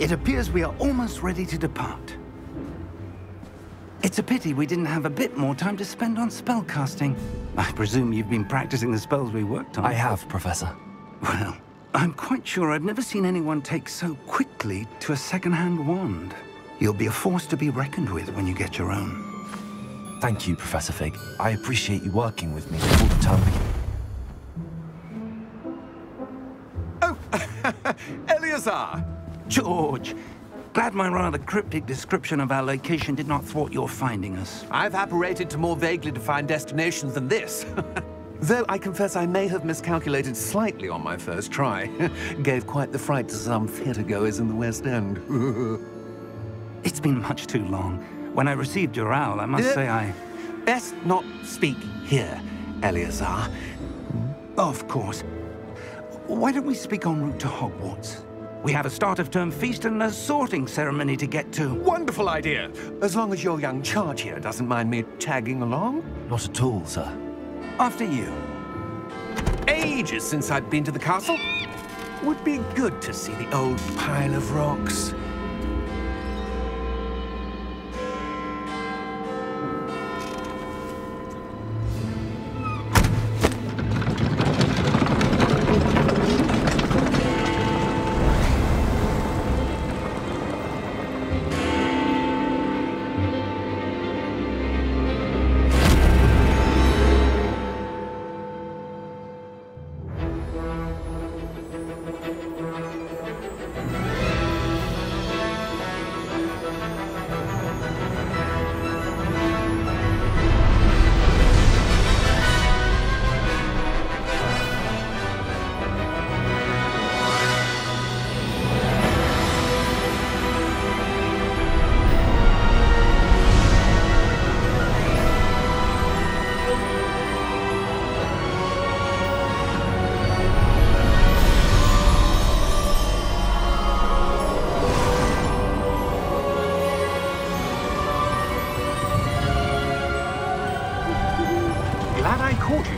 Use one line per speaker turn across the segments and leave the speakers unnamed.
It appears we are almost ready to depart. It's a pity we didn't have a bit more time to spend on spellcasting. I presume you've been practicing the spells we worked on.
I have, Professor.
Well, I'm quite sure I've never seen anyone take so quickly to a second-hand wand. You'll be a force to be reckoned with when you get your own.
Thank you, Professor Fig. I appreciate you working with me before the term begins.
Oh, Eleazar!
George! Glad my rather cryptic description of our location did not thwart your finding us.
I've apparated to more vaguely defined destinations than this. Though I confess I may have miscalculated slightly on my first try. Gave quite the fright to some theatre-goers in the West End.
It's been much too long. When I received your owl, I must say I...
Best not speak here, Eleazar.
Of course. Why don't we speak en route to Hogwarts? We have a start-of-term feast and a sorting ceremony to get to.
Wonderful idea! As long as your young charge here doesn't mind me tagging along.
Not at all, sir.
After you.
Ages since I've been to the castle. Would be good to see the old pile of rocks.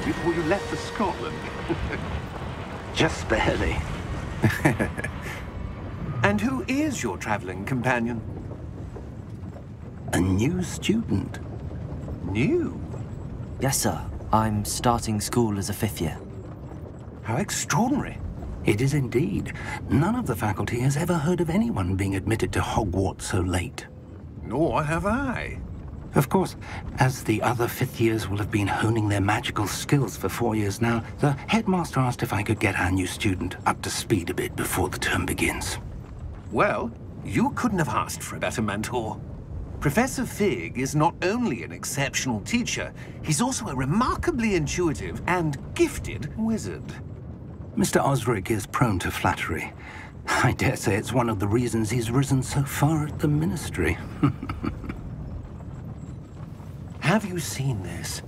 Before you left for Scotland.
Just barely.
And who is your traveling companion?
A new student.
New?
Yes, sir. I'm starting school as a 5th year.
How extraordinary.
It is indeed. None of the faculty has ever heard of anyone being admitted to Hogwarts so late.
Nor have I.
Of course, as the other 5th years will have been honing their magical skills for 4 years now, the headmaster asked if I could get our new student up to speed a bit before the term begins.
Well, you couldn't have asked for a better mentor. Professor Fig is not only an exceptional teacher, he's also a remarkably intuitive and gifted wizard.
Mr. Osric is prone to flattery. I dare say it's one of the reasons he's risen so far at the Ministry.
Have you seen this?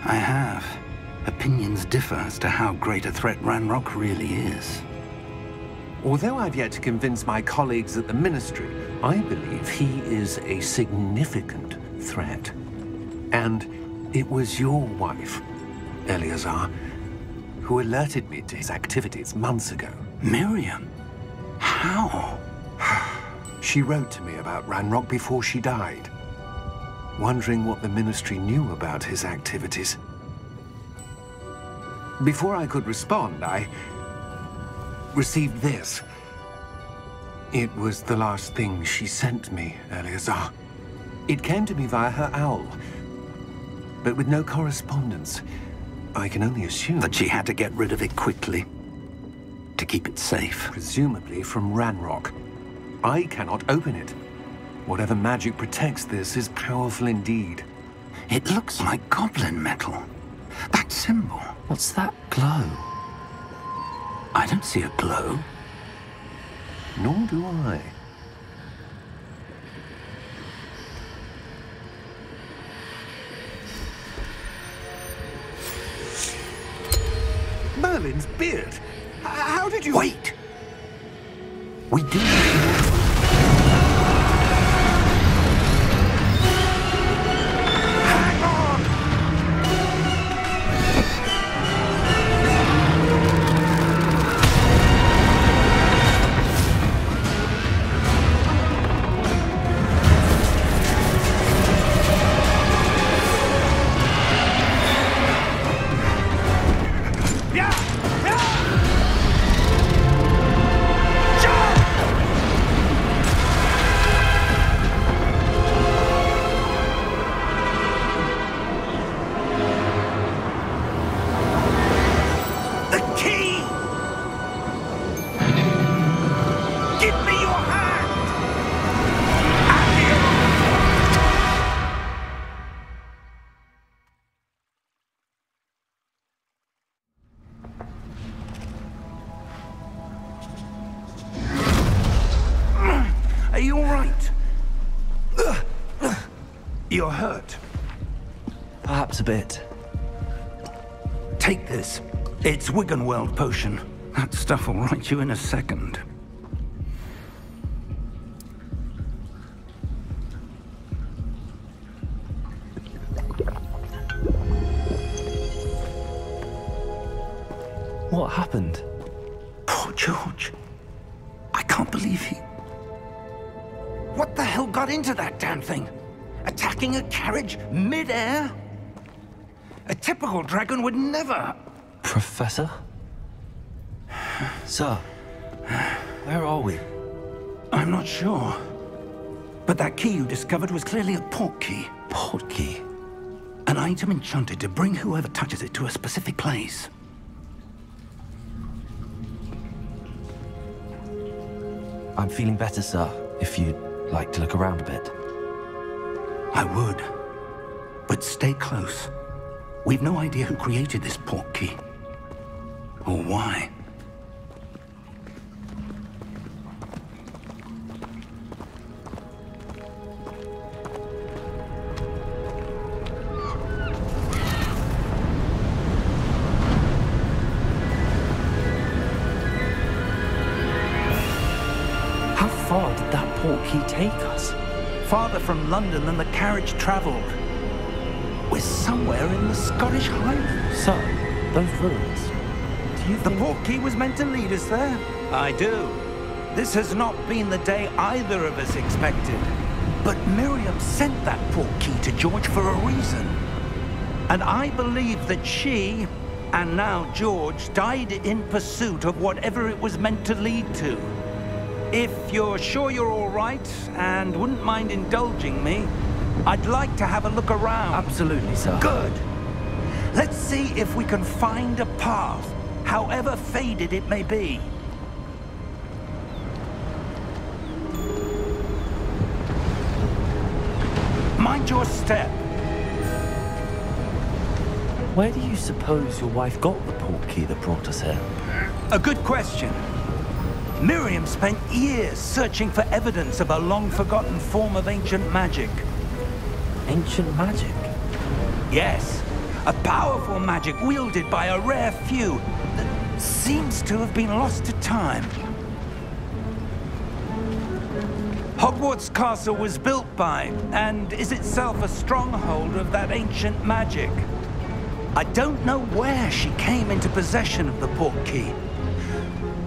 I have. Opinions differ as to how great a threat Ranrock really is.
Although I've yet to convince my colleagues at the Ministry, I believe he is a significant threat. And it was your wife, Eleazar, who alerted me to his activities months ago.
Miriam? How?
She wrote to me about Ranrock before she died, wondering what the Ministry knew about his activities. Before I could respond, I received this. It was the last thing she sent me, Eleazar. It came to me via her owl, but with no correspondence. I can only assume
that she had to get rid of it quickly, to keep it safe.
Presumably from Ranrock. I cannot open it. Whatever magic protects this is powerful indeed.
It looks like goblin metal. That symbol.
What's that glow?
I don't see a glow.
Nor do I. Merlin's beard. How did you...
Wait! We do...
Hang on!
You're hurt.
Perhaps a bit.
Take this. It's Wiggenweld potion. That stuff will right you in a second.
What happened?
Poor George. I can't believe he... What the hell got into that damn thing? Attacking a carriage mid-air? A typical dragon would never...
Professor? Sir, where are we?
I'm not sure. But that key you discovered was clearly a port key.
Port key?
An item enchanted to bring whoever touches it to a specific place.
I'm feeling better, sir, if you'd like to look around a bit.
I would. But stay close. We've no idea who created this port key. Or why.
How far did that port key take us?
Farther from London than the carriage traveled. We're somewhere in the Scottish Highlands.
Sir, those ruins. Do you
The
think...
port key was meant to lead us there? I do. This has not been the day either of us expected. But Miriam sent that port key to George for a reason. And I believe that she, and now George, died in pursuit of whatever it was meant to lead to. If you're sure you're all right and wouldn't mind indulging me, I'd like to have a look around.
Absolutely, sir.
Good. Let's see if we can find a path, however faded it may be. Mind your step.
Where do you suppose your wife got the port key that brought us here?
A good question. Miriam spent years searching for evidence of a long-forgotten form of ancient magic.
Ancient magic?
Yes, a powerful magic wielded by a rare few that seems to have been lost to time. Hogwarts Castle was built by, and is itself a stronghold of that ancient magic. I don't know where she came into possession of the port key,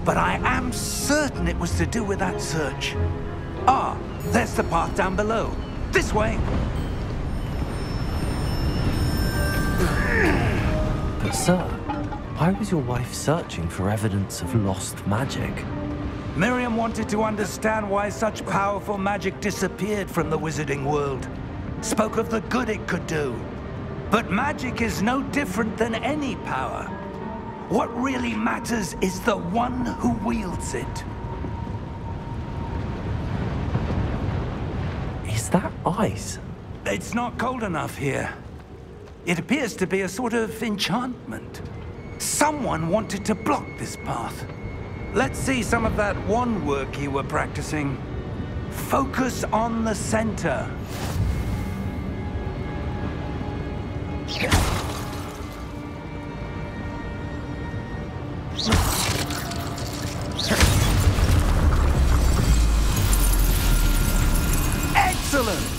but I am certain it was to do with that search. Ah, there's the path down below. This way.
But sir, why was your wife searching for evidence of lost magic?
Miriam wanted to understand why such powerful magic disappeared from the wizarding world. Spoke of the good it could do. But magic is no different than any power. What really matters is the one who wields it.
Is that ice?
It's not cold enough here. It appears to be a sort of enchantment. Someone wanted to block this path. Let's see some of that wand work you were practicing. Focus on the center. Excellent!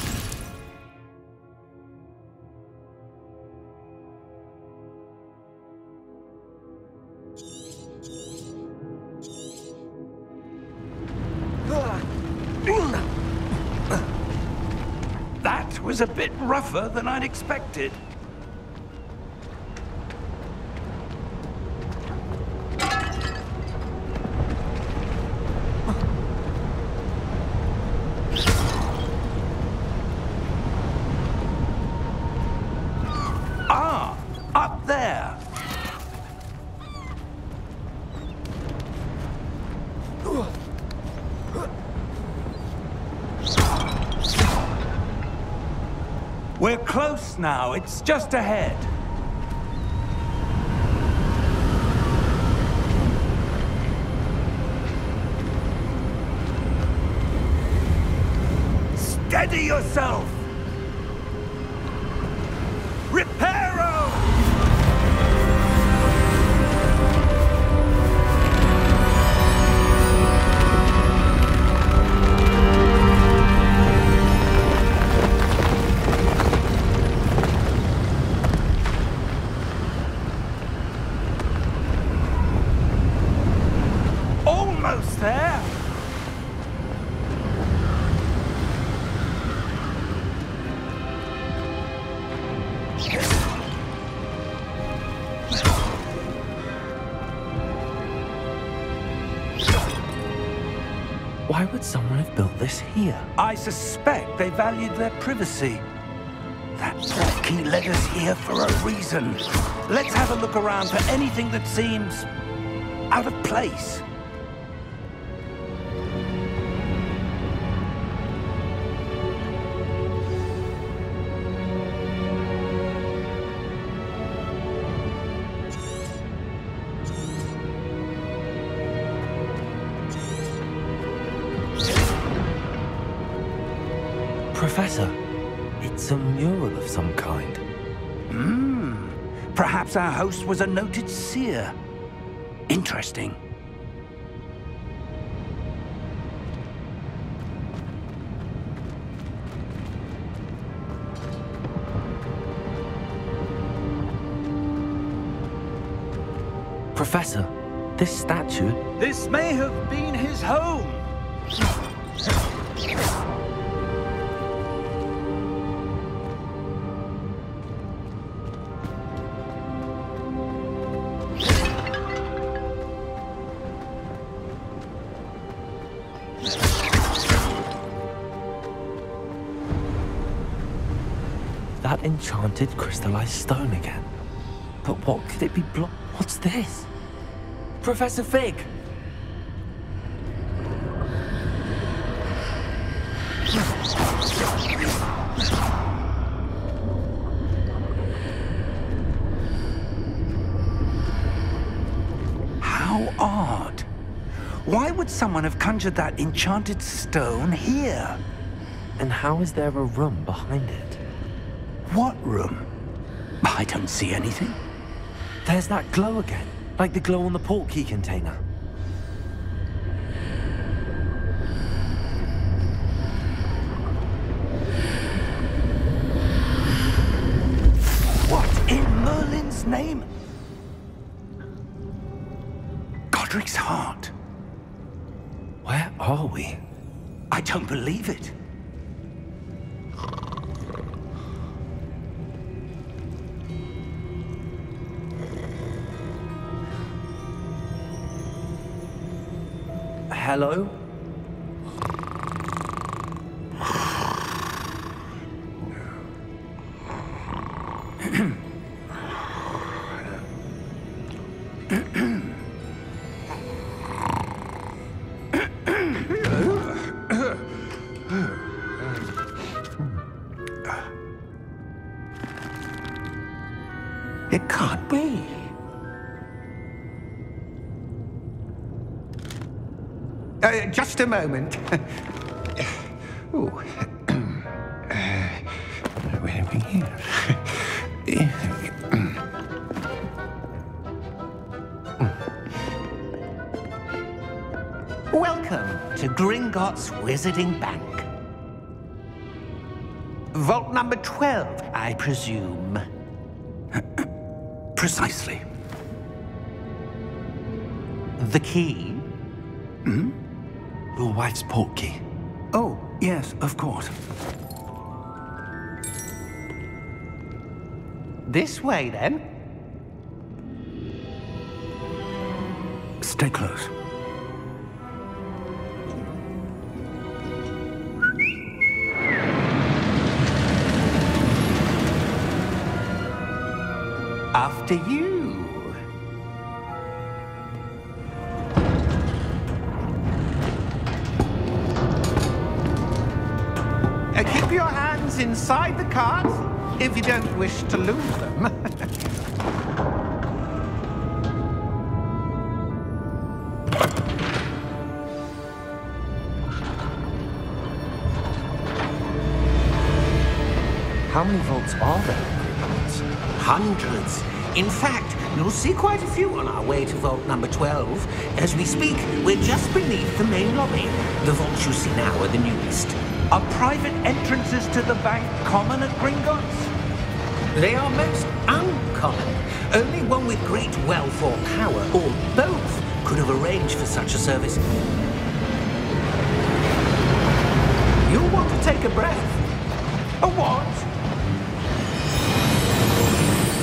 That was a bit rougher than I'd expected. Ah, up there. We're close now. It's just ahead. Steady yourself.
Why would someone have built this here?
I suspect they valued their privacy. That portkey led us here for a reason. Let's have a look around for anything that seems out of place.
Professor, it's a mural of some kind.
Perhaps our host was a noted seer. Interesting.
Professor, this statue...
This may have been his home.
That enchanted crystallized stone again. But what could it be What's this? Professor Fig!
How odd. Why would someone have conjured that enchanted stone here?
And how is there a room behind it?
What room? I don't see anything.
There's that glow again, like the glow on the portkey container.
What in Merlin's name? Godric's heart.
Where are we?
I don't believe it.
Hello?
It can't be. Just a moment. Ooh. Where are we here? Welcome to Gringotts Wizarding Bank. Vault number 12, I presume.
Precisely.
The key?
Your wife's portkey.
Oh, yes, of course.
This way, then.
Stay close.
After you. Keep your hands inside the cart if you don't wish to lose them.
How many vaults are there in Gringotts?
Hundreds. In fact, you'll see quite a few on our way to vault number 12. As we speak, we're just beneath the main lobby. The vaults you see now are the newest.
Are private entrances to the bank common at Gringotts?
They are most uncommon. Only one with great wealth or power, or both, could have arranged for such a service. You'll want to take a breath.
A what?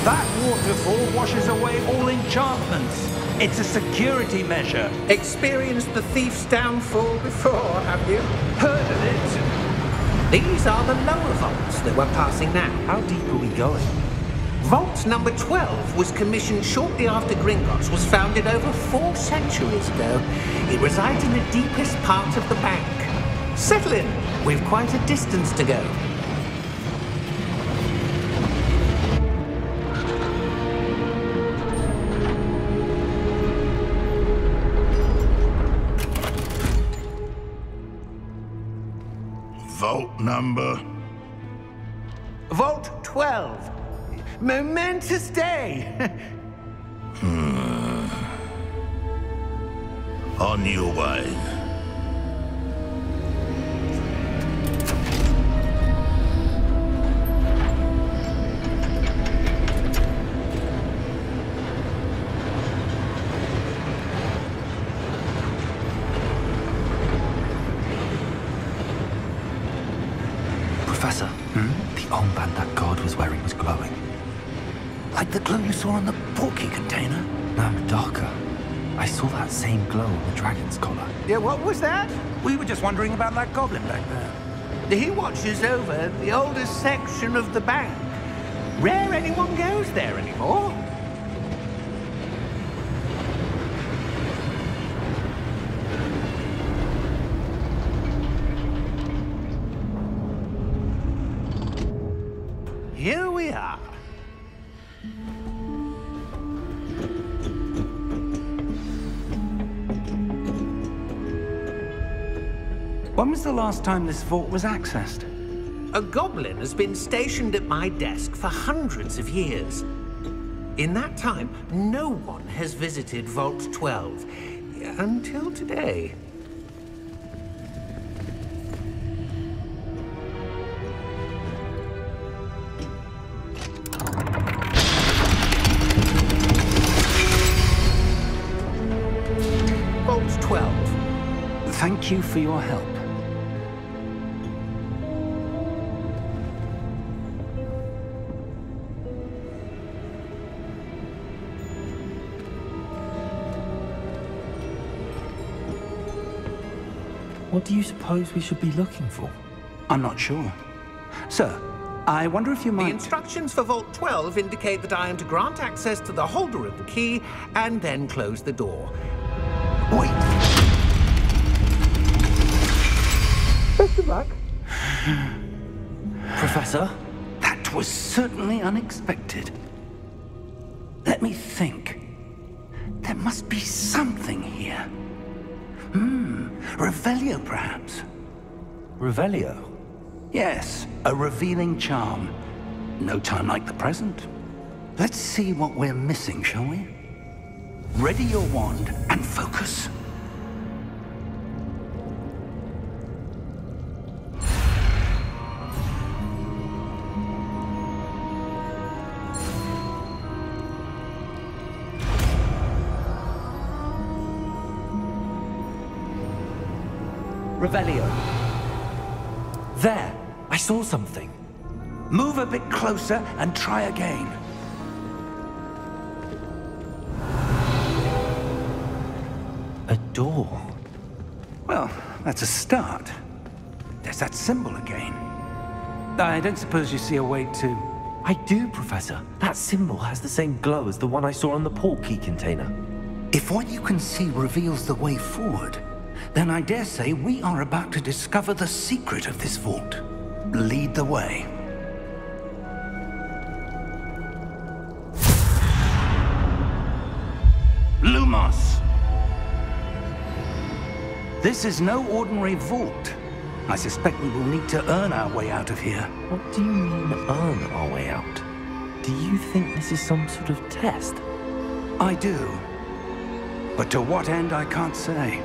That waterfall washes away all enchantments. It's a security measure.
Experienced the thief's downfall before, have you?
Heard of it?
These are the lower vaults that we're passing now.
How deep are we going?
Vault number 12 was commissioned shortly after Gringotts was founded over 4 centuries ago. It resides in the deepest part of the bank. Settle in. We've quite a distance to go.
Vault number?
Vault 12. Momentous day.
On your way.
Professor, the armband that guard was wearing was glowing.
Like the glow you saw on the portkey container?
No, darker. I saw that same glow on the dragon's collar.
Yeah, what was that? We were just wondering about that goblin back there.
He watches over the oldest section of the bank. Rare anyone goes there anymore. Here we are.
When was the last time this vault was accessed?
A goblin has been stationed at my desk for hundreds of years. In that time, no one has visited Vault 12 until today. Vault 12.
Thank you for your help.
What do you suppose we should be looking for?
I'm not sure. Sir, I wonder if you
The
might...
instructions for Vault 12 indicate that I am to grant access to the holder of the key and then close the door.
Wait!
Best of luck.
Professor?
That was certainly unexpected. Let me think. There must be something here. Revelio, perhaps?
Revelio?
Yes, a revealing charm. No time like the present. Let's see what we're missing, shall we? Ready your wand and focus. Revelio.
There! I saw something.
Move a bit closer and try again.
A door.
Well, that's a start. There's that symbol again. I don't suppose you see a way to...
I do, Professor. That symbol has the same glow as the one I saw on the portkey container.
If what you can see reveals the way forward, then I dare say we are about to discover the secret of this vault. Lead the way. Lumos! This is no ordinary vault. I suspect we will need to earn our way out of here.
What do you mean, earn our way out? Do you think this is some sort of test?
I do. But to what end, I can't say.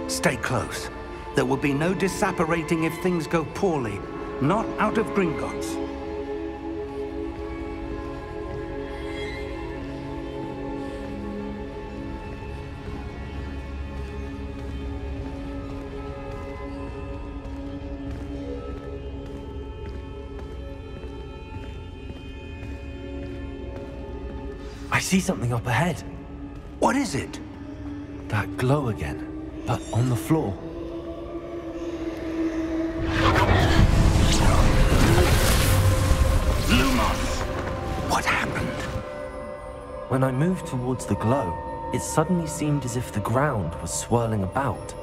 Stay close. There will be no disapparating if things go poorly. Not out of Gringotts.
I see something up ahead.
What is it?
That glow again, but on the floor.
Lumos! What happened?
When I moved towards the glow, it suddenly seemed as if the ground was swirling about.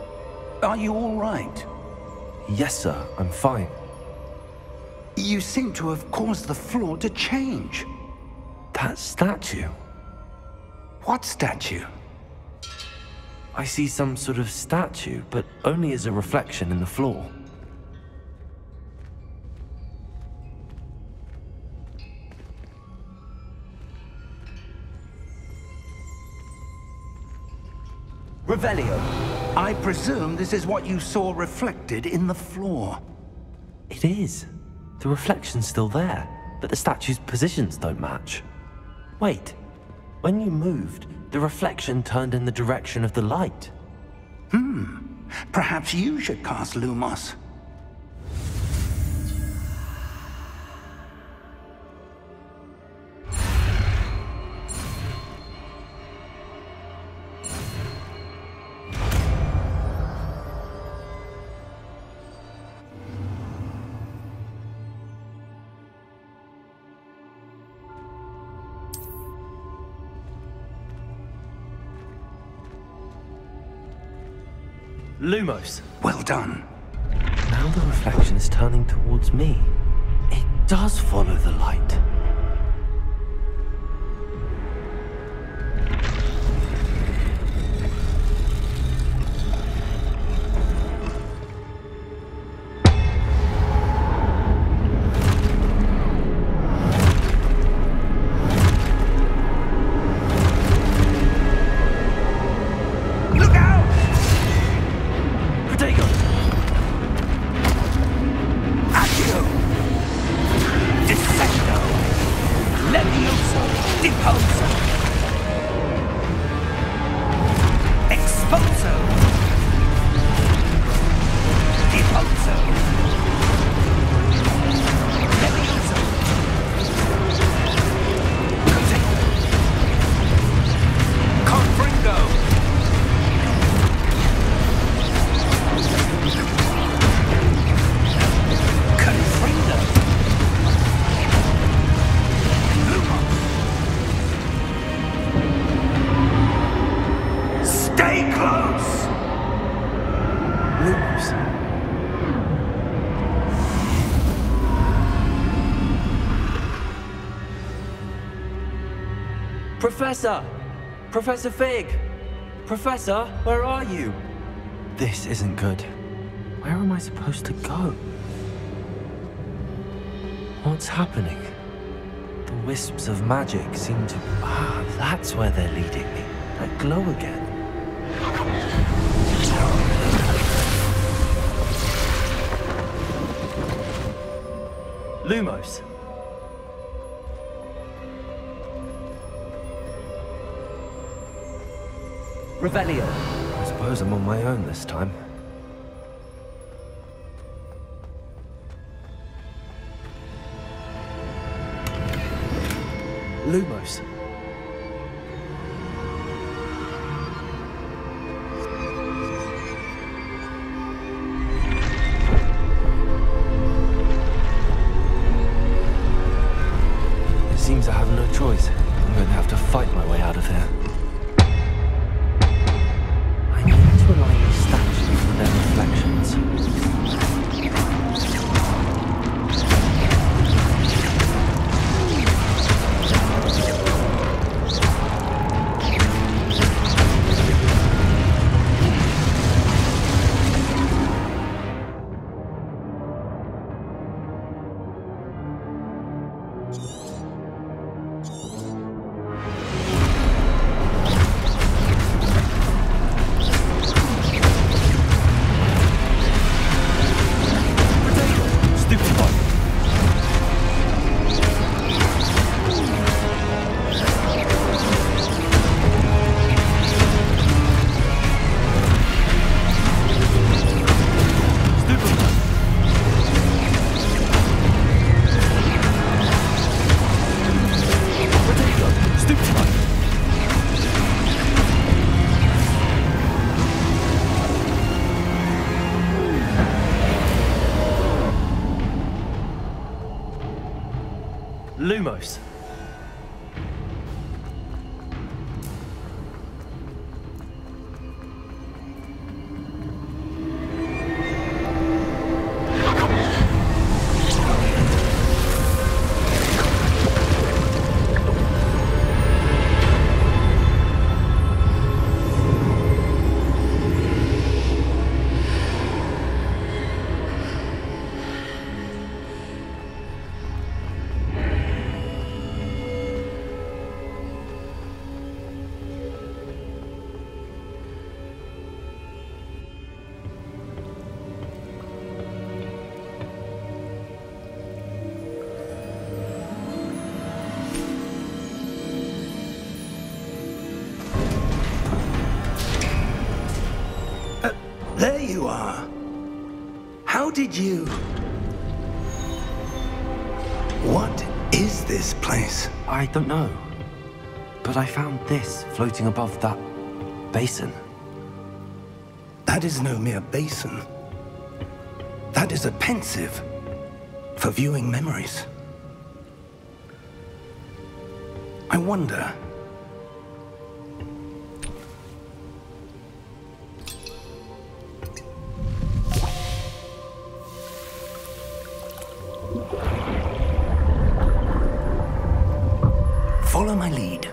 Are you all right?
Yes, sir, I'm fine.
You seem to have caused the floor to change.
That statue.
What statue?
I see some sort of statue, but only as a reflection in the floor.
Revelio, I presume this is what you saw reflected in the floor.
It is. The reflection's still there, but the statue's positions don't match. Wait, when you moved, the reflection turned in the direction of the light.
Perhaps you should cast Lumos.
Lumos.
Well done.
Now the reflection is turning towards me. It does follow the light. Professor! Professor Fig! Professor, where are you? This isn't good. Where am I supposed to go? What's happening? The wisps of magic seem to... Ah, that's where they're leading me. That glow again. Lumos. Revelio. I suppose I'm on my own this time. Lumos. It seems I have no choice. I'm going to have to fight my way out of here. I need to align the statues with their reflections. Lumos.
There you are. How did you... What is this place?
I don't know. But I found this floating above that basin.
That is no mere basin. That is a pensive for viewing memories. I wonder... Follow my lead.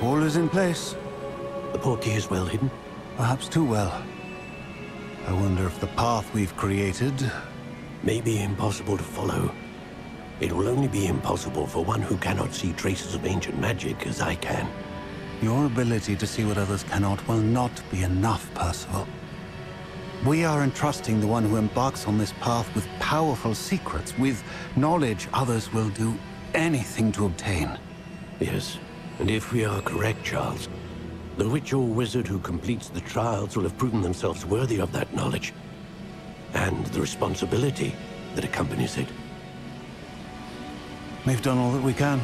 All is in place.
The portkey is well hidden.
Perhaps too well. I wonder if the path we've created...
May be impossible to follow. It will only be impossible for one who cannot see traces of ancient magic as I can.
Your ability to see what others cannot will not be enough, Percival. We are entrusting the one who embarks on this path with powerful secrets, with knowledge others will do anything to obtain.
Yes, and if we are correct, Charles, the witch or wizard who completes the trials will have proven themselves worthy of that knowledge, and the responsibility that accompanies it.
We've done all that we can.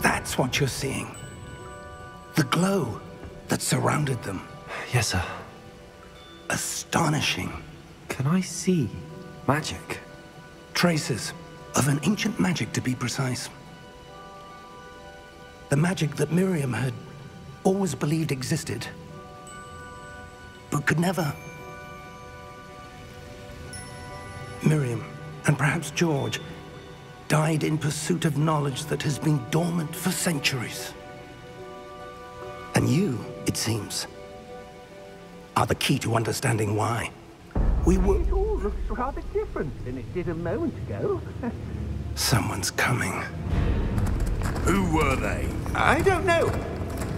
That's what you're seeing. The glow that surrounded them.
Yes, sir.
Astonishing.
Can I see magic?
Traces of an ancient magic, to be precise. The magic that Miriam had always believed existed, but could never. Miriam, and perhaps George, died in pursuit of knowledge that has been dormant for centuries. And you, it seems, are the key to understanding why. We were...
It all looks rather different than it did a moment ago.
Someone's coming.
Who were they?
I don't know.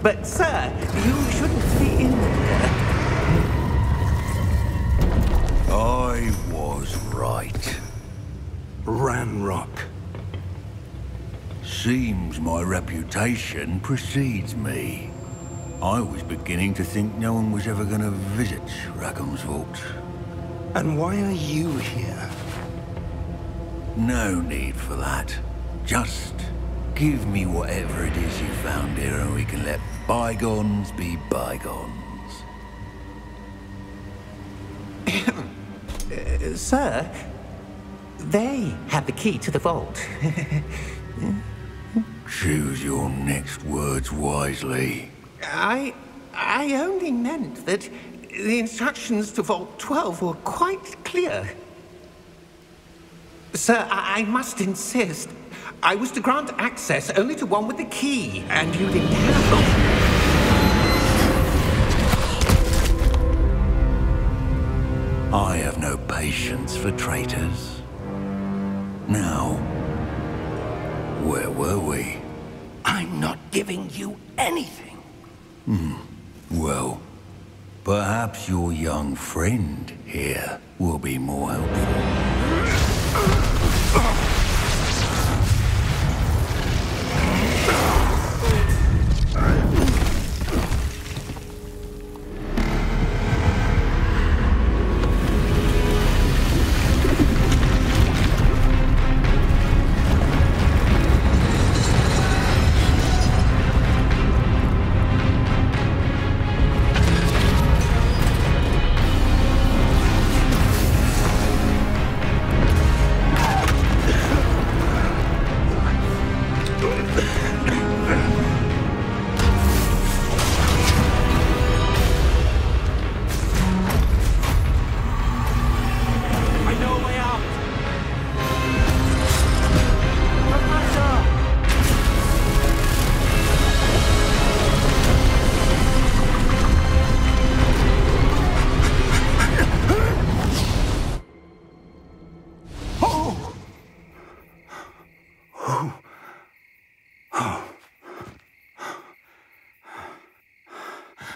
But, sir, you shouldn't be in here.
I was right.
Ranrock.
Seems my reputation precedes me. I was beginning to think no one was ever going to visit Rackham's vault.
And why are you here?
No need for that. Just give me whatever it is you found here and we can let bygones be bygones.
Sir, they have the key to the vault.
Choose your next words wisely.
I only meant that the instructions to Vault 12 were quite clear. Sir, I must insist. I was to grant access only to one with the key, and you didn't have them.
I have no patience for traitors. Now, where were we?
I'm not giving you anything.
Well, Perhaps your young friend here will be more helpful.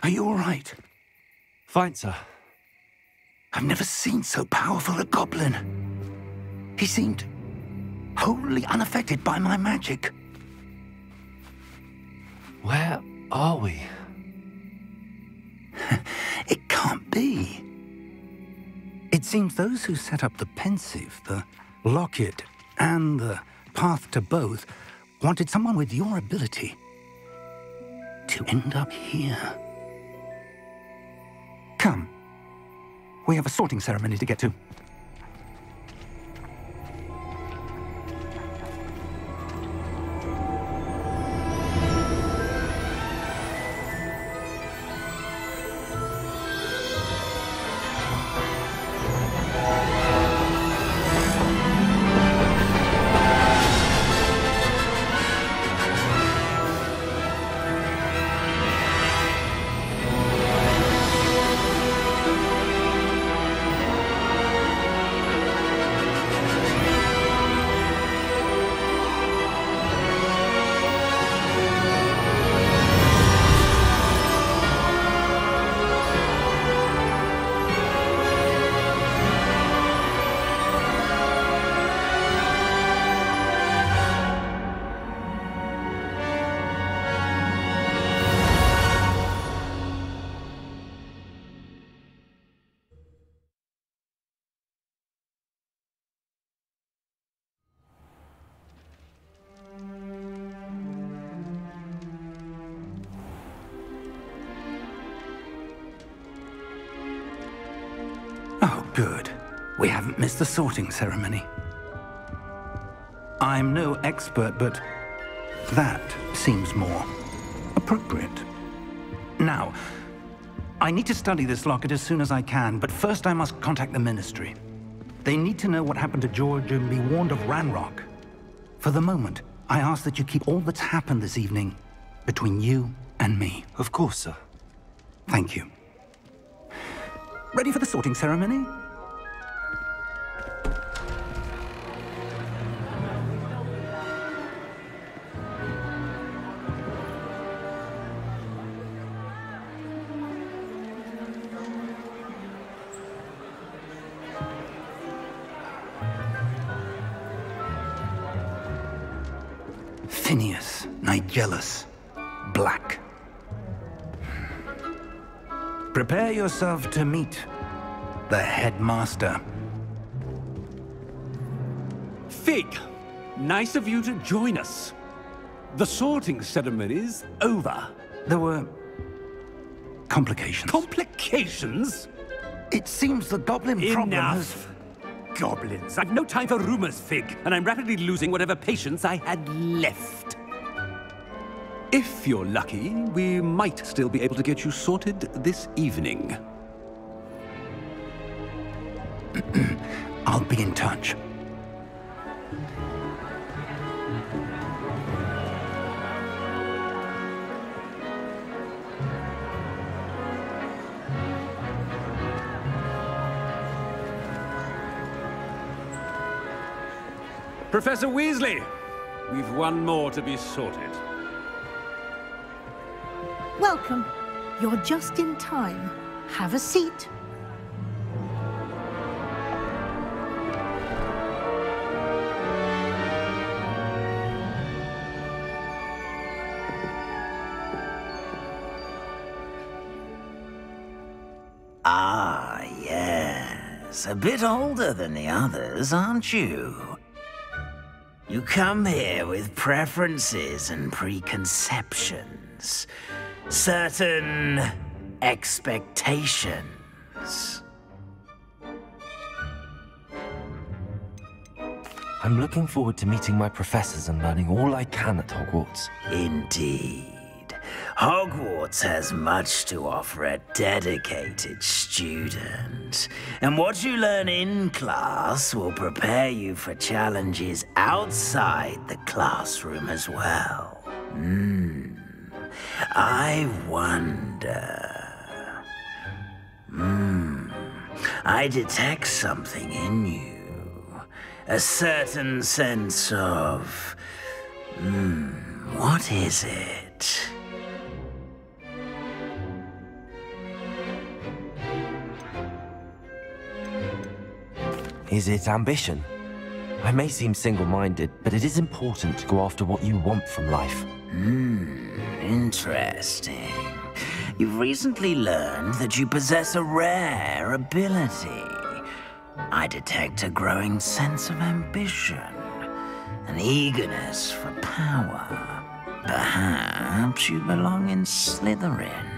Are you all right?
Fine, sir.
I've never seen so powerful a goblin. He seemed wholly unaffected by my magic.
Where are we?
It can't be. It seems those who set up the pensive, the locket, and the path to both wanted someone with your ability to end up here. Come. We have a sorting ceremony to get to. Oh, good. We haven't missed the sorting ceremony. I'm no expert, but that seems more appropriate. Now, I need to study this locket as soon as I can, but first I must contact the Ministry. They need to know what happened to George and be warned of Ranrock. For the moment, I ask that you keep all that's happened this evening between you and me.
Of course, sir.
Thank you. Ready for the sorting ceremony? Phineas, Nigellus, Black. Prepare yourself to meet the headmaster.
Fig, nice of you to join us. The sorting ceremony's over.
There were complications.
Complications?
It seems the goblin problem has...
Enough. Goblins. I've no time for rumors, Fig, and I'm rapidly losing whatever patience I had left. If you're lucky, we might still be able to get you sorted this evening.
I'll be in touch.
Professor Weasley, we've one more to be sorted.
Welcome. You're just in time. Have a seat.
Ah, yes. A bit older than the others, aren't you? You come here with preferences and preconceptions. Certain expectations.
I'm looking forward to meeting my professors and learning all I can at Hogwarts.
Indeed. Hogwarts has much to offer a dedicated student. And what you learn in class will prepare you for challenges outside the classroom as well. I wonder... I detect something in you. A certain sense of... what is it?
Is it ambition? I may seem single-minded, but it is important to go after what you want from life.
Interesting. You've recently learned that you possess a rare ability. I detect a growing sense of ambition, an eagerness for power. Perhaps you belong in Slytherin.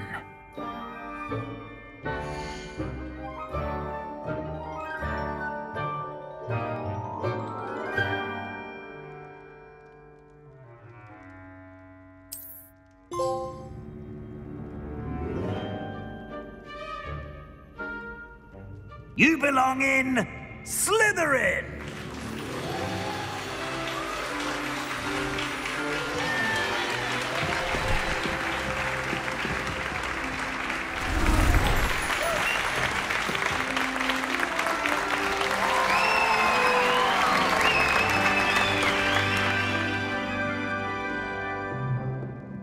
You belong in Slytherin!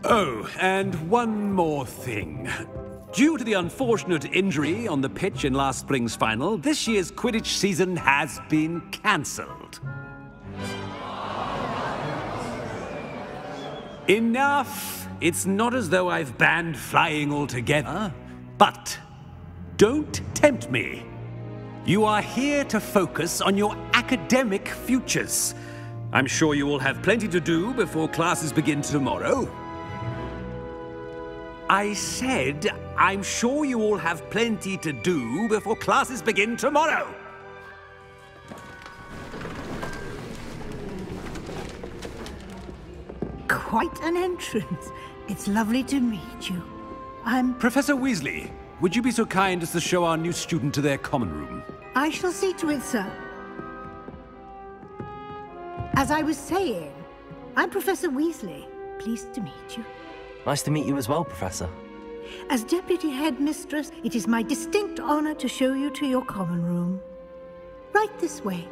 Oh, and one more thing. Due to the unfortunate injury on the pitch in last spring's final, this year's Quidditch season has been cancelled. Enough! It's not as though I've banned flying altogether, but don't tempt me. You are here to focus on your academic futures. I'm sure you will have plenty to do before classes begin tomorrow. I said, I'm sure you all have plenty to do before classes begin tomorrow.
Quite an entrance. It's lovely to meet you. I'm...
Professor Weasley, would you be so kind as to show our new student to their common room?
I shall see to it, sir. As I was saying, I'm Professor Weasley. Pleased to meet you.
Nice to meet you as well, Professor.
As Deputy Headmistress, it is my distinct honor to show you to your common room. Right this way.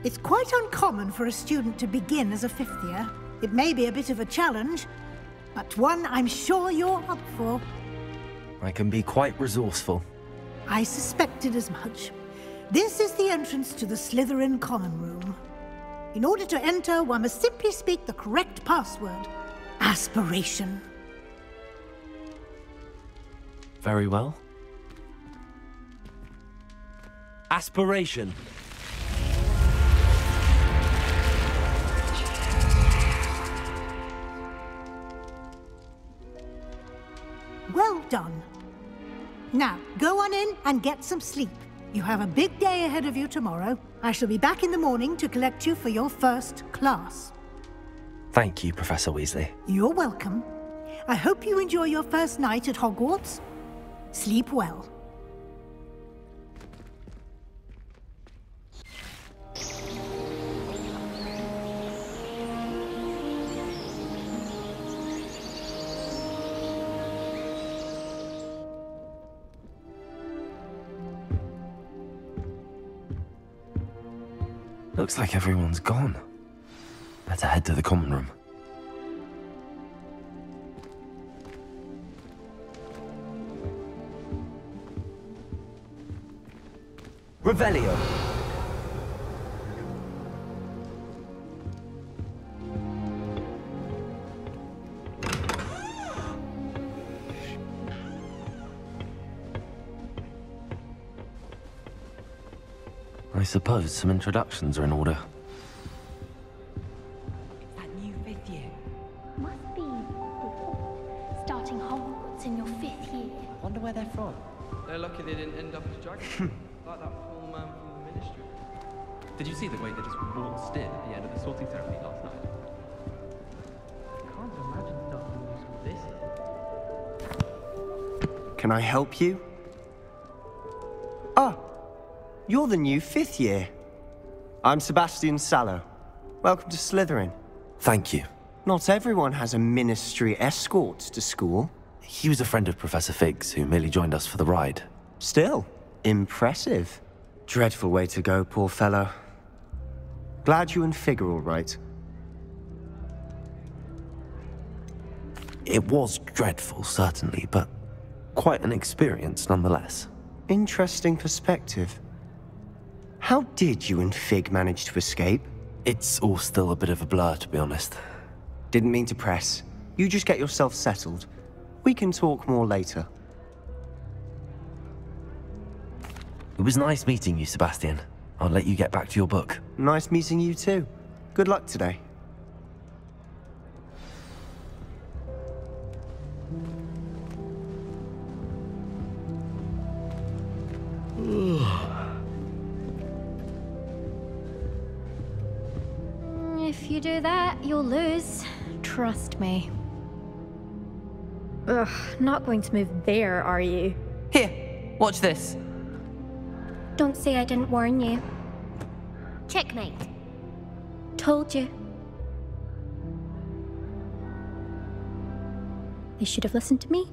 It's quite uncommon for a student to begin as a fifth year. It may be a bit of a challenge, but one I'm sure you're up for.
I can be quite resourceful.
I suspected as much. This is the entrance to the Slytherin common room. In order to enter, one must simply speak the correct password. Aspiration.
Very well. Aspiration.
Well done. Now, go on in and get some sleep. You have a big day ahead of you tomorrow. I shall be back in the morning to collect you for your first class.
Thank you, Professor Weasley.
You're welcome. I hope you enjoy your first night at Hogwarts. Sleep well.
Looks like everyone's gone. Better head to the common room.
Revelio.
I suppose some introductions are in order.
That new 5th year. Must be starting Hogwarts in your 5th year.
Wonder where they're from.
They're lucky they didn't end up as dragons, like that poor man from the Ministry. Did you see the way they just waltzed in at the end of the sorting ceremony last night? I can't imagine starting using this.
Can I help you? Ah, you're the new 5th year. I'm Sebastian Sallow. Welcome to Slytherin.
Thank you.
Not everyone has a Ministry escort to school.
He was a friend of Professor Fig's who merely joined us for the ride.
Still, impressive. Dreadful way to go, poor fellow. Glad you and Fig are all right.
It was dreadful, certainly, but quite an experience nonetheless.
Interesting perspective. How did you and Fig manage to escape?
It's all still a bit of a blur, to be honest.
Didn't mean to press. You just get yourself settled. We can talk more later.
It was nice meeting you, Sebastian. I'll let you get back to your book.
Nice meeting you too. Good luck today.
If you do that, you'll lose. Trust me. Ugh, not going to move there, are you?
Here, watch this.
Don't say I didn't warn you. Checkmate. Told you. They should have listened to me.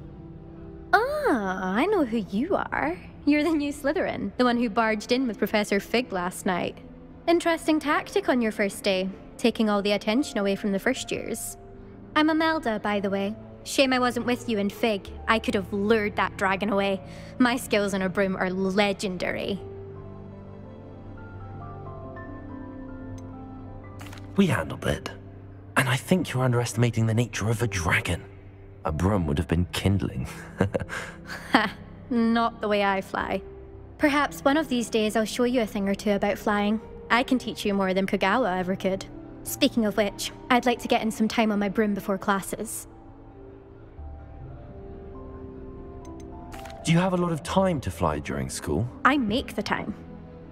Ah, I know who you are. You're the new Slytherin, the one who barged in with Professor Fig last night. Interesting tactic on your first day, taking all the attention away from the first years. I'm Imelda, by the way. Shame I wasn't with you in Fig. I could have lured that dragon away. My skills on a broom are legendary.
We handled it. And I think you're underestimating the nature of a dragon. A broom would have been kindling.
Ha, not the way I fly. Perhaps one of these days I'll show you a thing or two about flying. I can teach you more than Kogawa ever could. Speaking of which, I'd like to get in some time on my broom before classes.
Do you have a lot of time to fly during school?
I make the time.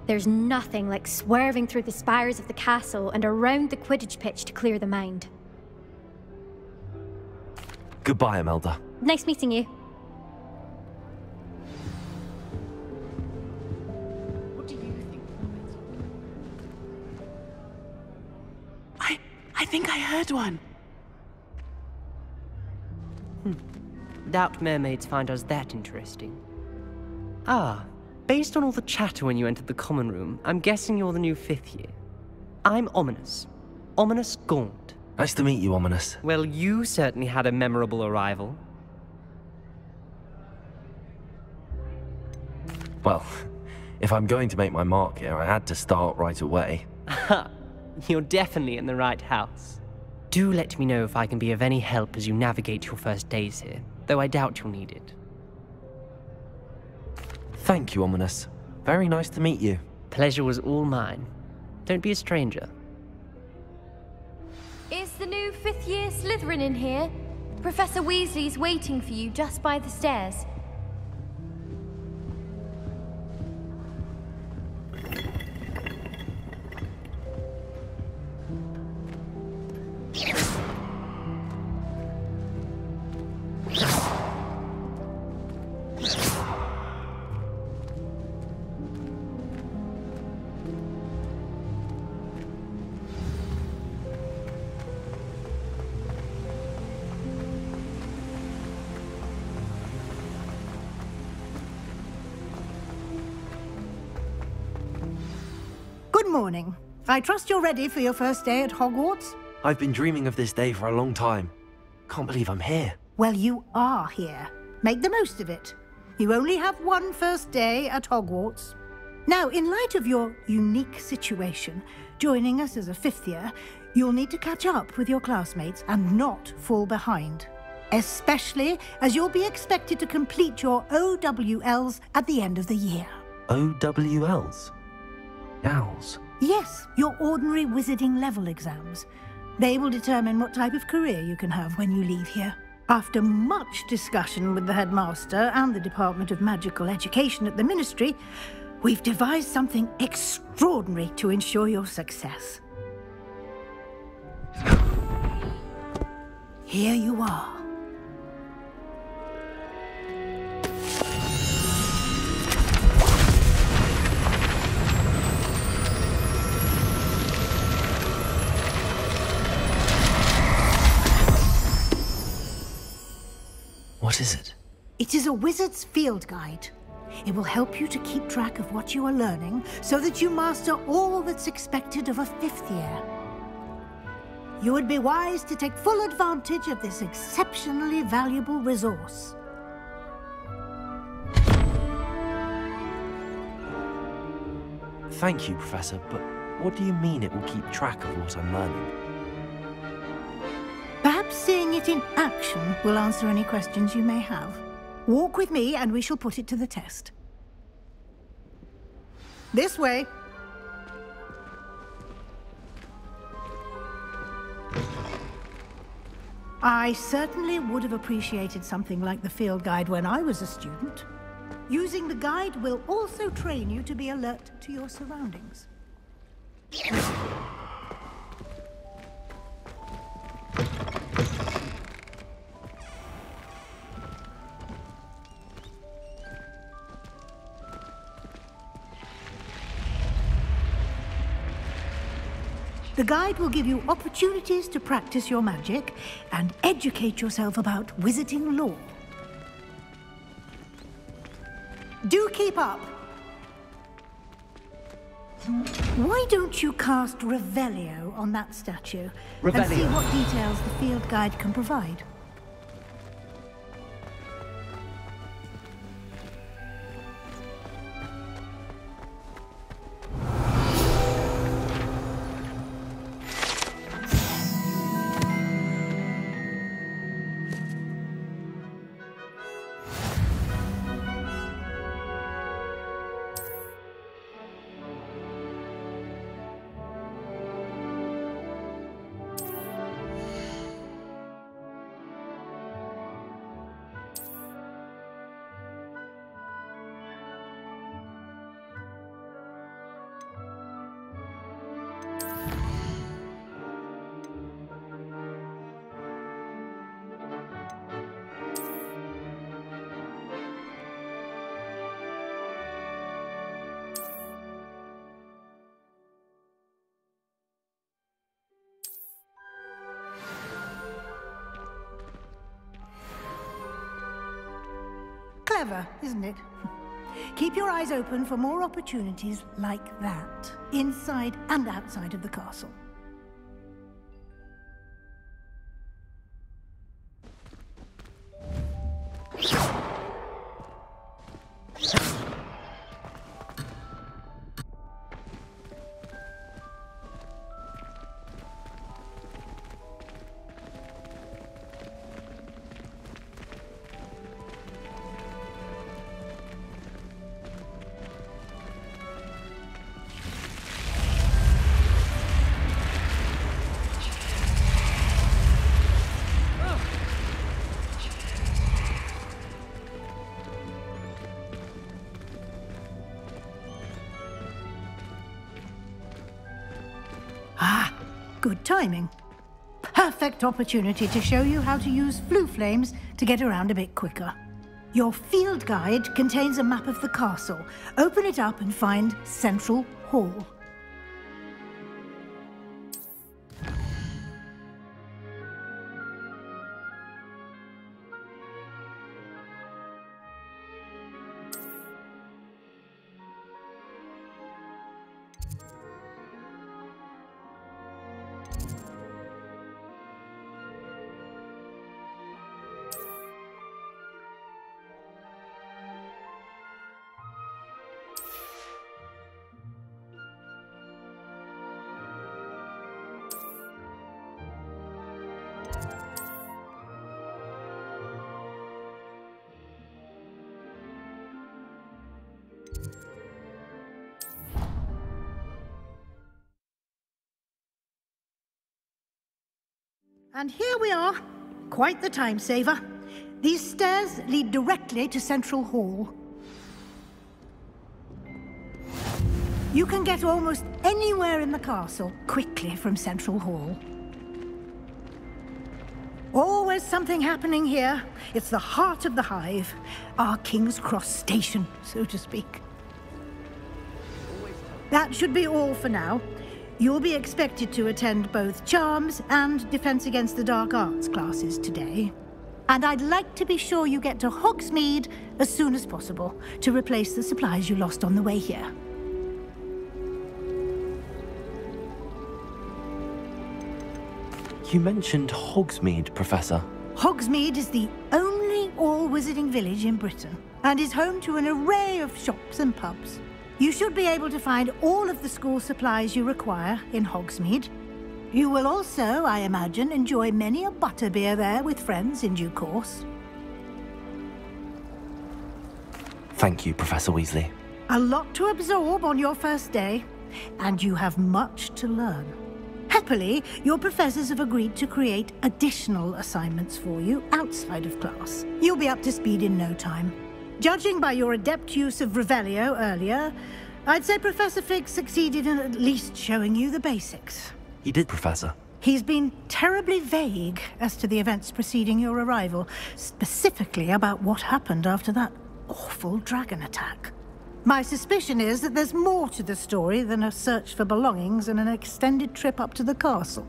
There's nothing like swerving through the spires of the castle and around the Quidditch pitch to clear the mind.
Goodbye, Imelda.
Nice meeting you.
What do you think of it?
I think I heard one.
Doubt mermaids find us that interesting. Ah, based on all the chatter when you entered the common room, I'm guessing you're the new 5th year. I'm Ominous. Ominous Gaunt.
Nice to meet you, Ominous.
Well, you certainly had a memorable arrival.
Well, if I'm going to make my mark here, I had to start right away.
Ha! You're definitely in the right house. Do let me know if I can be of any help as you navigate your first days here, though I doubt you'll need it.
Thank you, Ominous. Very nice to meet you.
Pleasure was all mine. Don't be a stranger.
Is the new 5th year Slytherin in here? Professor Weasley's waiting for you just by the stairs.
Good morning. I trust you're ready for your first day at Hogwarts.
I've been dreaming of this day for a long time. Can't believe I'm here.
Well, you are here. Make the most of it. You only have one first day at Hogwarts. Now, in light of your unique situation, joining us as a fifth year, you'll need to catch up with your classmates and not fall behind. Especially as you'll be expected to complete your OWLs at the end of the year.
OWLs? Owls?
Yes, your ordinary wizarding level exams. They will determine what type of career you can have when you leave here. After much discussion with the headmaster and the Department of Magical Education at the Ministry, we've devised something extraordinary to ensure your success. Here you are.
What is it?
It is a wizard's field guide. It will help you to keep track of what you are learning so that you master all that's expected of a fifth year. You would be wise to take full advantage of this exceptionally valuable resource.
Thank you, Professor, but what do you mean it will keep track of what I'm learning?
Perhaps seeing it in action will answer any questions you may have. Walk with me and we shall put it to the test. This way. I certainly would have appreciated something like the field guide when I was a student. Using the guide will also train you to be alert to your surroundings. The guide will give you opportunities to practice your magic and educate yourself about wizarding lore. Do keep up! Why don't you cast Revelio on that statue and see what details the field guide can provide? Clever, isn't it? Keep your eyes open for more opportunities like that, inside and outside of the castle. Good timing. Perfect opportunity to show you how to use flue flames to get around a bit quicker. Your field guide contains a map of the castle. Open it up and find Central Hall. And here we are. Quite the time saver. These stairs lead directly to Central Hall. You can get almost anywhere in the castle quickly from Central Hall. Always something happening here. It's the heart of the Hive. Our King's Cross station, so to speak. That should be all for now. You'll be expected to attend both Charms and Defense Against the Dark Arts classes today. And I'd like to be sure you get to Hogsmeade as soon as possible to replace the supplies you lost on the way here.
You mentioned Hogsmeade, Professor.
Hogsmeade is the only all-wizarding village in Britain and is home to an array of shops and pubs. You should be able to find all of the school supplies you require in Hogsmeade. You will also, I imagine, enjoy many a butterbeer there with friends in due course.
Thank you, Professor Weasley.
A lot to absorb on your first day, and you have much to learn. Happily, your professors have agreed to create additional assignments for you outside of class. You'll be up to speed in no time. Judging by your adept use of Revelio earlier, I'd say Professor Fig succeeded in at least showing you the basics.
He did, Professor.
He's been terribly vague as to the events preceding your arrival, specifically about what happened after that awful dragon attack. My suspicion is that there's more to the story than a search for belongings and an extended trip up to the castle.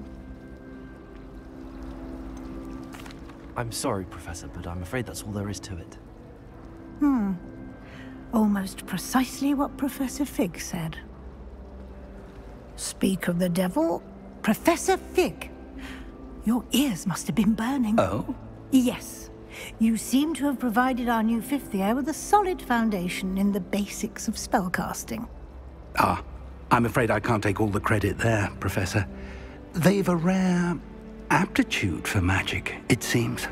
I'm sorry, Professor, but I'm afraid that's all there is to it.
Almost precisely what Professor Fig said. Speak of the devil, Professor Fig. Your ears must have been burning.
Oh?
Yes. You seem to have provided our new fifth year with a solid foundation in the basics of spellcasting.
Ah, I'm afraid I can't take all the credit there, Professor. They've a rare aptitude for magic, it seems.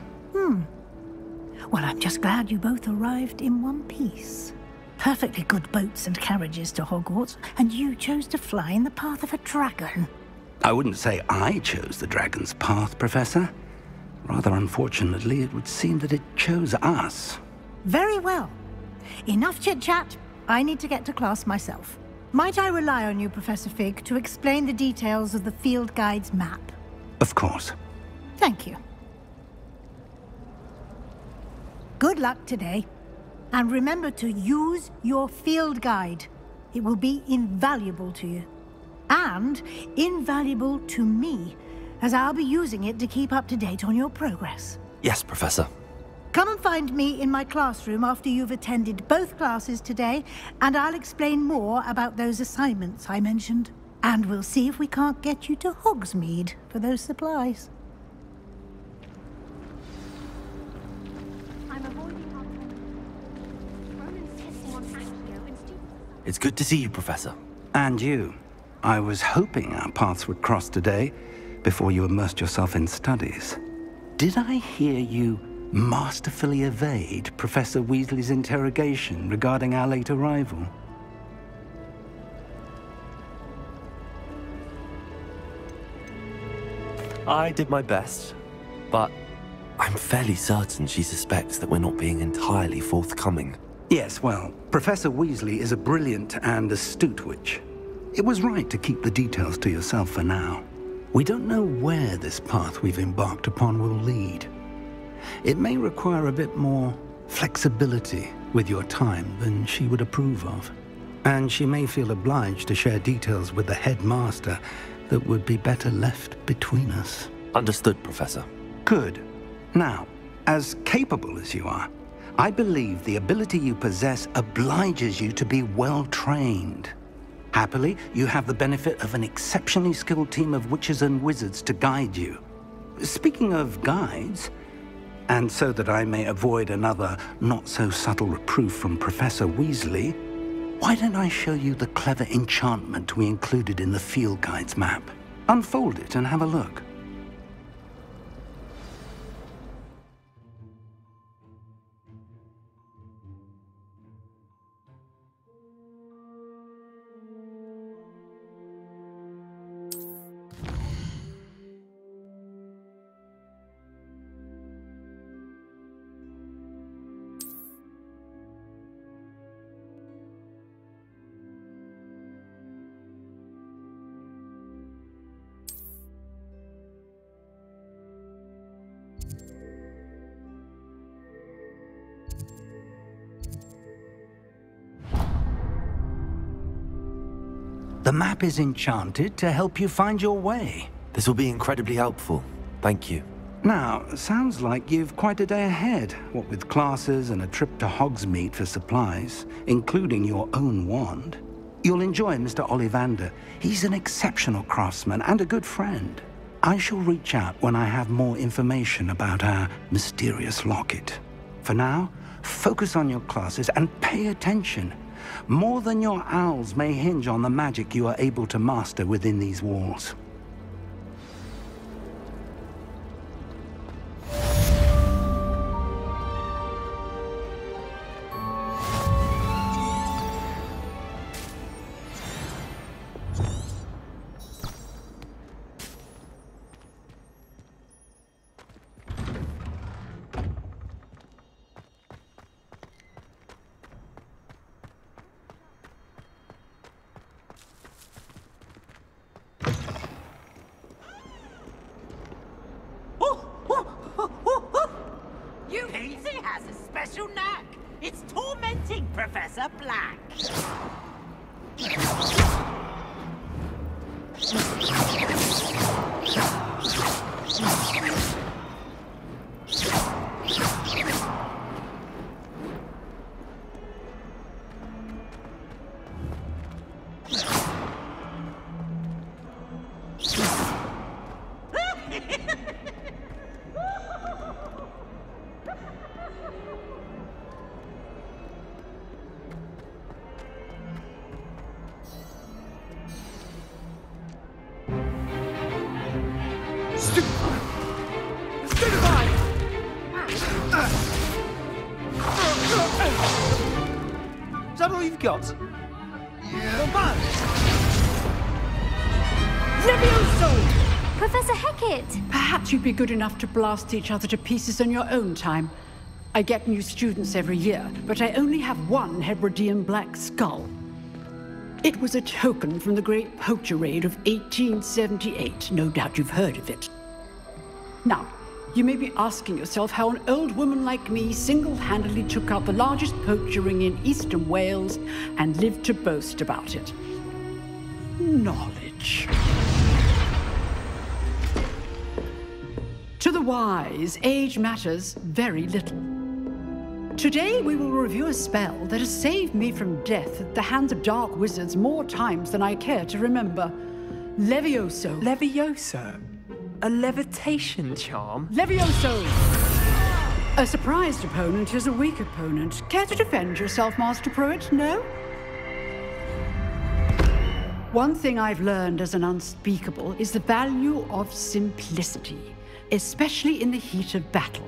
Well, I'm just glad you both arrived in one piece. Perfectly good boats and carriages to Hogwarts, and you chose to fly in the path of a dragon.
I wouldn't say I chose the dragon's path, Professor. Rather unfortunately, it would seem that it chose us.
Very well. Enough chit-chat. I need to get to class myself. Might I rely on you, Professor Fig, to explain the details of the field guide's map?
Of course.
Thank you. Good luck today. And remember to use your field guide. It will be invaluable to you. And invaluable to me, as I'll be using it to keep up to date on your progress.
Yes, Professor.
Come and find me in my classroom after you've attended both classes today, and I'll explain more about those assignments I mentioned. And we'll see if we can't get you to Hogsmeade for those supplies.
It's good to see you, Professor.
And you. I was hoping our paths would cross today, before you immersed yourself in studies. Did I hear you masterfully evade Professor Weasley's interrogation regarding our late arrival?
I did my best, but I'm fairly certain she suspects that we're not being entirely forthcoming.
Yes, well, Professor Weasley is a brilliant and astute witch. It was right to keep the details to yourself for now. We don't know where this path we've embarked upon will lead. It may require a bit more flexibility with your time than she would approve of. And she may feel obliged to share details with the headmaster that would be better left between us.
Understood, Professor.
Good. Now, as capable as you are, I believe the ability you possess obliges you to be well trained. Happily, you have the benefit of an exceptionally skilled team of witches and wizards to guide you. Speaking of guides, and so that I may avoid another not-so-subtle reproof from Professor Weasley, why don't I show you the clever enchantment we included in the field guide's map? Unfold it and have a look. The map is enchanted to help you find your way.
This will be incredibly helpful. Thank you.
Now, sounds like you've quite a day ahead, what with classes and a trip to Hogsmeade for supplies, including your own wand. You'll enjoy Mr. Ollivander. He's an exceptional craftsman and a good friend. I shall reach out when I have more information about our mysterious locket. For now, focus on your classes and pay attention. More than your owls may hinge on the magic you are able to master within these walls.
You Hazy has a special knack. It's tormenting Professor Black. Is that all you've got? Yeah.
Levioso! Professor Hecat!
Perhaps you'd be good enough to blast each other to pieces on your own time. I get new students every year, but I only have one Hebridean black skull. It was a token from the Great Poacher Raid of 1878. No doubt you've heard of it. Now, you may be asking yourself how an old woman like me single-handedly took out the largest poacher ring in eastern Wales and lived to boast about it. Knowledge. To the wise, age matters very little. Today we will review a spell that has saved me from death at the hands of dark wizards more times than I care to remember. Levioso.
Levioso? A levitation charm?
Levioso! A surprised opponent is a weak opponent. Care to defend yourself, Master Pruitt? No? One thing I've learned as an unspeakable is the value of simplicity, especially in the heat of battle.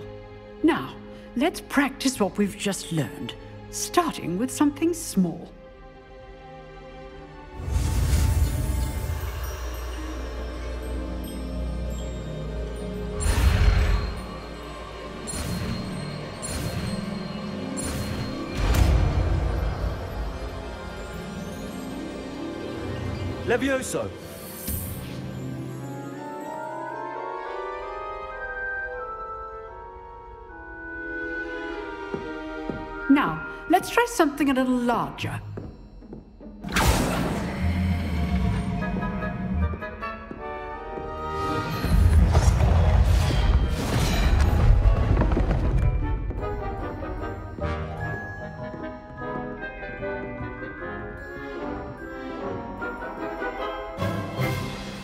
Now, let's practice what we've just learned, starting with something small.
Levioso!
Now, let's try something a little larger.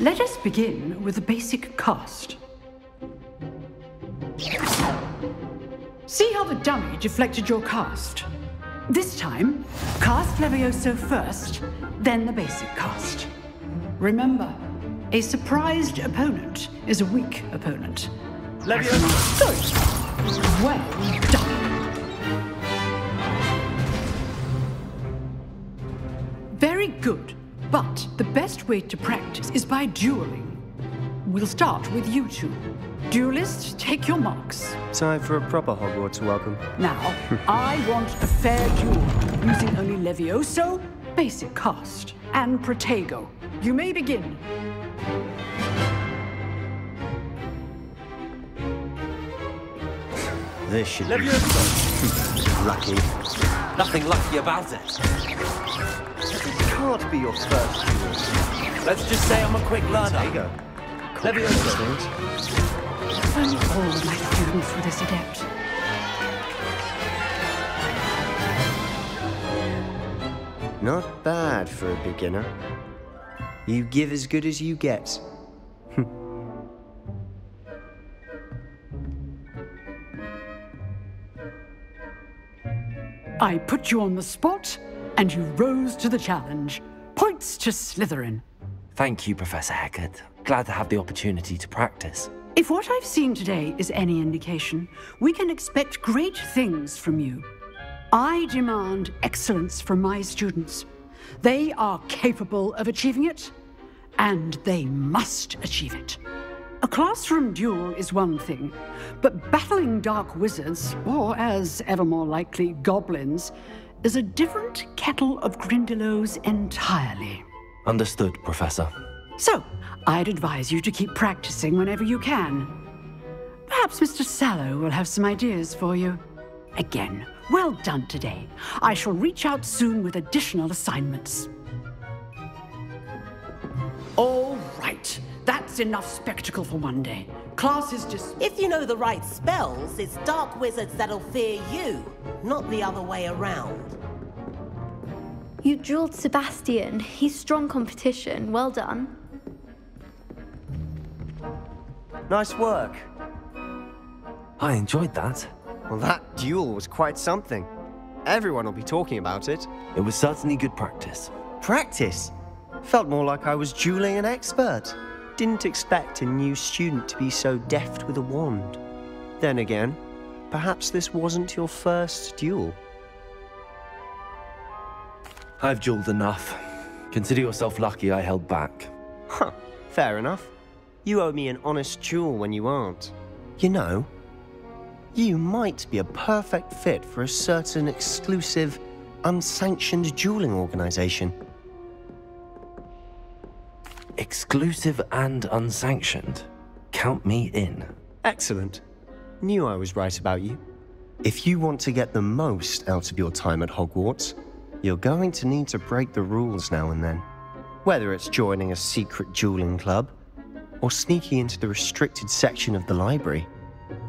Let us begin with a basic cast. See how the dummy deflected your cast? This time, cast Levioso first, then the basic cast. Remember, a surprised opponent is a weak opponent.
Levioso!
Good. Well done. Very good, but the best way to practice is by dueling. We'll start with you two. Duelists, take your marks.
Time for a proper Hogwarts welcome.
Now, I want a fair duel, using only Levioso, basic cast, and Protego. You may begin.
This should
Levioso!
be lucky.
Nothing lucky about it.
can't be your first duel.
Let's just say I'm a quick learner.
There you go.
If only all of my students were this adept.
Not bad for a beginner. You give as good as you get.
I put you on the spot, and you rose to the challenge. Points to Slytherin.
Thank you, Professor Hecat. Glad to have the opportunity to practice.
If what I've seen today is any indication, we can expect great things from you. I demand excellence from my students. They are capable of achieving it, and they must achieve it. A classroom duel is one thing, but battling dark wizards, or as ever more likely, goblins, is a different kettle of Grindylows entirely.
Understood, Professor.
So, I'd advise you to keep practicing whenever you can. Perhaps Mr. Sallow will have some ideas for you. Again, well done today. I shall reach out soon with additional assignments. All right. That's enough spectacle for one day. Class is just...
If you know the right spells, it's dark wizards that'll fear you, not the other way around.
You drilled Sebastian. He's strong competition. Well done.
Nice work.
I enjoyed that.
Well, that duel was quite something. Everyone will be talking about it.
It was certainly good practice.
Practice? Felt more like I was dueling an expert. Didn't expect a new student to be so deft with a wand. Then again, perhaps this wasn't your first duel.
I've dueled enough. Consider yourself lucky I held back.
Huh, fair enough. You owe me an honest duel when you aren't. You know, you might be a perfect fit for a certain exclusive, unsanctioned dueling organization.
Exclusive and unsanctioned. Count me in.
Excellent. Knew I was right about you. If you want to get the most out of your time at Hogwarts, you're going to need to break the rules now and then. Whether it's joining a secret dueling club, or sneaking into the restricted section of the library,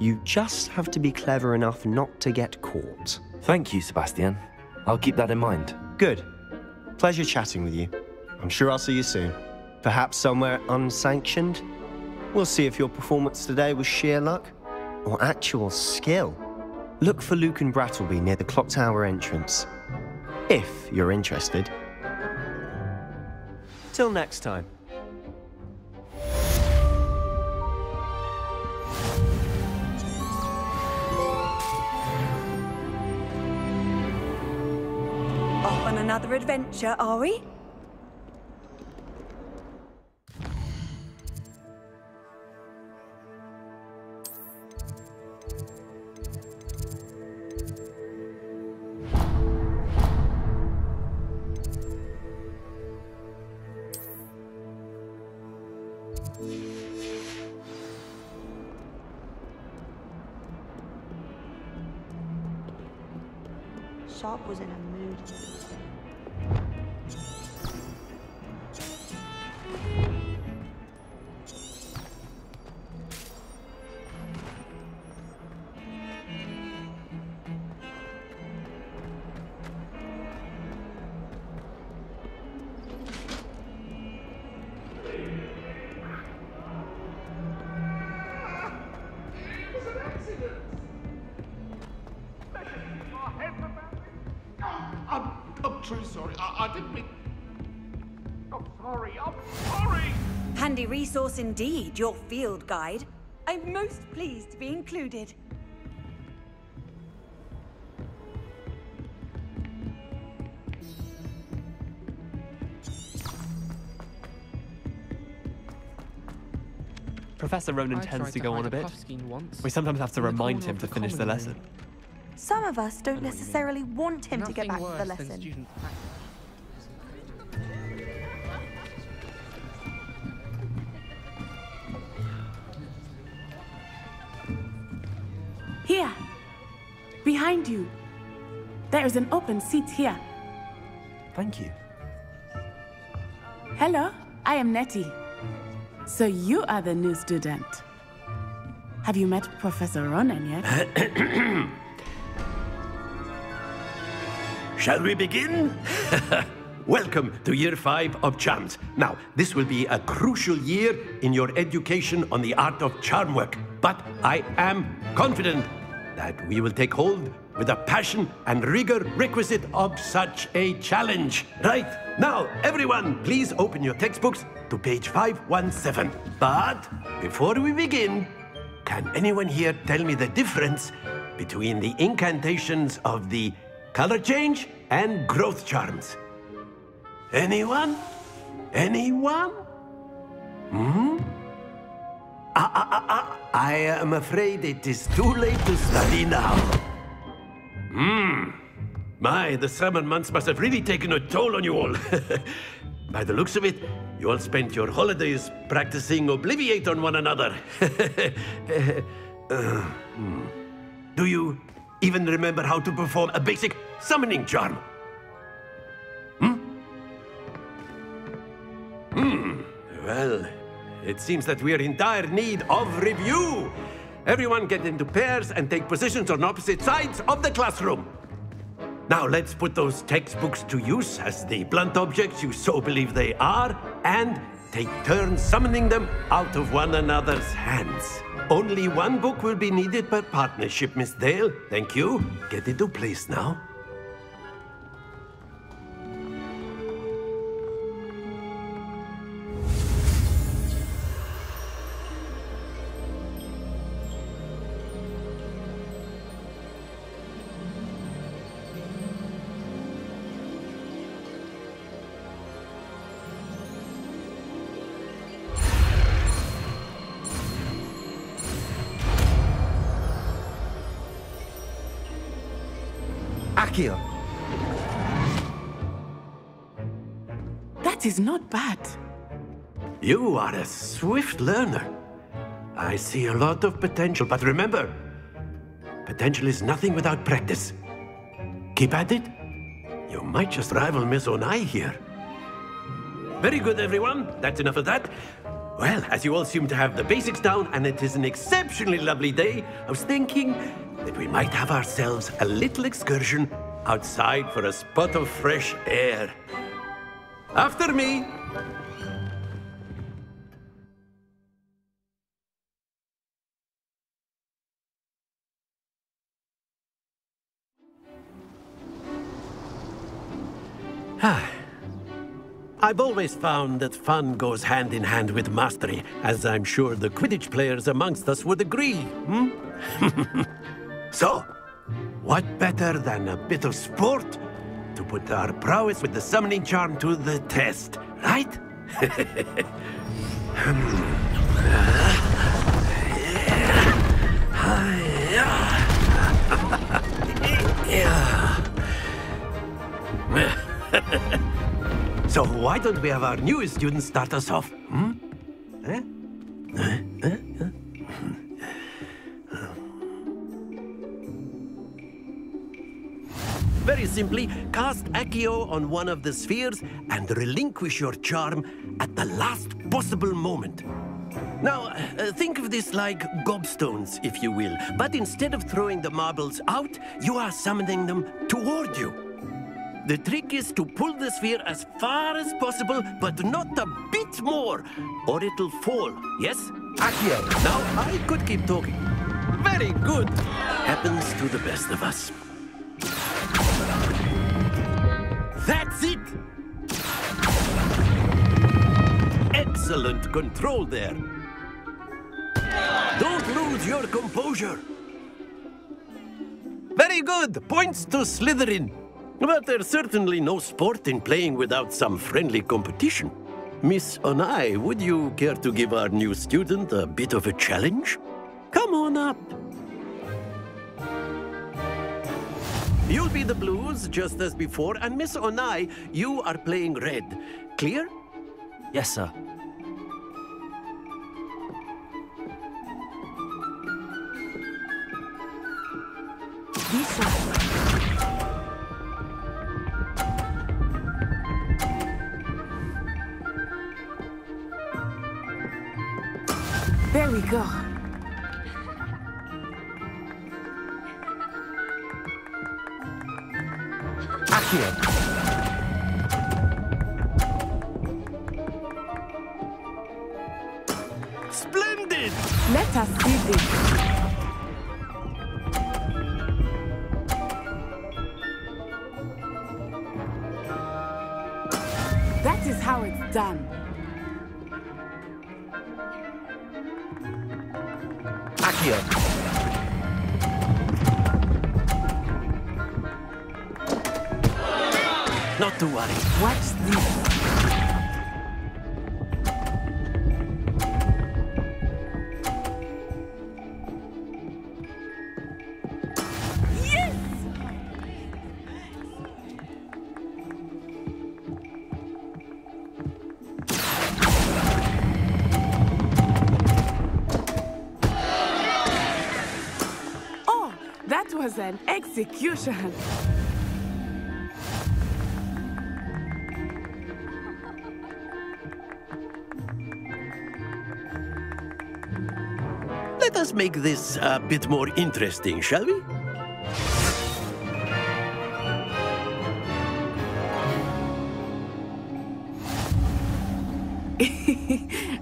you just have to be clever enough not to get caught.
Thank you, Sebastian. I'll keep that in mind.
Good. Pleasure chatting with you. I'm sure I'll see you soon. Perhaps somewhere unsanctioned? We'll see if your performance today was sheer luck or actual skill. Look for Luke and Brattleby near the clock tower entrance, if you're interested. Till next time.
Off on another adventure, are we?
Sharp was in a mood.
I'm truly sorry. I didn't mean... I'm sorry.
Handy resource indeed, your field guide. I'm most pleased to be included.
Professor Ronan tends to go on a bit. We sometimes have to remind him to finish the lesson.
Some of us don't necessarily want him to get back to the lesson.
Here, behind you. There is an open seat here.
Thank you.
Hello, I am Nettie. So you are the new student. Have you met Professor Ronan yet?
Shall we begin? Welcome to Year 5 of Charms. Now, this will be a crucial year in your education on the art of charm work. But I am confident that we will take hold with the passion and rigor requisite of such a challenge. Right, now, everyone, please open your textbooks to page 517. But before we begin, can anyone here tell me the difference between the incantations of the color change and growth charms? Anyone? Anyone? I am afraid it is too late to study now. My, the summer months must have really taken a toll on you all. By the looks of it, you all spent your holidays practicing Obliviate on one another. Do you even remember how to perform a basic summoning charm? Well, it seems that we are in dire need of review. Everyone get into pairs and take positions on opposite sides of the classroom. Now let's put those textbooks to use as the blunt objects you so believe they are, and take turns summoning them out of one another's hands. Only one book will be needed per partnership, Miss Dale. Thank you. Get into place now.
Akio. That is not bad.
You are a swift learner. I see a lot of potential, but remember, potential is nothing without practice. Keep at it. You might just rival Miss Onai here. Very good, everyone. That's enough of that. Well, as you all seem to have the basics down, and it is an exceptionally lovely day, I was thinking that we might have ourselves a little excursion outside for a spot of fresh air. After me. I've always found that fun goes hand in hand with mastery, as I'm sure the Quidditch players amongst us would agree, So, what better than a bit of sport to put our prowess with the summoning charm to the test, right? So why don't we have our newest student start us off? Very simply, cast Accio on one of the spheres and relinquish your charm at the last possible moment. Now, think of this like gobstones, if you will, but instead of throwing the marbles out, you are summoning them toward you. The trick is to pull the sphere as far as possible, but not a bit more, or it'll fall. Yes? Accio. Now, I could keep talking. Very good. Happens to the best of us. That's it! Excellent control there. Don't lose your composure. Very good. Points to Slytherin. But there's certainly no sport in playing without some friendly competition. Miss Onai, would you care to give our new student a bit of a challenge? Come on up. You'll be the blues, just as before, and Miss Onai, you are playing red. Clear?
Yes, sir.
There we go.
Accio!
Splendid!
Let us see this. That is how it's done.
Accio!
Not to worry.
Watch this. Yes! Oh, that was an execution.
Let us make this a bit more interesting, shall we?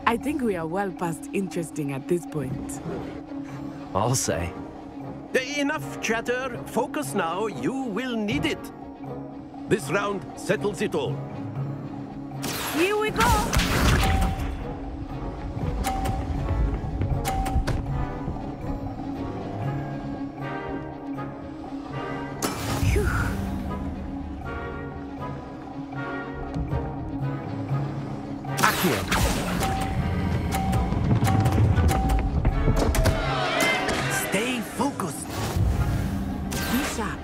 I think we are well past interesting at this point.
I'll say.
Enough chatter. Focus now. You will need it. This round settles it all.
Here we go!
Stay focused.
Be sharp.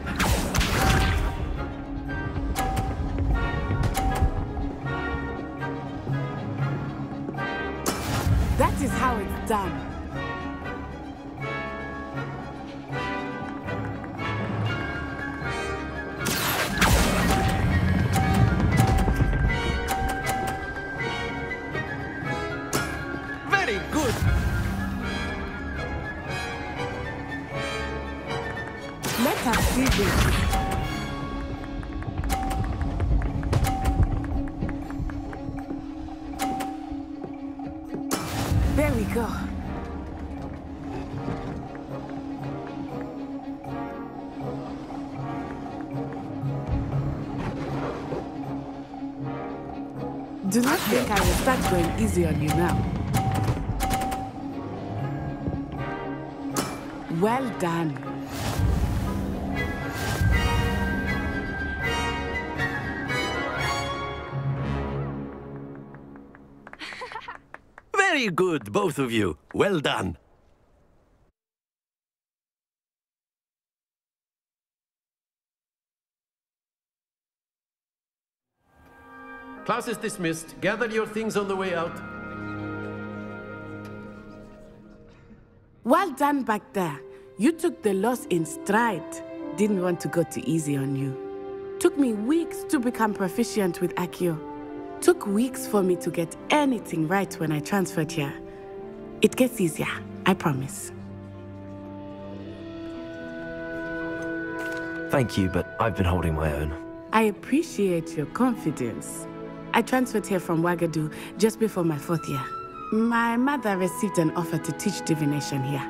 That is how it's done.
Very good.
Let us see this. There we go. Do not think I will start going easy on you now. Well done.
Very good, both of you. Well done. Class is dismissed. Gather your things on the way out.
Well done back there. You took the loss in stride. Didn't want to go too easy on you. Took me weeks to become proficient with Accio. Took weeks for me to get anything right when I transferred here. It gets easier, I promise.
Thank you, but I've been holding my own.
I appreciate your confidence. I transferred here from Ouagadougou just before my 4th year. My mother received an offer to teach divination here.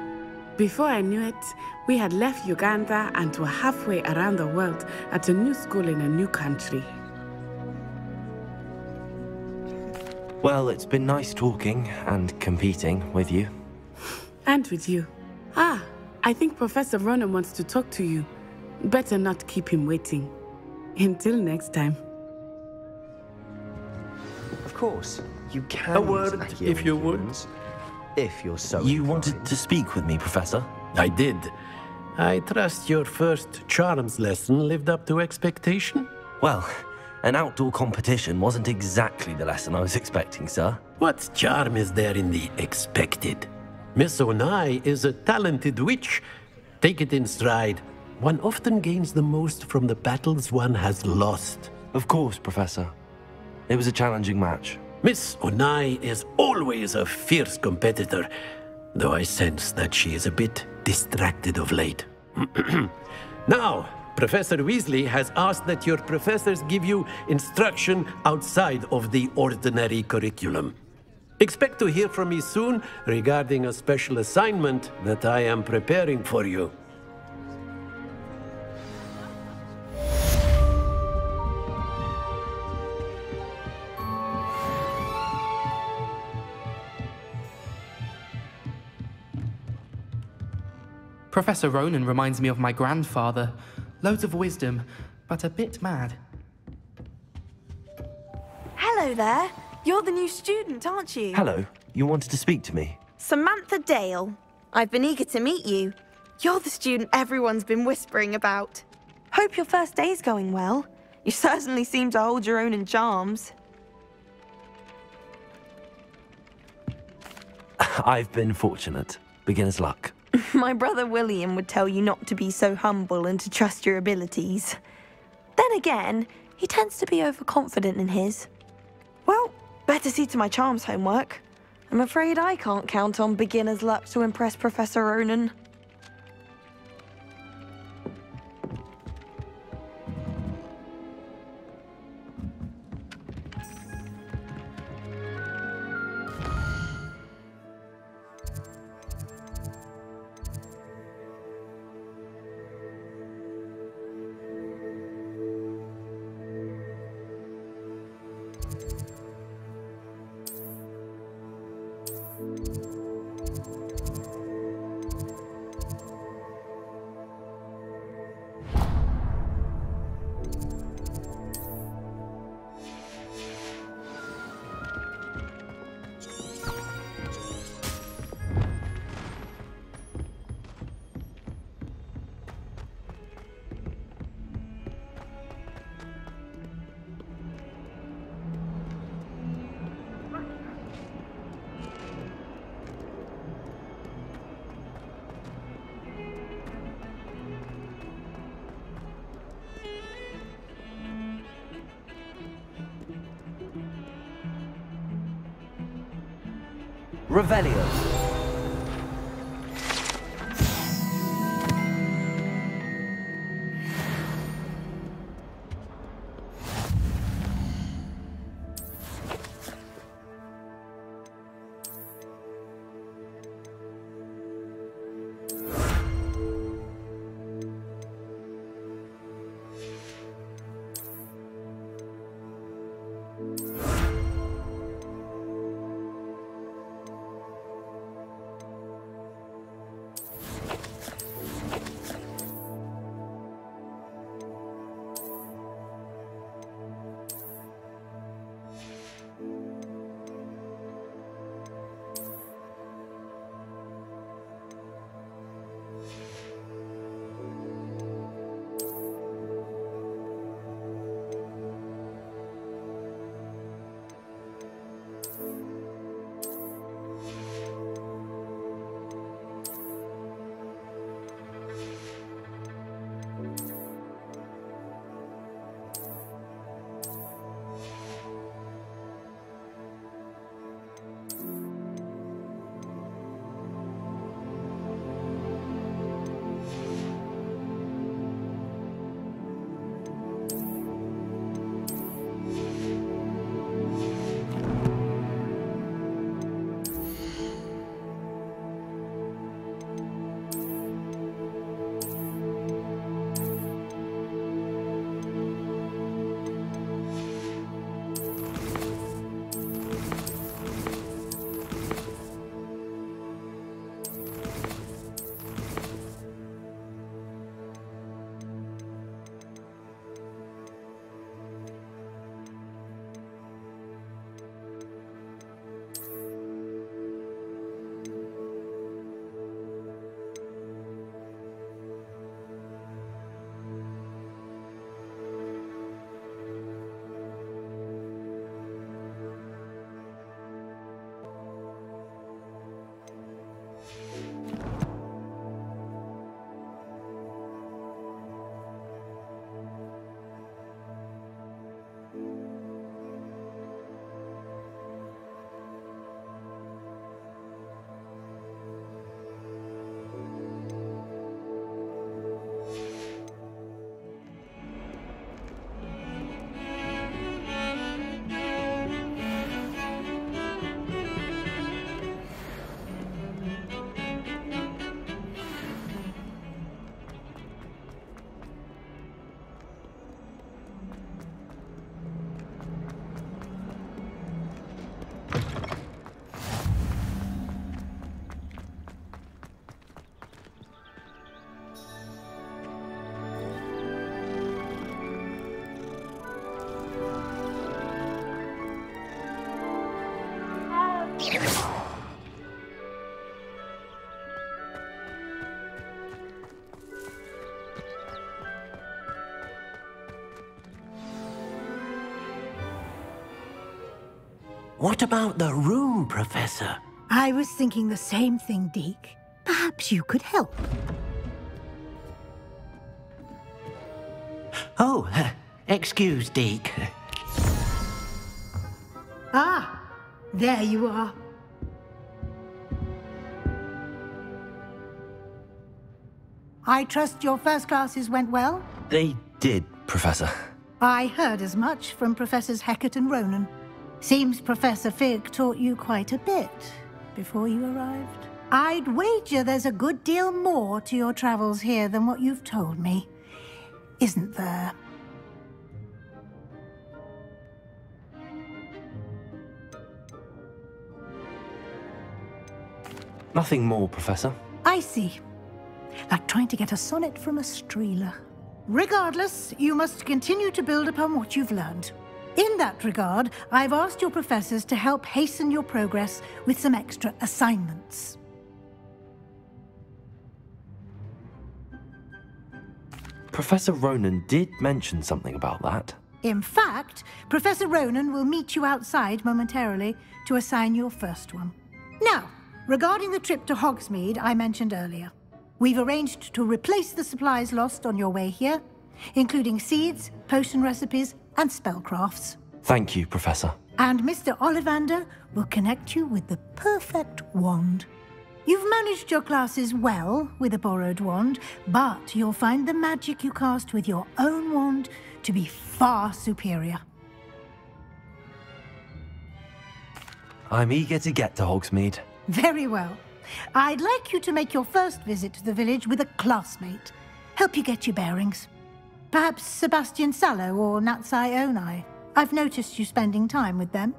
Before I knew it, we had left Uganda and were halfway around the world at a new school in a new country.
Well, it's been nice talking and competing with you.
And with you. Ah, I think Professor Ronan wants to talk to you. Better not keep him waiting. Until next time.
Of course, you can.
A word, if you would.
If you're so
You
inclined.
wanted to speak with me, Professor?
I did. I trust your first charms lesson lived up to expectation?
Well, an outdoor competition wasn't exactly the lesson I was expecting, sir.
What charm is there in the expected? Miss Onai is a talented witch. Take it in stride. One often gains the most from the battles one has lost.
Of course, Professor. It was a challenging match.
Miss Onai is always a fierce competitor. though I sense that she is a bit distracted of late. Now, Professor Weasley has asked that your professors give you instruction outside of the ordinary curriculum. Expect to hear from me soon regarding a special assignment that I am preparing for you.
Professor Ronan reminds me of my grandfather. Loads of wisdom, but a bit mad.
Hello there. You're the new student, aren't you?
Hello. You wanted to speak to me?
Samantha Dale. I've been eager to meet you. You're the student everyone's been whispering about. Hope your first day's going well. You certainly seem to hold your own in charms.
I've been fortunate. Beginner's luck.
My brother William would tell you not to be so humble and to trust your abilities. Then again, he tends to be overconfident in his. Well, better see to my charms homework. I'm afraid I can't count on beginner's luck to impress Professor Ronan.
Revelio.
What about the room, Professor?
I was thinking the same thing, Deke. Perhaps you could help.
Oh, excuse, Deke.
Ah, there you are. I trust your first classes went well?
They did, Professor.
I heard as much from Professors Hecat and Ronan. Seems Professor Fig taught you quite a bit before you arrived. I'd wager there's a good deal more to your travels here than what you've told me. Isn't there?
Nothing more, Professor.
I see. Like trying to get a sonnet from a streeler. Regardless, you must continue to build upon what you've learned. In that regard, I've asked your professors to help hasten your progress with some extra assignments.
Professor Ronan did mention something about that.
In fact, Professor Ronan will meet you outside momentarily to assign your first one. Now, regarding the trip to Hogsmeade I mentioned earlier, we've arranged to replace the supplies lost on your way here, including seeds, potion recipes, and spellcrafts.
Thank you, Professor.
And Mr. Ollivander will connect you with the perfect wand. You've managed your classes well with a borrowed wand, but you'll find the magic you cast with your own wand to be far superior.
I'm eager to get to Hogsmeade.
Very well. I'd like you to make your first visit to the village with a classmate. Help you get your bearings. Perhaps Sebastian Sallow or Natsai Onai. I've noticed you spending time with them.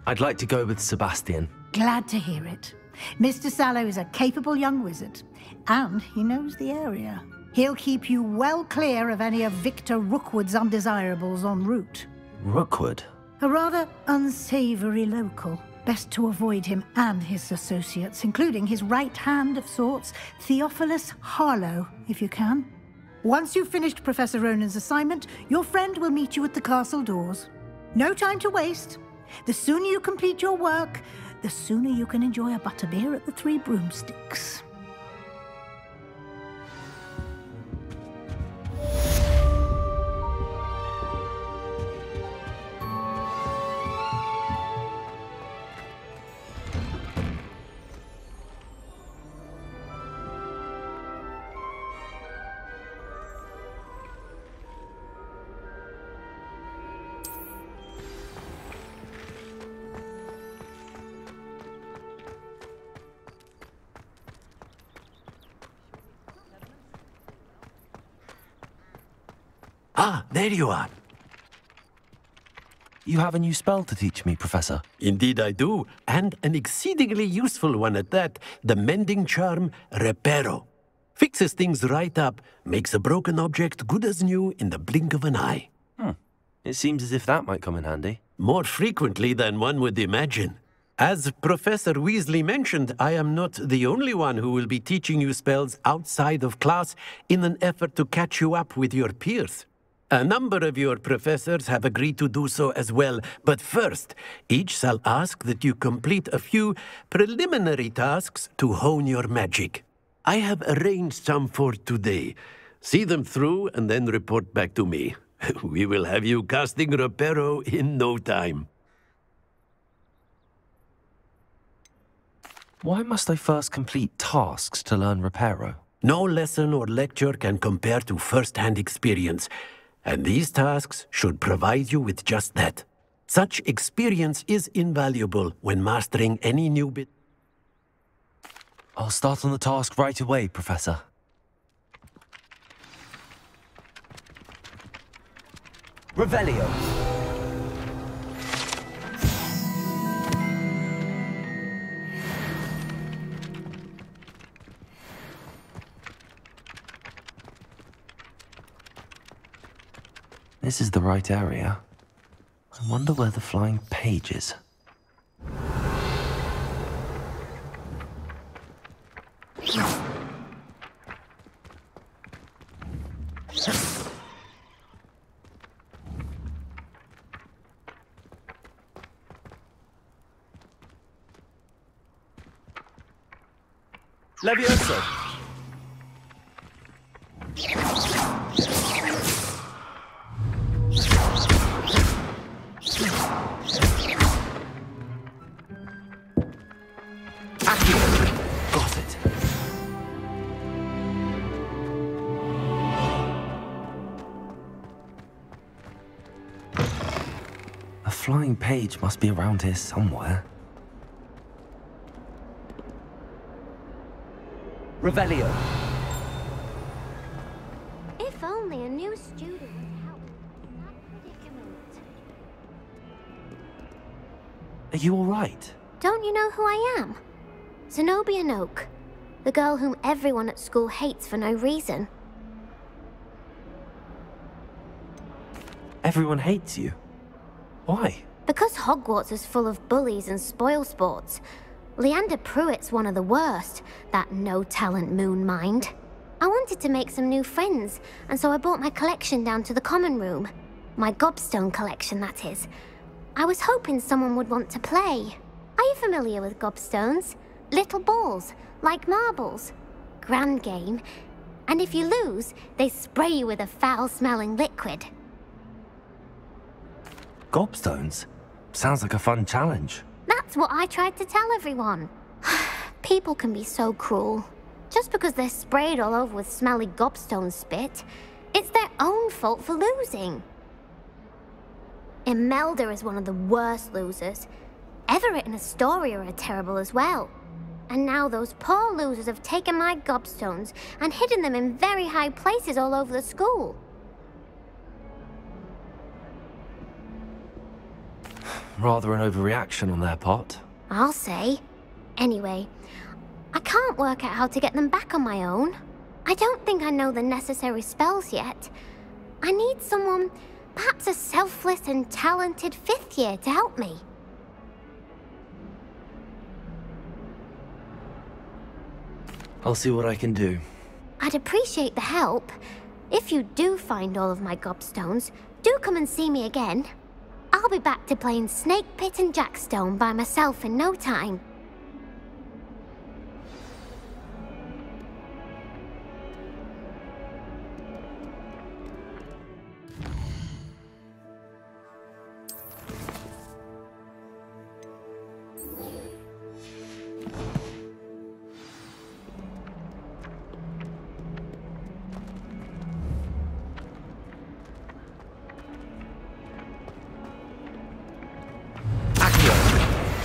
I'd like to go with Sebastian.
Glad to hear it. Mr. Sallow is a capable young wizard, and he knows the area. He'll keep you well clear of any of Victor Rookwood's undesirables en route.
Rookwood?
A rather unsavory local. Best to avoid him and his associates, including his right hand of sorts, Theophilus Harlow, if you can. Once you've finished Professor Ronan's assignment, your friend will meet you at the castle doors. No time to waste. The sooner you complete your work, the sooner you can enjoy a butterbeer at the Three Broomsticks.
Ah, there you are.
You have a new spell to teach me, Professor.
Indeed I do, and an exceedingly useful one at that. The mending charm, Reparo. Fixes things right up, makes a broken object good as new in the blink of an eye.
It seems as if that might come in handy.
More frequently than one would imagine. As Professor Weasley mentioned, I am not the only one who will be teaching you spells outside of class in an effort to catch you up with your peers. A number of your professors have agreed to do so as well, but first, each shall ask that you complete a few preliminary tasks to hone your magic. I have arranged some for today. See them through and then report back to me. We will have you casting Reparo in no time.
Why must I first complete tasks to learn Reparo?
No lesson or lecture can compare to first-hand experience. And these tasks should provide you with just that. Such experience is invaluable when mastering any new bit.
I'll start on the task right away, Professor. Revelio. This is the right area. I wonder where the flying page is. Levioso! Got it. A flying page must be around here somewhere. Revelio.
If only a new student would help in that predicament.
Are you all right?
Don't you know who I am? Zenobia Noak, the girl whom everyone at school hates for no reason.
Everyone hates you. Why?
Because Hogwarts is full of bullies and spoilsports. Leander Pruitt's one of the worst, that no-talent moon mind. I wanted to make some new friends, and so I brought my collection down to the common room. My gobstone collection, that is. I was hoping someone would want to play. Are you familiar with gobstones? Little balls, like marbles. Grand game. And if you lose, they spray you with a foul-smelling liquid.
Gobstones? Sounds like a fun challenge.
That's what I tried to tell everyone. People can be so cruel. Just because they're sprayed all over with smelly gobstone spit, it's their own fault for losing. Imelda is one of the worst losers. Everett and Astoria are terrible as well. And now those poor losers have taken my gobstones and hidden them in very high places all over the school.
Rather an overreaction on their part.
I'll say. Anyway, I can't work out how to get them back on my own. I don't think I know the necessary spells yet. I need someone, perhaps a selfless and talented 5th year to help me.
I'll see what I can do.
I'd appreciate the help. If you do find all of my gobstones, do come and see me again. I'll be back to playing Snake Pit and Jackstone by myself in no time.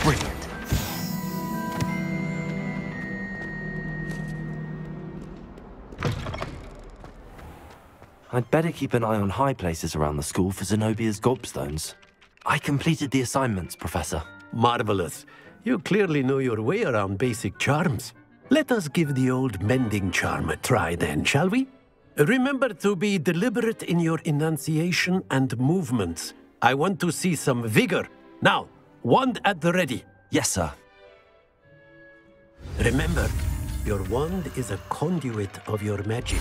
Brilliant. I'd better keep an eye on high places around the school for Zenobia's gobstones. I completed the assignments, Professor.
Marvelous. You clearly know your way around basic charms. Let us give the old mending charm a try then, shall we? Remember to be deliberate in your enunciation and movements. I want to see some vigor. Now, wand at the ready.
Yes, sir.
Remember, your wand is a conduit of your magic.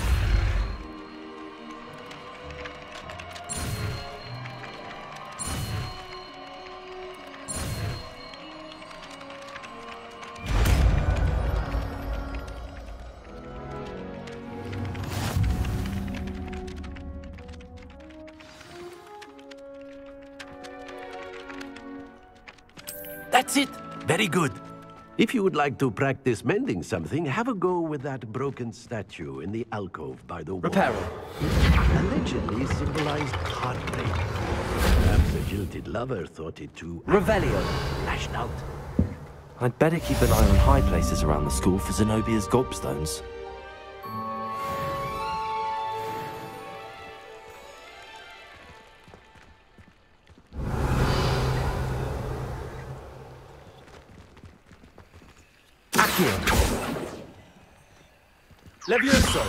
That's it! Very good. If you would like to practice mending something, have a go with that broken statue in the alcove by the wall.
Reparo.
It allegedly symbolized heartbreak. Perhaps a jilted lover thought it too...
Revelio.
Lashed out.
I'd better keep an eye on high places around the school for Zenobia's gobstones. Levioso!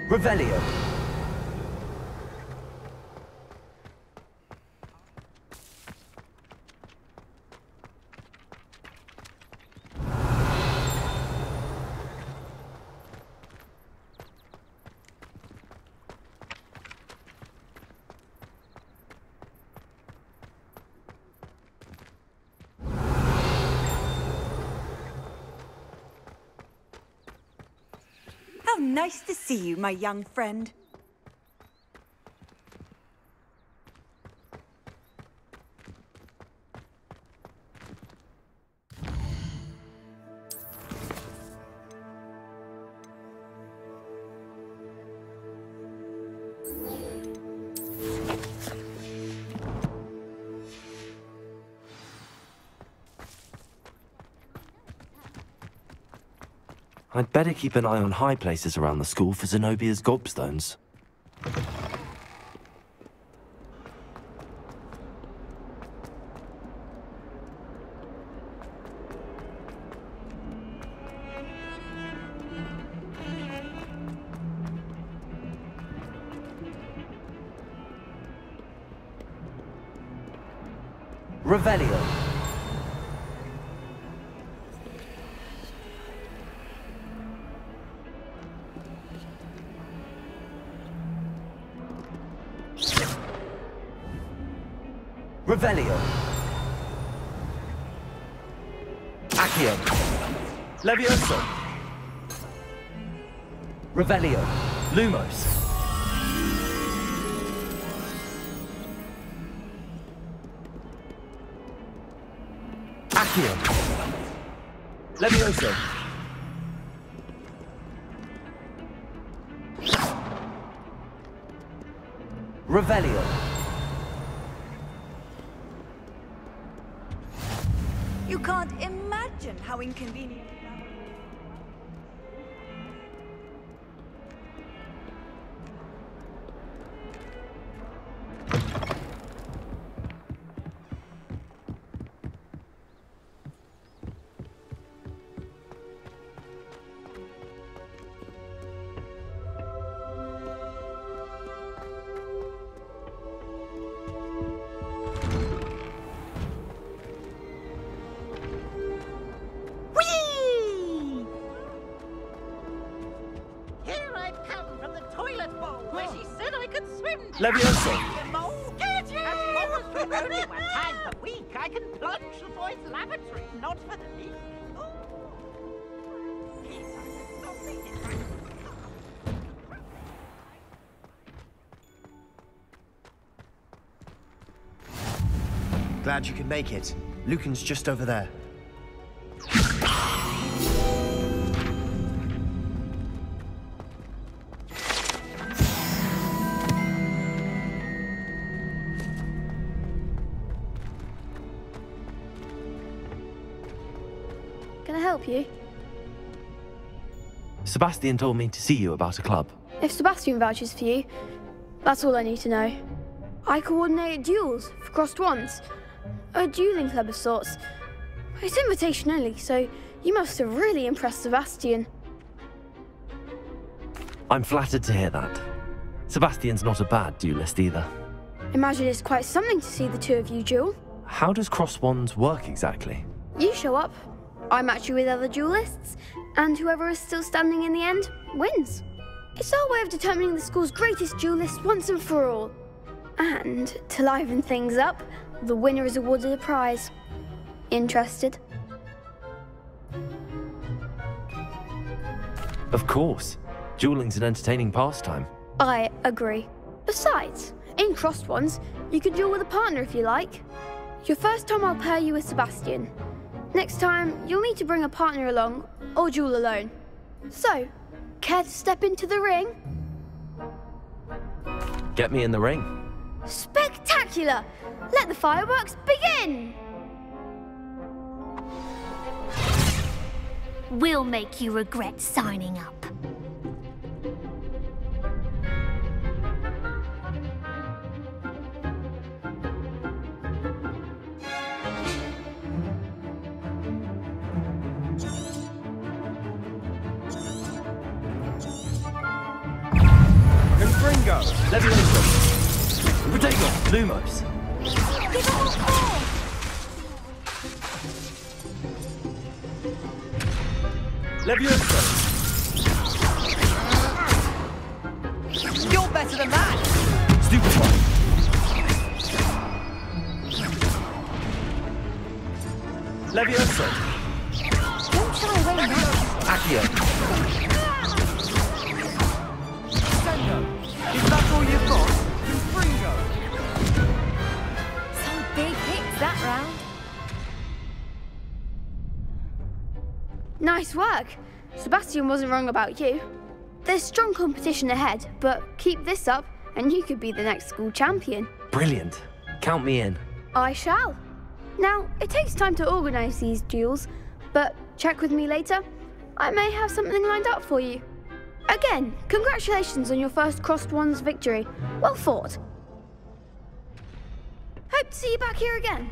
Revelio!
Nice to see you, my young friend.
I'd better keep an eye on high places around the school for Zenobia's gobstones. Revelio. Revelio. Accio. Levioso. Revelio. Lumos. Accio. Levioso. Revelio.
You can't imagine how inconvenient that would be.
Levioso.
Get you! As for only 1 time per week, I can plunge the boy's lavatory, not for the least.
Glad you could make it. Lucan's just over there.
Can I help you?
Sebastian told me to see you about a club.
If Sebastian vouches for you, that's all I need to know. I coordinate duels for crossed wands. A dueling club of sorts. It's invitation only, so you must have really impressed Sebastian.
I'm flattered to hear that. Sebastian's not a bad duelist either.
Imagine it's quite something to see the two of you duel.
How does cross wands work exactly?
You show up, I match you with other duelists, and whoever is still standing in the end wins. It's our way of determining the school's greatest duelist once and for all. And to liven things up, the winner is awarded a prize. Interested?
Of course. Dueling's an entertaining pastime.
I agree. Besides, in crossed ones, you can duel with a partner if you like. Your first time I'll pair you with Sebastian. Next time, you'll need to bring a partner along, or duel alone. So, care to step into the ring?
Get me in the ring.
Spectacular! Let the fireworks begin!
We'll make you regret signing up.
Confringo! Levioso! Protego! Lumos!
Give a hot call!
Levioso!
You're better than that!
Stupefy! Levioso!
Don't shy away now.
Accio!
Nice work. Sebastian wasn't wrong about you. There's strong competition ahead, but keep this up and you could be the next school champion.
Brilliant. Count me in.
I shall. Now, it takes time to organise these duels, but check with me later. I may have something lined up for you. Again, congratulations on your first Crossed Wands victory. Well fought. Hope to see you back here again.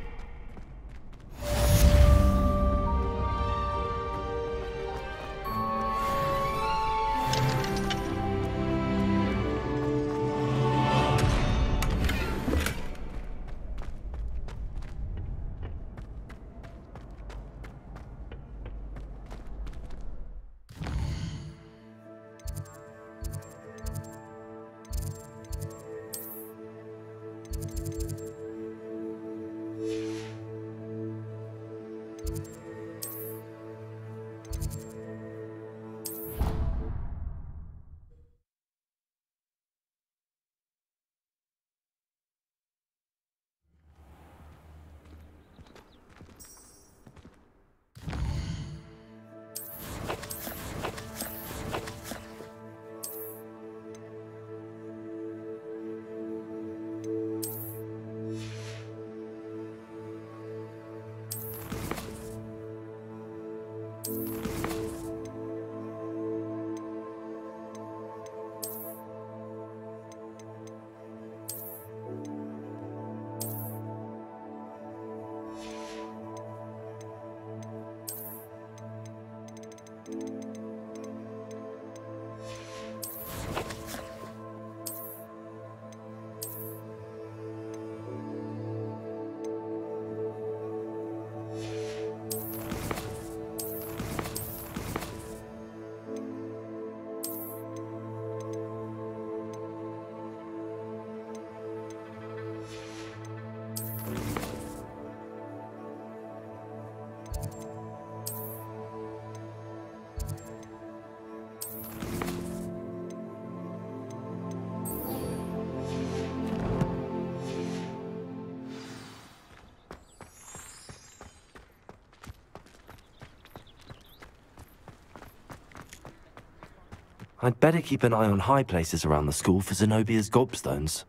I'd better keep an eye on high places around the school for Zenobia's gobstones.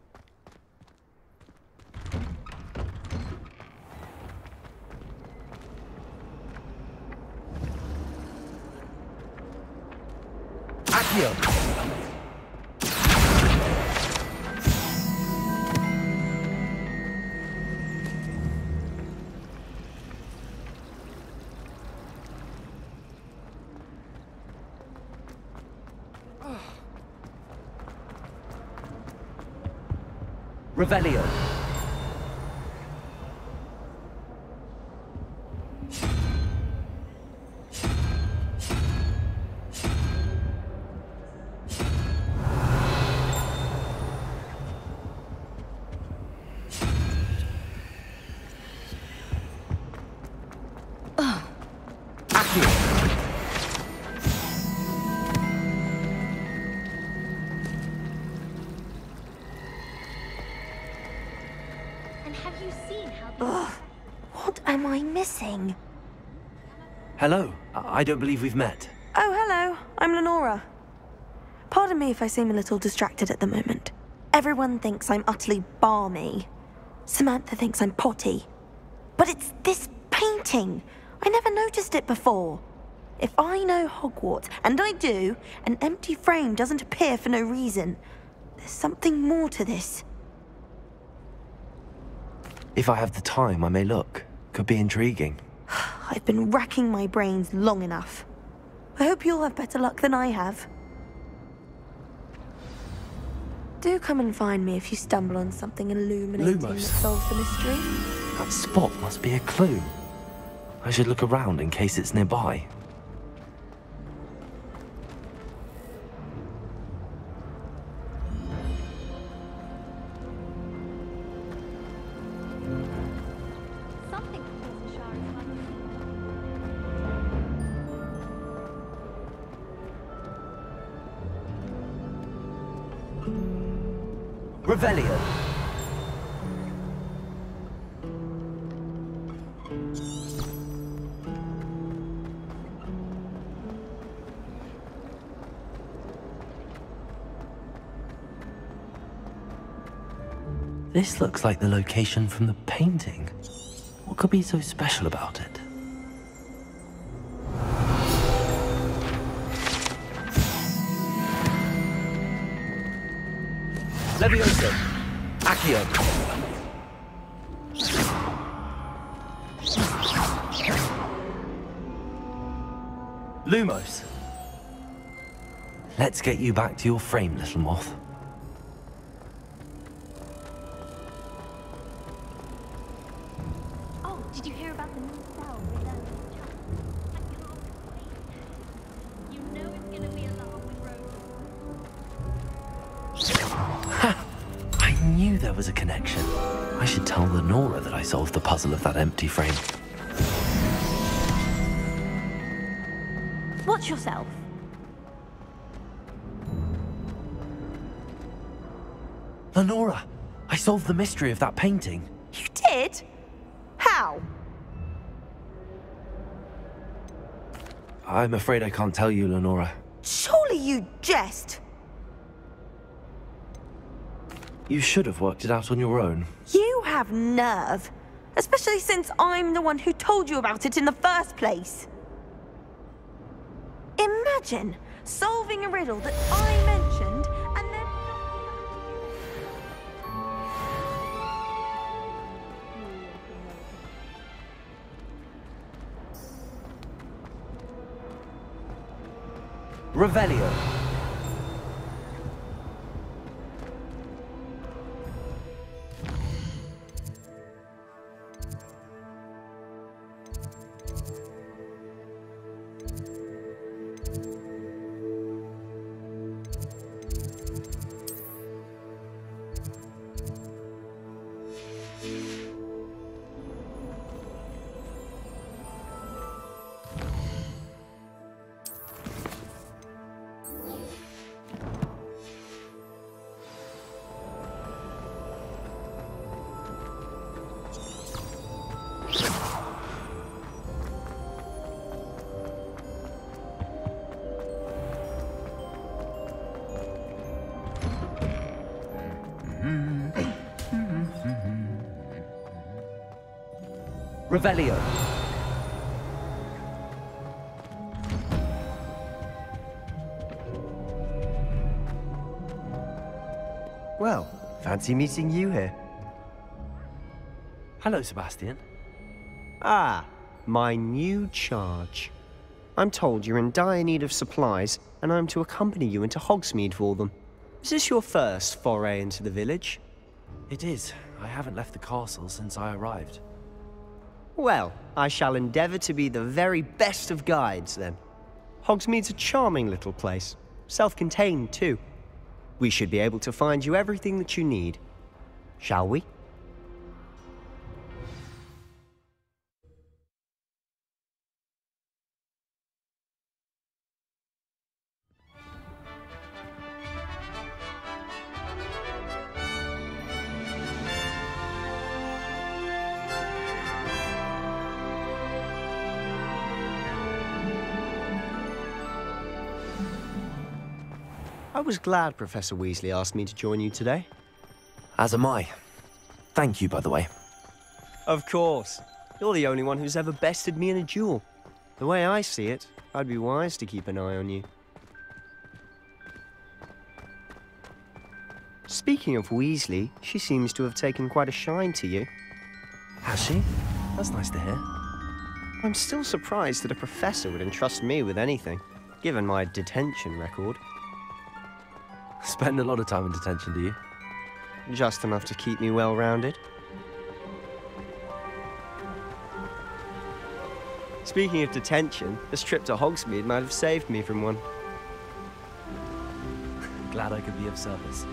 Accio! Revelio.
Missing.
Hello. I don't believe we've met.
Oh, hello. I'm Lenora. Pardon me if I seem a little distracted at the moment. Everyone thinks I'm utterly balmy. Samantha thinks I'm potty. But it's this painting. I never noticed it before. If I know Hogwarts, and I do, an empty frame doesn't appear for no reason. There's something more to this.
If I have the time, I may look. Could be intriguing.
I've been racking my brains long enough. I hope you'll have better luck than I have. Do come and find me if you stumble on something illuminating that solves the mystery.
That spot must be a clue. I should look around in case it's nearby.
Revelio.
This looks like the location from the painting. What could be so special about it?
Leviosa! Accio!
Lumos! Let's get you back to your frame, little moth.
Oh, did you hear about the new cell with You know it's gonna be a laugh with Rose.
I knew there was a connection. I should tell Lenora that I solved the puzzle of that empty frame.
Watch yourself.
Lenora, I solved the mystery of that painting.
You did? How?
I'm afraid I can't tell you, Lenora.
Surely you jest.
You should have worked it out on your own.
You have nerve. Especially since I'm the one who told you about it in the first place. Imagine solving a riddle that I mentioned and then...
Revelio. Revelio.
Well, fancy meeting you here.
Hello, Sebastian.
Ah, my new charge. I'm told you're in dire need of supplies, and I'm to accompany you into Hogsmeade for them. Is this your first foray into the village?
It is. I haven't left the castle since I arrived.
Well, I shall endeavour to be the very best of guides, then. Hogsmeade's a charming little place. Self-contained, too. We should be able to find you everything that you need. Shall we? I was glad Professor Weasley asked me to join you today.
As am I. Thank you, by the way.
Of course. You're the only one who's ever bested me in a duel. The way I see it, I'd be wise to keep an eye on you. Speaking of Weasley, she seems to have taken quite a shine to you.
Has she? That's nice to hear.
I'm still surprised that a professor would entrust me with anything, given my detention record.
Spend a lot of time in detention, do you?
Just enough to keep me well-rounded. Speaking of detention, this trip to Hogsmeade might have saved me from one.
Glad I could be of service.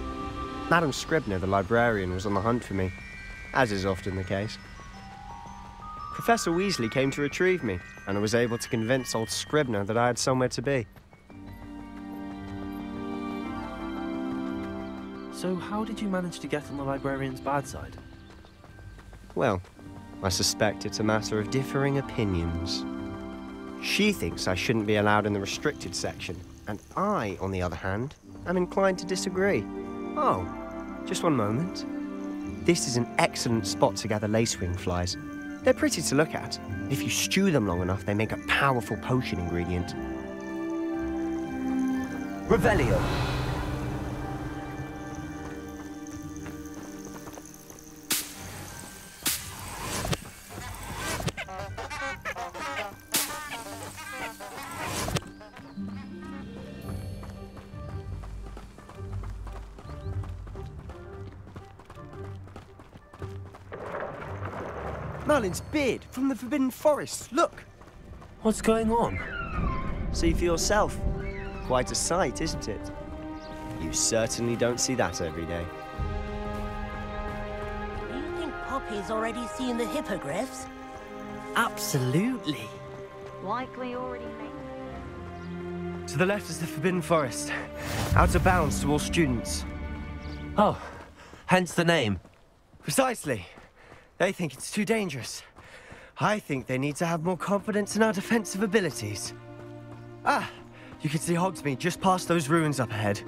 Madam Scribner, the librarian, was on the hunt for me, as is often the case. Professor Weasley came to retrieve me, and I was able to convince old Scribner that I had somewhere to be.
So how did you manage to get on the librarian's bad side?
Well, I suspect it's a matter of differing opinions. She thinks I shouldn't be allowed in the restricted section, and I, on the other hand, am inclined to disagree. Oh, just one moment. This is an excellent spot to gather lacewing flies. They're pretty to look at. If you stew them long enough, they make a powerful potion ingredient.
Revelio.
Merlin's beard from the Forbidden Forest. Look!
What's going on?
See for yourself. Quite a sight, isn't it? You certainly don't see that every day.
Do you think Poppy's already seen the hippogriffs?
Absolutely.
Likely already made.
To the left is the Forbidden Forest. Out of bounds to all students.
Oh, hence the name.
Precisely. They think it's too dangerous. I think they need to have more confidence in our defensive abilities. Ah, you can see Hogsmeade just past those ruins up ahead.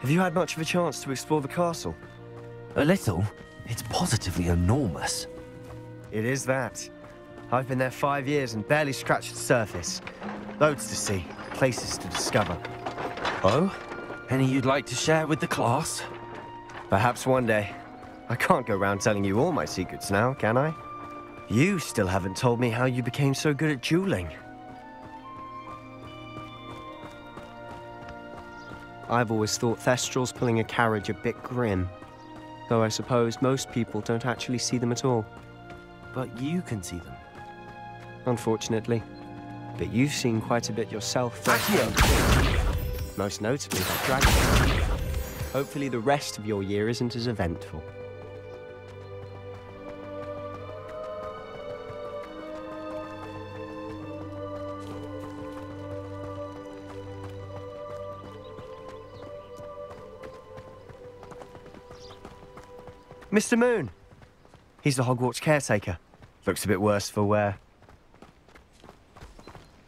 Have you had much of a chance to explore the castle?
A little. It's positively enormous.
It is that. I've been there 5 years and barely scratched the surface. Loads to see, places to discover.
Oh? Any you'd like to share with the class?
Perhaps one day. I can't go around telling you all my secrets now, can I? You still haven't told me how you became so good at dueling. I've always thought Thestrals pulling a carriage a bit grim. Though I suppose most people don't actually see them at all.
But you can see them.
Unfortunately. But you've seen quite a bit yourself. Most notably that dragon. Hopefully the rest of your year isn't as eventful. Mr. Moon. He's the Hogwarts caretaker. Looks a bit worse for wear.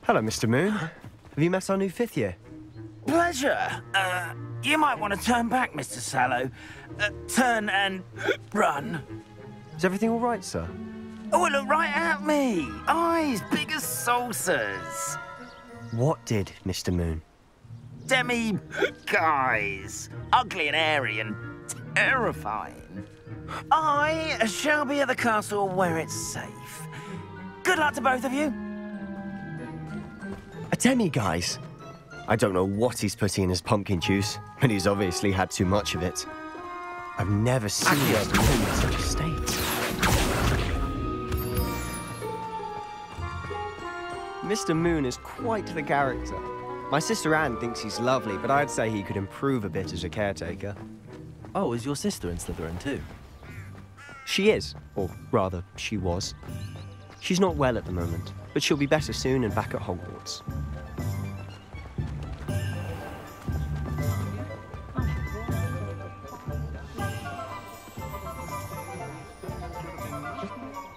Hello, Mr. Moon. Have you met our new 5th year?
Pleasure. You might want to turn back, Mr. Sallow. Turn and run.
Is everything all right, sir?
Oh, look right at me. Eyes big as saucers.
What did, Mr. Moon?
Guys. Ugly and airy and terrifying. I shall be at the castle where it's safe. Good luck to both of you.
A demi-guise? I don't know what he's putting in his pumpkin juice, but he's obviously had too much of it. I've never seen him in such a state. Mr. Moon is quite the character. My sister Anne thinks he's lovely, but I'd say he could improve a bit as a caretaker.
Oh, is your sister in Slytherin too?
She is, or rather, she was. She's not well at the moment, but she'll be better soon and back at Hogwarts.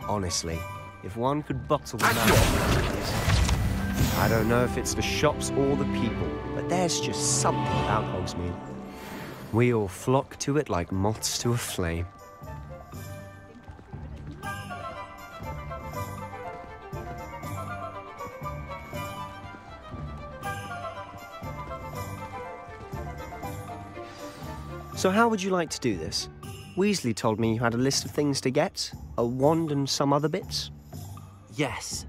Honestly, if one could bottle them out, I don't know if it's the shops or the people, but there's just something about Hogsmeade. We all flock to it like moths to a flame. So how would you like to do this? Weasley told me you had a list of things to get, a wand and some other bits.
Yes.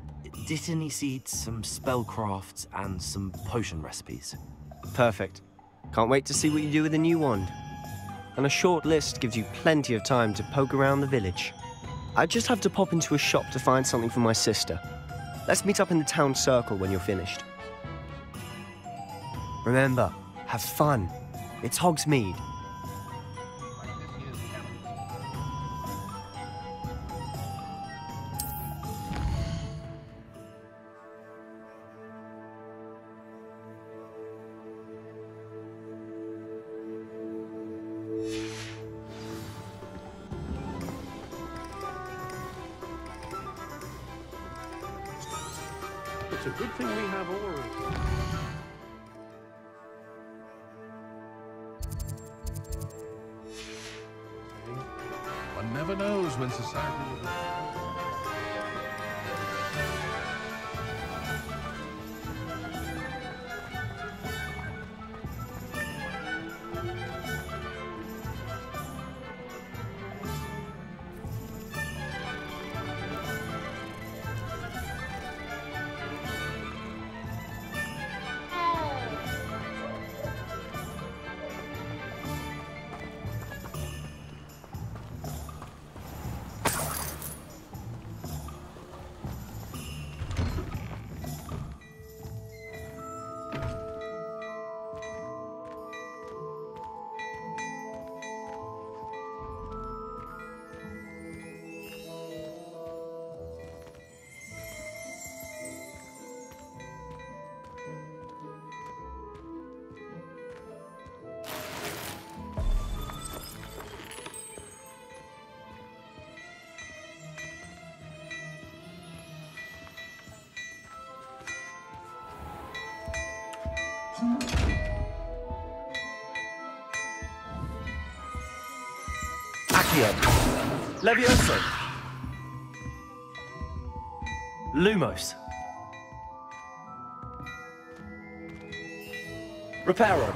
Didn't he seed some spellcrafts and some potion recipes?
Perfect. Can't wait to see what you do with the new wand. And a short list gives you plenty of time to poke around the village. I just have to pop into a shop to find something for my sister. Let's meet up in the town circle when you're finished. Remember, have fun. It's Hogsmeade.
It's a good thing we have oars. society.
Accio. Levioso. Lumos. Reparo.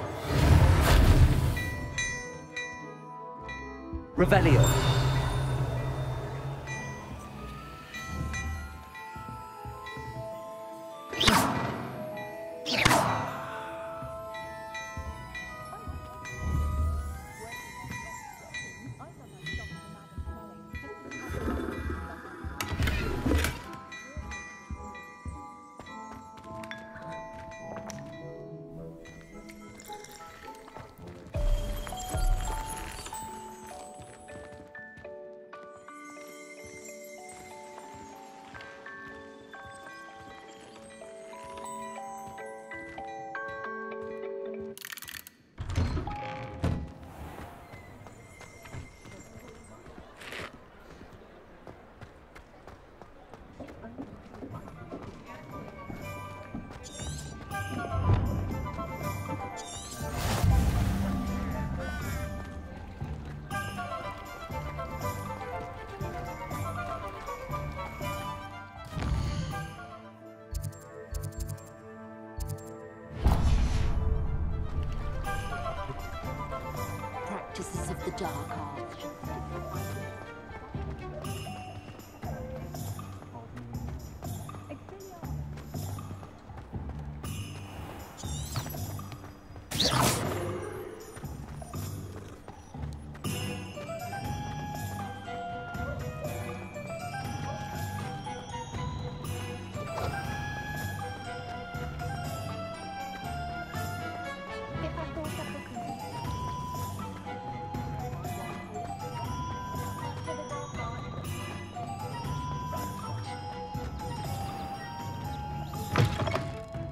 Revelio.
Practices of the dark arts.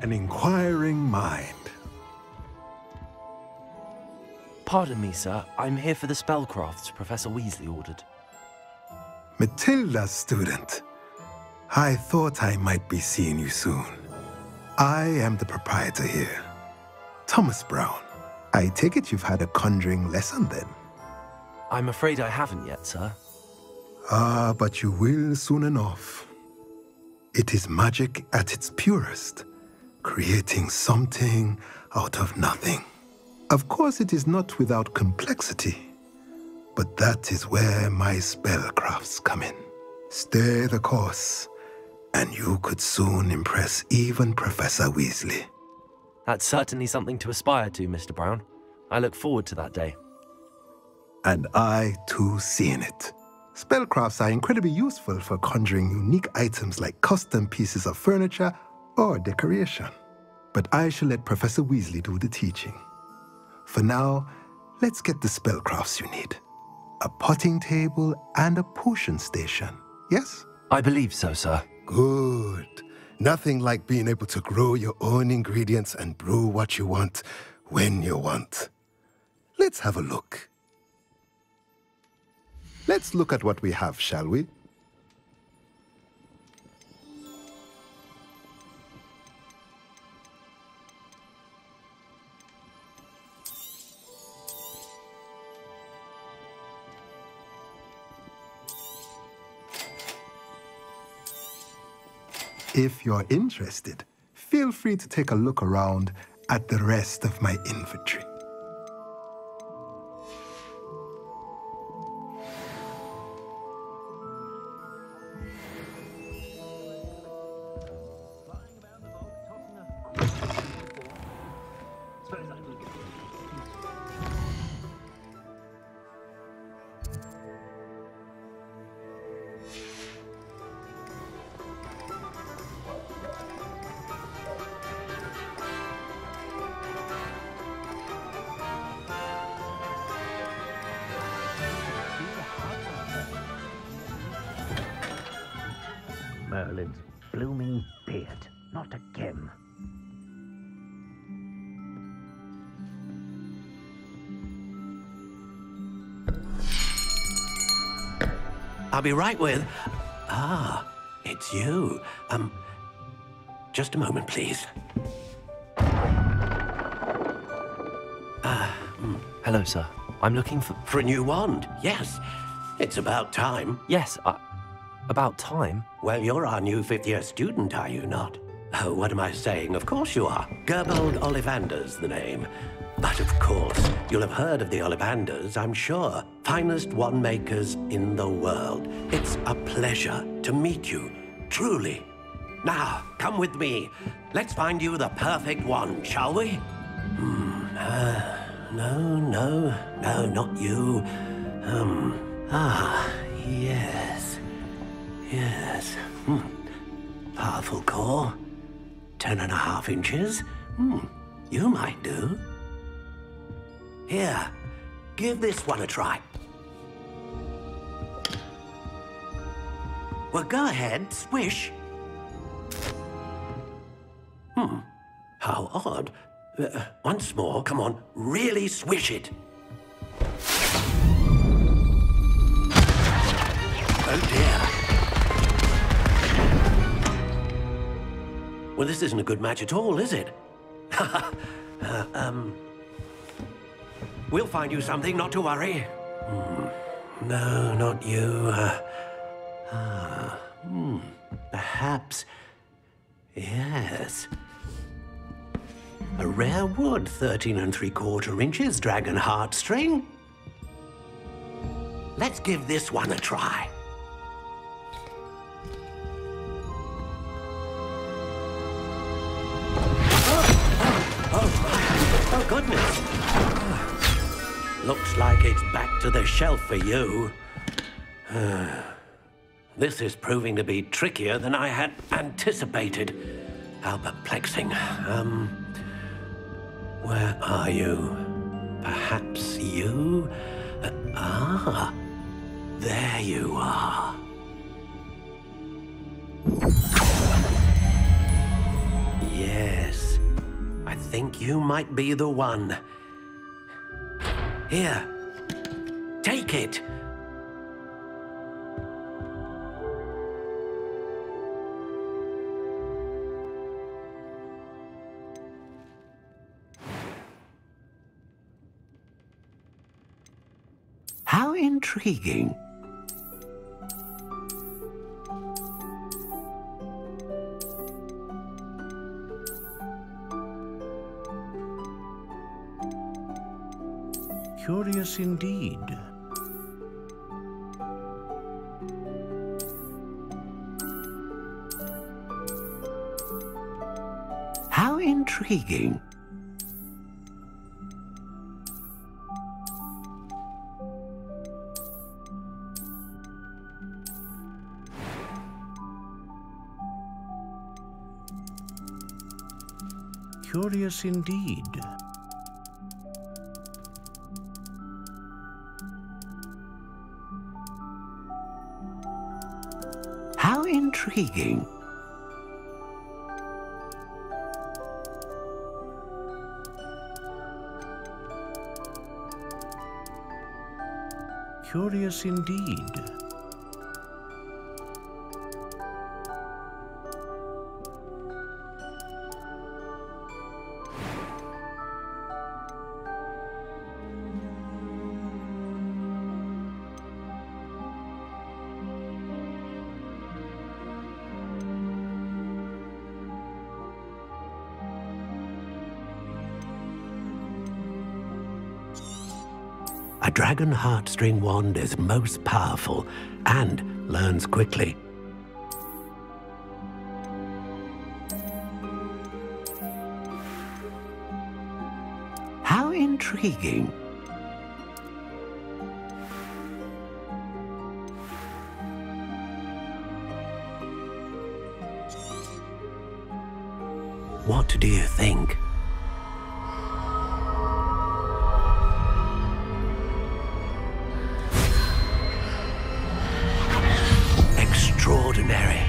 An inquiring mind.
Pardon me, sir. I'm here for the spellcrafts Professor Weasley ordered.
Matilda's student. I thought I might be seeing you soon. I am the proprietor here, Thomas Brown. I take it you've had a conjuring lesson then?
I'm afraid I haven't yet, sir.
Ah, but you will soon enough. It is magic at its purest, creating something out of nothing. Of course, it is not without complexity, but that is where my spellcrafts come in. Stay the course, and you could soon impress even Professor Weasley.
That's certainly something to aspire to, Mr. Brown. I look forward to that day.
And I, too, seeing it. Spellcrafts are incredibly useful for conjuring unique items like custom pieces of furniture or decoration. But I shall let Professor Weasley do the teaching. For now, let's get the spellcrafts you need. A potting table and a potion station, yes?
I believe so, sir.
Good. Nothing like being able to grow your own ingredients and brew what you want when you want. Let's have a look. Let's look at what we have, shall we? If you're interested, feel free to take a look around at the rest of my inventory.
Merlin's blooming beard, not again.
I'll be right with... Ah, it's you. Just a moment, please.
Hello, sir. I'm looking for...
For a new wand, yes. It's about time.
Yes, about time?
Well, you're our new fifth-year student, are you not? Oh, what am I saying? Of course you are. Gerbold Ollivander's the name. But of course, you'll have heard of the Ollivanders, I'm sure. Finest wand makers in the world. It's a pleasure to meet you, truly. Now, come with me. Let's find you the perfect wand, shall we? No, not you. Yes. Powerful core. 10.5 inches. You might do. Here, give this one a try. Well, go ahead, swish. How odd. Once more, come on, really swish it. Oh dear. Well, this isn't a good match at all, is it? We'll find you something, not to worry. No, not you. Perhaps. Yes. A rare wood, 13 3/4 inches, dragon heartstring. Let's give this one a try. Oh, goodness. Looks like it's back to the shelf for you. This is proving to be trickier than I had anticipated. How perplexing. Where are you? Perhaps you? There you are. Yes, I think you might be the one. Here, take it. How intriguing. Curious indeed. How intriguing. Curious indeed. How intriguing. Curious indeed. dragon heartstring wand is most powerful and learns quickly. How intriguing. What do you think? Extraordinary.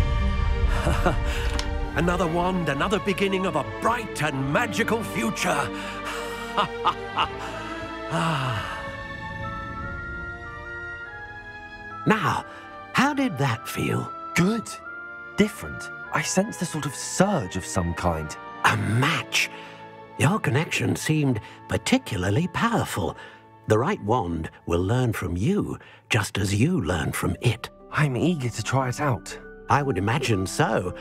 Another wand, another beginning of a bright and magical future. Now, how did that feel?
Good. Different. I sensed a sort of surge of some kind.
A match. Your connection seemed particularly powerful. The right wand will learn from you, just as you learn from it.
I'm eager to try it out.
I would imagine so.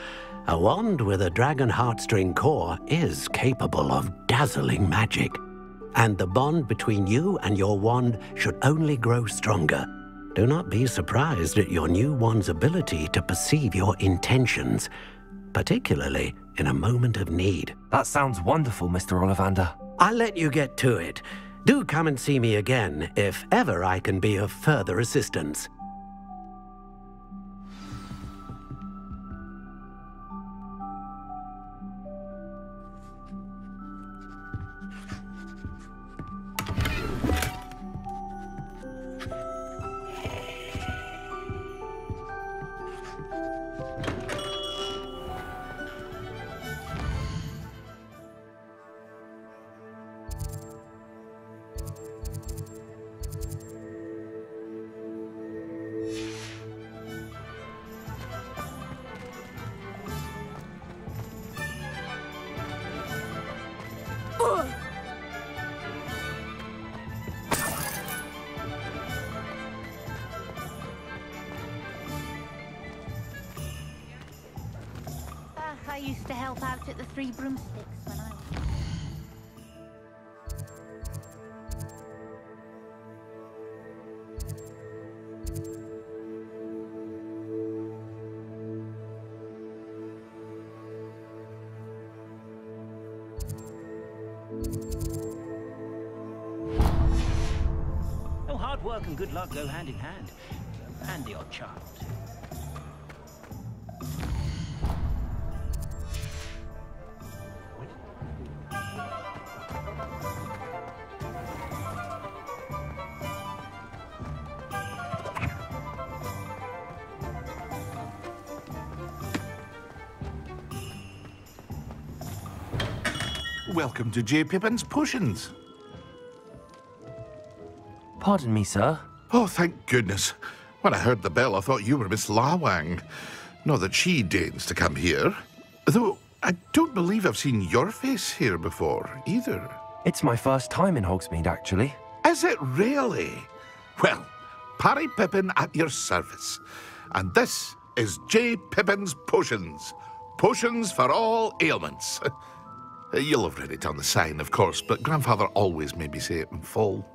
A wand with a dragon heartstring core is capable of dazzling magic. And the bond between you and your wand should only grow stronger. Do not be surprised at your new wand's ability to perceive your intentions, particularly in a moment of need.
That sounds wonderful, Mr. Ollivander.
I'll let you get to it. Do come and see me again if ever I can be of further assistance.
I used to help out at the Three Broomsticks when I was...
Oh, hard work and good luck go hand in hand. And the odd child.
Welcome to J. Pippin's Potions.
Pardon me, sir.
Oh, thank goodness. When I heard the bell, I thought you were Miss Lawang. Not that she deigns to come here. Though, I don't believe I've seen your face here before, either.
It's my first time in Hogsmeade, actually.
Is it really? Well, Parry Pippin at your service. And this is J. Pippin's Potions. Potions for all ailments. You'll have read it on the sign, of course, but Grandfather always made me say it in full.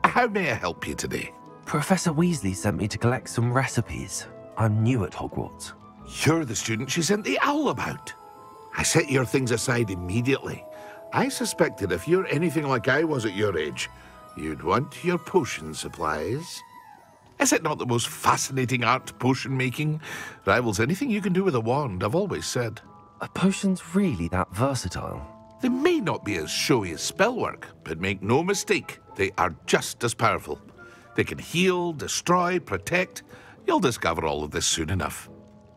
How may I help you today?
Professor Weasley sent me to collect some recipes. I'm new at Hogwarts.
You're the student she sent the owl about. I set your things aside immediately. I suspected if you're anything like I was at your age, you'd want your potion supplies. Is it not the most fascinating art, potion making? Rivals anything you can do with a wand, I've always said.
Are potions really that versatile?
They may not be as showy as spellwork, but make no mistake, they are just as powerful. They can heal, destroy, protect. You'll discover all of this soon enough.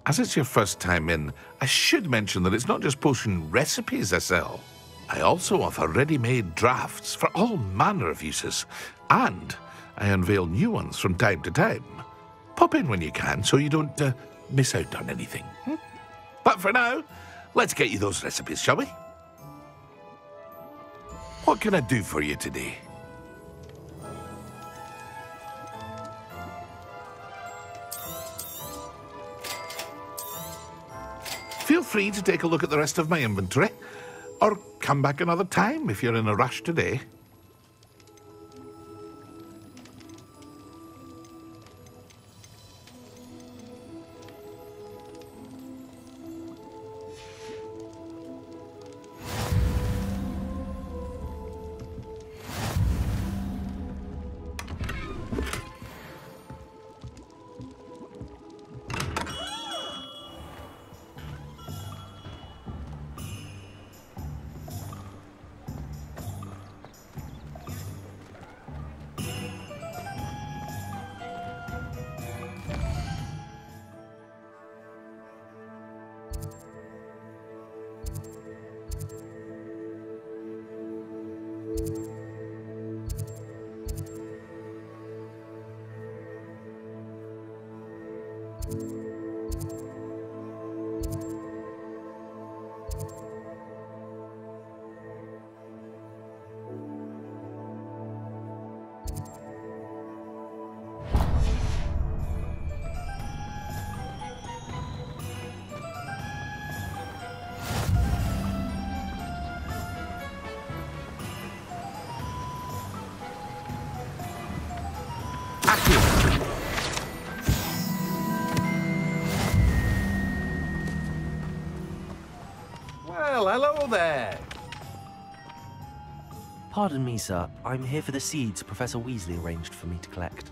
As it's your first time in, I should mention that it's not just potion recipes I sell. I also offer ready-made drafts for all manner of uses, and I unveil new ones from time to time. Pop in when you can so you don't miss out on anything. But for now, let's get you those recipes, shall we? What can I do for you today? Feel free to take a look at the rest of my inventory, or come back another time if you're in a rush today.
Hello there.
Pardon me, sir. I'm here for the seeds Professor Weasley arranged for me to collect.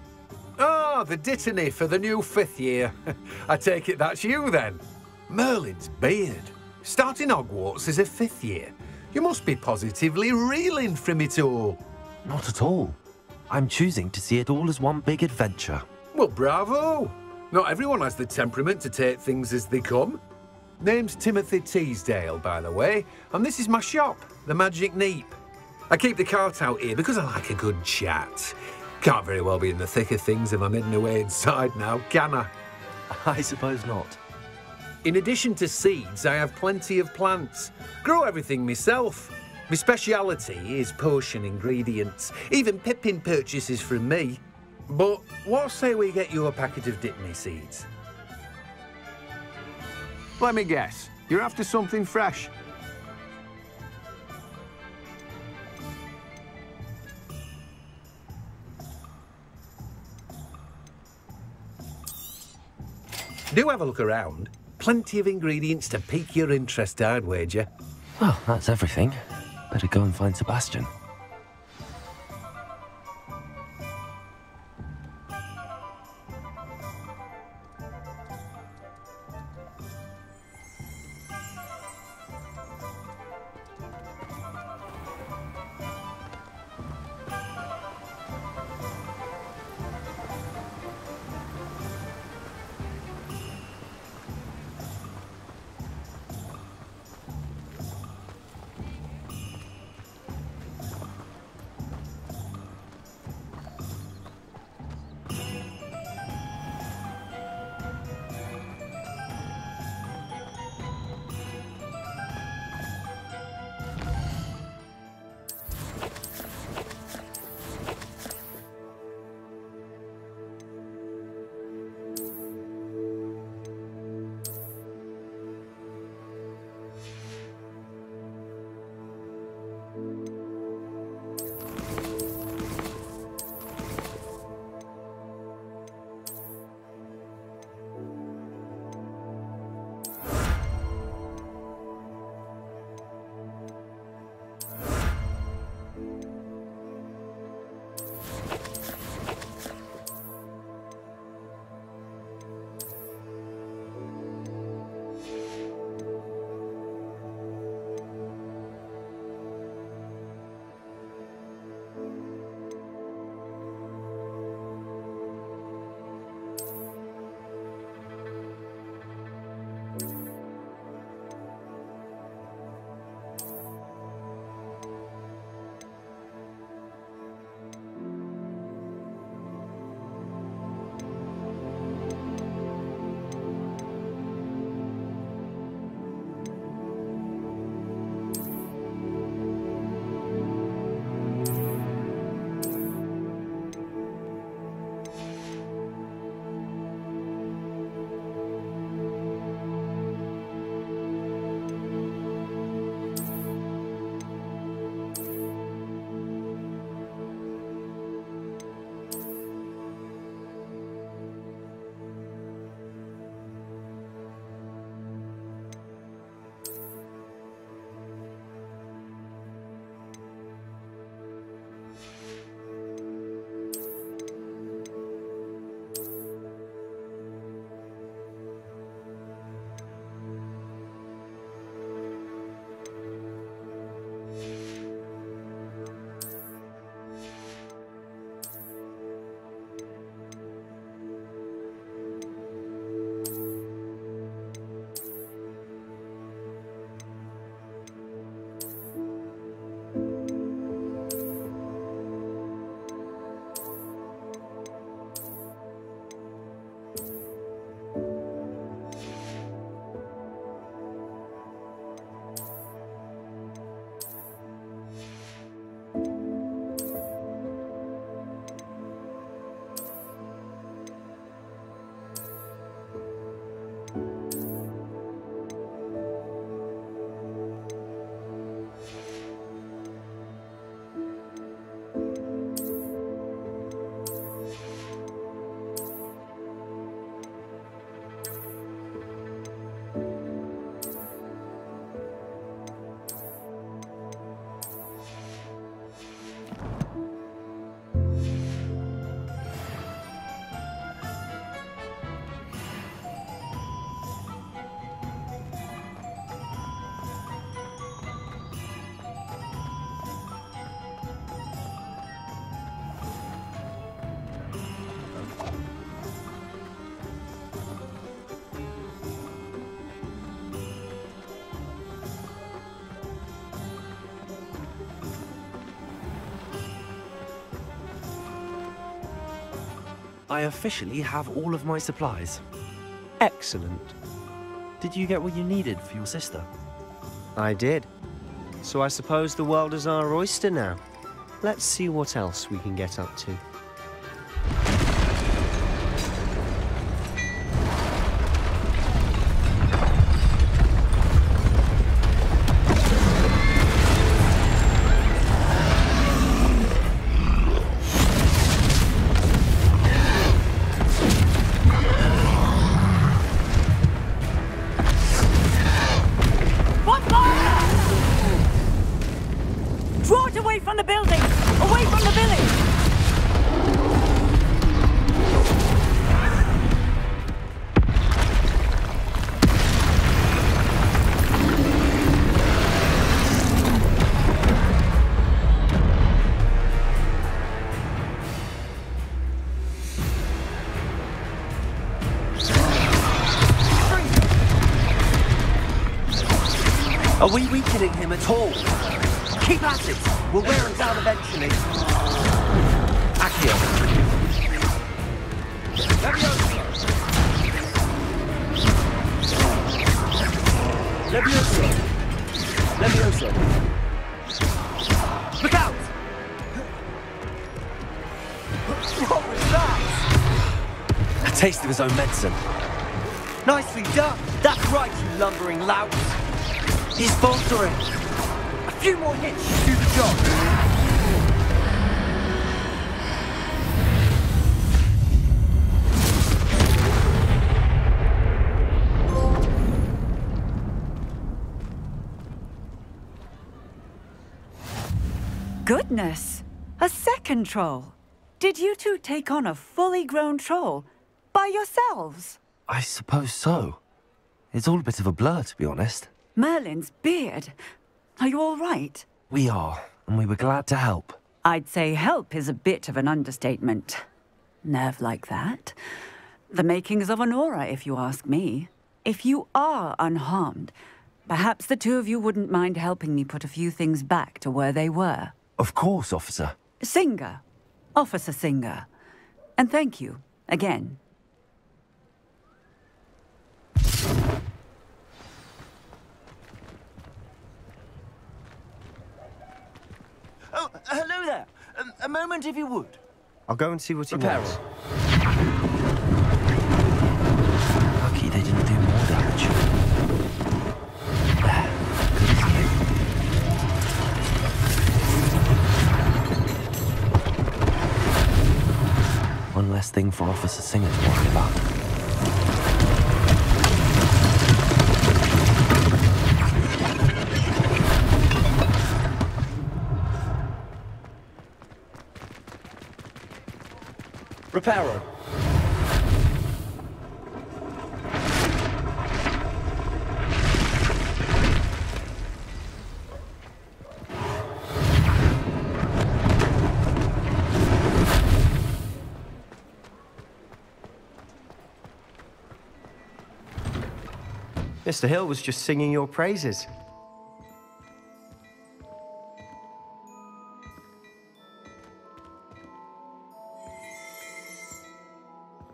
Oh, the dittany for the new 5th year. I take it that's you, then. Merlin's beard. Starting Hogwarts as a 5th year. You must be positively reeling from it all.
Not at all. I'm choosing to see it all as one big adventure.
Well, bravo. Not everyone has the temperament to take things as they come. Name's Timothy Teasdale, by the way, and this is my shop, the Magic Neep. I keep the cart out here because I like a good chat. Can't very well be in the thick of things if I'm hidden away inside now, can I?
I suppose not.
In addition to seeds, I have plenty of plants. Grow everything myself. My speciality is potion ingredients. Even Pippin purchases from me. But what say we get you a packet of Dittany seeds?
Let me guess. You're after something fresh.
Do have a look around. Plenty of ingredients to pique your interest, I'd wager.
Well, that's everything. Better go and find Sebastian. I officially have all of my supplies.
Excellent.
Did you get what you needed for your sister?
I did. So I suppose the world is our oyster now. Let's see what else we can get up to.
Are we weakening him at all? Keep at it! We'll wear him down eventually. Accio. Levioso. Levioso. Look out! What was that? A taste of his own medicine. Nicely done! That's right, you lumbering lout! He's faltering. A few more hits should do the job.
Goodness! A second troll. Did you two take on a fully grown troll by yourselves?
I suppose so. It's all a bit of a blur, to be honest.
Merlin's beard. Are you all right?
We are, and we were glad to help.
I'd say help is a bit of an understatement. Nerve like that. The makings of an aura, if you ask me. If you are unharmed, perhaps the two of you wouldn't mind helping me put a few things back to where they were.
Of course, officer.
Singer. Officer Singer. And thank you, again.
Oh, hello there. A moment, if you would.
I'll go and see what he wants.
Lucky they didn't do more damage. One less thing for Officer Singer to worry about. Reparo.
Mr. Hill was just singing your praises.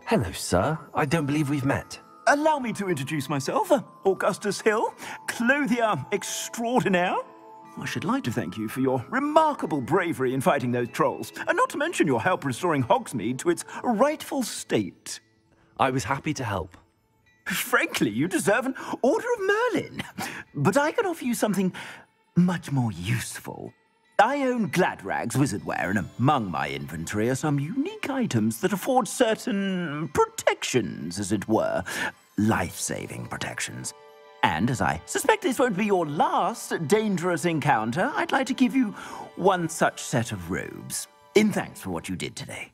Hello, sir. I don't believe we've met.
Allow me to introduce myself. Augustus Hill, clothier extraordinaire. I should like to thank you for your remarkable bravery in fighting those trolls, and not to mention your help restoring Hogsmeade to its rightful state.
I was happy to help.
Frankly, you deserve an Order of Merlin. But I can offer you something much more useful. I own Gladrag's wizardware, and among my inventory are some unique items that afford certain protections, as it were. Life-saving protections. And as I suspect this won't be your last dangerous encounter, I'd like to give you one such set of robes, in thanks for what you did today.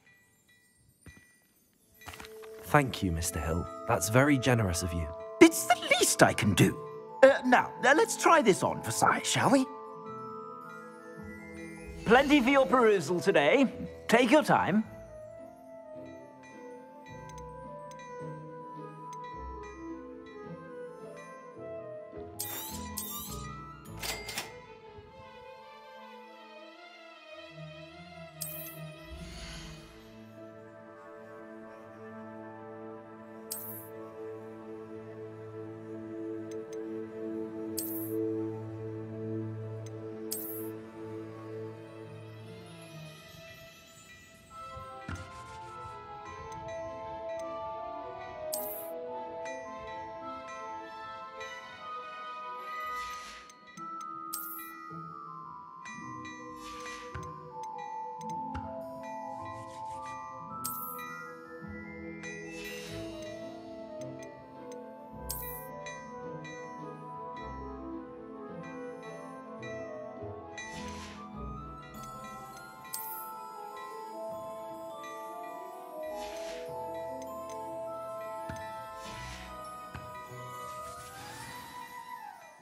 Thank you, Mr. Hill. That's very generous of you.
It's the least I can do. Now, let's try this on for size, shall we? Plenty for your perusal today. Take your time.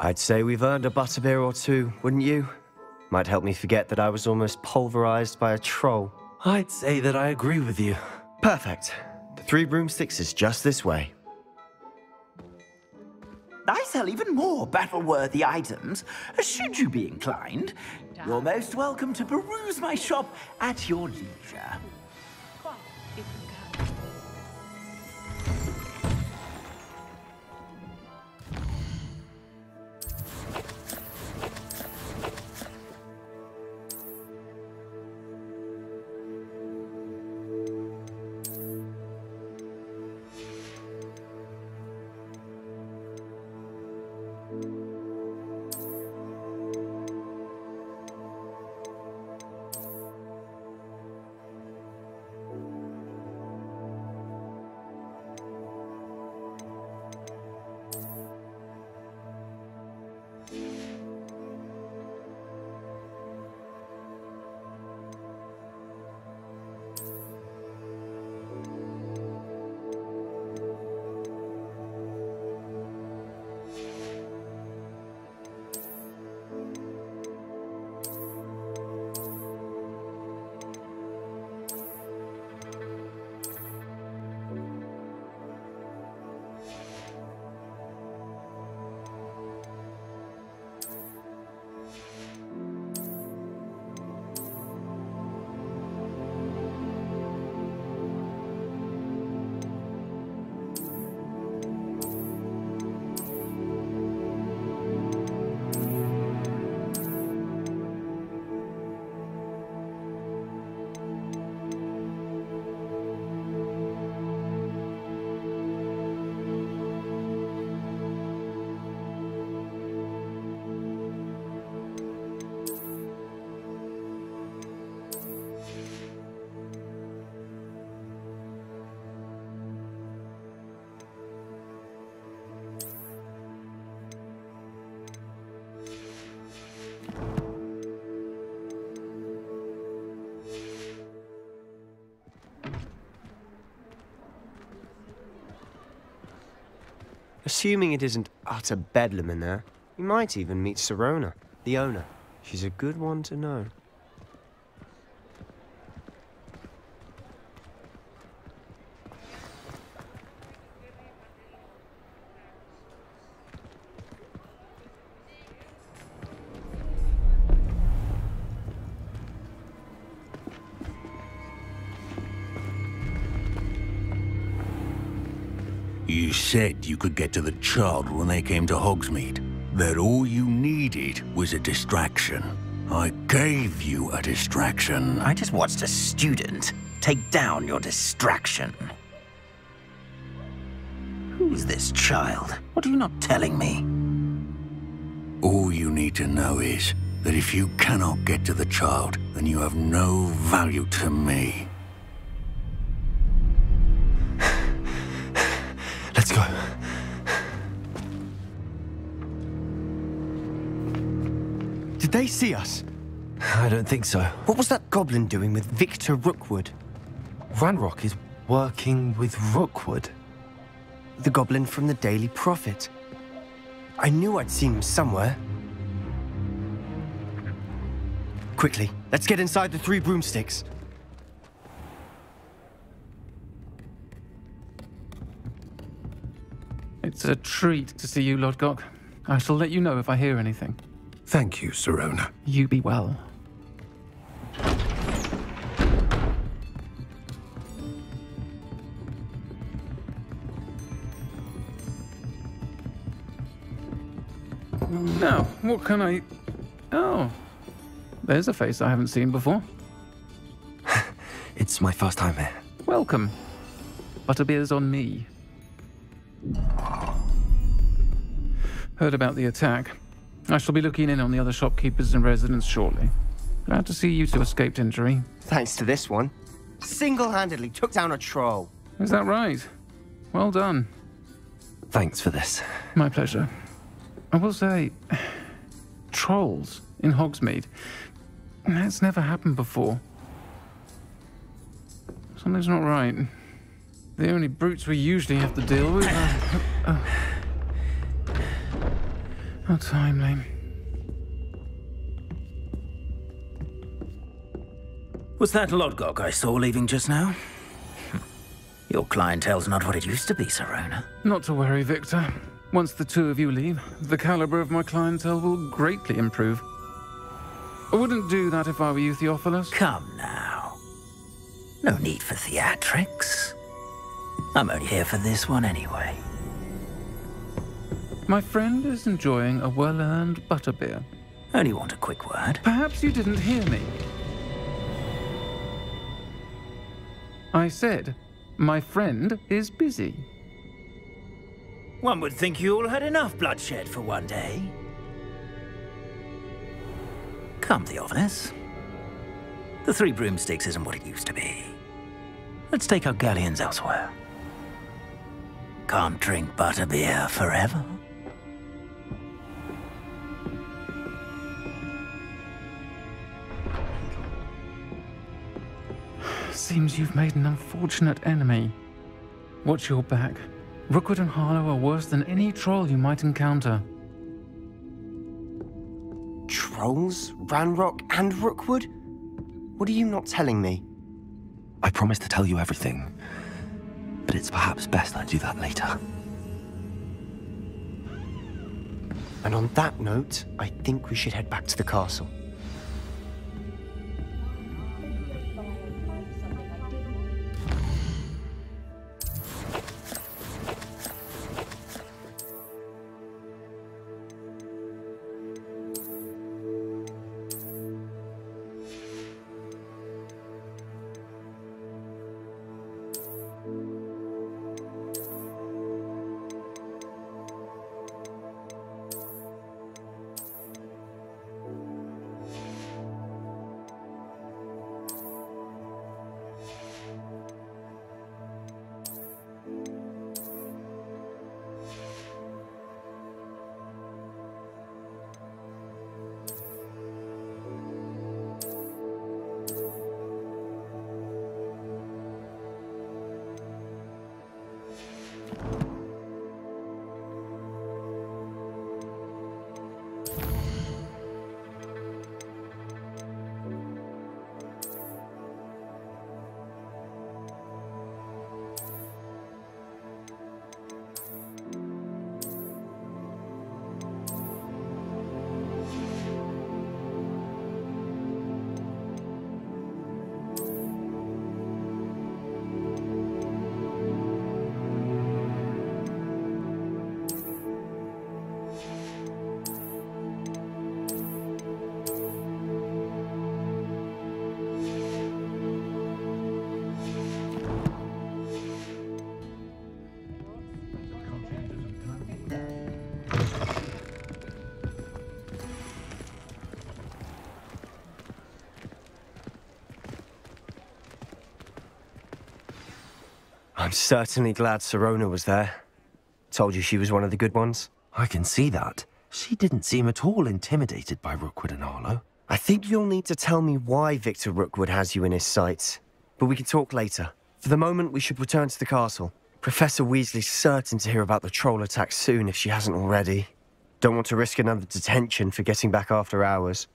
I'd say we've earned a butterbeer or two, wouldn't you? Might help me forget that I was almost pulverized by a troll.
I'd say that I agree with you.
Perfect. The 3 broomsticks is just this way.
I sell even more battle-worthy items, should you be inclined. You're most welcome to peruse my shop at your leisure.
Assuming it isn't utter bedlam in there, you might even meet Sirona, the owner. She's a good one to know.
You said you could get to the child when they came to Hogsmeade. That all you needed was a distraction. I gave you a distraction.
I just watched a student take down your distraction. Who's this child? What are you not telling me?
All you need to know is that if you cannot get to the child, then you have no value to me.
Let's go. Did they see us?
I don't think so.
What was that goblin doing with Victor Rookwood?
Ranrock is working with Rookwood.
The goblin from the Daily Prophet. I knew I'd seen him somewhere. Quickly, let's get inside the 3 broomsticks.
It's a treat to see you, Lodgok. I shall let you know if I hear anything.
Thank you, Sirona.
You be well. Now, what can I... Oh, there's a face I haven't seen before.
It's my first time here.
Welcome. Butterbeer's on me. Heard about the attack. I shall be looking in on the other shopkeepers and residents shortly. Glad to see you two escaped injury.
Thanks to this one. Single-handedly took down a troll.
Is that right? Well done.
Thanks for this.
My pleasure. I will say, trolls in Hogsmeade. That's never happened before. Something's not right. The only brutes we usually have to deal with are... How timely.
Was that Lodgok I saw leaving just now? Your clientele's not what it used to be, Sirona.
Not to worry, Victor. Once the two of you leave, the caliber of my clientele will greatly improve. I wouldn't do that if I were you, Theophilus.
Come now. No need for theatrics. I'm only here for this one anyway.
My friend is enjoying a well-earned butterbeer.
Only want a quick word.
Perhaps you didn't hear me. I said, my friend is busy.
One would think you all had enough bloodshed for one day. Come, Theophilus. The Three Broomsticks isn't what it used to be. Let's take our galleons elsewhere. Can't drink butterbeer forever.
Seems you've made an unfortunate enemy. Watch your back. Rookwood and Harlow are worse than any troll you might encounter.
Trolls? Ranrock and Rookwood? What are you not telling me?
I promised to tell you everything, but it's perhaps best I do that later.
And on that note, I think we should head back to the castle. I'm certainly glad Sirona was there. Told you she was one of the good ones.
I can see that. She didn't seem at all intimidated by Rookwood and Harlow.
I think you'll need to tell me why Victor Rookwood has you in his sights. But we can talk later. For the moment, we should return to the castle. Professor Weasley's certain to hear about the troll attack soon if she hasn't already. Don't want to risk another detention for getting back after hours.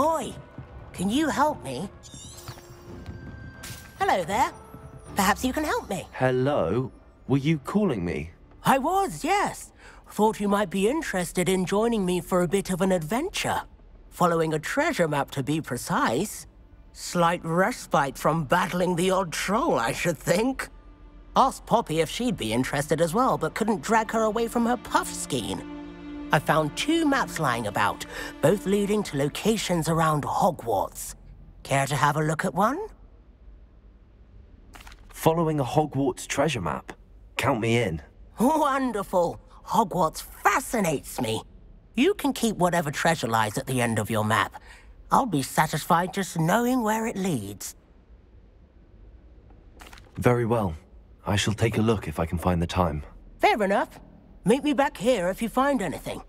Oi, can you help me? Hello there. Perhaps you can help me.
Hello? Were you calling me?
I was, yes. Thought you might be interested in joining me for a bit of an adventure. Following a treasure map, to be precise. Slight respite from battling the odd troll, I should think. Asked Poppy if she'd be interested as well, but couldn't drag her away from her puff skein. I found 2 maps lying about, both leading to locations around Hogwarts. Care to have a look at one?
Following a Hogwarts treasure map? Count me in.
Wonderful. Hogwarts fascinates me. You can keep whatever treasure lies at the end of your map. I'll be satisfied just knowing where it leads.
Very well. I shall take a look if I can find the time.
Fair enough. Meet me back here if you find anything.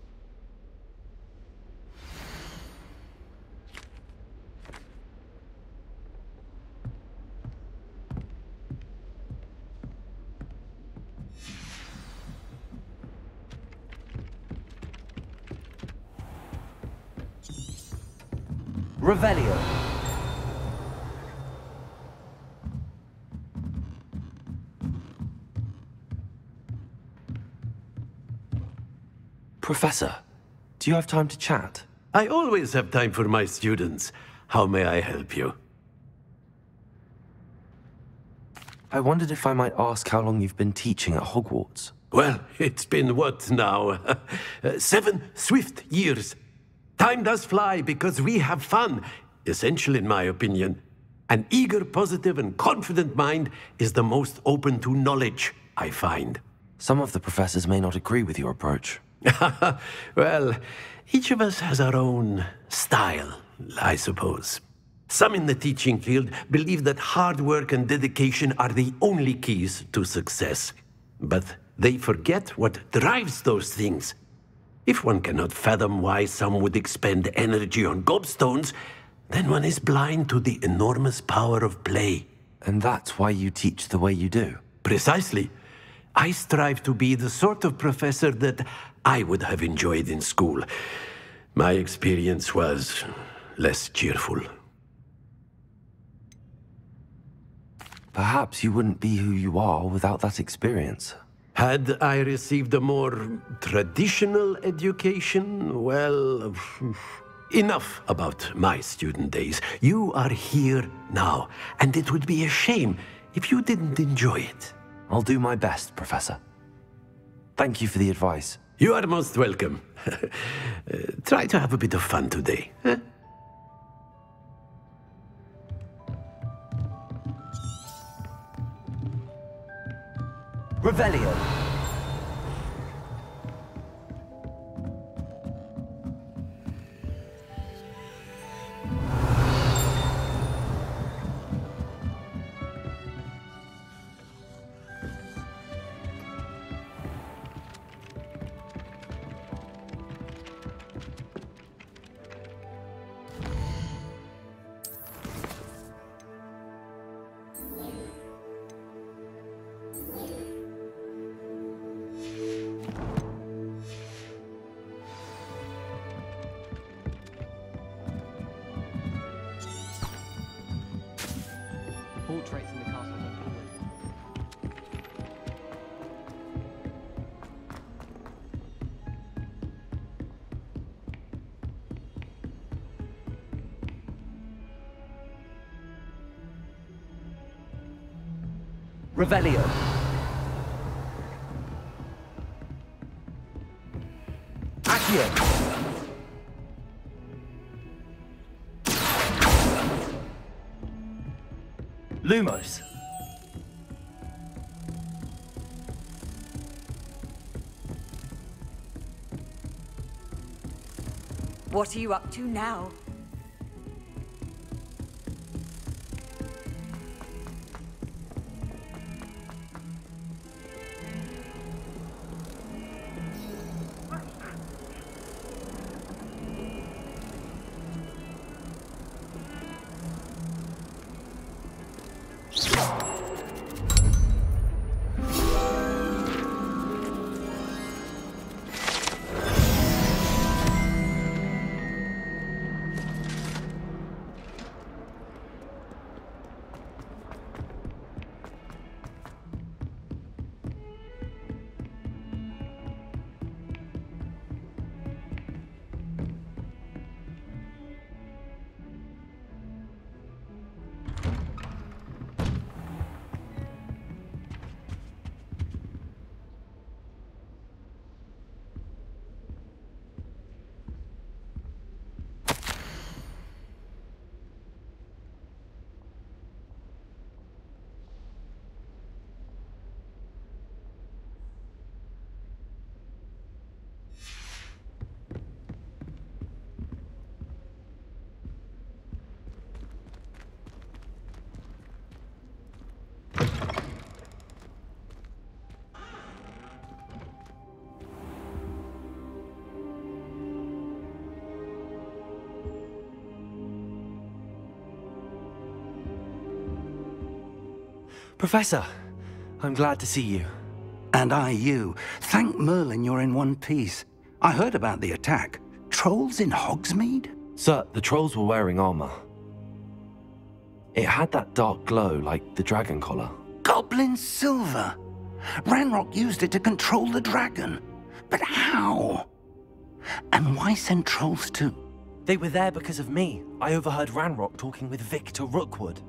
Revelio. Professor, do you have time to chat?
I always have time for my students. How may I help you?
I wondered if I might ask how long you've been teaching at Hogwarts.
Well, it's been what now? 7 swift years. Time does fly because we have fun. Essential in my opinion. An eager, positive, and confident mind is the most open to knowledge, I find.
Some of the professors may not agree with your approach.
Well, each of us has our own style, I suppose. Some in the teaching field believe that hard work and dedication are the only keys to success. But they forget what drives those things. If one cannot fathom why some would expend energy on gobstones, then one is blind to the enormous power of play.
And that's why you teach the way you do?
Precisely. I strive to be the sort of professor that I would have enjoyed in school. My experience was less cheerful.
Perhaps you wouldn't be who you are without that experience.
Had I received a more traditional education, well, enough about my student days. You are here now, and it would be a shame if you didn't enjoy it.
I'll do my best, Professor. Thank you for the advice.
You are most welcome. Try to have a bit of fun today, huh?
Revelio.
Portraits in the castle.
Revelio. Accio. Lumos.
What are you up to now?
Professor, I'm glad to see you.
And I you. Thank Merlin you're in one piece. I heard about the attack. Trolls in Hogsmeade?
Sir, the trolls were wearing armor. It had that dark glow like the dragon collar.
Goblin silver. Ranrock used it to control the dragon. But how? And why send trolls too?
They were there because of me. I overheard Ranrock talking with Victor Rookwood.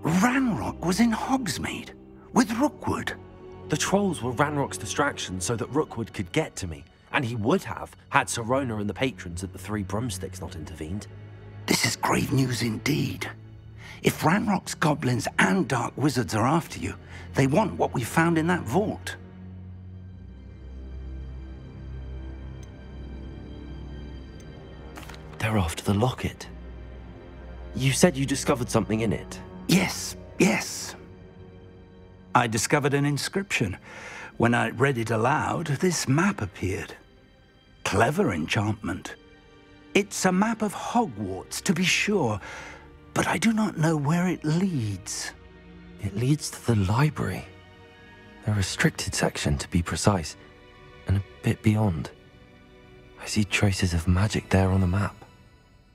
Ranrock was in Hogsmeade? With Rookwood?
The trolls were Ranrock's distraction so that Rookwood could get to me. And he would have, had Sirona and the patrons at the Three Broomsticks not intervened.
This is grave news indeed. If Ranrock's goblins and dark wizards are after you, they want what we found in that vault.
They're after the locket. You said you discovered something in it.
Yes, yes. I discovered an inscription. When I read it aloud, this map appeared. Clever enchantment. It's a map of Hogwarts, to be sure, but I do not know where it leads.
It leads to the library. A restricted section, to be precise, and a bit beyond. I see traces of magic there on the map.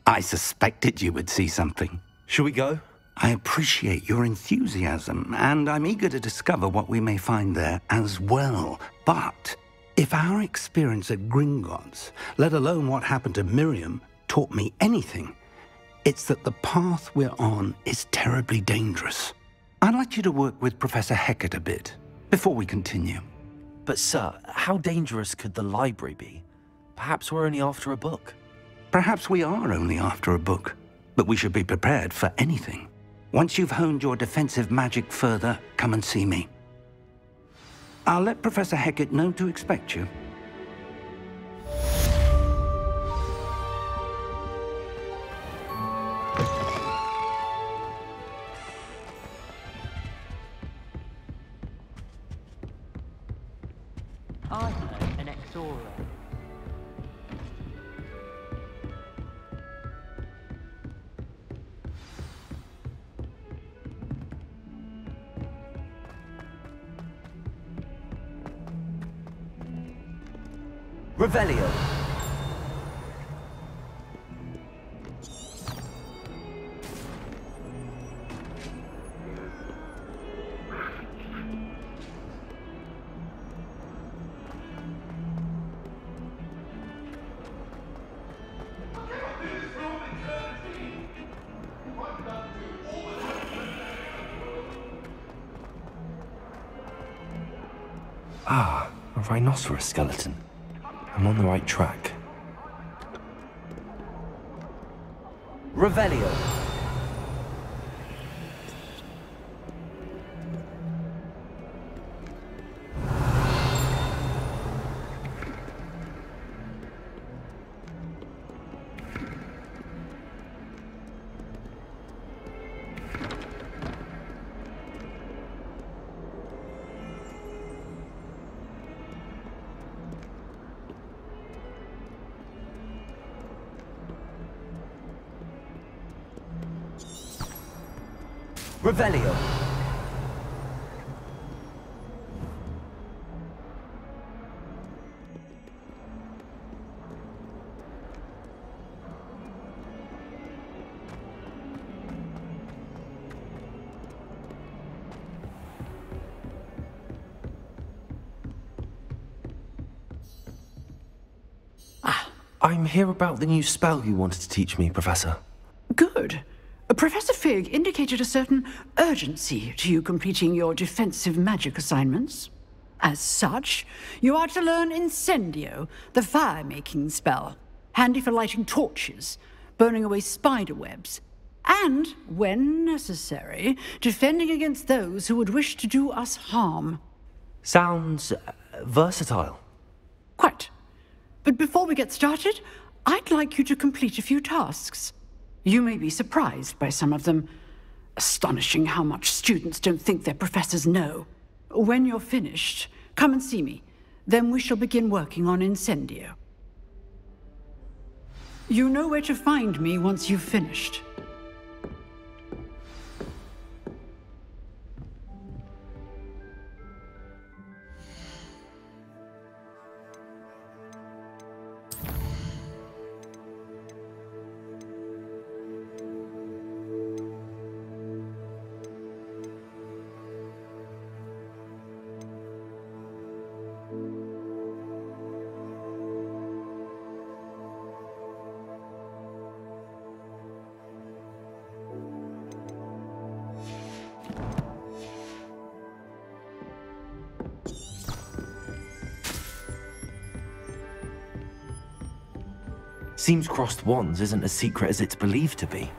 I suspected you would see something.
Shall we go?
I appreciate your enthusiasm, and I'm eager to discover what we may find there as well. But if our experience at Gringotts, let alone what happened to Miriam, taught me anything, it's that the path we're on is terribly dangerous. I'd like you to work with Professor Hecat a bit before we continue.
But sir, how dangerous could the library be? Perhaps we're only after a book.
Perhaps we are only after a book, but we should be prepared for anything. Once you've honed your defensive magic further, come and see me. I'll let Professor Hecat know to expect you.
I heard an Exora.
Revelio. Ah, a rhinoceros skeleton. I'm on the right track. Revelio. Revelio. I'm here about the new spell you wanted to teach me, Professor.
Good. Professor Fig indicated a certain urgency to you completing your defensive magic assignments. As such, you are to learn Incendio, the fire-making spell, handy for lighting torches, burning away spider webs, and, when necessary, defending against those who would wish to do us harm.
Sounds versatile.
Quite. But before we get started, I'd like you to complete a few tasks. You may be surprised by some of them. Astonishing how much students don't think their professors know. When you're finished, come and see me. Then we shall begin working on Incendio. You know where to find me once you've finished.
Seems crossed wands isn't as secret as it's believed to be.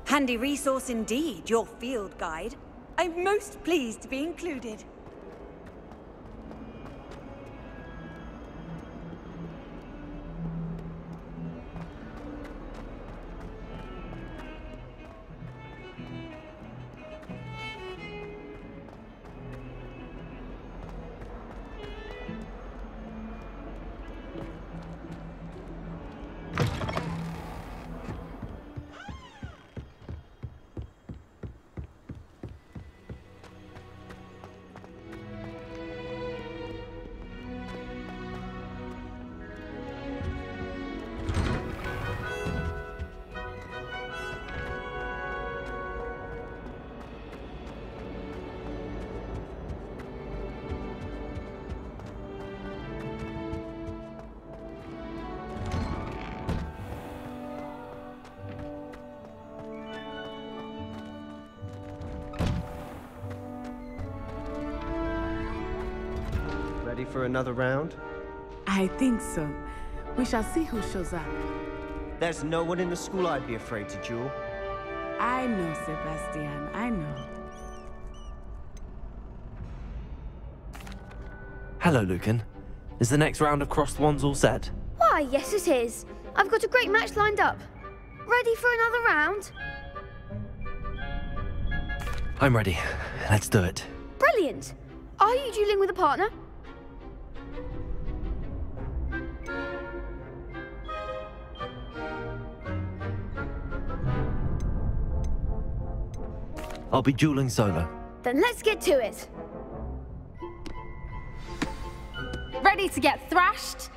Handy resource indeed, your field guide. I'm most pleased to be included.
Ready for another round?
I think so. We shall see who shows up.
There's no one in the school I'd be afraid to duel.
I know, Sebastian, I know.
Hello, Lucan. Is the next round of crossed wands all set?
Why, yes it is. I've got a great match lined up. Ready for another round?
I'm ready. Let's do it.
Brilliant. Are you dueling with a partner?
I'll be dueling solo.
Then let's get to it.
Ready to get thrashed?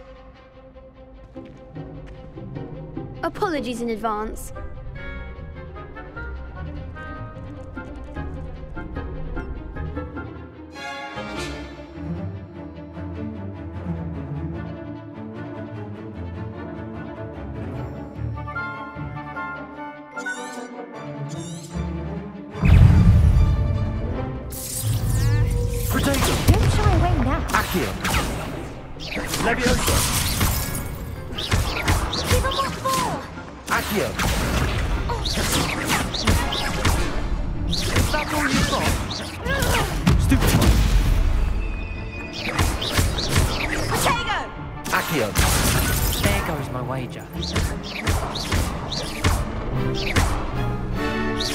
Apologies in advance.
Don't shy away now.
Accio. Leviosa.
Give him what for?
Accio. Is that all you got? Stupid one.
Potato!
Accio.
There goes my wager.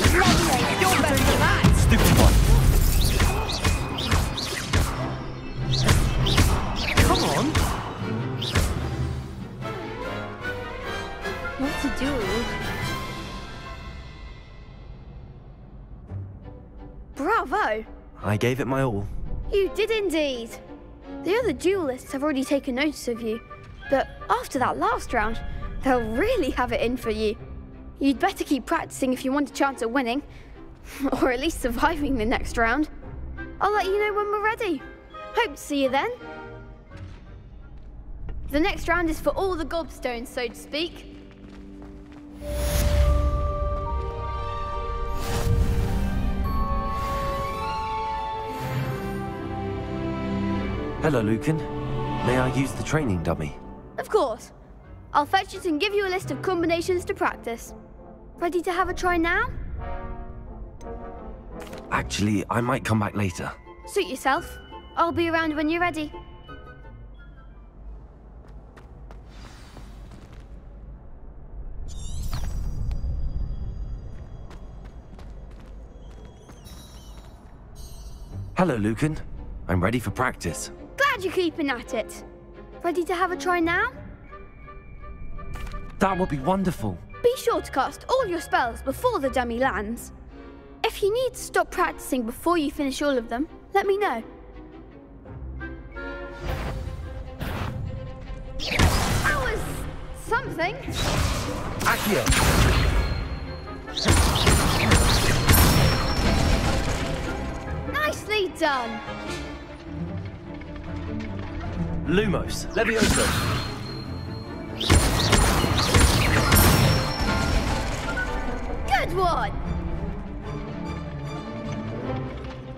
Leviosa, you're better than that.
Stupid one.
Come on.
What to do? Bravo!
I gave it my all.
You did indeed. The other duelists have already taken notice of you, but after that last round, they'll really have it in for you. You'd better keep practicing if you want a chance at winning, or at least surviving the next round. I'll let you know when we're ready. Hope to see you then. The next round is for all the gobstones, so to speak.
Hello, Lucan. May I use the training dummy?
Of course. I'll fetch it and give you a list of combinations to practice. Ready to have a try now?
Actually, I might come back later.
Suit yourself. I'll be around when you're ready.
Hello, Lucan. I'm ready for practice.
Glad you're keeping at it. Ready to have a try now?
That would be wonderful.
Be sure to cast all your spells before the dummy lands. If you need to stop practicing before you finish all of them, let me know. That was something.
Accio.
Nicely done.
Lumos. Leviosa.
Good one.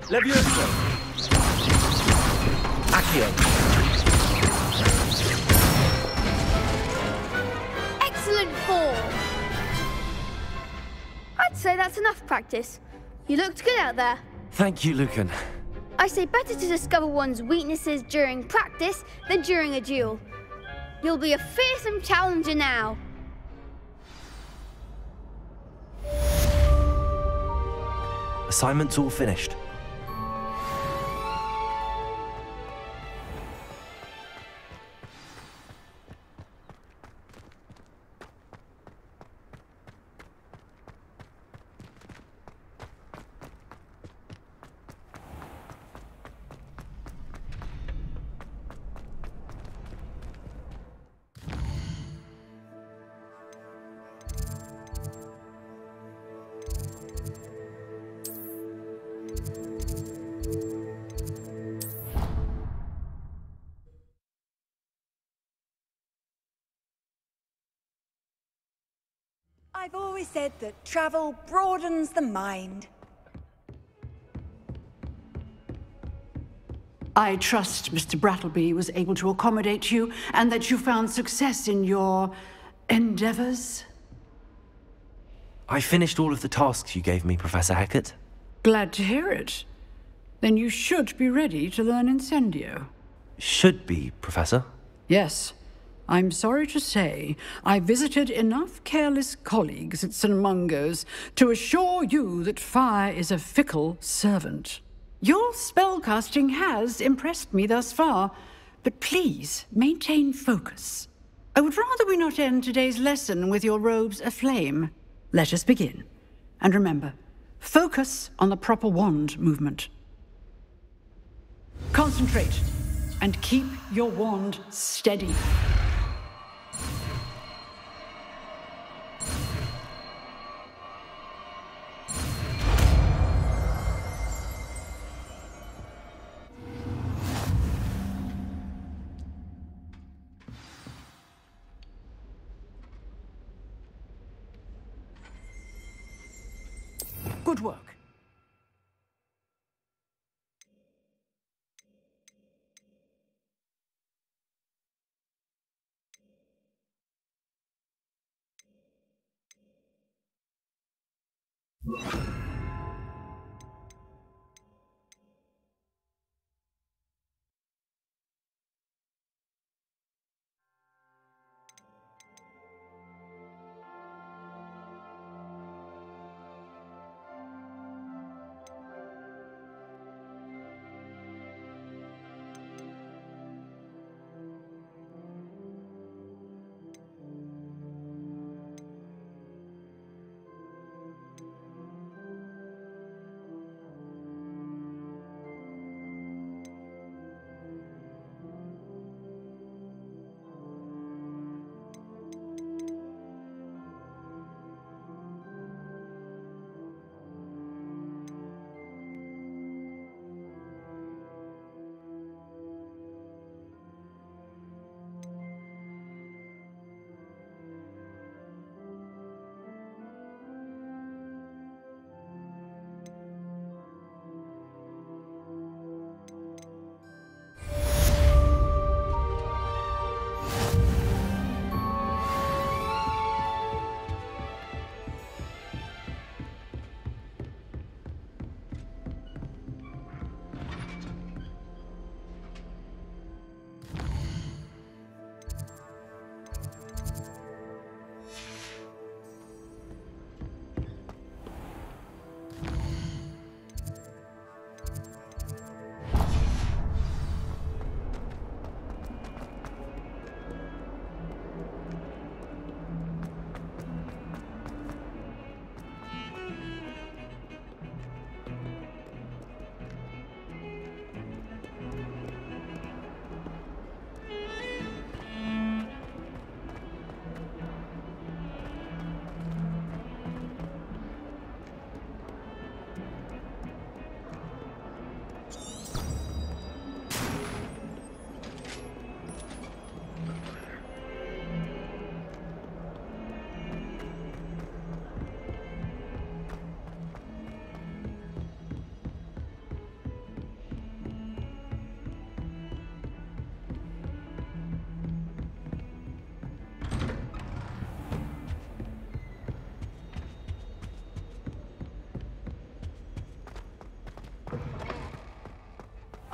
Leviosa. Accio.
say that's enough practice. You looked good out there.
Thank you, Lucan.
I say better to discover one's weaknesses during practice than during a duel. You'll be a fearsome challenger now.
Assignment's all finished.
I've always said that travel broadens the mind.
I trust Mr. Brattleby was able to accommodate you and that you found success in your endeavors.
I finished all of the tasks you gave me, Professor Hackett.
Glad to hear it. Then you should be ready to learn Incendio.
Should be, Professor.
Yes. I'm sorry to say, I visited enough careless colleagues at St. Mungo's to assure you that fire is a fickle servant. Your spellcasting has impressed me thus far, but please maintain focus. I would rather we not end today's lesson with your robes aflame. Let us begin. And remember, focus on the proper wand movement. Concentrate and keep your wand steady. Good work.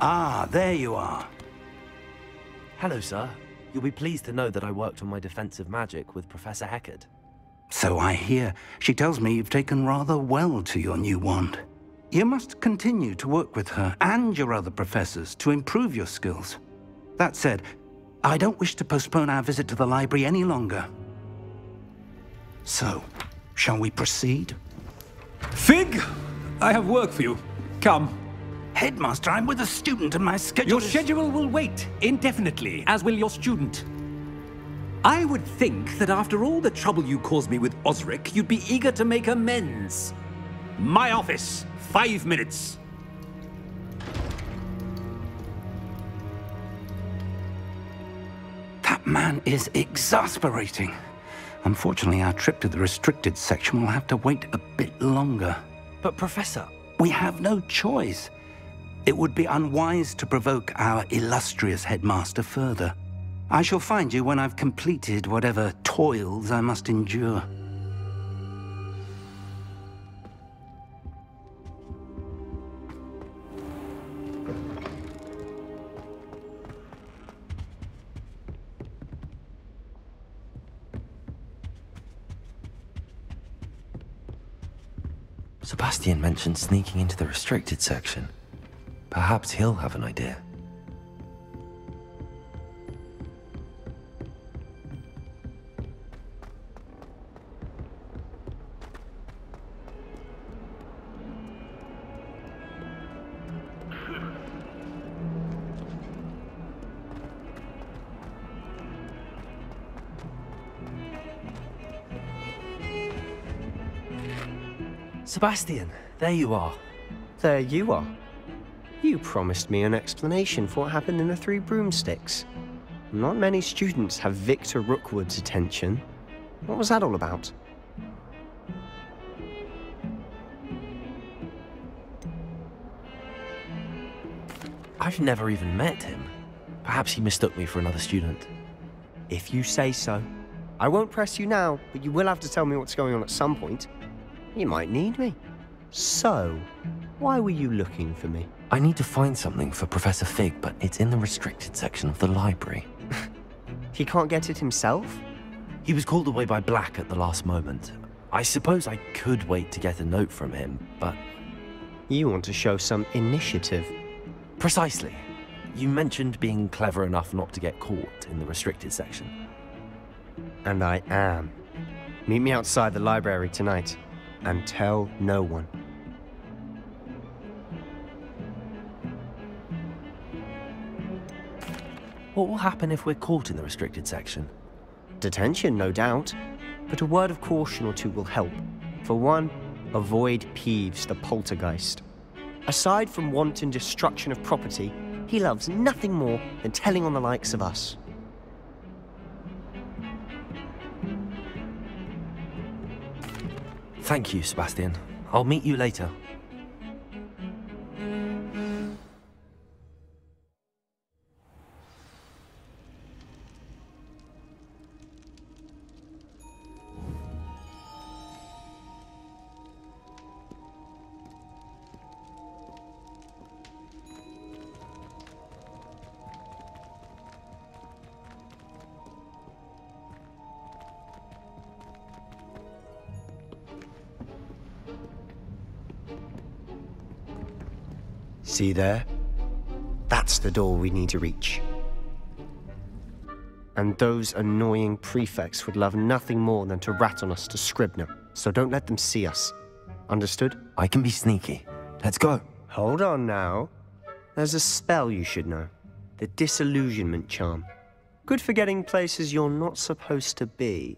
Ah, there you are.
Hello, sir. You'll be pleased to know that I worked on my defensive magic with Professor Heckard.
So I hear. She tells me you've taken rather well to your new wand. You must continue to work with her and your other professors to improve your skills. That said, I don't wish to postpone our visit to the library any longer. So, shall we proceed?
Fig, I have work for you. Come.
Headmaster, I'm with a student and my schedule
Your schedule will wait indefinitely, as will your student. I would think that after all the trouble you caused me with Osric, you'd be eager to make amends. My office, 5 minutes.
That man is exasperating. Unfortunately, our trip to the restricted section will have to wait a bit longer.
But Professor...
We have no choice. It would be unwise to provoke our illustrious headmaster further. I shall find you when I've completed whatever toils I must endure.
Sebastian mentioned sneaking into the restricted section. Perhaps he'll have an idea. Sebastian, there you are.
There you are. You promised me an explanation for what happened in the Three Broomsticks. Not many students have Victor Rookwood's attention. What was that all about?
I've never even met him. Perhaps he mistook me for another student.
If you say so. I won't press you now, but you will have to tell me what's going on at some point. You might need me. So, why were you looking for me?
I need to find something for Professor Fig, but it's in the restricted section of the library.
He can't get it himself?
He was called away by Black at the last moment. I suppose I could wait to get a note from him, but...
You want to show some initiative.
Precisely. You mentioned being clever enough not to get caught in the restricted section.
And I am. Meet me outside the library tonight. And tell no one.
What will happen if we're caught in the restricted section?
Detention, no doubt. But a word of caution or two will help. For one, avoid Peeves, the poltergeist. Aside from wanton destruction of property, he loves nothing more than telling on the likes of us.
Thank you, Sebastian. I'll meet you later.
See there? That's the door we need to reach. And those annoying prefects would love nothing more than to rat on us to Scribner, so don't let them see us. Understood?
I can be sneaky. Let's go.
Hold on now. There's a spell you should know. The Disillusionment Charm. Good for getting places you're not supposed to be.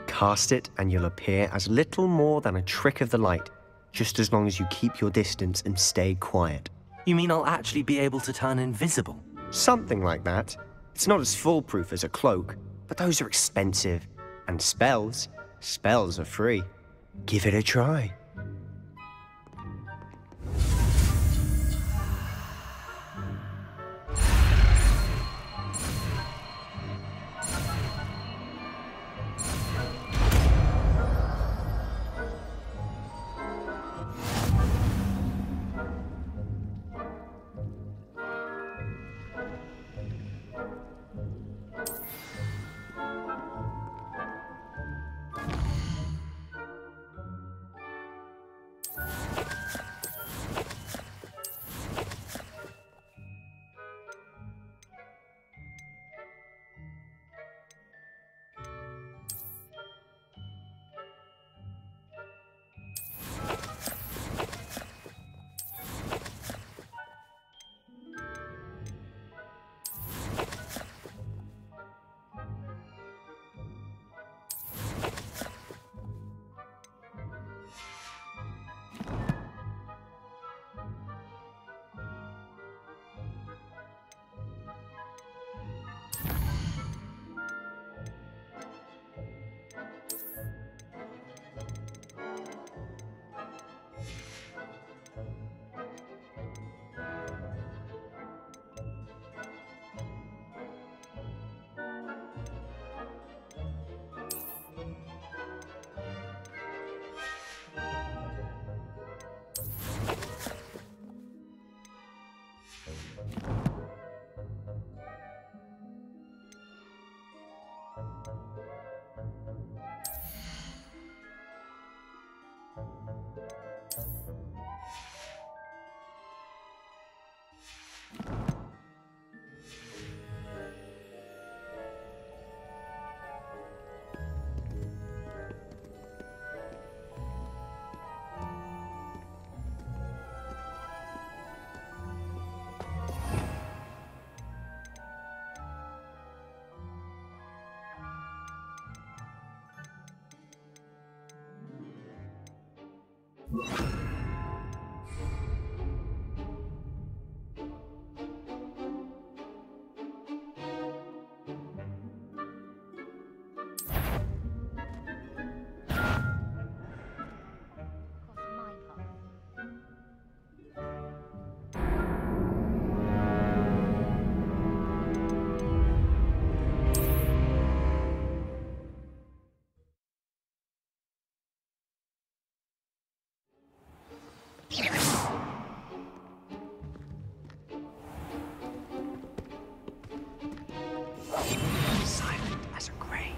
Cast it and you'll appear as little more than a trick of the light, just as long as you keep your distance and stay quiet.
You mean I'll actually be able to turn invisible?
Something like that. It's not as foolproof as a cloak, but those are expensive. And spells are free. Give it a try.
Silent as a grave.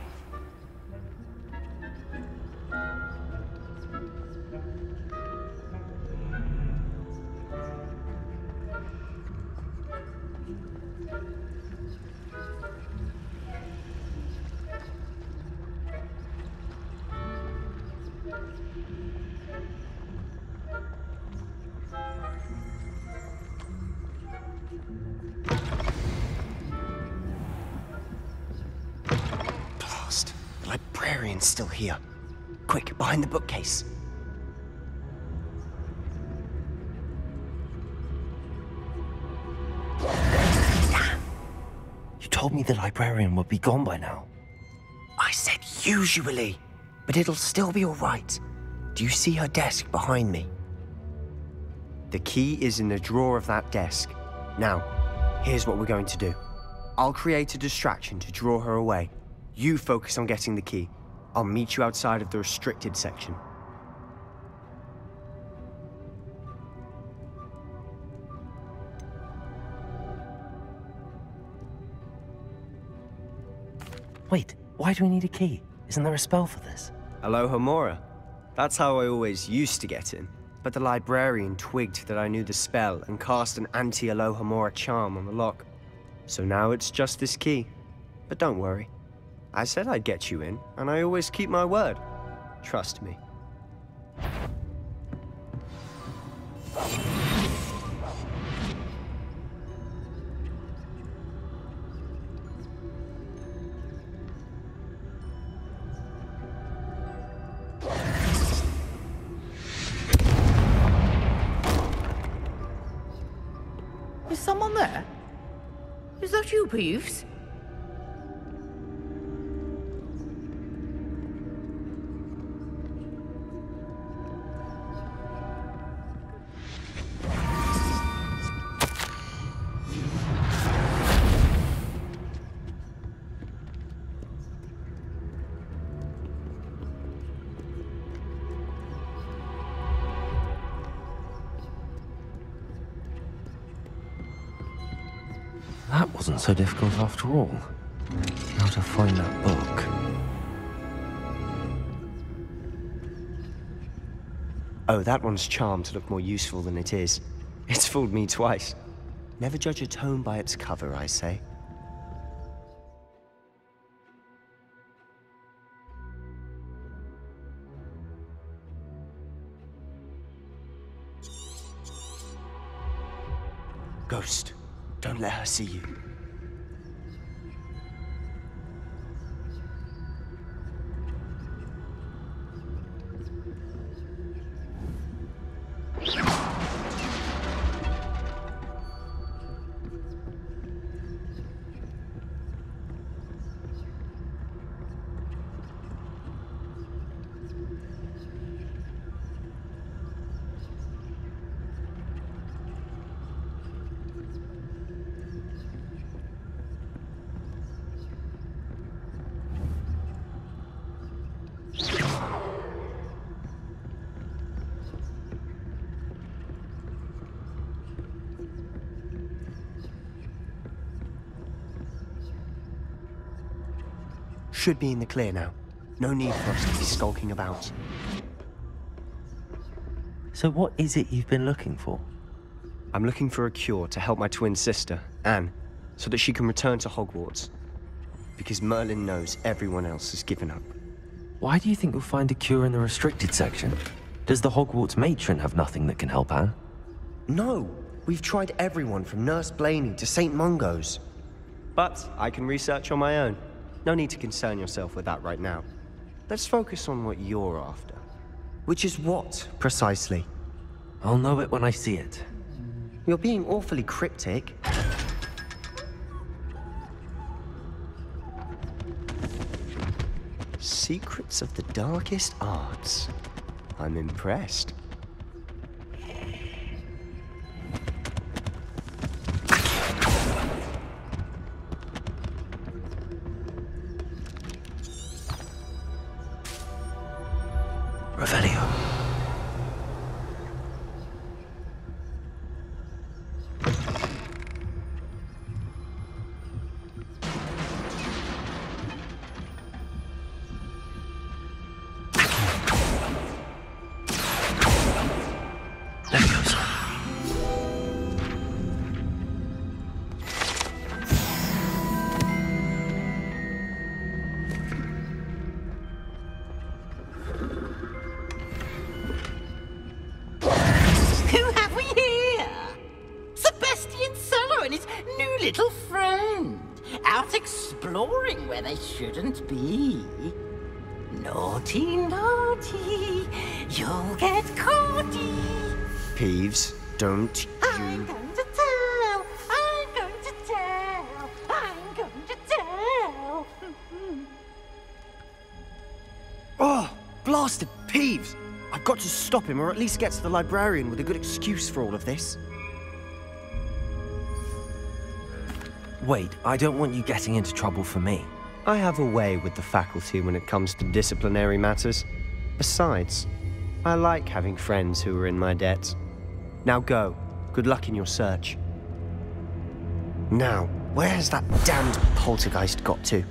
Blast. The librarian's still here. Quick, behind the bookcase. Damn. You told me the librarian would be gone by now. I said usually, but it'll still be all right. Do you see her desk behind me? The key is in the drawer of that desk. Now, here's what we're going to do. I'll create a distraction to draw her away. You focus on getting the key. I'll meet you outside of the restricted section.
Wait, why do we need a key? Isn't there a spell for this?
Alohomora. That's how I always used to get in. But the librarian twigged that I knew the spell and cast an anti-Alohomora charm on the lock. So now it's just this key. But don't worry. I said I'd get you in, and I always keep my word. Trust me.
Is someone there? Is that you, Peeves?
That wasn't so difficult after all. Now to find that book.
Oh, that one's charmed to look more useful than it is. It's fooled me twice. Never judge a tome by its cover, I say. Ghost, don't let her see you. Should be in the clear now. No need for us to be skulking about.
So what is it you've been looking for?
I'm looking for a cure to help my twin sister, Anne, so that she can return to Hogwarts. Because Merlin knows everyone else has given up.
Why do you think you'll find a cure in the restricted section? Does the Hogwarts matron have nothing that can help Anne?
No! We've tried everyone from Nurse Blaney to St. Mungo's. But I can research on my own. No need to concern yourself with that right now. Let's focus on what you're after.
Which is what, precisely? I'll know it when I see it.
You're being awfully cryptic. Secrets of the darkest arts. I'm impressed.
Revelio.
Who have we here? Sebastian Solo and his new little friend. Out exploring where they shouldn't be. Naughty, naughty. You'll get caughty.
Peeves, don't
I'm going to tell. I'm going to tell. I'm going to tell.
Oh, blasted Peeves! I've got to stop him, or at least get to the librarian with a good excuse for all of this. Wait, I don't want you getting into trouble for me.
I have a way with the faculty when it comes to disciplinary matters. Besides, I like having friends who are in my debt. Now go. Good luck in your search. Now, where has that damned poltergeist got to?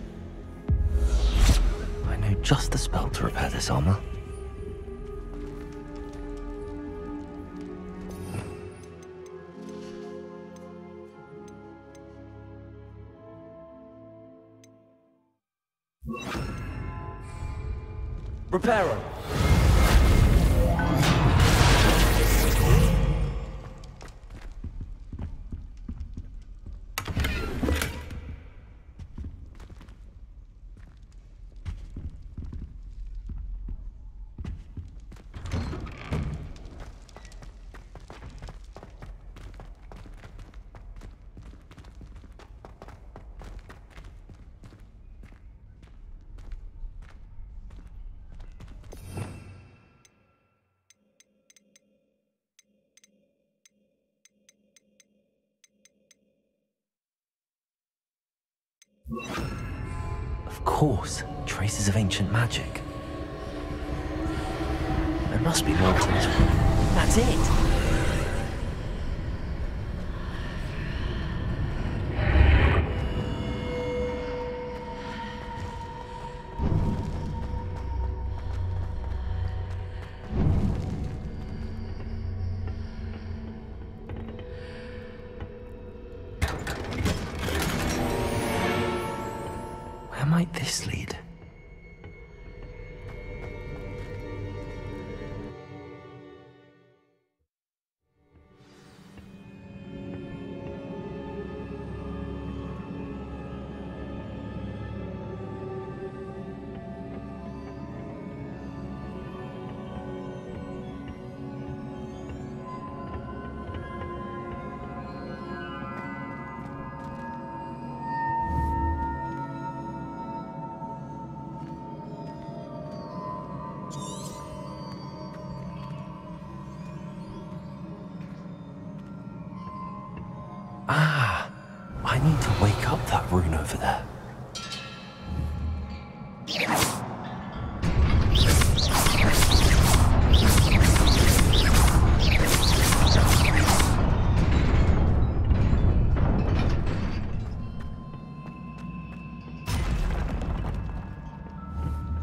I know just the spell to repair this armor. Reparo. Of course, traces of ancient magic. There must be more to this. That's it! Where might this lead? Ah, I need to wake up that rune over there.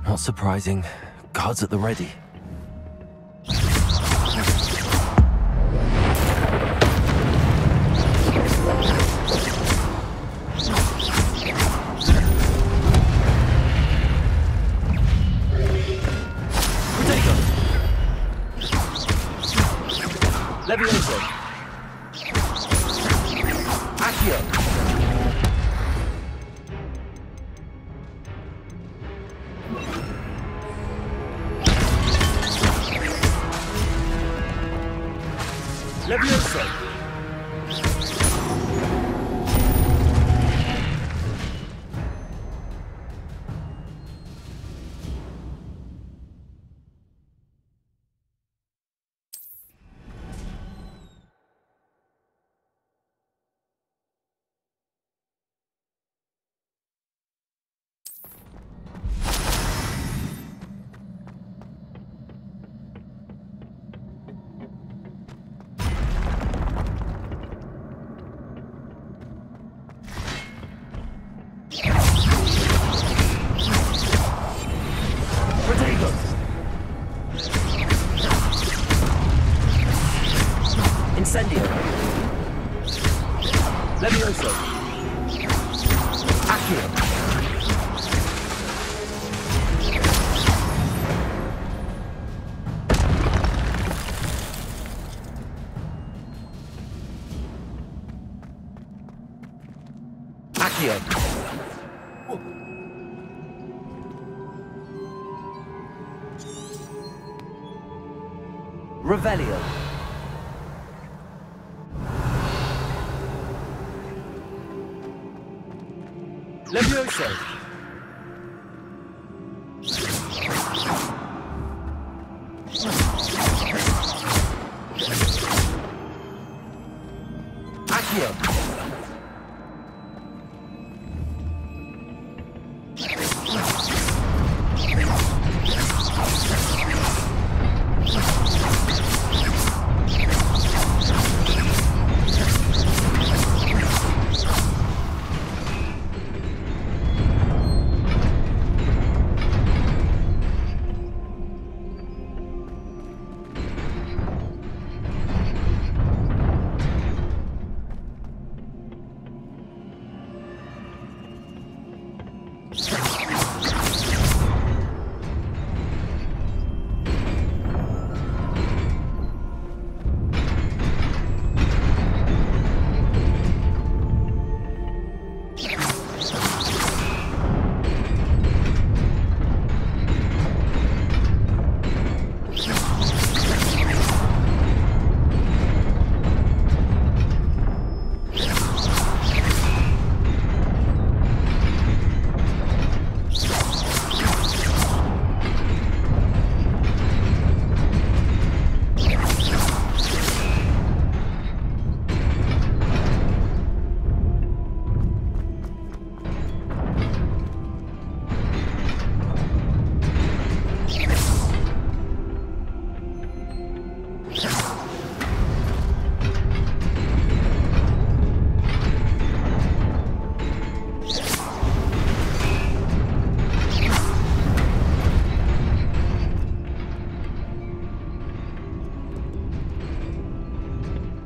Not surprising. Guards at the ready. Levioso. Accio. Levioso! Incendio. Levioso. Accio. Accio. Revelio. Levioso. Accio.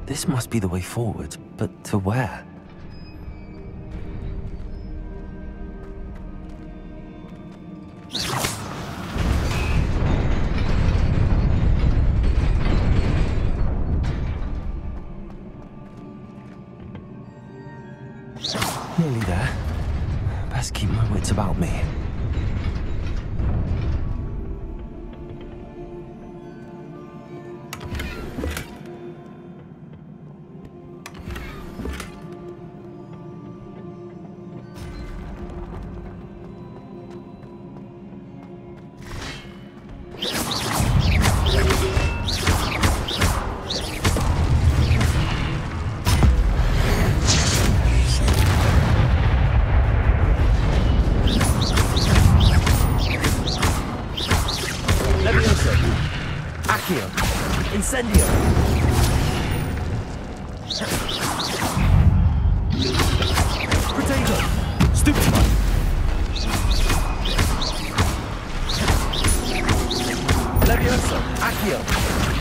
This must be the way forward, but to where? Nearly there. Best keep my wits about me. Incendio! Potato! Stupefy! Levioso! Accio!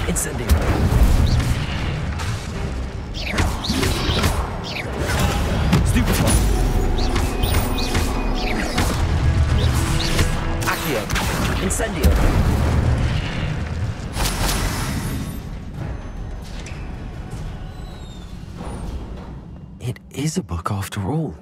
Incendio! Stupefy! Accio! Incendio! It is a book after all.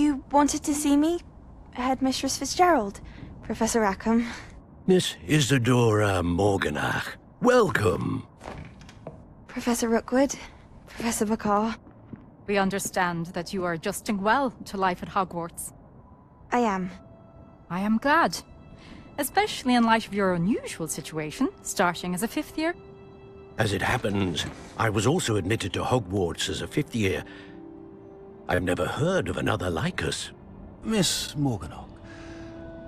You wanted to see me? Headmistress Fitzgerald, Professor Rackham.
Miss Isadora Morganach, welcome.
Professor Rookwood, Professor Bakar.
We understand that you are adjusting well to life at Hogwarts.
I am.
I am glad. Especially in light of your unusual situation, starting as a 5th year.
As it happens, I was also admitted to Hogwarts as a 5th year. I've never heard of another like us.
Miss Morganach,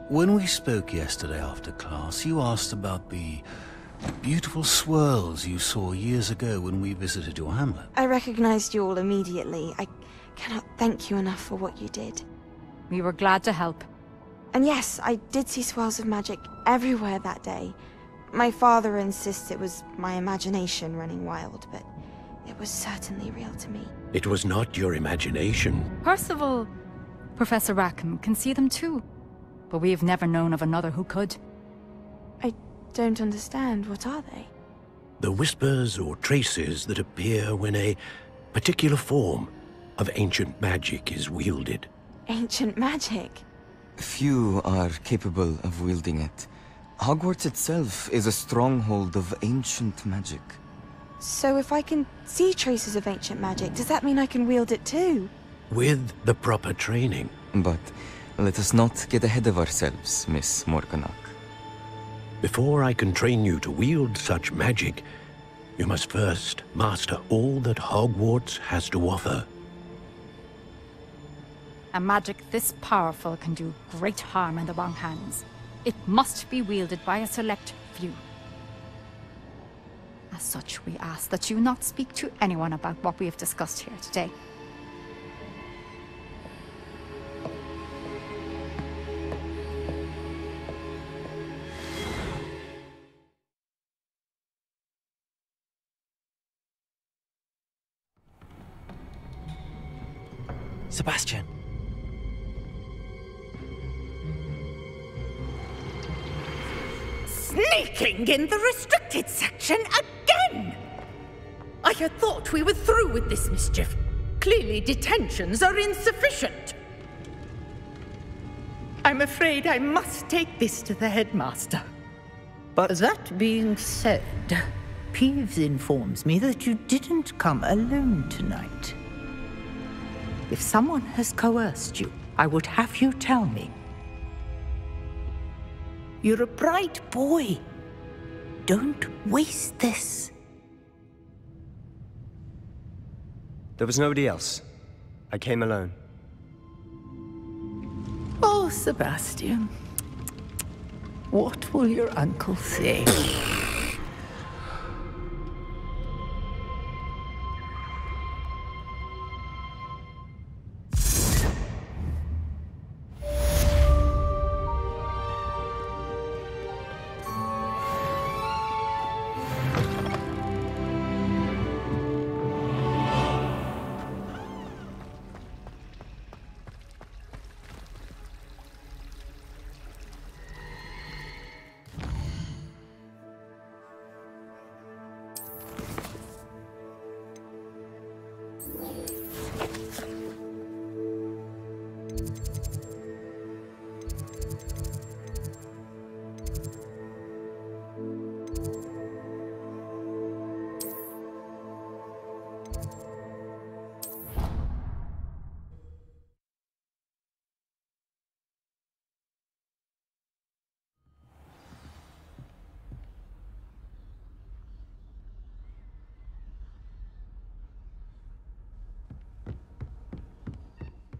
when we spoke yesterday after class, you asked about the beautiful swirls you saw years ago when we visited your hamlet.
I recognized you all immediately. I cannot thank you enough for what you did.
We were glad to help.
And yes, I did see swirls of magic everywhere that day. My father insists it was my imagination running wild, but it was certainly real to me.
It was not your imagination.
Percival, Professor Rackham can see them too. But we have never known of another who could.
I don't understand. What are they?
The whispers or traces that appear when a particular form of ancient magic is wielded.
Ancient magic?
Few are capable of wielding it. Hogwarts itself is a stronghold of ancient magic.
So if I can see traces of ancient magic, does that mean I can wield it too?
With the proper training.
But let us not get ahead of ourselves, Miss Morganach.
Before I can train you to wield such magic, you must first master all that Hogwarts has to offer.
A magic this powerful can do great harm in the wrong hands. It must be wielded by a select few. As such, we ask that you not speak to anyone about what we have discussed here today.
Sebastian.
Sneaking in the restricted section again! I had thought we were through with this mischief. Clearly detentions are insufficient. I'm afraid I must take this to the headmaster.
But
that being said, Peeves informs me that you didn't come alone tonight. If someone has coerced you, I would have you tell me. You're a bright boy. Don't waste this.
There was nobody else. I came alone.
Oh, Sebastian. What will your uncle say?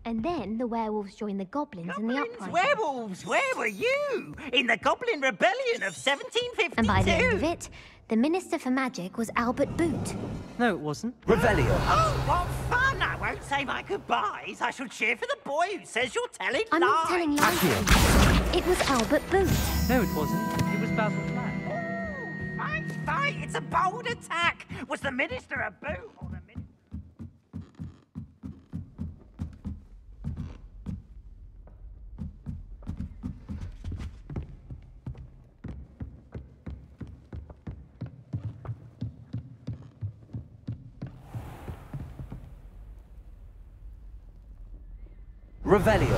And then the werewolves joined the goblins in the uprising.
Werewolves, where were you? In the Goblin Rebellion of 1752.
And by the end of it, the Minister for Magic was Albert Boot.
No, it wasn't.
Revelio. Oh, what fun! I won't say my goodbyes. I shall cheer for the boy who says you're telling
I'm
lies.
not telling lies. It was Albert Boot.
No, it wasn't. It was Basil Flack.
Fight! It's a bold attack. Was the Minister a boot or the Minister?
Revelio.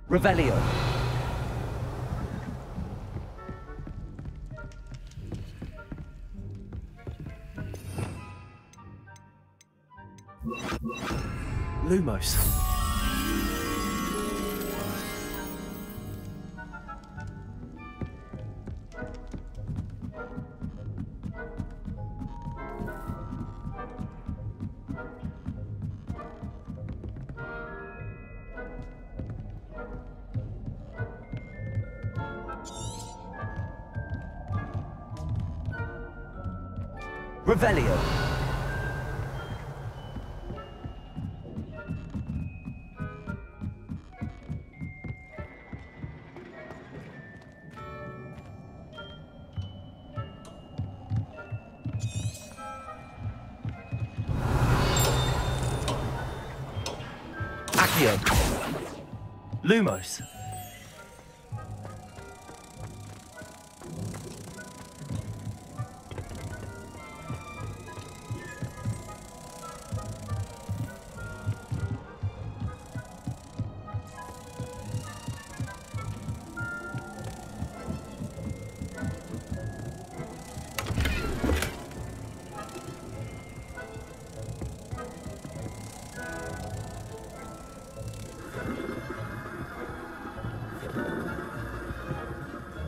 Revelio. Lumos. Revelio. Accio. Lumos.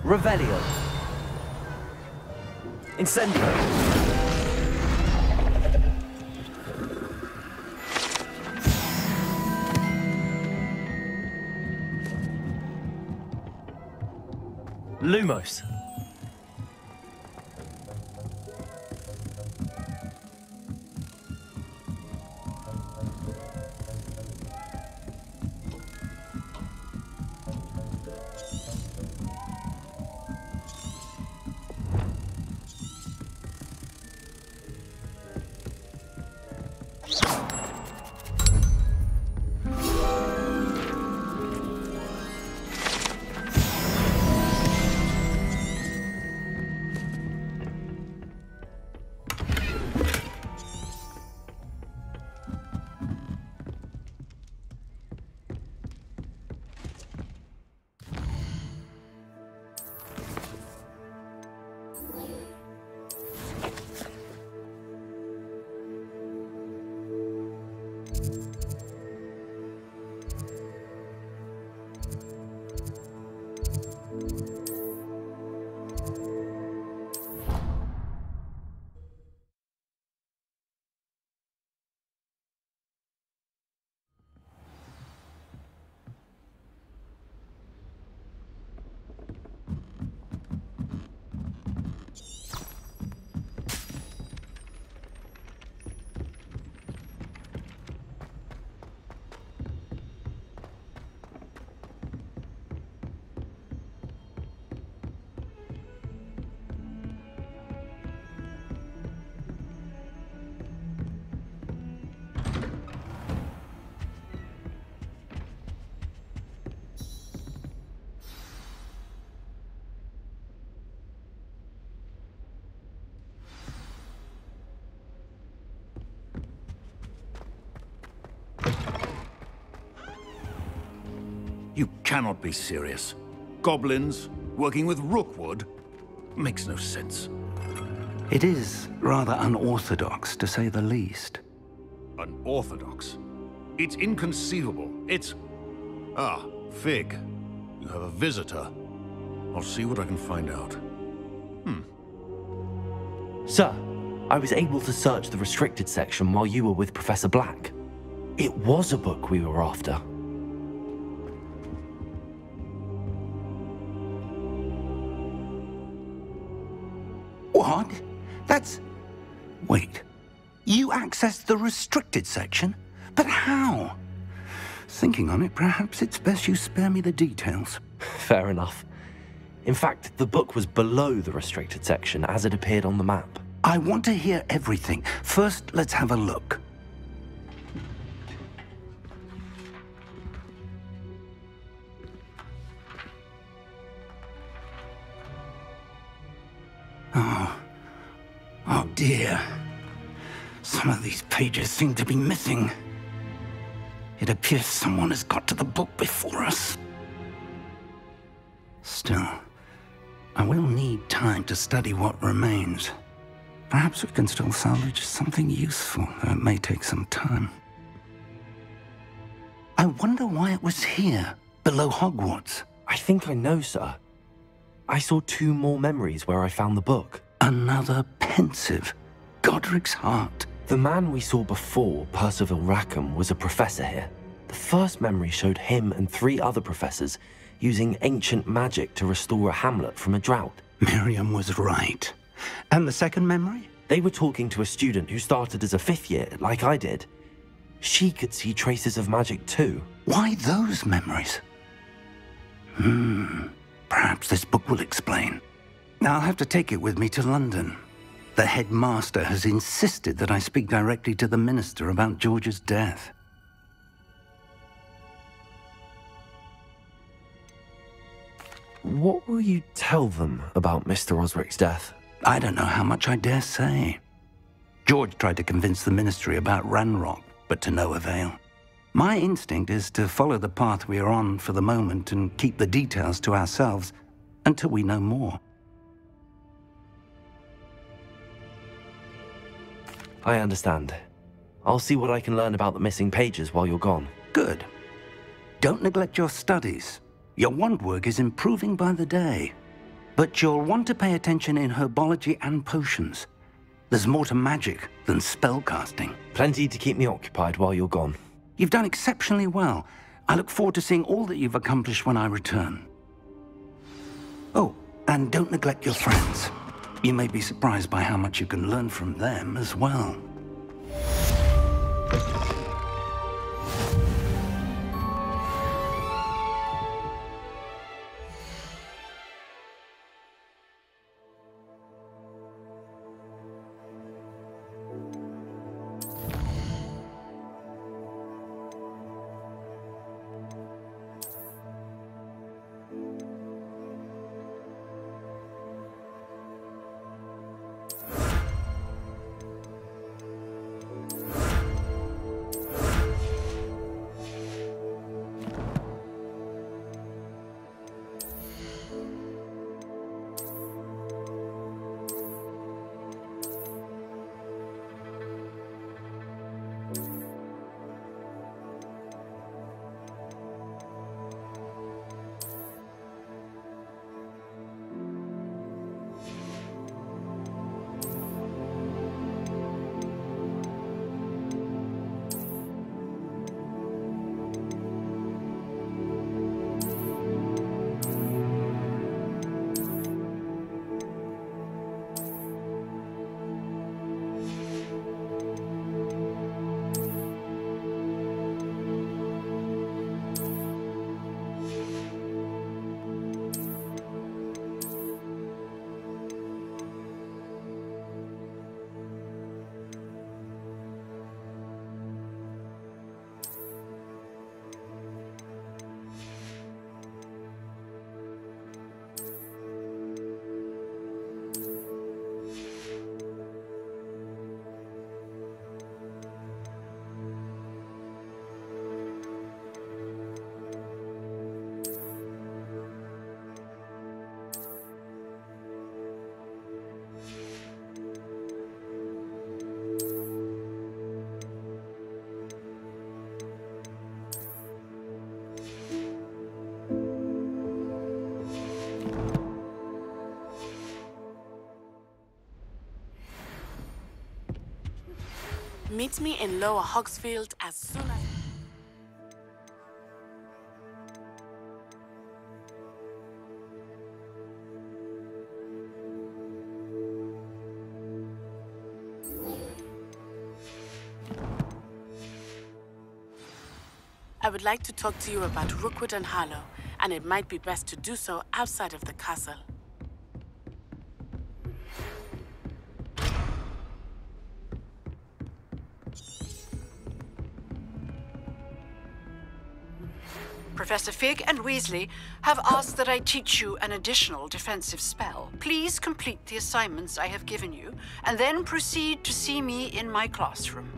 Revelio. Incendio. Lumos.
You cannot be serious. Goblins working with Rookwood? Makes no sense.
It is rather unorthodox, to say the least.
Unorthodox? It's inconceivable. It's... Ah, Fig. You have a visitor. I'll see what I can find out.
Sir, I was able to search the restricted section while you were with Professor Black. It was a book we were after.
What? That's... Wait. You accessed the restricted section? But how? Thinking on it, perhaps it's best you spare me the details.
Fair enough. In fact, the book was below the restricted section as it appeared on the map.
I want to hear everything. First, let's have a look. Oh dear. Some of these pages seem to be missing. It appears someone has got to the book before us. Still, I will need time to study what remains. Perhaps we can still salvage something useful, though it may take some time. I wonder why it was here, below Hogwarts.
I think I know, sir. I saw 2 more memories where I found the book.
Another pensive. Godric's heart.
The man we saw before, Percival Rackham, was a professor here. The first memory showed him and 3 other professors using ancient magic to restore a hamlet from a drought.
Miriam was right. And the second memory?
They were talking to a student who started as a 5th year, like I did. She could see traces of magic too.
Why those memories? Perhaps this book will explain. Now I'll have to take it with me to London. The headmaster has insisted that I speak directly to the minister about George's death.
What will you tell them about Mr. Osric's death?
I don't know how much I dare say. George tried to convince the ministry about Ranrock, but to no avail. My instinct is to follow the path we are on for the moment and keep the details to ourselves until we know more.
I understand. I'll see what I can learn about the missing pages while you're gone.
Good. Don't neglect your studies. Your wand work is improving by the day. But you'll want to pay attention in herbology and potions. There's more to magic than spellcasting.
Plenty to keep me occupied while you're gone.
You've done exceptionally well. I look forward to seeing all that you've accomplished when I return. Oh, and don't neglect your friends. You may be surprised by how much you can learn from them as well.
Meet me in Lower Hogsfield as soon as... I would like to talk to you about Rookwood and Harlow, and it might be best to do so outside of the castle.
Professor Fig and Weasley have asked that I teach you an additional defensive spell. Please complete the assignments I have given you, and then proceed to see me in my classroom.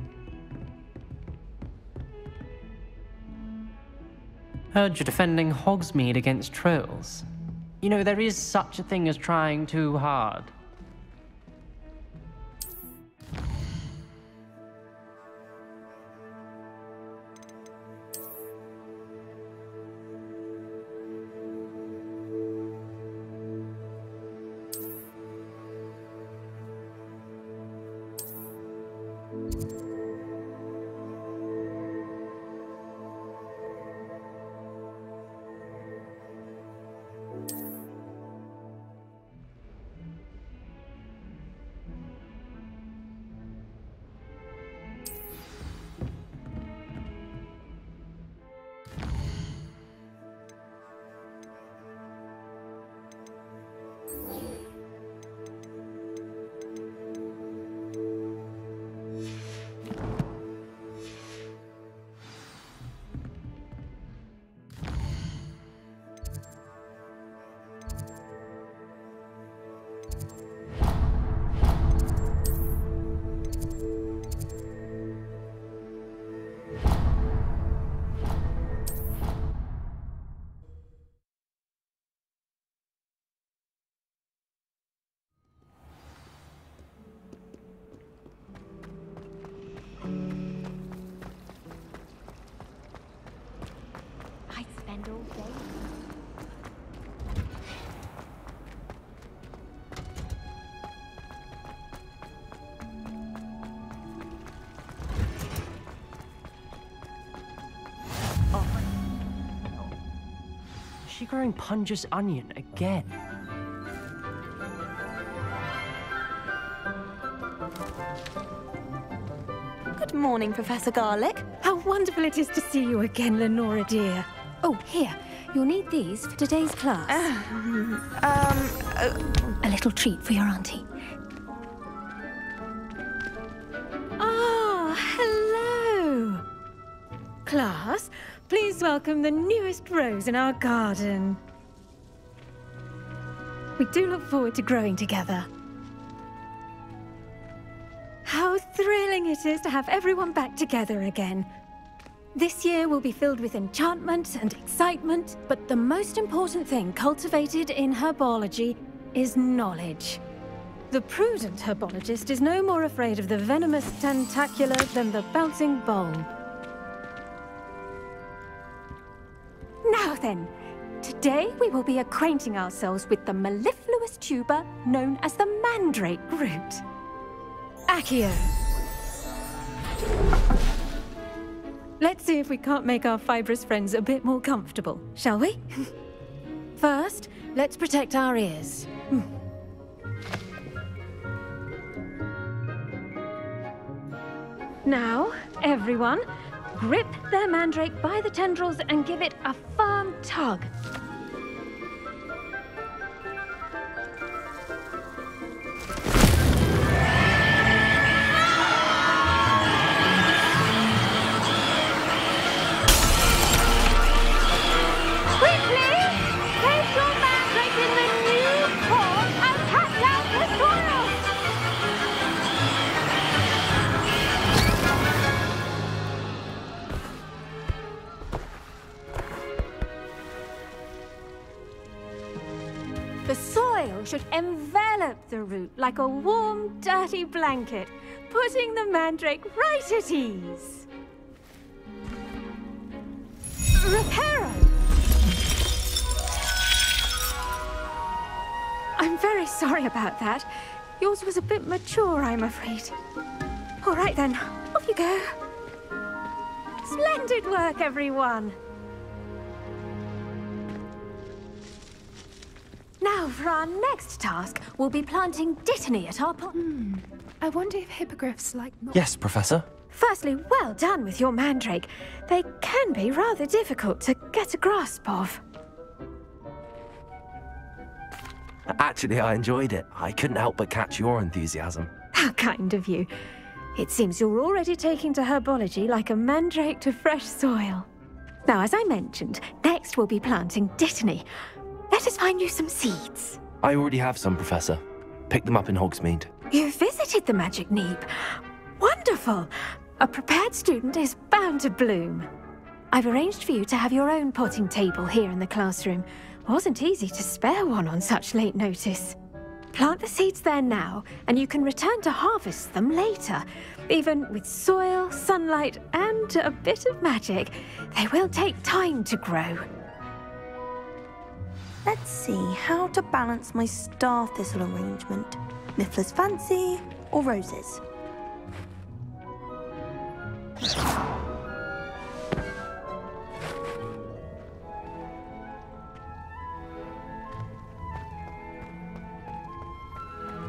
Heard you're defending Hogsmeade against trolls. You know, there is such a thing as trying too hard. Is she growing Punja's onion again?
Good morning, Professor Garlick. How wonderful it is to see you again, Lenora dear. Oh, here. You'll need these for today's class. A little treat for your auntie. Ah, hello. Class, please welcome the newest rose in our garden. We do look forward to growing together. How thrilling it is to have everyone back together again. This year will be filled with enchantment and excitement, but the most important thing cultivated in herbology is knowledge. The prudent herbologist is no more afraid of the venomous tentacula than the bouncing bulb. Now then, today we will be acquainting ourselves with the mellifluous tuber known as the mandrake root. Accio. Let's see if we can't make our fibrous friends a bit more comfortable, shall we? First, let's protect our ears. Now, everyone, grip their mandrake by the tendrils and give it a firm tug. The soil should envelop the root like a warm, dirty blanket, putting the mandrake right at ease. Reparo! I'm very sorry about that. Yours was a bit mature, I'm afraid. All right then, off Off you go. Splendid work, everyone. Now, for our next task, we'll be planting dittany at our pond.
I wonder if hippogriffs like...
Yes, Professor.
Firstly, well done with your mandrake. They can be rather difficult to get a grasp of.
Actually, I enjoyed it. I couldn't help but catch your enthusiasm.
How kind of you. It seems you're already taking to herbology like a mandrake to fresh soil. Now, as I mentioned, next we'll be planting dittany. Let us find you some seeds.
I already have some, Professor. Picked them up in Hogsmeade.
You visited the Magic Neep. Wonderful! A prepared student is bound to bloom. I've arranged for you to have your own potting table here in the classroom. Wasn't easy to spare one on such late notice. Plant the seeds there now, and you can return to harvest them later. Even with soil, sunlight, and a bit of magic, they will take time to grow.
Let's see how to balance my star thistle arrangement. Niffler's fancy or roses?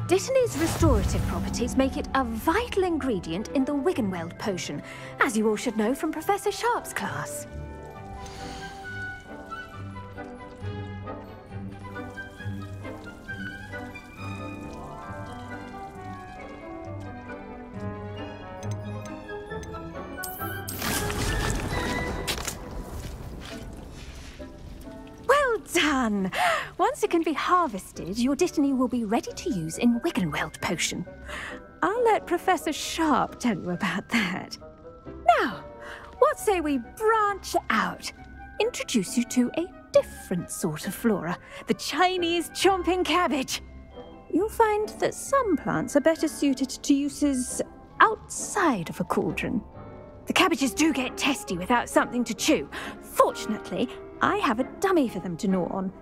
Dittany's restorative properties make it a vital ingredient in the Wiggenweld potion, as you all should know from Professor Sharp's class. Well done! Once it can be harvested, your dittany will be ready to use in Wiggenweld potion. I'll let Professor Sharp tell you about that. Now, what say we branch out? Introduce you to a different sort of flora, the Chinese chomping cabbage. You'll find that some plants are better suited to uses outside of a cauldron. The cabbages do get testy without something to chew. Fortunately, I have a dummy for them to gnaw on.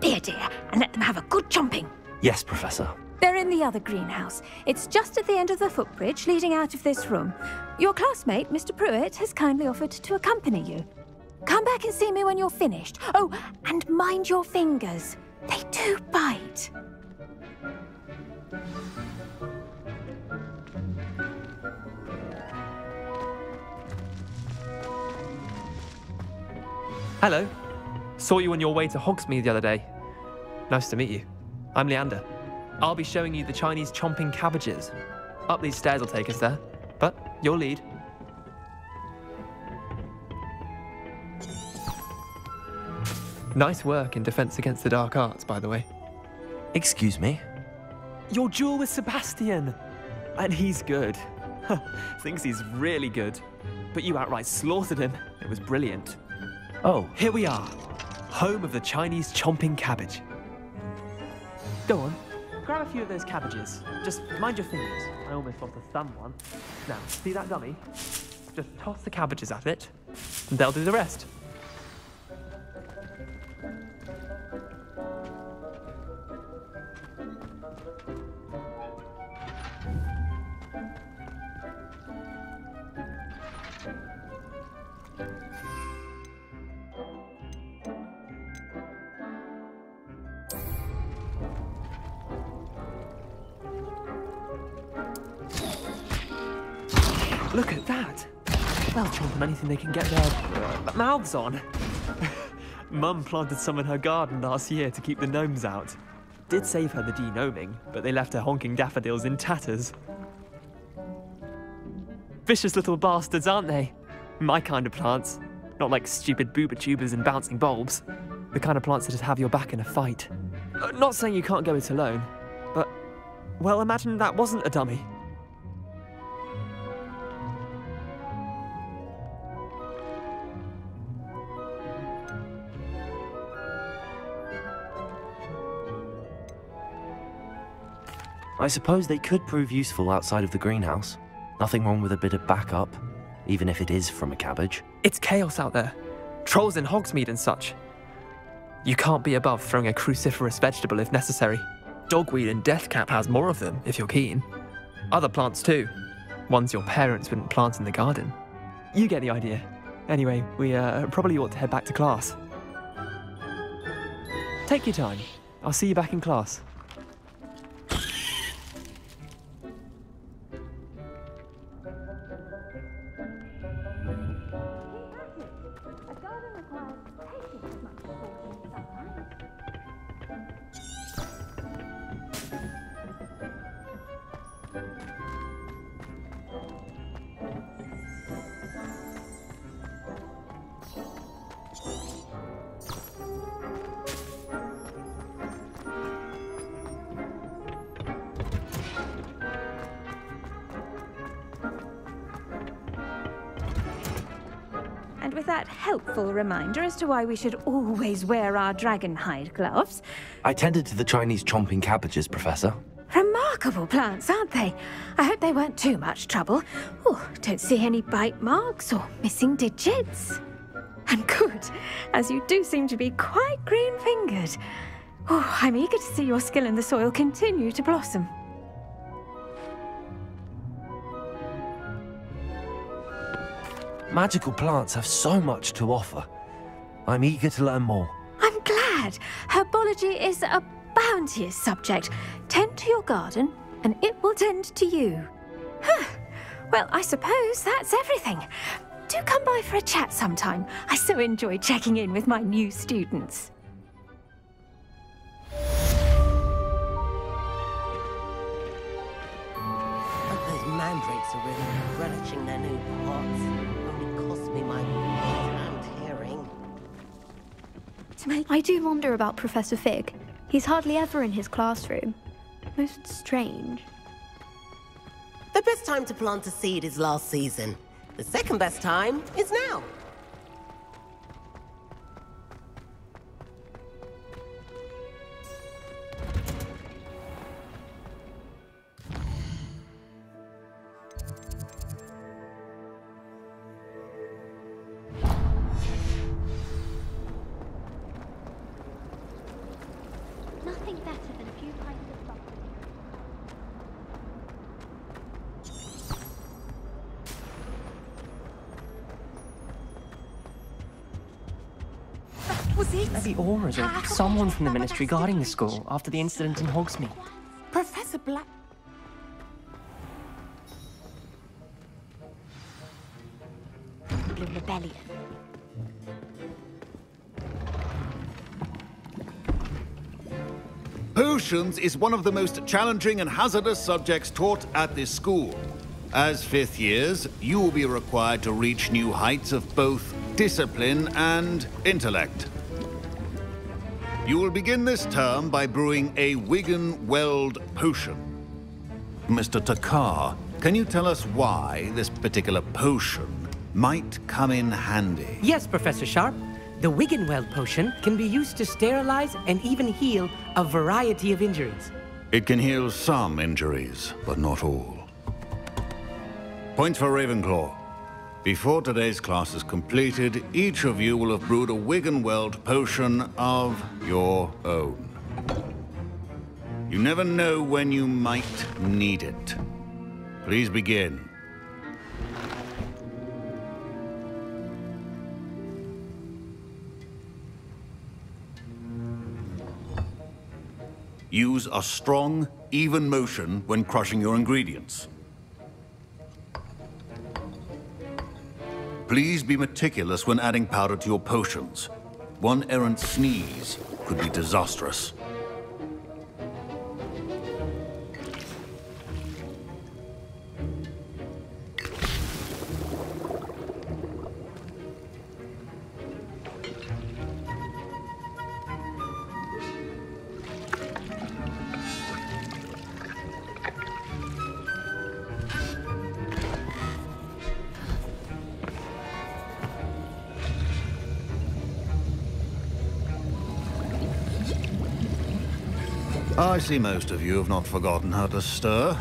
Be a dear and let them have a good chomping.
Yes, Professor.
They're in the other greenhouse. It's just at the end of the footbridge leading out of this room. Your classmate, Mr. Pruitt, has kindly offered to accompany you. Come back and see me when you're finished. Oh, and mind your fingers. They do bite.
Hello. Saw you on your way to Hogsmeade the other day. Nice to meet you. I'm Leander. I'll be showing you the Chinese chomping cabbages. Up these stairs will take us there, but you'll lead. Nice work in Defense Against the Dark Arts, by the way.
Excuse me?
Your duel with Sebastian! And he's good. Thinks he's really good. But you outright slaughtered him. It was brilliant.
Oh.
Here we are. Home of the Chinese chomping cabbage. Go on. Grab a few of those cabbages. Just mind your fingers. I almost lost a thumb one. Now, see that dummy? Just toss the cabbages at it, and they'll do the rest. Look at that! They'll chomp on anything they can get their mouths on. Mum planted some in her garden last year to keep the gnomes out. Did save her the de-gnoming, but they left her honking daffodils in tatters. Vicious little bastards, aren't they? My kind of plants. Not like stupid booba tubers and bouncing bulbs. The kind of plants that just have your back in a fight. Not saying you can't go it alone, but, well, imagine that wasn't a dummy.
I suppose they could prove useful outside of the greenhouse. Nothing wrong with a bit of backup, even if it is from a cabbage.
It's chaos out there. Trolls in Hogsmeade and such. You can't be above throwing a cruciferous vegetable if necessary. Dogweed and deathcap has more of them, if you're keen. Other plants too. ones your parents wouldn't plant in the garden. You get the idea. Anyway, we probably ought to head back to class. Take your time. I'll see you back in class.
And with that helpful reminder as to why we should always wear our dragon hide gloves.
I tended to the Chinese chomping cabbages, Professor.
Remarkable plants, aren't they? I hope they weren't too much trouble. Oh, don't see any bite marks or missing digits. And good, as you do seem to be quite green-fingered. Oh, I'm eager to see your skill in the soil continue to blossom.
Magical plants have so much to offer. I'm eager to learn more.
I'm glad. Herbology is a bounteous subject. Tend to your garden, and it will tend to you. Huh. Well, I suppose that's everything. Do come by for a chat sometime. I so enjoy checking in with my new students.
But those mandrakes are really relishing their new pots. Only cost me my and hearing.
I do wonder about Professor Fig. He's hardly ever in his classroom. Most strange.
The best time to plant a seed is last season. The second best time is now.
Nothing better than a few pints of vodka.
Was it?
Maybe Aura's or someone from the Ministry guarding the school after the incident in Hogsmeade.
Professor Black...
Blue Rebellion.
Potions is one of the most challenging and hazardous subjects taught at this school. As fifth years, you will be required to reach new heights of both discipline and intellect. You will begin this term by brewing a Wigan-Weld potion. Mr. Takar, can you tell us why this particular potion might come in handy?
Yes, Professor Sharp. The Wigan-Weld potion can be used to sterilize and even heal a variety of injuries.
It can heal some injuries, but not all. Points for Ravenclaw. Before today's class is completed, each of you will have brewed a Wigan-Weld potion of your own. You never know when you might need it. Please begin. Use a strong, even motion when crushing your ingredients. Please be meticulous when adding powder to your potions. One errant sneeze could be disastrous. I see most of you have not forgotten how to stir.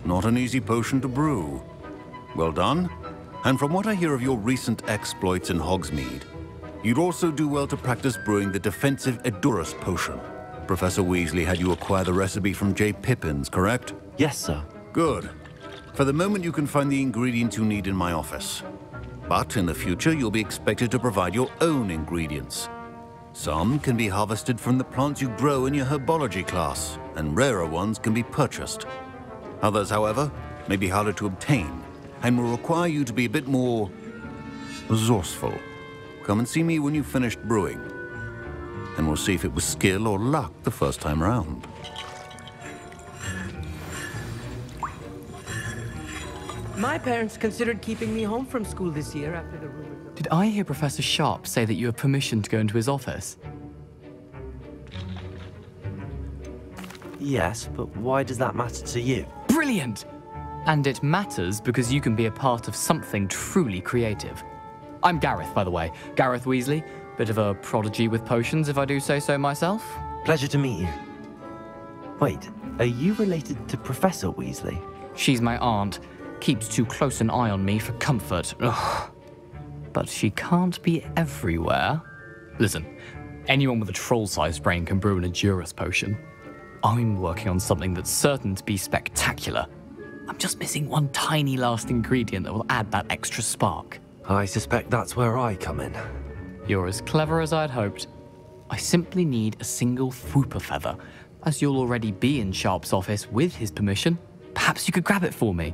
Not an easy potion to brew. Well done. And from what I hear of your recent exploits in Hogsmeade, you'd also do well to practice brewing the defensive Edurus potion. Professor Weasley had you acquire the recipe from J. Pippin's, correct?
Yes, sir.
Good. For the moment, you can find the ingredients you need in my office. But in the future, you'll be expected to provide your own ingredients. Some can be harvested from the plants you grow in your herbology class, and rarer ones can be purchased. Others, however, may be harder to obtain, and will require you to be a bit more resourceful. Come and see me when you've finished brewing, and we'll see if it was skill or luck the first time round.
My parents considered keeping me home from school this year after the rumors of...
Did I hear Professor Sharp say that you have permission to go into his office?
Yes, but why does that matter to you?
Brilliant! And it matters because you can be a part of something truly creative. I'm Gareth, by the way. Gareth Weasley. Bit of a prodigy with potions, if I do say so myself.
Pleasure to meet you. Wait, are you related to Professor Weasley?
She's my aunt. Keeps too close an eye on me for comfort. Ugh. But she can't be everywhere. Listen, anyone with a troll-sized brain can brew an Edurus potion. I'm working on something that's certain to be spectacular. I'm just missing one tiny last ingredient that will add that extra spark.
I suspect that's where I come in.
You're as clever as I'd hoped. I simply need a single Fwooper feather. As you'll already be in Sharp's office with his permission, perhaps you could grab it for me.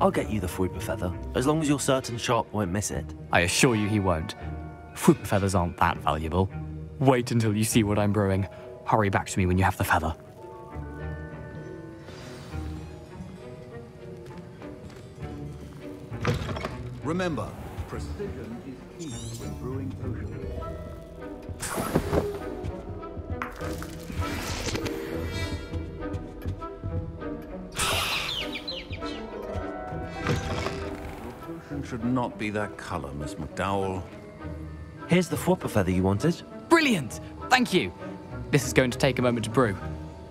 I'll get you the Fwooper feather, as long as you're certain Sharp won't miss it.
I assure you he won't. Fwooper feathers aren't that valuable. Wait until you see what I'm brewing. Hurry back to me when you have the feather.
Remember, precision is key when brewing potions. Your potion should not be that color, Miss McDowell.
Here's the Fwooper feather you wanted.
Brilliant! Thank you! This is going to take a moment to brew.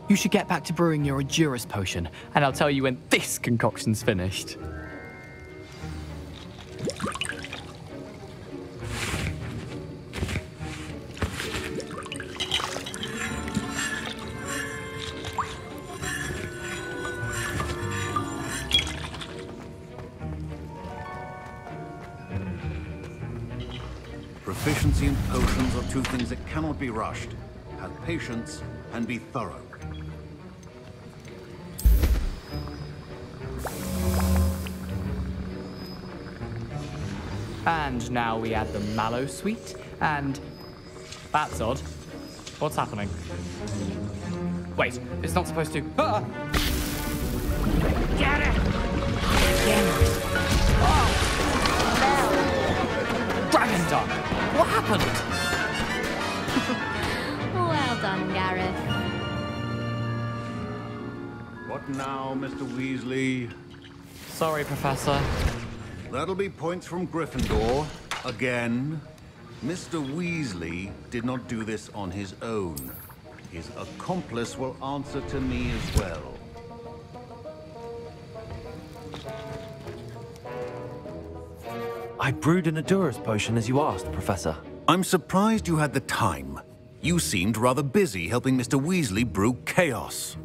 You should get back to brewing your Edurus potion, and I'll tell you when this concoction's finished.
Proficiency in potions are two things that cannot be rushed. Have patience and be thorough.
And now we add the mallow sweet, and... That's odd. What's happening? Wait, it's not supposed to... Ah!
Get it!
Dragon Duck! What happened?
Well done, Gareth.
What now, Mr. Weasley?
Sorry, Professor.
That'll be points from Gryffindor. Again. Mr. Weasley did not do this on his own. His accomplice will answer to me as well.
I brewed an Edurus potion as you asked, Professor.
I'm surprised you had the time. You seemed rather busy helping Mr. Weasley brew chaos.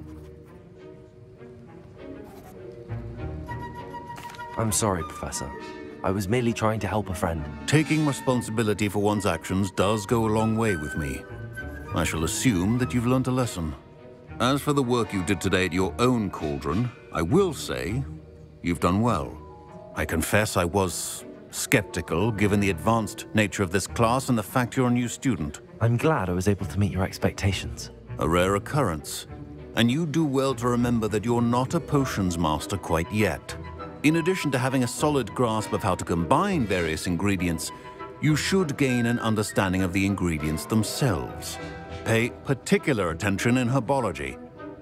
I'm sorry, Professor. I was merely trying to help a friend.
Taking responsibility for one's actions does go a long way with me. I shall assume that you've learnt a lesson. As for the work you did today at your own cauldron, I will say you've done well. I confess I was skeptical, given the advanced nature of this class and the fact you're a new student.
I'm glad I was able to meet your expectations.
A rare occurrence. And you do well to remember that you're not a potions master quite yet. In addition to having a solid grasp of how to combine various ingredients, you should gain an understanding of the ingredients themselves. Pay particular attention in herbology.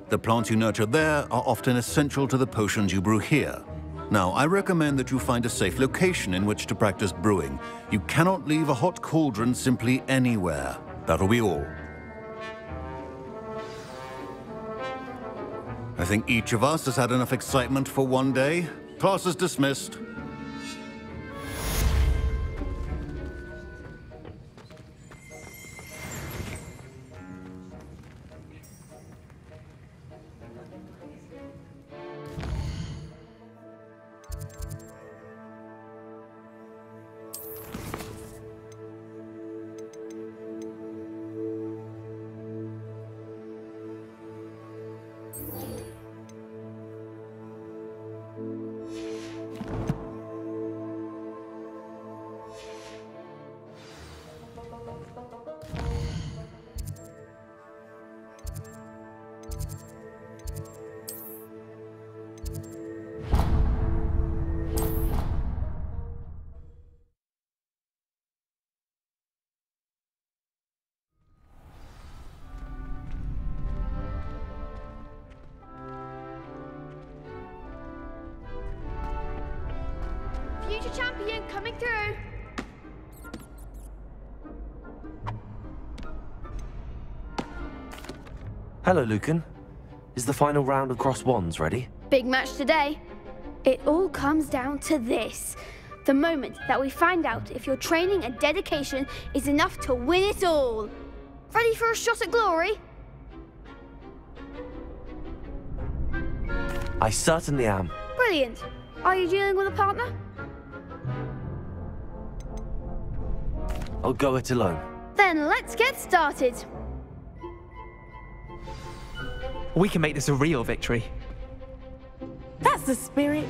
The plants you nurture there are often essential to the potions you brew here. Now, I recommend that you find a safe location in which to practice brewing. You cannot leave a hot cauldron simply anywhere. That'll be all. I think each of us has had enough excitement for one day. Class is dismissed.
Future champion coming through.
Hello, Lucan. Is the final round of Cross Wands ready?
Big match today. It all comes down to this. The moment that we find out if your training and dedication is enough to win it all. Ready for a shot at glory?
I certainly am.
Brilliant. Are you dealing with a partner?
I'll go it alone.
Then let's get started.
We can make this a real victory.
That's the spirit.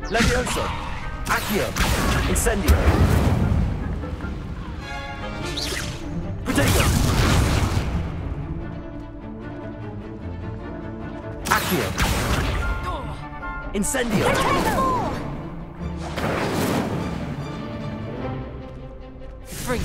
Levioso! Accio! Incendio! Protego! Accio! Incendio! Free!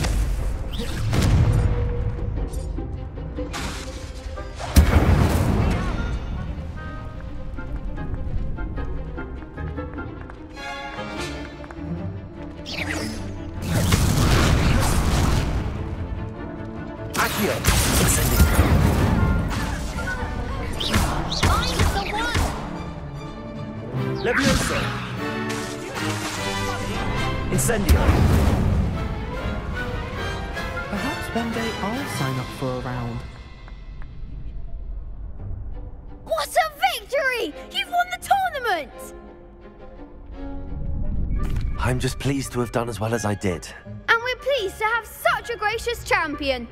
Levioso! Incendio!
Perhaps one day I'll sign up for a round.
What a victory! You've won the tournament!
I'm just pleased to have done as well as I did.
And we're pleased to have such a gracious champion.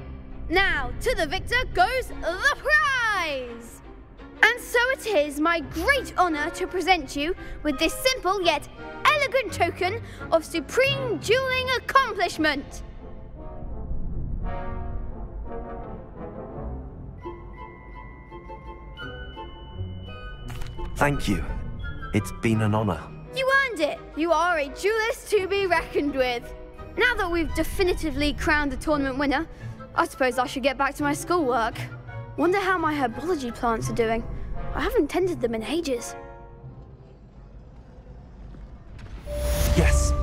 Now, to the victor goes the prize! And so it is my great honor to present you with this simple yet elegant token of supreme dueling accomplishment.
Thank you. It's been an honor.
You earned it. You are a duelist to be reckoned with. Now that we've definitively crowned the tournament winner, I suppose I should get back to my schoolwork. Wonder how my herbology plants are doing. I haven't tended them in ages.
Yes.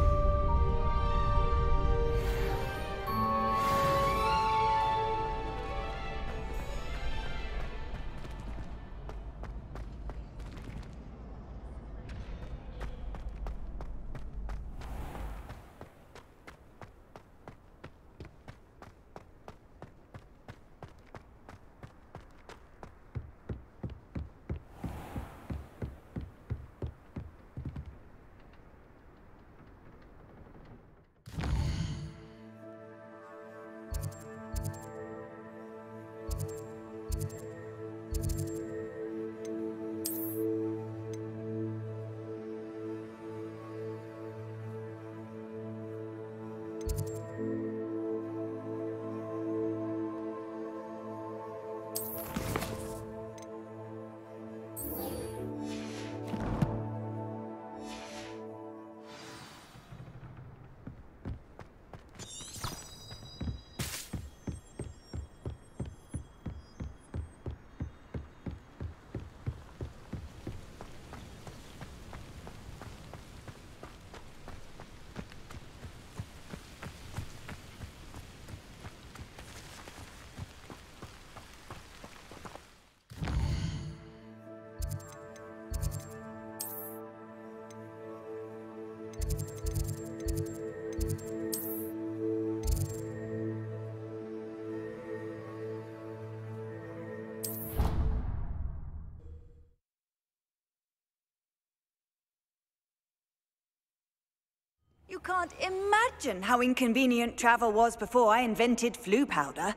You can't imagine how inconvenient travel was before I invented flu powder.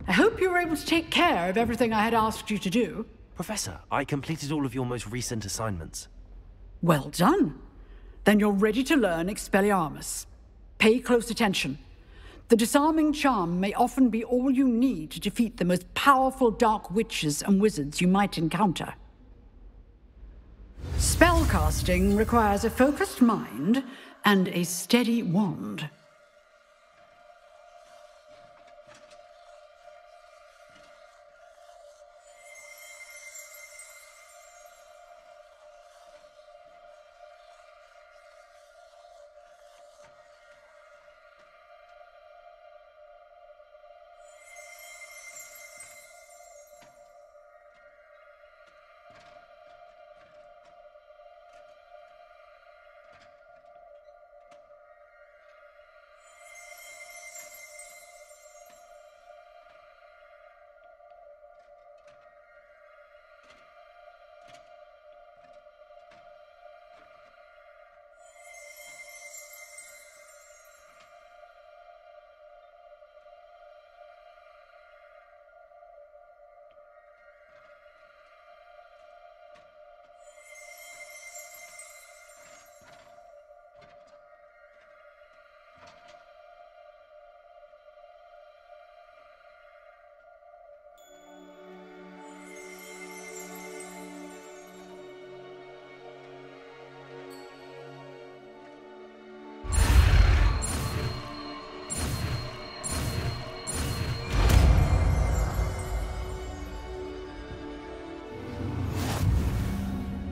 I hope you were able to take care of everything I had asked you to do.
Professor, I completed all of your most recent assignments.
Well done. Then you're ready to learn Expelliarmus. Pay close attention. The disarming charm may often be all you need to defeat the most powerful dark witches and wizards you might encounter. Spellcasting requires a focused mind and a steady wand.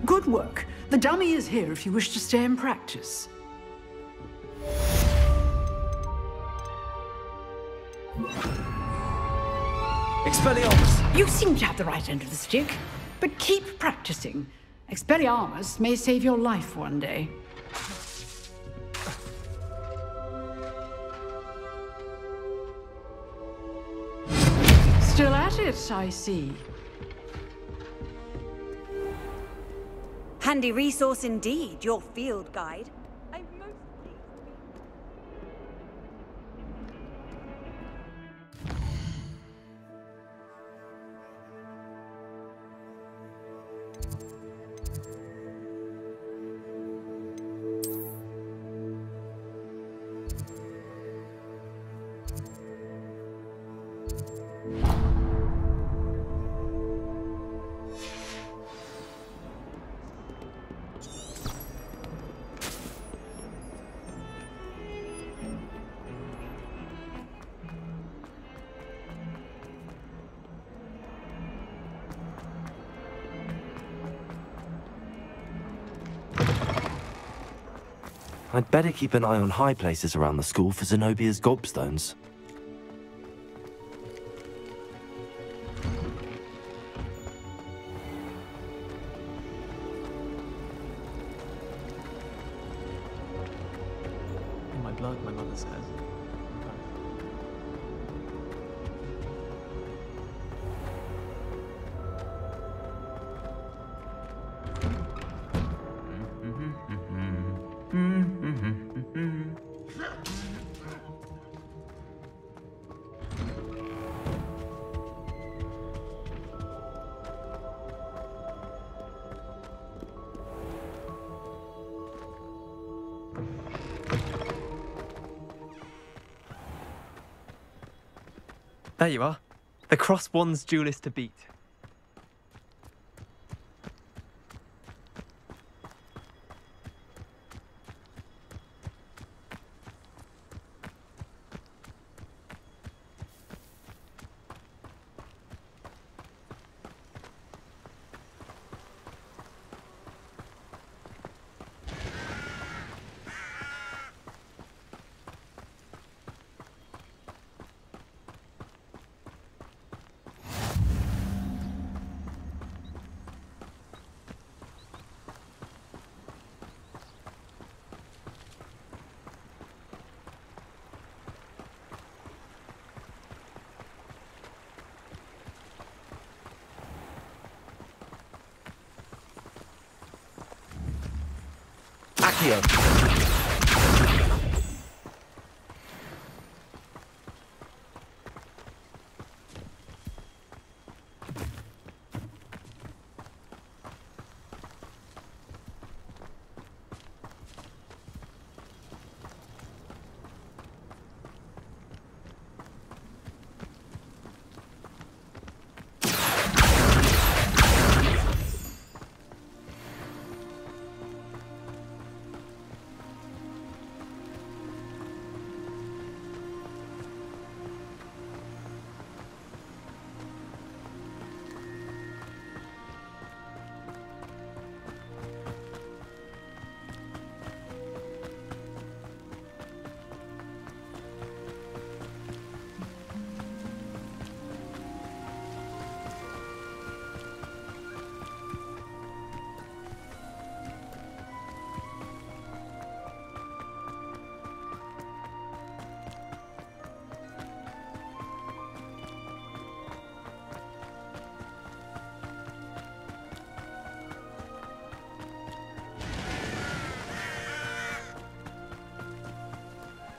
Good work. The dummy is here if you wish to stay and practice.
Expelliarmus!
You seem to have the right end of the stick, but keep practicing. Expelliarmus may save your life one day. Still at it, I see.
Handy resource indeed, your field guide.
I'd better keep an eye on high places around the school for Zenobia's gobstones.
In my blood, my mother says. There you are. The cross wands duelist to beat.
Accio!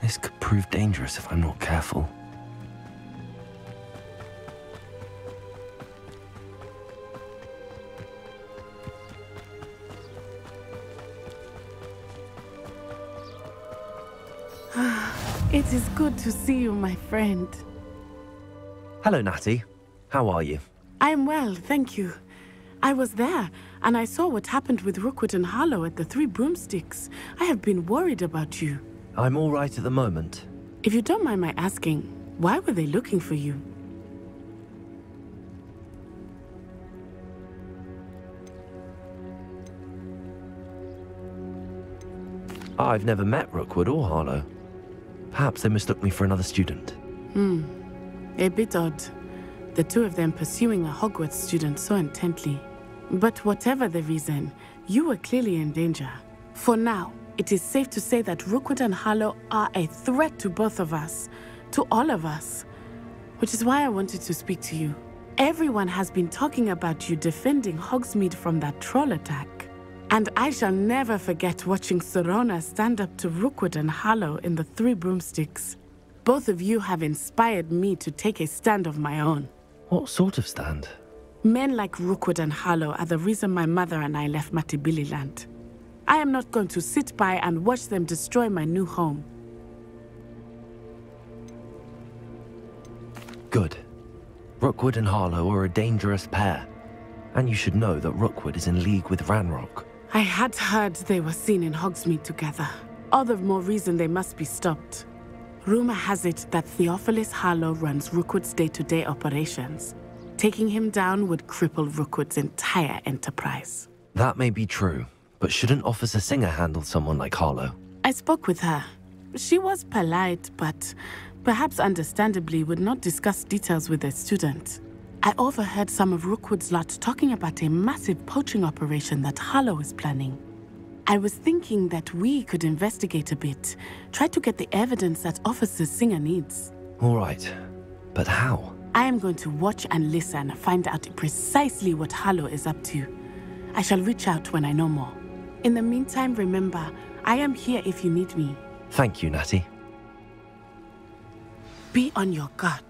This could prove dangerous if I'm not careful.
It is good to see you, my friend.
Hello, Natty. How are you?
I am well, thank you. I was there, and I saw what happened with Rookwood and Harlow at the Three Broomsticks. I have been worried about you.
I'm all right at the moment.
If you don't mind my asking, why were they looking for you?
I've never met Rookwood or Harlow. Perhaps they mistook me for another student.
A bit odd. The two of them pursuing a Hogwarts student so intently. But whatever the reason, you were clearly in danger. For now, it is safe to say that Rookwood and Harlow are a threat to both of us. To all of us. Which is why I wanted to speak to you. Everyone has been talking about you defending Hogsmeade from that troll attack. And I shall never forget watching Serona stand up to Rookwood and Harlow in the Three Broomsticks. Both of you have inspired me to take a stand of my own.
What sort of stand?
Men like Rookwood and Harlow are the reason my mother and I left Matibililand. I am not going to sit by and watch them destroy my new home.
Good. Rookwood and Harlow are a dangerous pair. And you should know that Rookwood is in league with Ranrock.
I had heard they were seen in Hogsmeade together. All the more reason they must be stopped. Rumor has it that Theophilus Harlow runs Rookwood's day-to-day operations. Taking him down would cripple Rookwood's entire enterprise.
That may be true, but shouldn't Officer Singer handle someone like Harlow?
I spoke with her. She was polite, but perhaps understandably would not discuss details with a student. I overheard some of Rookwood's lot talking about a massive poaching operation that Harlow is planning. I was thinking that we could investigate a bit, try to get the evidence that Officer Singer needs.
All right, but how?
I am going to watch and listen, find out precisely what Harlow is up to. I shall reach out when I know more. In the meantime, remember, I am here if you need me.
Thank you, Natty.
Be on your guard.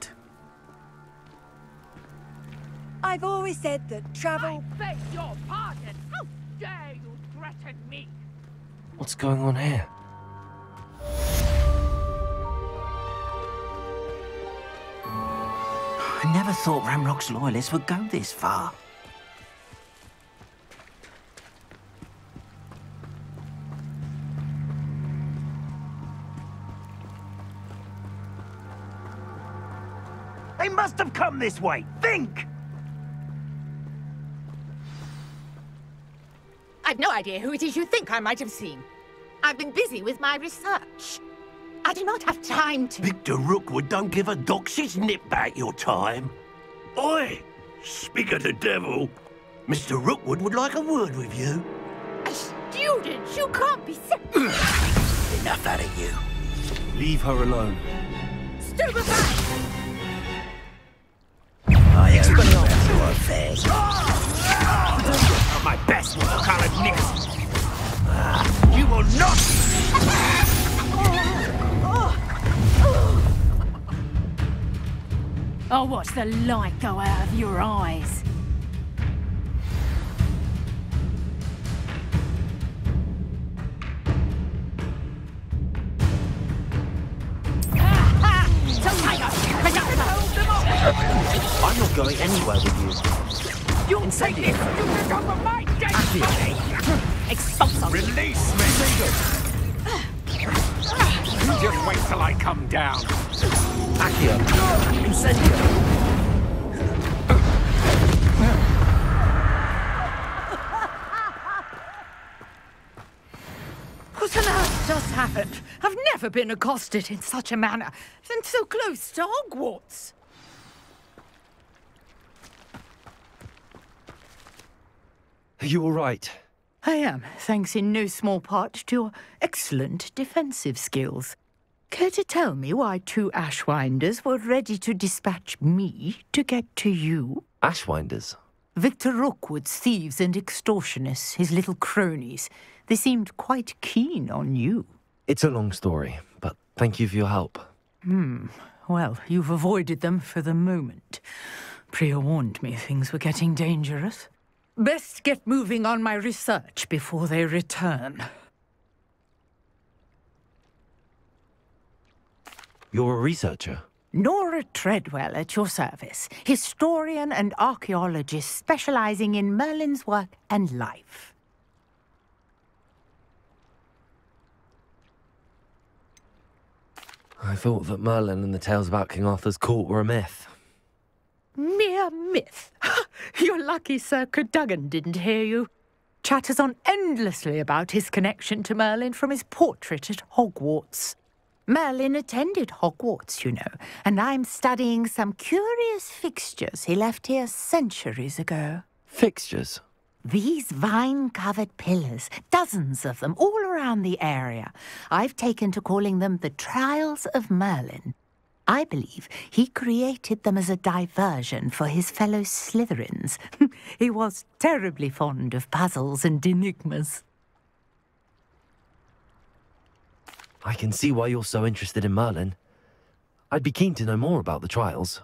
I've always said that travel...
I beg your pardon! How dare you threaten me?
What's going on here?
I never thought Ranrock's loyalists would go this far. They must have come this way! Think!
I've no idea who it is you think I might have seen. I've been busy with my research. I do not have time to...
Victor Rookwood don't give a doxy's nip back your time. Oi! Speak of the devil. Mr. Rookwood would like a word with you.
A student? You can't be...
Enough out of you.
Leave her alone.
Stupefy!
I explain your affairs. My best colored nicks. You will not.
I'll watch the light go out of your eyes.
I'm not going anywhere with you.
You take this stupid off of my day!
Expulso!
Release me! You just wait till I come down.
Accio! Incendio!
What on earth just happened? I've never been accosted in such a manner, and so close to Hogwarts.
Are you all right?
I am, thanks in no small part to your excellent defensive skills. Care to tell me why two Ashwinders were ready to dispatch me to get to you?
Ashwinders?
Victor Rookwood's thieves and extortionists, his little cronies. They seemed quite keen on you.
It's a long story, but thank you for your help.
Well, you've avoided them for the moment. Priya warned me things were getting dangerous. Best get moving on my research before they return.
You're a researcher?
Nora Treadwell at your service. Historian and archaeologist specializing in Merlin's work and life.
I thought that Merlin and the tales about King Arthur's court were a myth.
Mere myth. You're lucky Sir Cadogan didn't hear you. chatters on endlessly about his connection to Merlin from his portrait at Hogwarts. Merlin attended Hogwarts, you know, and I'm studying some curious fixtures he left here centuries ago.
Fixtures?
These vine-covered pillars, dozens of them, all around the area. I've taken to calling them the Trials of Merlin. I believe he created them as a diversion for his fellow Slytherins. He was terribly fond of puzzles and enigmas.
I can see why you're so interested in Merlin. I'd be keen to know more about the trials.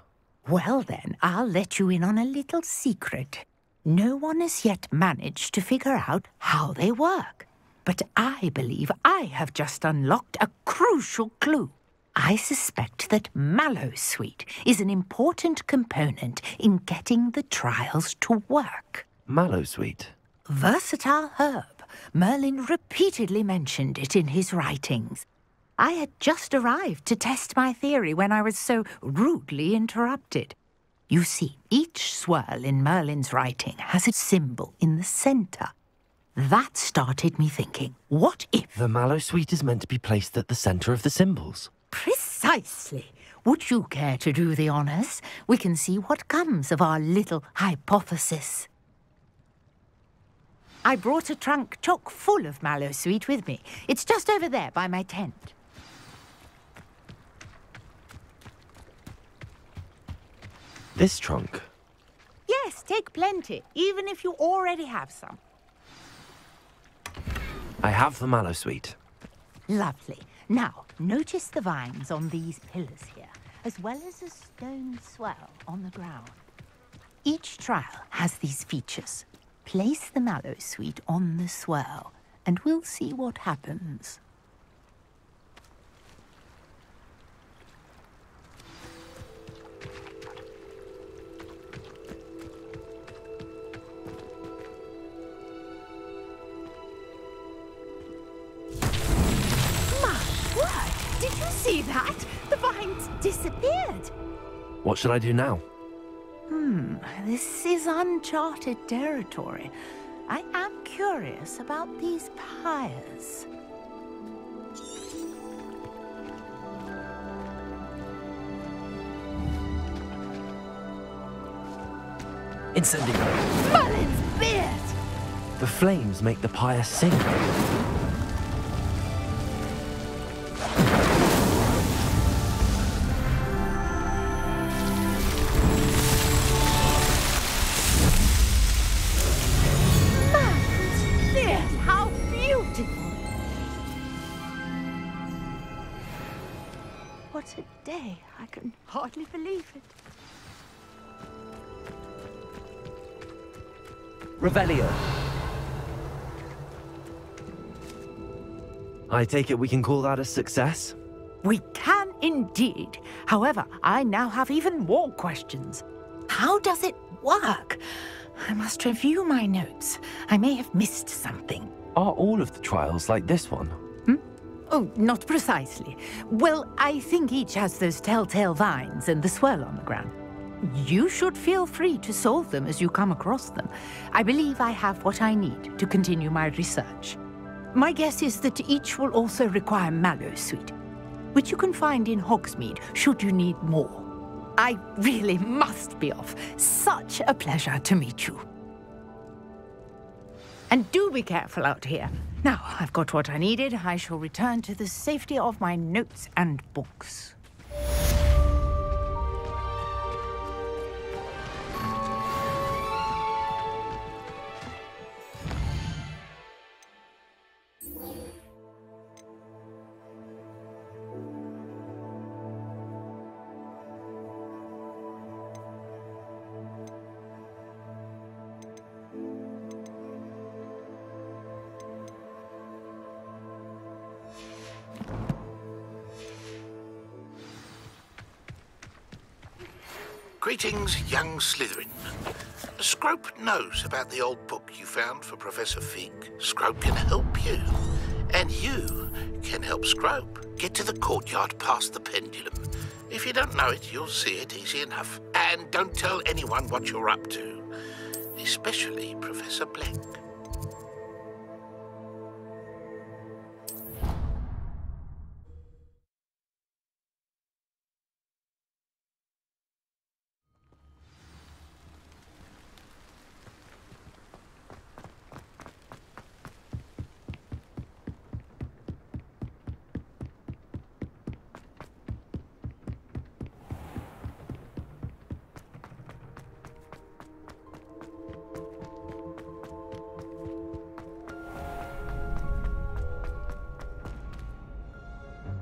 Well then, I'll let you in on a little secret. No one has yet managed to figure out how they work. But I believe I have just unlocked a crucial clue. I suspect that Mallowsweet is an important component in getting the trials to work.
Mallowsweet?
Versatile herb. Merlin repeatedly mentioned it in his writings. I had just arrived to test my theory when I was so rudely interrupted. You see, each swirl in Merlin's writing has a symbol in the centre. That started me thinking, what if...
The Mallowsweet is meant to be placed at the centre of the symbols.
Precisely. Would you care to do the honours? We can see what comes of our little hypothesis. I brought a trunk chock full of Mallowsweet with me. It's just over there by my tent.
This trunk?
Yes, take plenty, even if you already have some.
I have the Mallowsweet.
Lovely. Now, notice the vines on these pillars here, as well as a stone swell on the ground. Each trial has these features. Place the Mallowsweet on the swirl, and we'll see what happens. Did you see that? The vines disappeared.
What should I do now?
This is uncharted territory. I am curious about these pyres.
Incendio!
Merlin's beard!
The flames make the pyre sing.
What a day. I can hardly believe it.
Revelio. I take it we can call that a success?
We can indeed. However, I now have even more questions. How does it work? I must review my notes. I may have missed something.
Are all of the trials like this one?
Oh, not precisely. Well, I think each has those telltale vines and the swirl on the ground. You should feel free to solve them as you come across them. I believe I have what I need to continue my research. My guess is that each will also require Mallowsweet, which you can find in Hogsmeade should you need more. I really must be off. Such a pleasure to meet you. And do be careful out here. Now, I've got what I needed. I shall return to the safety of my notes and books.
Greetings, young Slytherin. Scrope knows about the old book you found for Professor Fig. Scrope can help you, and you can help Scrope get to the courtyard past the pendulum. If you don't know it, you'll see it easy enough. And don't tell anyone what you're up to, especially Professor Blank.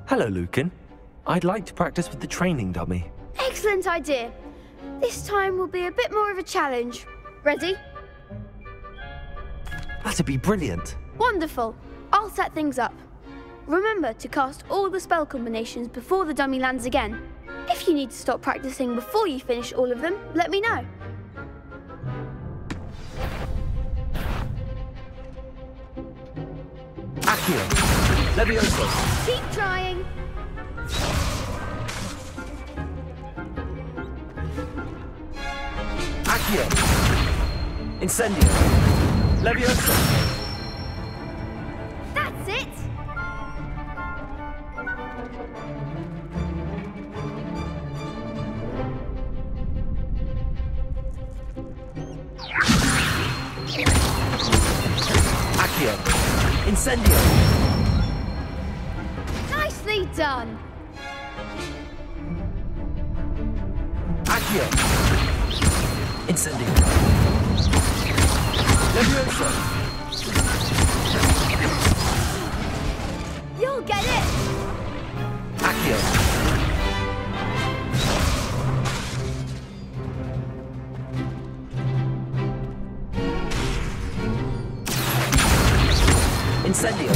Hello, Lucan. I'd like to practice with the training dummy.
Excellent idea. This time will be a bit more of a challenge. Ready?
That'd be brilliant.
Wonderful. I'll set things up. Remember to cast all the spell combinations before the dummy lands again. If you need to stop practicing before you finish all of them, let me know.
Accio. Levioso.
Keep trying.
Accio. Incendio. Levioso.
That's it.
Accio. Incendio.
Nicely done.
Accio. Incendio. Levioso.
You'll get it.
Accio. Incendio.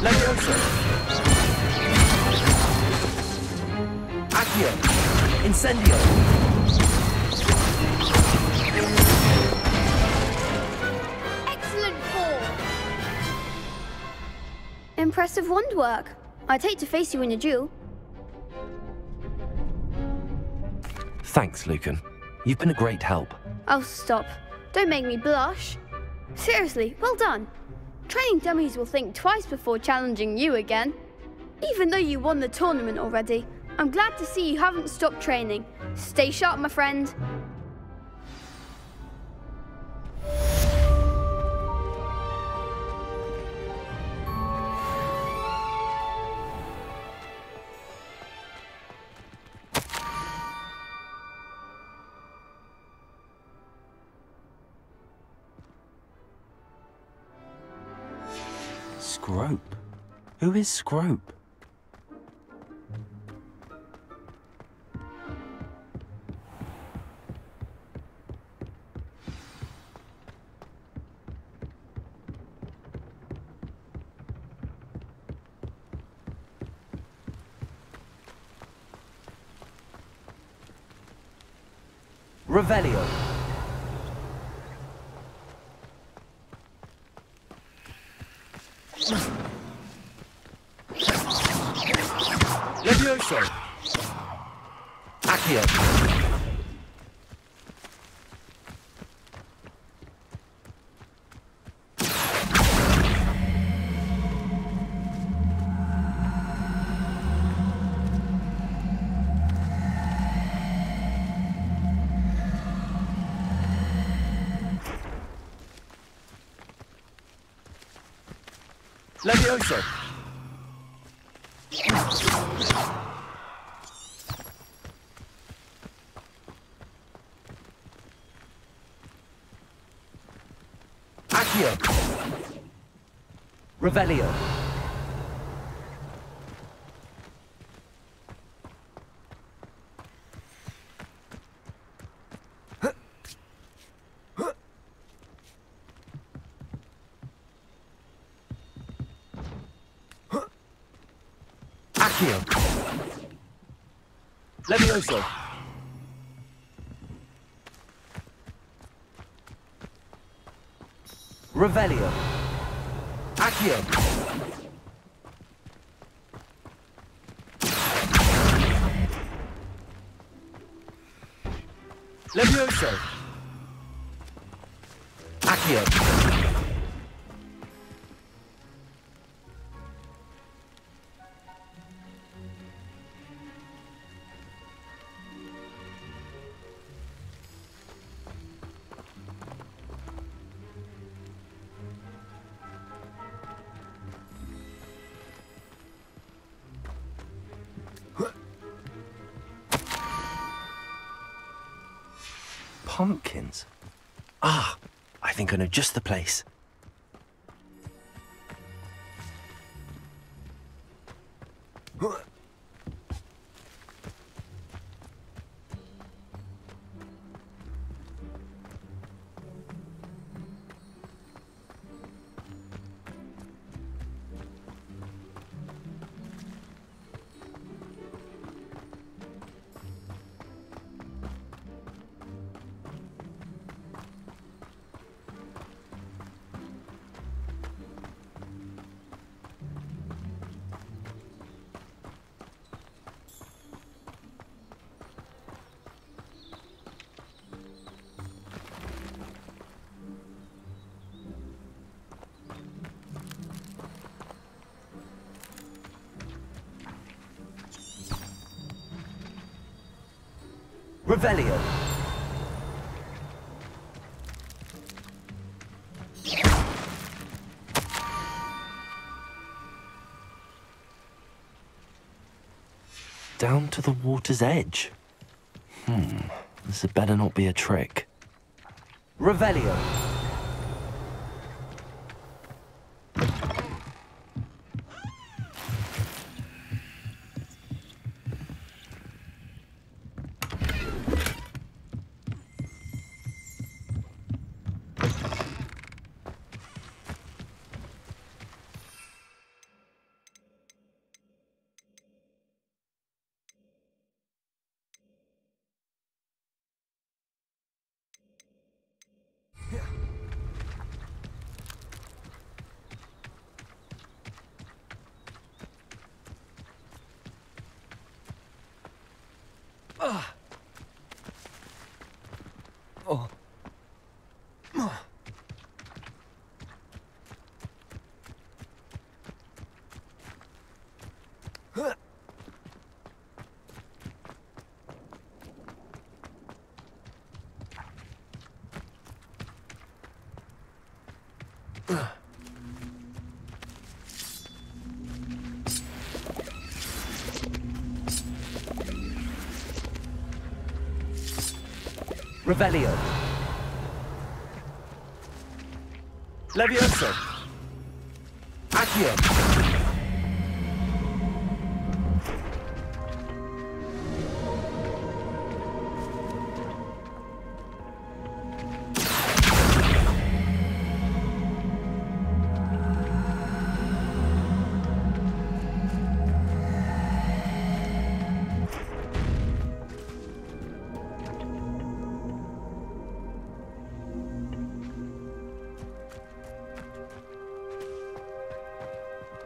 Levioso. Accio. Incendio.
Excellent ball. Impressive wand work. I'd hate to face you in a duel.
Thanks, Lucan. You've been a great help.
Oh, stop. Don't make me blush. Seriously, well done. Training dummies will think twice before challenging you again. Even though you won the tournament already, I'm glad to see you haven't stopped training. Stay sharp, my friend.
Scrope? Who is Scrope? Revelio. Levioso. Accio. Levioso. Accio. Revelio. Accio. Levioso. Revelio. Accio. Levioso. Accio. Pumpkins? Ah, I think I know just the place. Revelio. Down to the water's edge. This had better not be a trick. Revelio. Revelio. Levioso. Accio.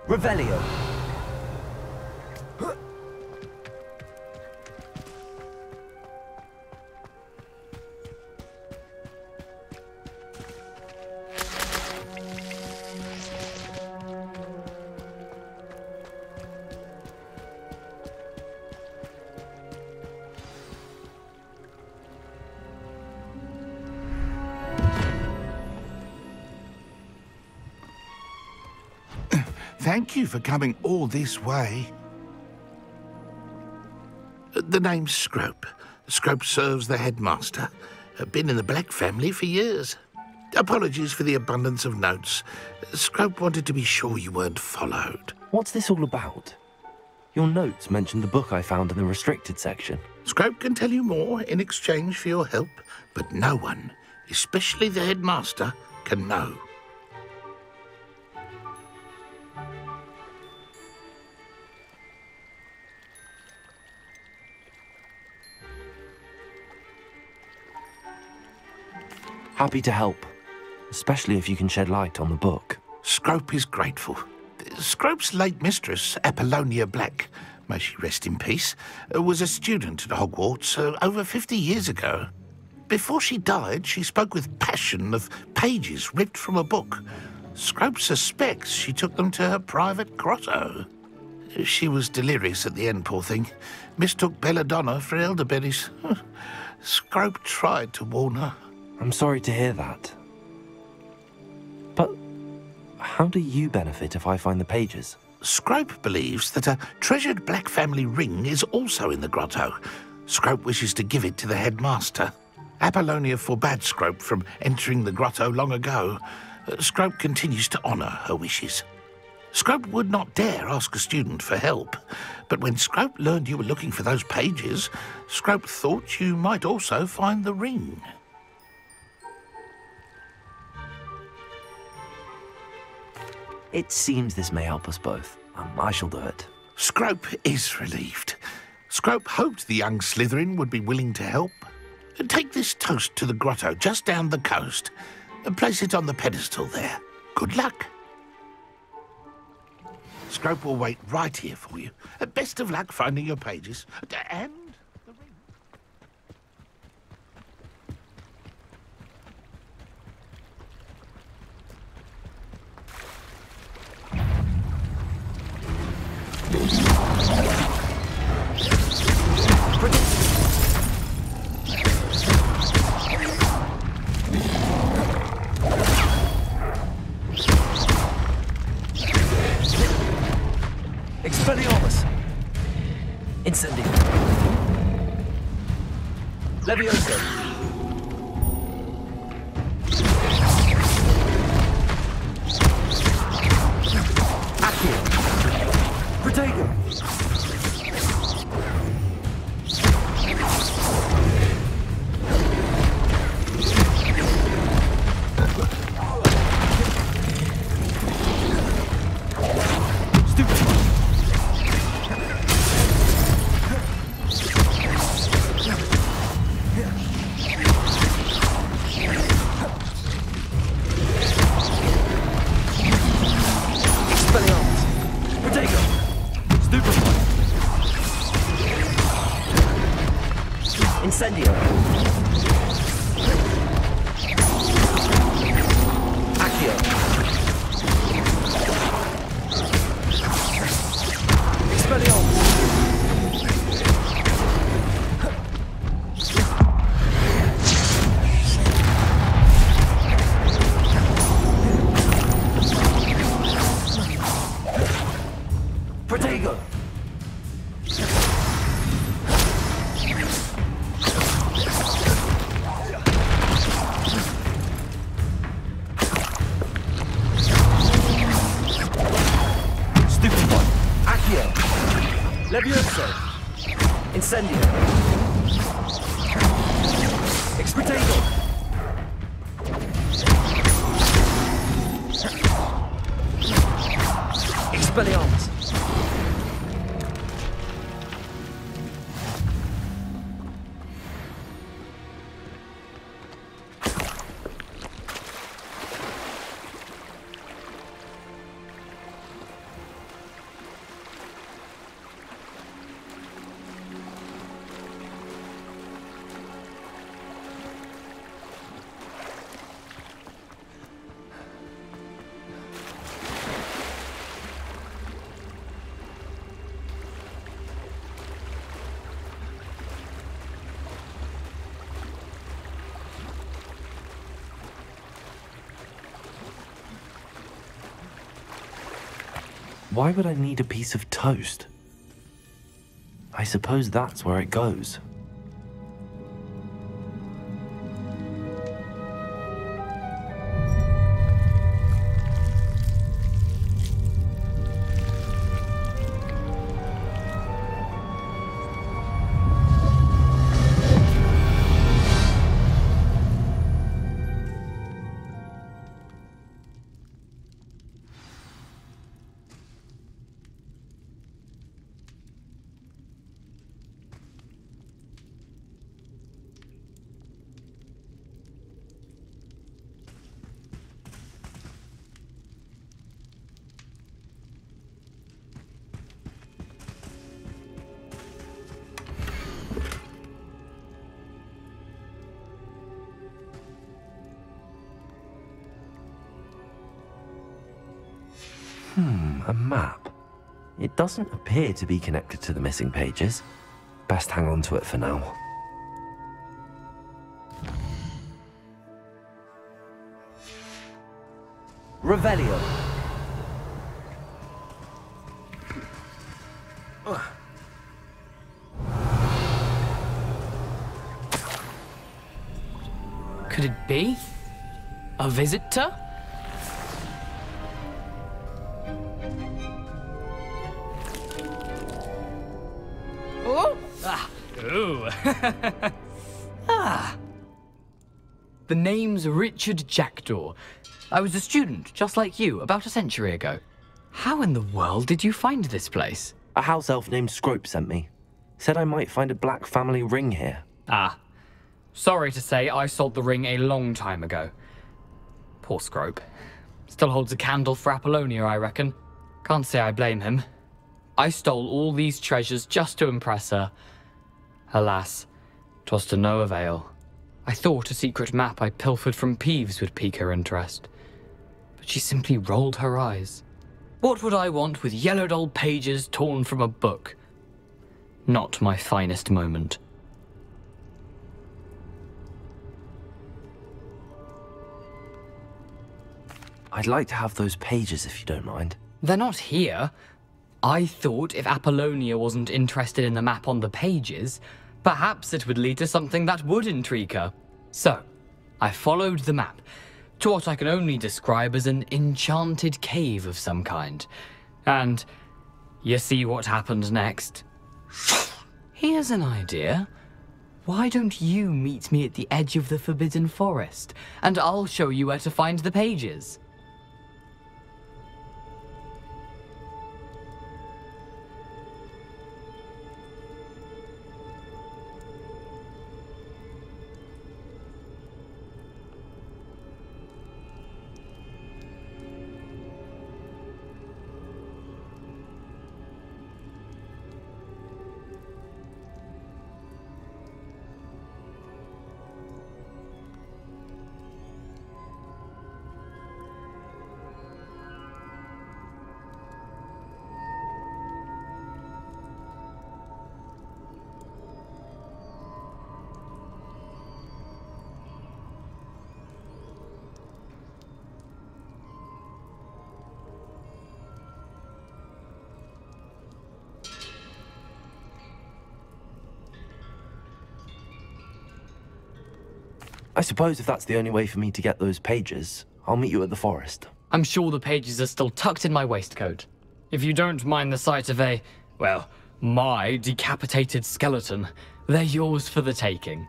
Revelio.
Thank you for coming all this way. The name's Scrope. Scrope serves the headmaster. Been in the Black family for years. Apologies for the abundance of notes. Scrope wanted to be sure you weren't followed.
What's this all about? Your notes mentioned the book I found in the restricted section.
Scrope can tell you more in exchange for your help, but no one, especially the headmaster, can know.
Happy to help, especially if you can shed light on the book.
Scrope is grateful. Scrope's late mistress, Apollonia Black, may she rest in peace, was a student at Hogwarts over 50 years ago. Before she died, she spoke with passion of pages ripped from a book. Scrope suspects she took them to her private grotto. She was delirious at the end, poor thing. Mistook belladonna for elderberries. Scrope tried to warn her.
I'm sorry to hear that. But how do you benefit if I find the pages?
Scrope believes that a treasured Black family ring is also in the grotto. Scrope wishes to give it to the headmaster. Apollonia forbade Scrope from entering the grotto long ago. Scrope continues to honour her wishes. Scrope would not dare ask a student for help, but when Scrope learned you were looking for those pages, Scrope thought you might also find the ring.
It seems this may help us both. I shall do it.
Scrope is relieved. Scrope hoped the young Slytherin would be willing to help. Take this toast to the grotto just down the coast and place it on the pedestal there. Good luck. Scrope will wait right here for you. Best of luck finding your pages. And the ring.
Expelliarmus! Incendio! Levioso! Accio! Protego! Incendio! Accio! Expelliarmus! Protego! Levioso! Incendio! Expurtego! Expelliarmus! Why would I need a piece of toast? I suppose that's where it goes. A map. It doesn't appear to be connected to the missing pages. Best hang on to it for now. Revelio.
Could it be? A visitor?
Ooh. Ah. The name's Richard Jackdaw. I was a student, just like you, about a century ago. How in the world did you find this place?
A house elf named Scrope sent me. Said I might find a black family ring here.
Ah. Sorry to say, I sold the ring a long time ago. Poor Scrope. Still holds a candle for Apollonia, I reckon. Can't say I blame him. I stole all these treasures just to impress her. Alas, 'twas to no avail. I thought a secret map I pilfered from Peeves would pique her interest. But she simply rolled her eyes. What would I want with yellowed old pages torn from a book? Not my finest moment.
I'd like to have those pages if you don't mind.
They're not here. I thought if Apollonia wasn't interested in the map on the pages, perhaps it would lead to something that would intrigue her. So, I followed the map to what I can only describe as an enchanted cave of some kind. And you see what happened next? Here's an idea. Why don't you meet me at the edge of the Forbidden Forest, and I'll show you where to find the pages.
I suppose if that's the only way for me to get those pages, I'll meet you at the forest.
I'm sure the pages are still tucked in my waistcoat. If you don't mind the sight of well, my decapitated skeleton, they're yours for the taking.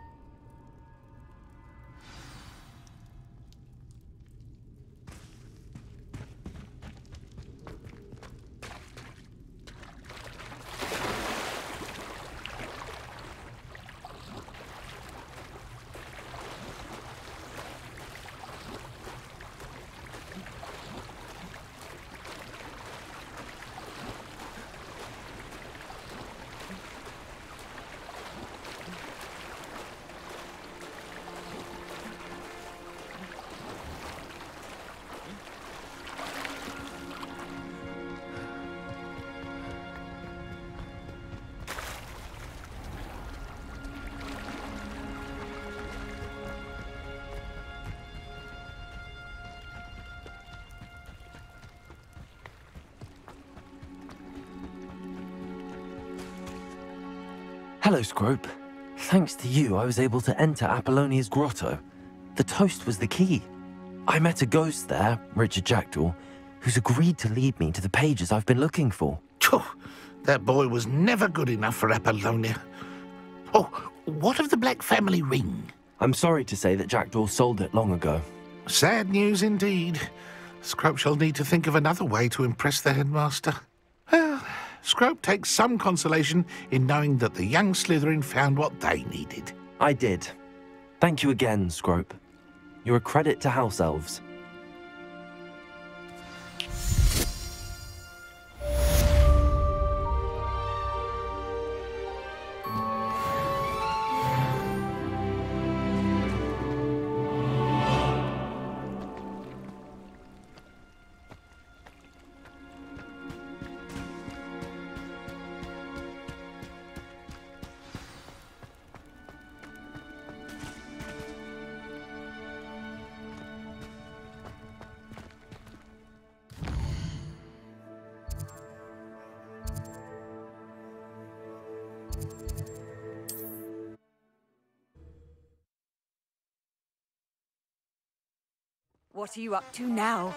Hello, Scrope. Thanks to you, I was able to enter Apollonia's grotto. The toast was the key. I met a ghost there, Richard Jackdaw, who's agreed to lead me to the pages I've been looking for.
That boy was never good enough for Apollonia. Oh, what of the Black family ring?
I'm sorry to say that Jackdaw sold it long ago.
Sad news indeed. Scrope shall need to think of another way to impress the headmaster. Well, Scrope takes some consolation in knowing that the young Slytherin found what they needed.
I did. Thank you again, Scrope. You're a credit to house elves.
What are you up to now?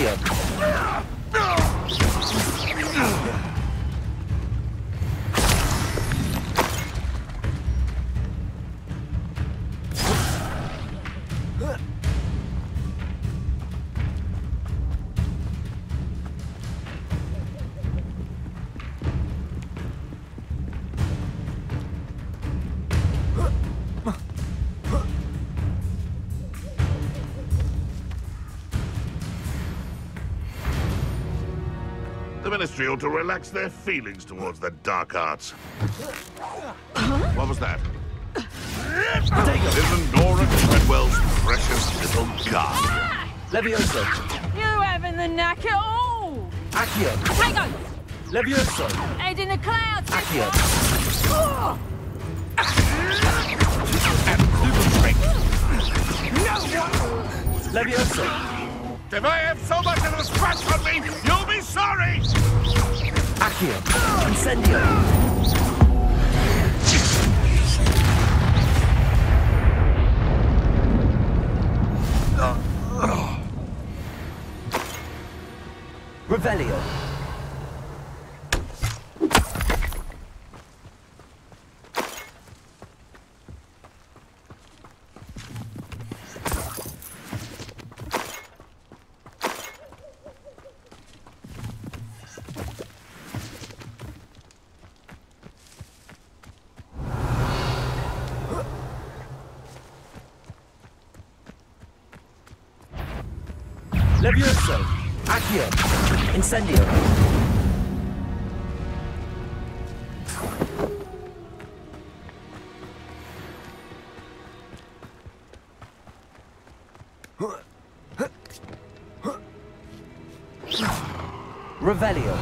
Accio.
The Ministry ought to relax their feelings towards the dark arts. What was that? Isn't Nora Treadwell's precious little guard?
Levioso.
You having the knack at all?
Accio.
Hang
Levioso.
Head in the clouds.
Accio.
Oh.
And super strength.
No!
Levioso.
If I have so much as a scratch on me, you'll be sorry!
Accio. Incendio. Revelio. Levioso. Accio. Incendio. Revelio.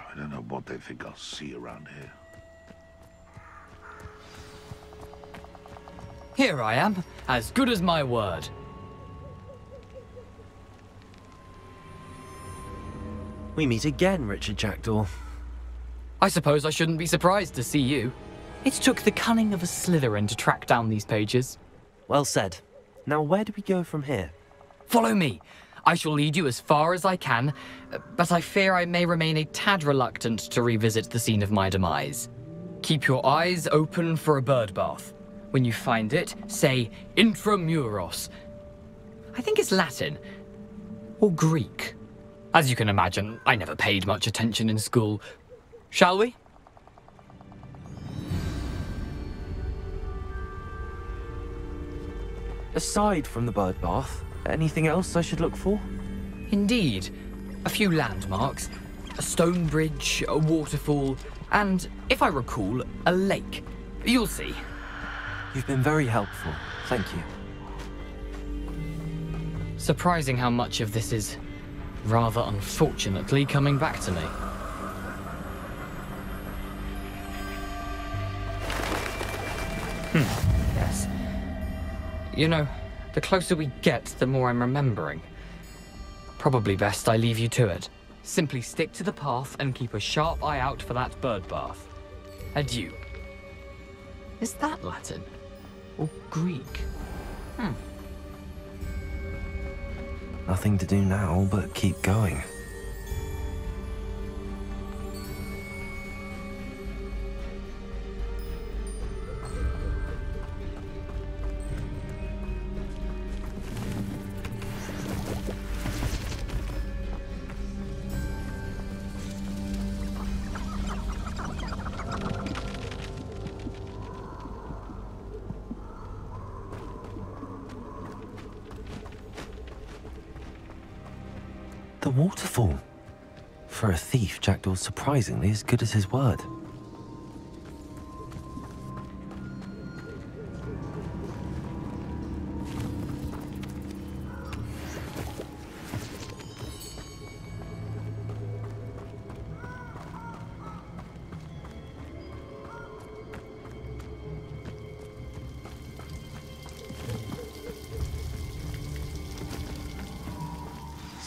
I don't know what they think I'll see around here.
Here I am, as good as my word.
We meet again, Richard Jackdaw.
I suppose I shouldn't be surprised to see you. It took the cunning of a Slytherin to track down these pages.
Well said. Now where do we go from here?
Follow me. I shall lead you as far as I can, but I fear I may remain a tad reluctant to revisit the scene of my demise. Keep your eyes open for a bird bath. When you find it, say intramuros. I think it's Latin. Or Greek. As you can imagine, I never paid much attention in school. Shall we?
Aside from the bird bath, anything else I should look for?
Indeed. A few landmarks, a stone bridge, a waterfall, and, if I recall, a lake. You'll see.
You've been very helpful. Thank you.
Surprising how much of this is, rather unfortunately, coming back to me. Yes. You know, the closer we get, the more I'm remembering. Probably best I leave you to it. Simply stick to the path and keep a sharp eye out for that bird bath. Adieu. Is that Latin? Or Greek?
Nothing to do now but keep going. The waterfall. For a thief, Jackdaw's surprisingly as good as his word.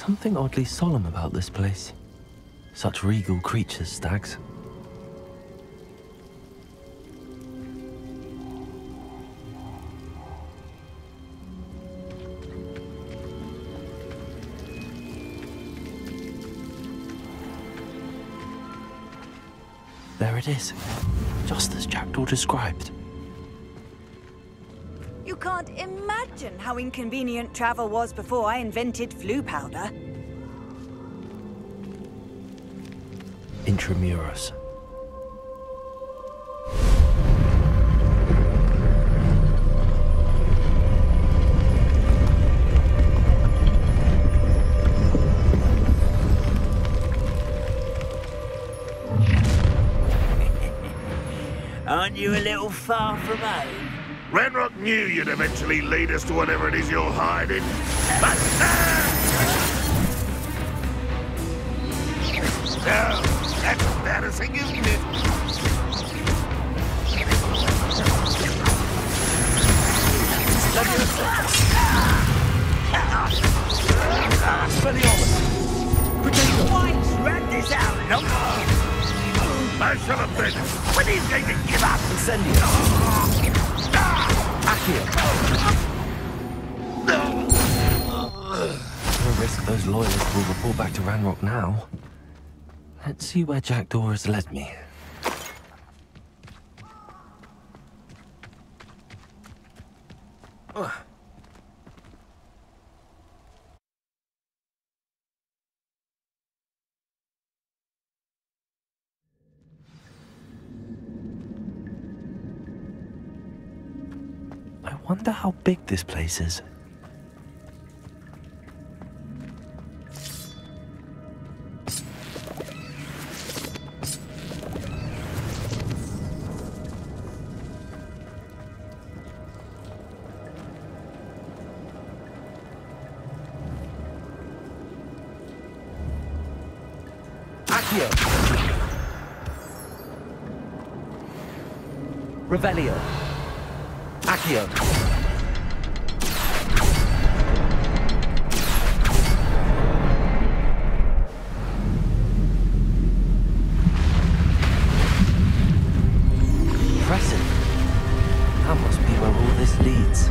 something oddly solemn about this place. Such regal creatures, stags. There it is, just as Jackdaw described.
You can't imagine how inconvenient travel was before I invented flu powder.
Intramuros.
Aren't you a little far from home?
Ranrock knew you'd eventually lead us to whatever it is you're hiding. But no, that's embarrassing, isn't it?
Twice, rat this out, no?
I shall have been. When are you going to give up?
Incendio. Accio. No risk those loyalists will report back to Ranrock now. Let's see where Jackdaw has led me. I wonder how big this place is. Accio. Revelio. Accio. Impressive. That must be where all this leads.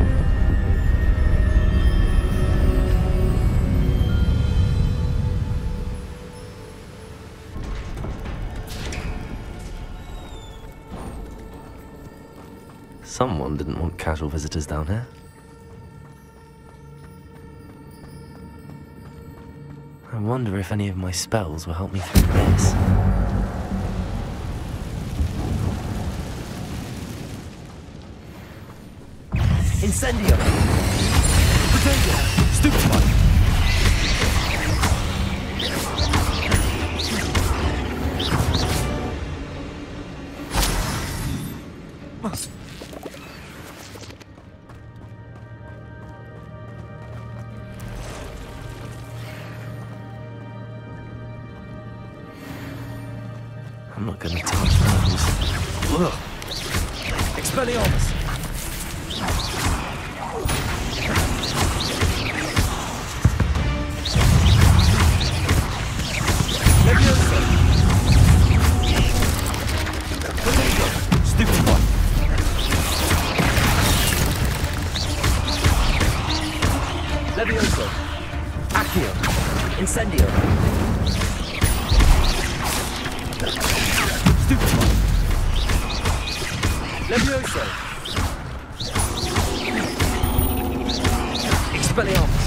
Someone didn't want casual visitors down here. I wonder if any of my spells will help me through this. Incendio! Potato! Stupid one! I'm not gonna touch those. Ugh. Expelliarmus! Leviosa! Potato! Stupid one! Leviosa! Accio! Incendio! Stupid one! Levioso! Expelliarmus!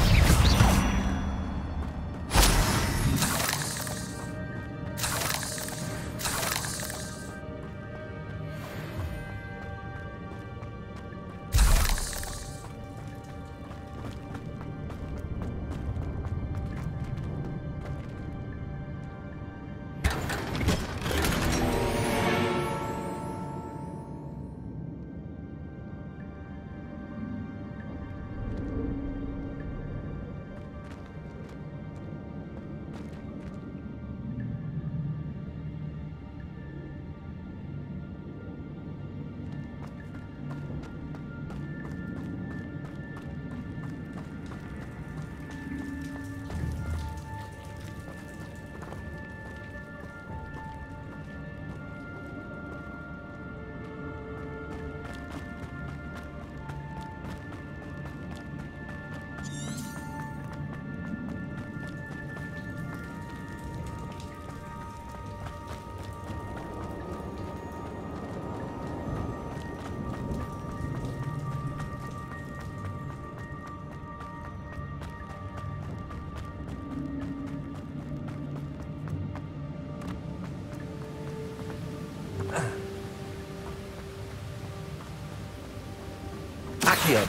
Accio!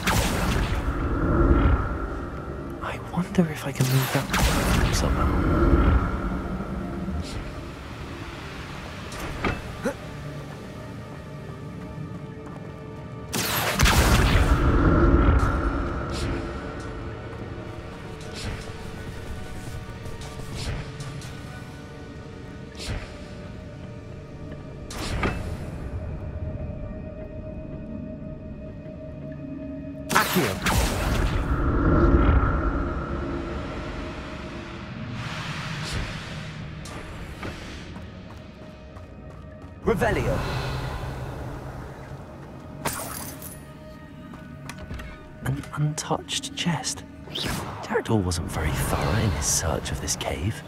I wonder if I can move that platform somehow. Revelio. An untouched chest. Jackdaw wasn't very thorough in his search of this cave.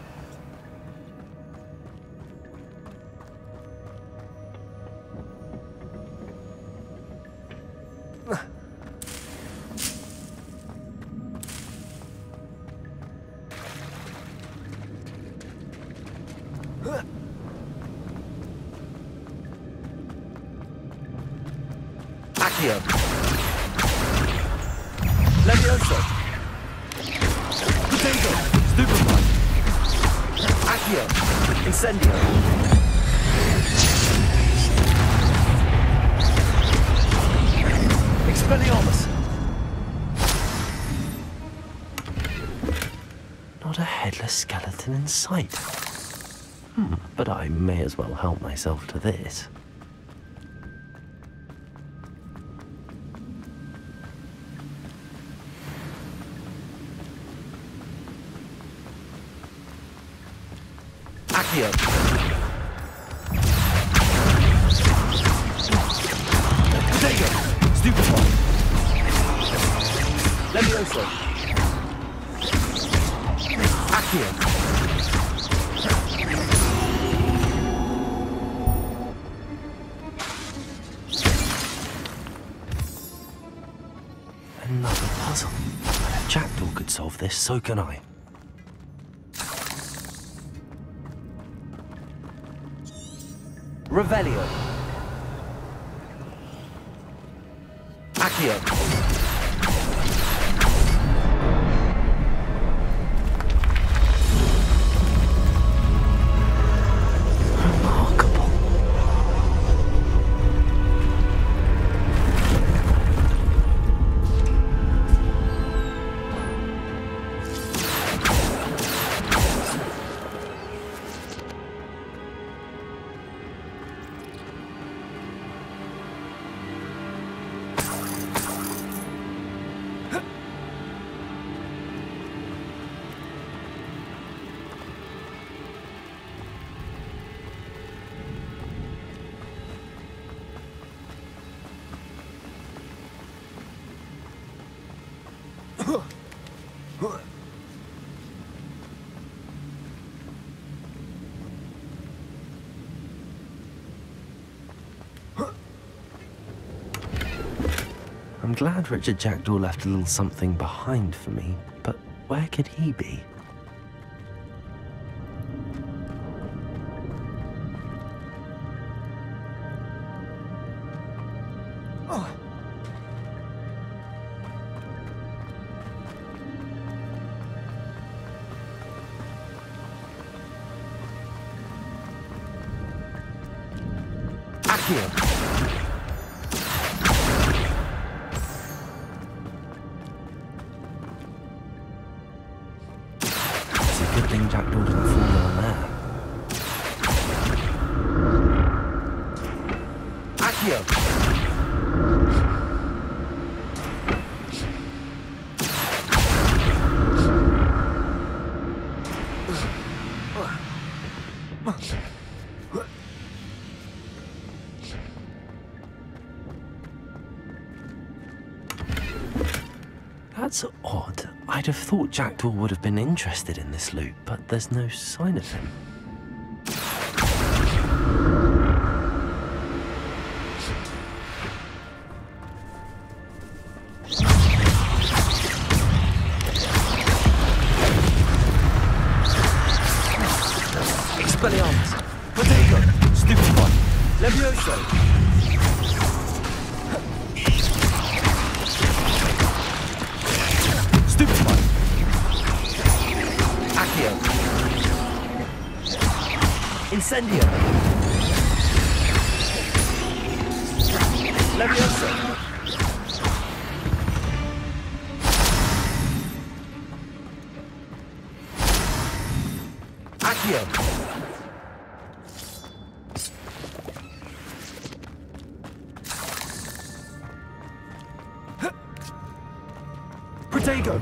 Accio. Levioso. Potato. Stupefy. Accio. Incendio. Expelliarmus. Not a headless skeleton in sight. But I may as well help myself to this. Accio. Potato. Stupefy. Levioso. Accio. Another puzzle. If Jackdaw could solve this, so can I. Revelio. Accio. I'm glad Richard Jackdaw left a little something behind for me, but where could he be? Accio. Good thing Jackdaw didn't fall down there. Accio! That's odd. I'd have thought Jackdaw would have been interested in this loot, but there's no sign of him. Expelliarmus! Potato! Stupefy! Levioso! Incendio! Leviosa! Accio! Protego!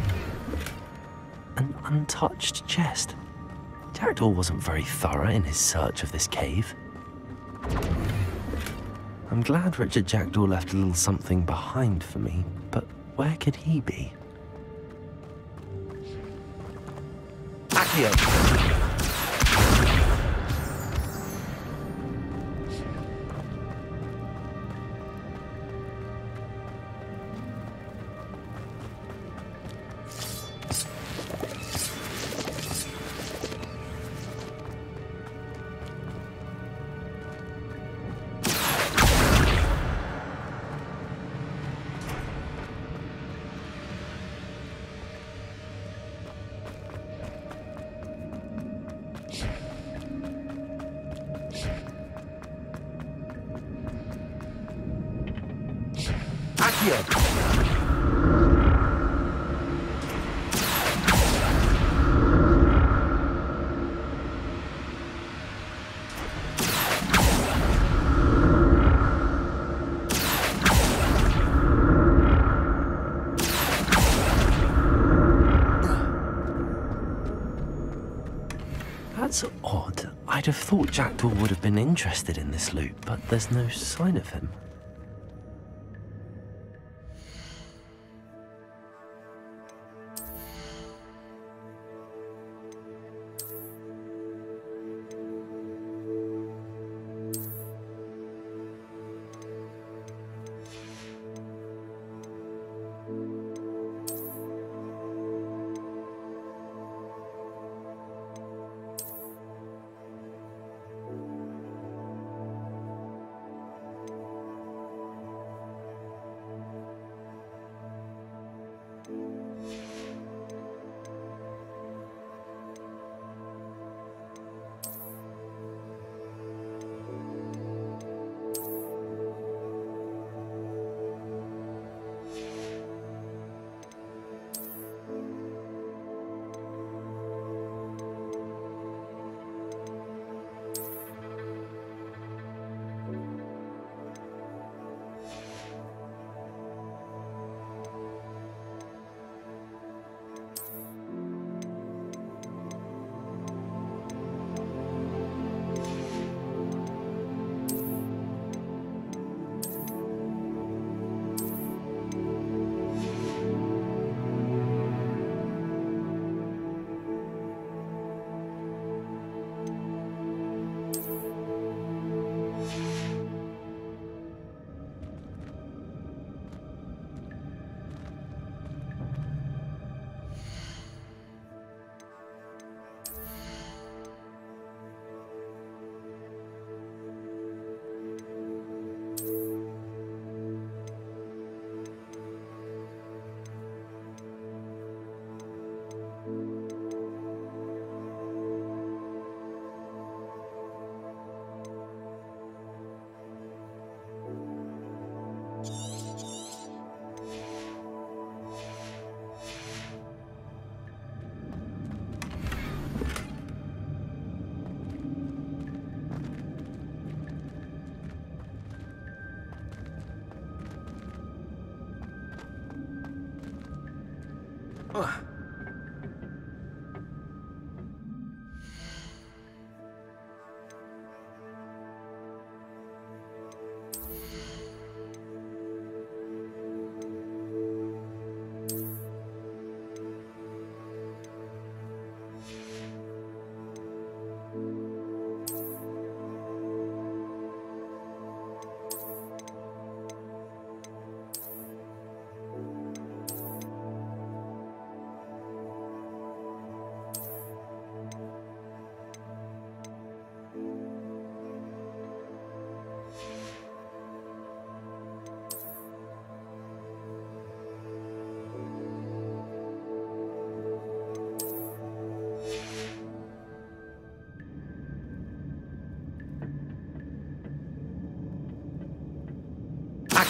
An untouched chest. Jackdaw wasn't very thorough in his search of this cave. I'm glad Richard Jackdaw left a little something behind for me, but where could he be?
Accio!
That's odd. I'd have thought Jackdaw would have been interested in this loot, but there's no sign of him.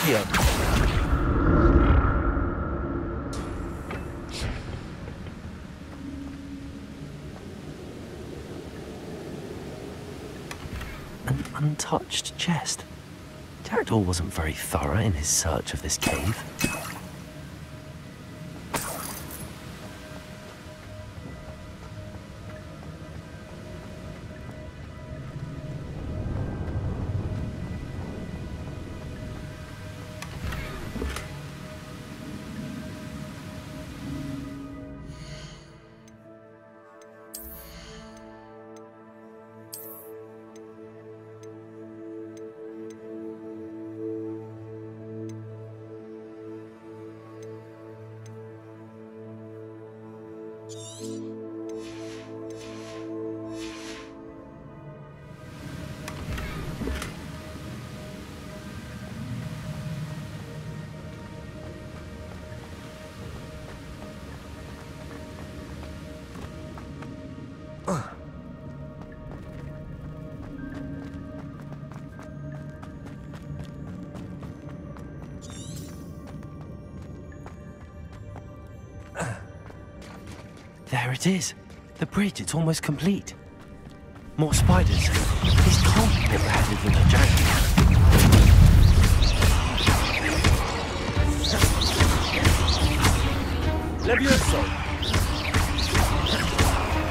Accio. An untouched chest. Jackdaw wasn't very thorough in his search of this cave. There it is. The bridge, it's almost complete. More spiders. These can't be more heavy than the jackdaw.
Levioso!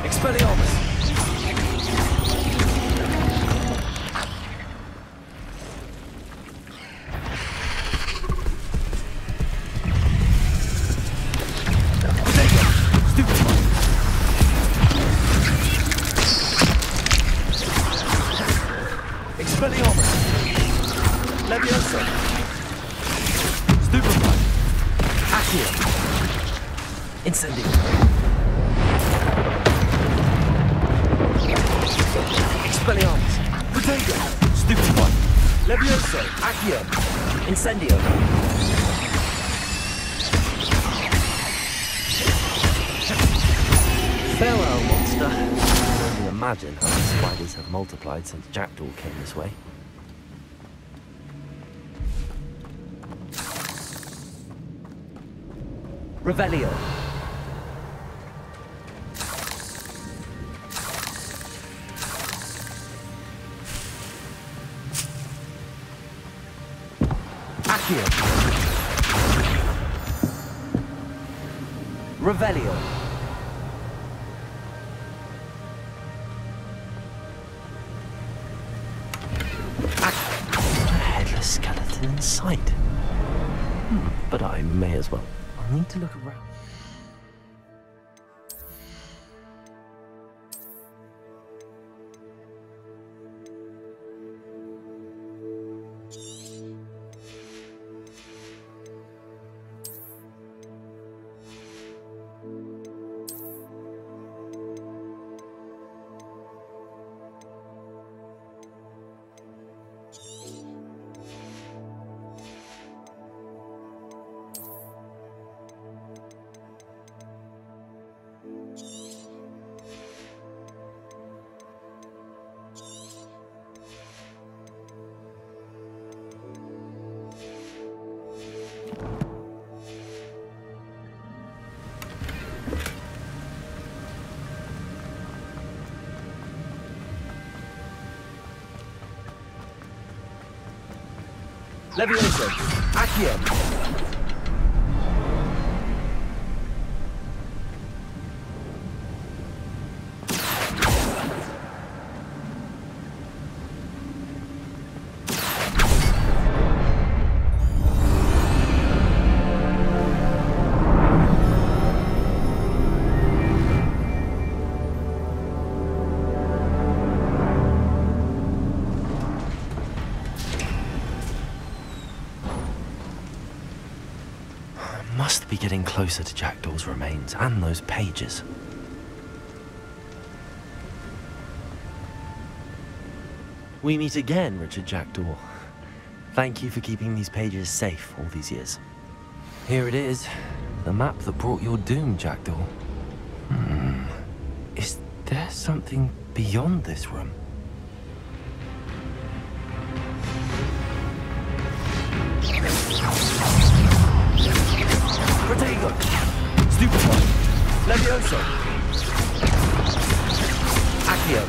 Expelliarmus! Expelliarmus! Levioso! Stupefy! Accio!
Incendio!
Expelliarmus! Potato! Stupefy! Levioso!
Accio! Incendio! Farewell, monster. I can only imagine how the spiders have multiplied since Jackdaw came this way.
Revelio! Accio! Revelio!
A headless skeleton in sight. But I may as well. I'll need to look around.
Levioso! Accio!
Must be getting closer to Jackdaw's remains and those pages. We meet again, Richard Jackdaw. Thank you for keeping these pages safe all these years. Here it is, the map that brought your doom, Jackdaw. Is there something beyond this room?
Protego! Stupefy! Levioso! Accio!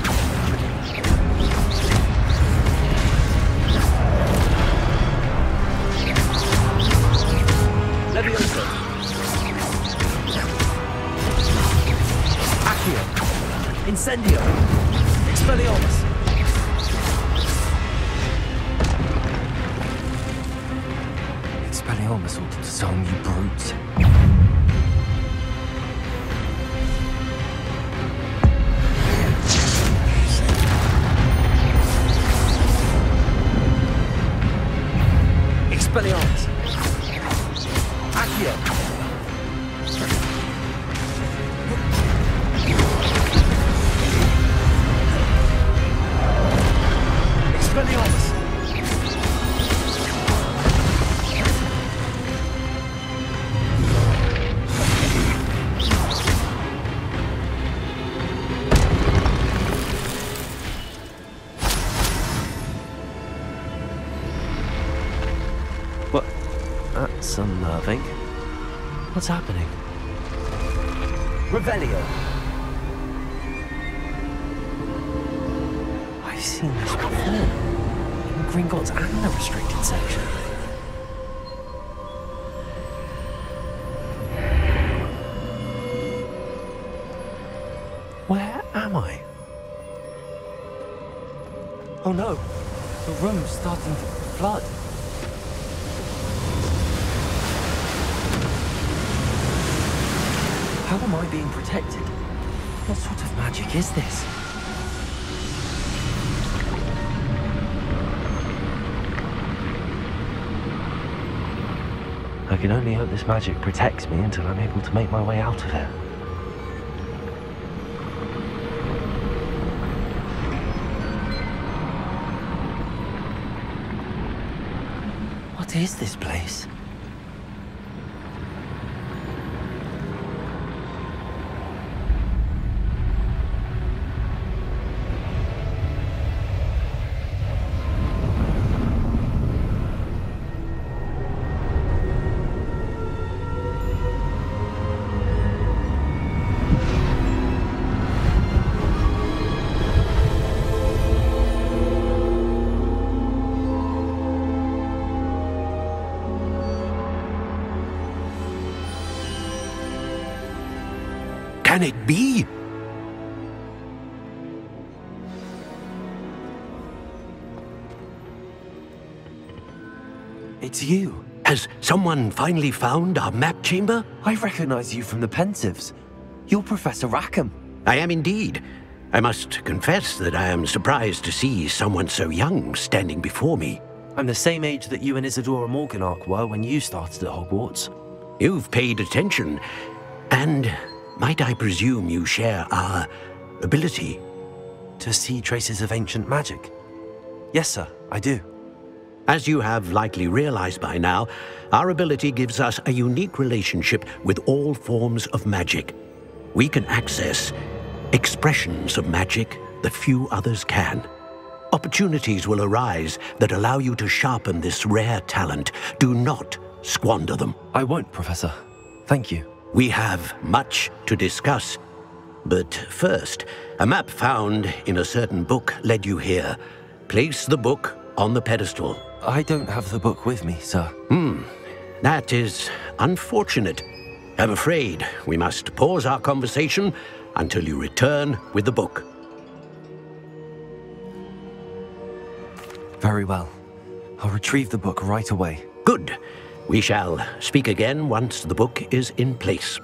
Levioso! Accio! Incendio! Expelliarmus!
Expelliarmus ought to disarm you brutes.
Expelliarmus! Accio! Expelliarmus!
What? That's unnerving. What's happening?
Revelio!
I've seen this before. In Gringotts and the restricted section. Where am I? Oh no! The room's starting to flood. How am I being protected? What sort of magic is this? I can only hope this magic protects me until I'm able to make my way out of it. What is this place?
Can it be?
It's you.
Has someone finally found our map chamber?
I recognize you from the Pensives. You're Professor Rackham.
I am indeed. I must confess that I am surprised to see someone so young standing before me.
I'm the same age that you and Isadora Morganach were when you started at Hogwarts.
You've paid attention, and might I presume you share our ability?
To see traces of ancient magic? Yes, sir, I do.
As you have likely realized by now, our ability gives us a unique relationship with all forms of magic. We can access expressions of magic that few others can. Opportunities will arise that allow you to sharpen this rare talent. Do not squander them.
I won't, Professor. Thank you.
We have much to discuss. But first, a map found in a certain book led you here. Place the book on the pedestal.
I don't have the book with me, sir.
That is unfortunate. I'm afraid we must pause our conversation until you return with the book.
Very well. I'll retrieve the book right away.
Good. We shall speak again once the book is in place.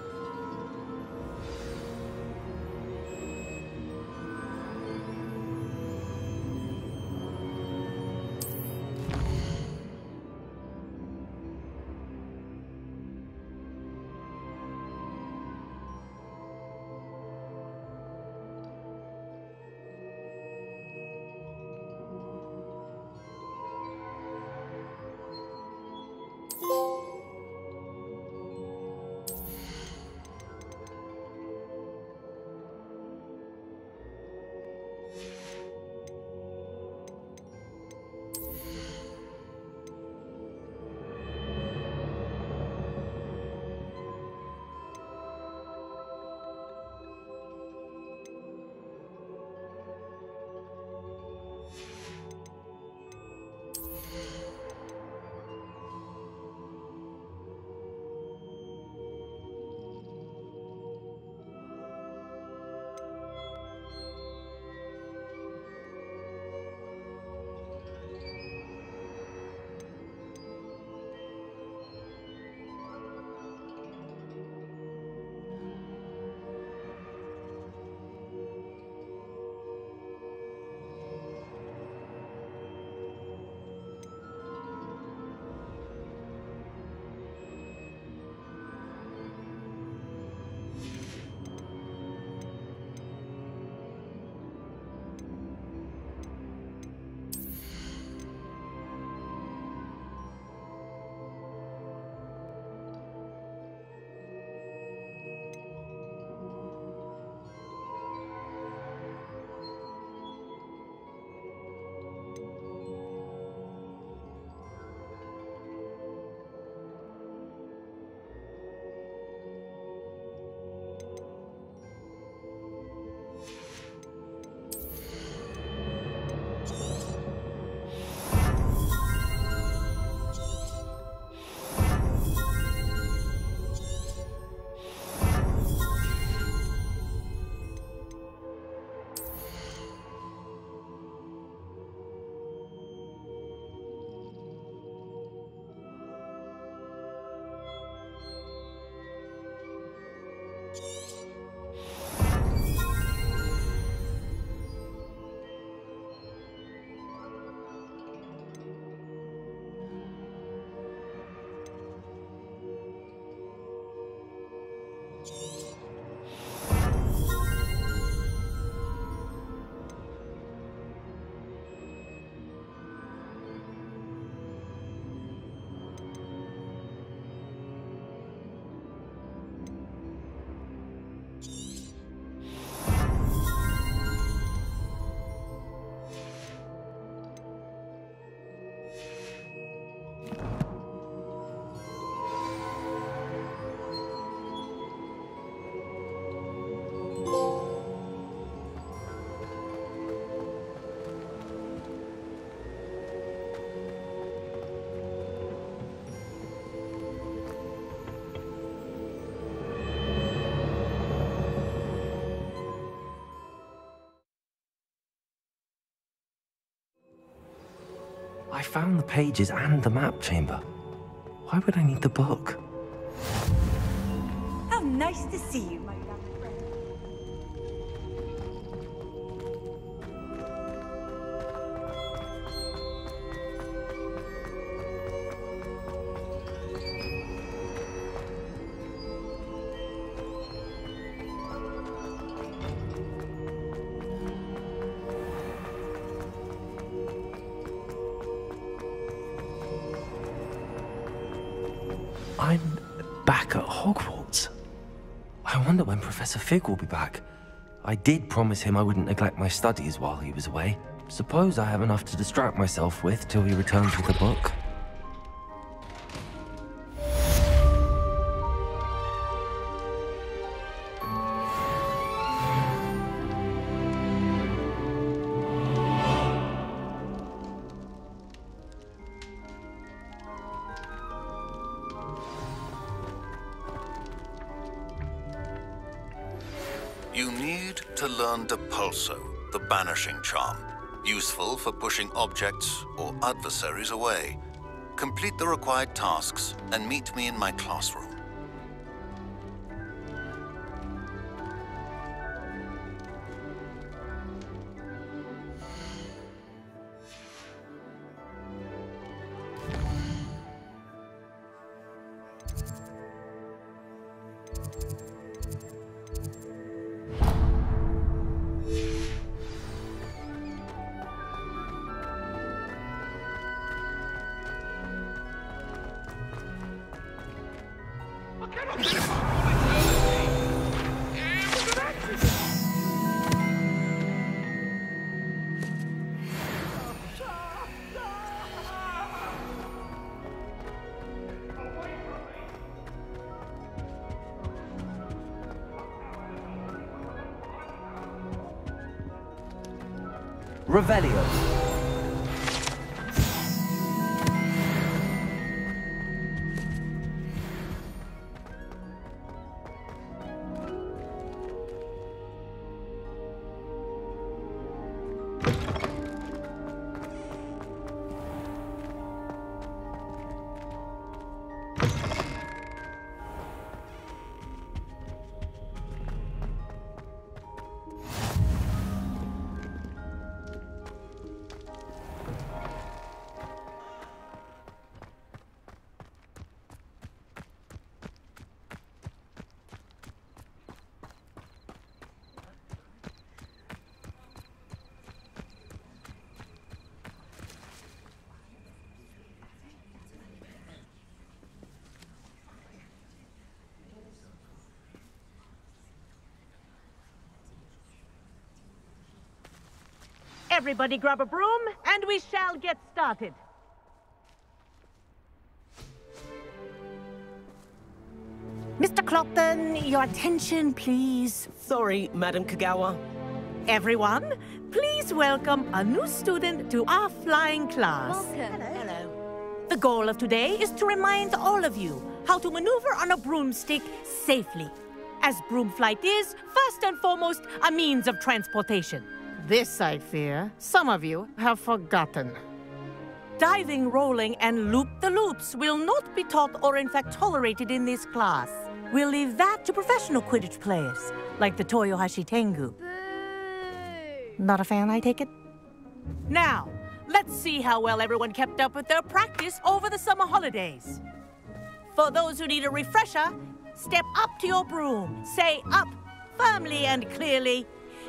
I found the pages and the map chamber. Why would I need the book?
How nice to see you, my young friend.
I'm back at Hogwarts. I wonder when Professor Fig will be back. I did promise him I wouldn't neglect my studies while he was away. Suppose I have enough to distract myself with till he returns with a book.
You need to learn Depulso, the banishing charm, useful for pushing objects or adversaries away. Complete the required tasks and meet me in my classroom.
Revelio.
Everybody grab a broom, and we shall get started.
Mr. Clopton, your attention, please.
Sorry, Madam Kagawa.
Everyone, please welcome a new student to our flying class.
Welcome.
Hello. The goal of today is to remind all of you how to maneuver on a broomstick safely, as broom flight is, first and foremost, a means of transportation.
This, I fear, some of you have forgotten.
Diving, rolling, and loop-the-loops will not be taught or in fact tolerated in this class. We'll leave that to professional Quidditch players, like the Toyohashi Tengu. Not a fan, I take it? Now, let's see how well everyone kept up with their practice over the summer holidays. For those who need a refresher, step up to your broom, say up firmly and clearly,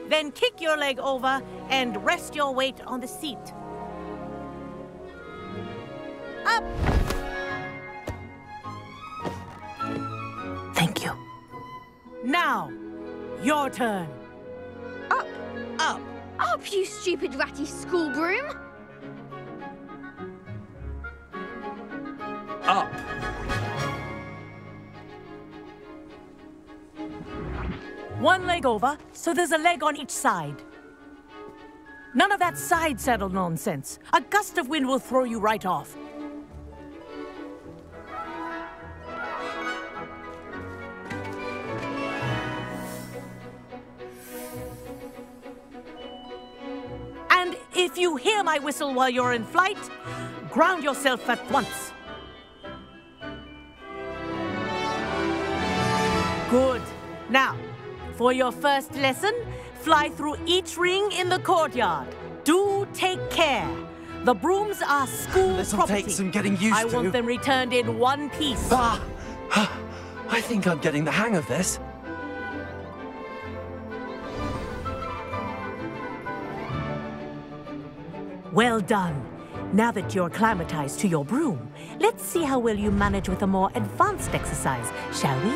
then kick your leg over and rest your weight on the seat. Up! Thank you. Now, your turn.
Up!
Up!
Up, you stupid ratty school broom!
Up!
One leg over, so there's a leg on each side. None of that side saddle nonsense. A gust of wind will throw you right off. And if you hear my whistle while you're in flight, ground yourself at once. Good. Now, for your first lesson, fly through each ring in the courtyard. Do take care. The brooms are school
This'll
property.
take some getting used
I
to.
want them returned in one piece.
I think I'm getting the hang of this.
Well done. Now that you're acclimatized to your broom, let's see how well you manage with a more advanced exercise, shall we?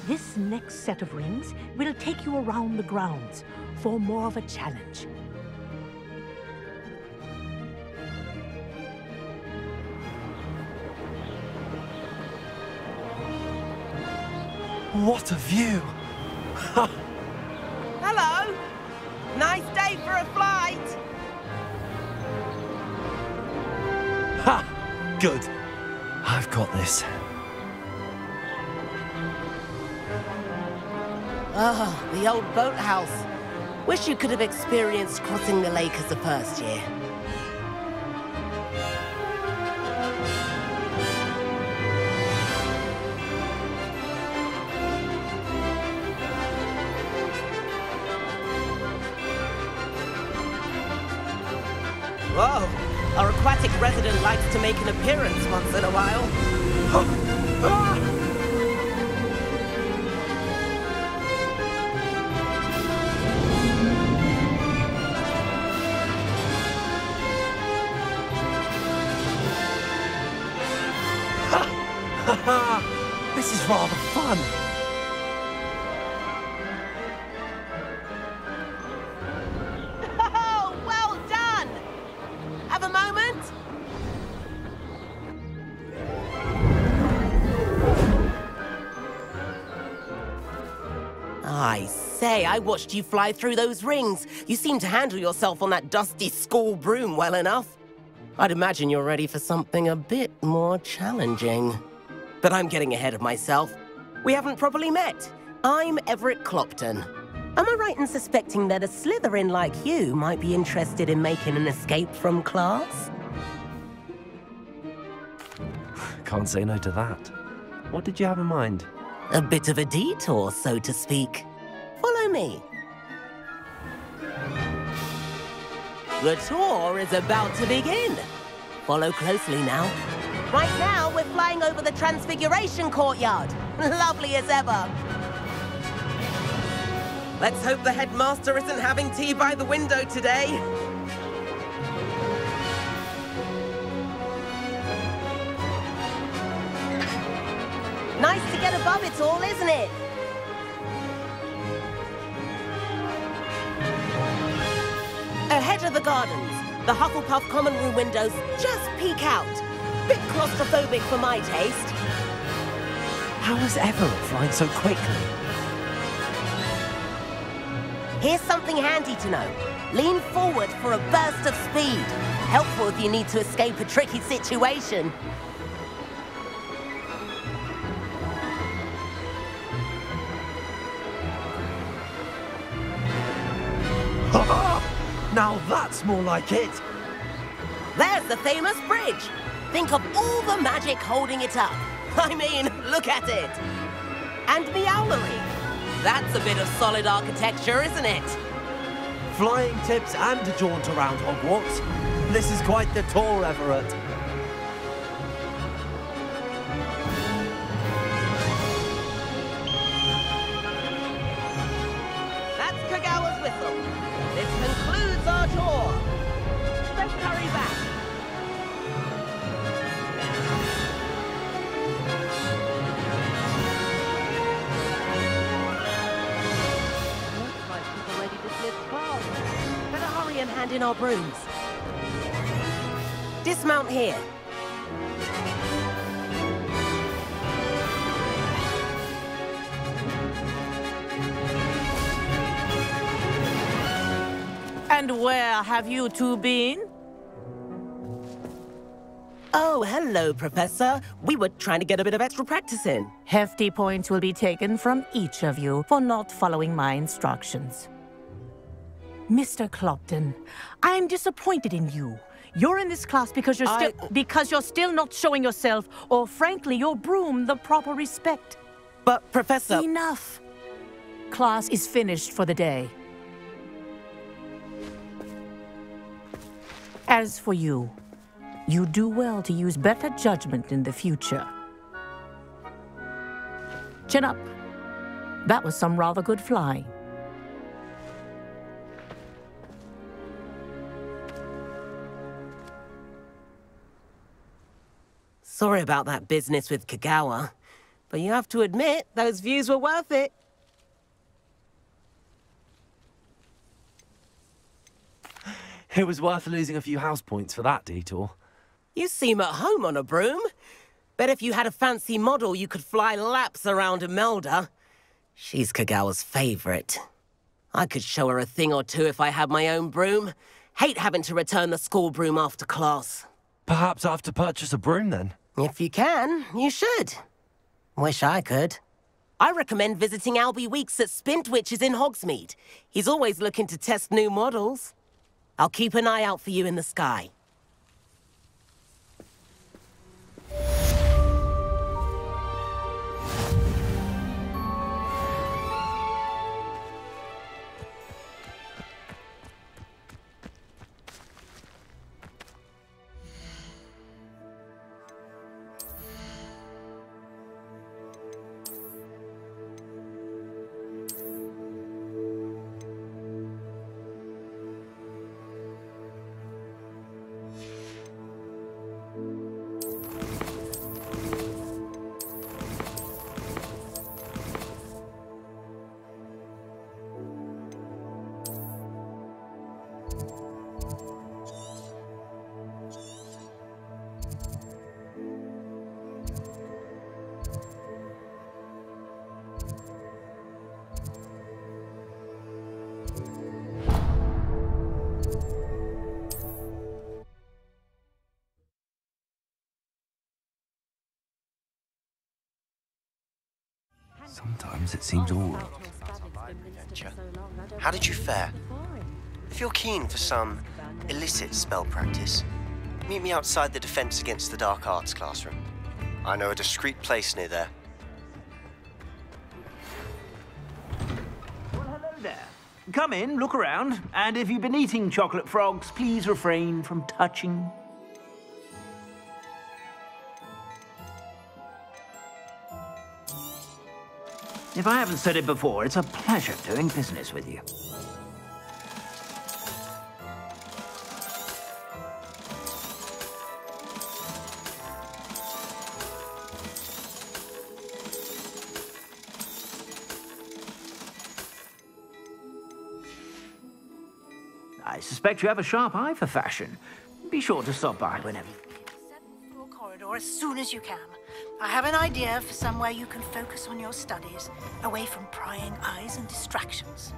This next set of rings will take you around the grounds for more of a challenge.
What a view!
Hello! Nice day for a flight!
Ha! Good. I've got this.
Oh, the old boathouse. Wish you could have experienced crossing the lake as a first year. Whoa, our aquatic resident likes to make an appearance once in a while.
This is rather fun.
Oh, well done! Have a moment? I say, I watched you fly through those rings. You seem to handle yourself on that dusty school broom well enough. I'd imagine you're ready for something a bit more challenging. But I'm getting ahead of myself. We haven't properly met. I'm Everett Clopton. Am I right in suspecting that a Slytherin like you might be interested in making an escape from class?
Can't say no to that. What did you have in mind?
A bit of a detour, so to speak. Follow me. The tour is about to begin. Follow closely now. Right now, we're flying over the Transfiguration Courtyard. Lovely as ever. Let's hope the headmaster isn't having tea by the window today. Nice to get above it all, isn't it? Ahead of the gardens, the Hufflepuff common room windows just peek out. Bit claustrophobic for my taste.
How was Everett flying so quickly?
Here's something handy to know. Lean forward for a burst of speed. Helpful if you need to escape a tricky situation.
Now that's more like it.
There's the famous bridge. Think of all the magic holding it up. I mean, look at it. And Meowlery. That's a bit of solid architecture, isn't it?
Flying tips and a jaunt around Hogwarts. This is quite the tour, Everett.
That's Kagawa's whistle. This concludes our tour. Let's hurry back. Looks like people ready to slip class. Better hurry and hand in our brooms. Dismount here.
And where have you two been?
Oh, hello, Professor. We were trying to get a bit of extra practice in.
Hefty points will be taken from each of you for not following my instructions. Mr. Clopton, I'm disappointed in you. You're in this class because you're still not showing yourself, or frankly, your broom the proper respect.
But, Professor...
Enough. Class is finished for the day. As for you, you do well to use better judgment in the future. Chin up. That was some rather good flying.
Sorry about that business with Kagawa, but you have to admit, those views were worth it.
It was worth losing a few house points for that detour.
You seem at home on a broom. Bet if you had a fancy model, you could fly laps around Imelda. She's Kagawa's favorite. I could show her a thing or two if I had my own broom. Hate having to return the school broom after class.
Perhaps I have to purchase a broom then?
If you can, you should. Wish I could. I recommend visiting Albie Weeks at Spintwitches in Hogsmeade. He's always looking to test new models. I'll keep an eye out for you in the sky.
Sometimes it seems all...
How did you fare? If you're keen for some illicit spell practice, meet me outside the Defense Against the Dark Arts classroom. I know a discreet place near there.
Well, hello there. Come in, look around, and if you've been eating chocolate frogs, please refrain from touching. If I haven't said it before, it's a pleasure doing business with you. I suspect you have a sharp eye for fashion. Be sure to stop by whenever you...
Floor corridor as soon as you can. I have an idea for somewhere you can focus on your studies, away from prying eyes and distractions.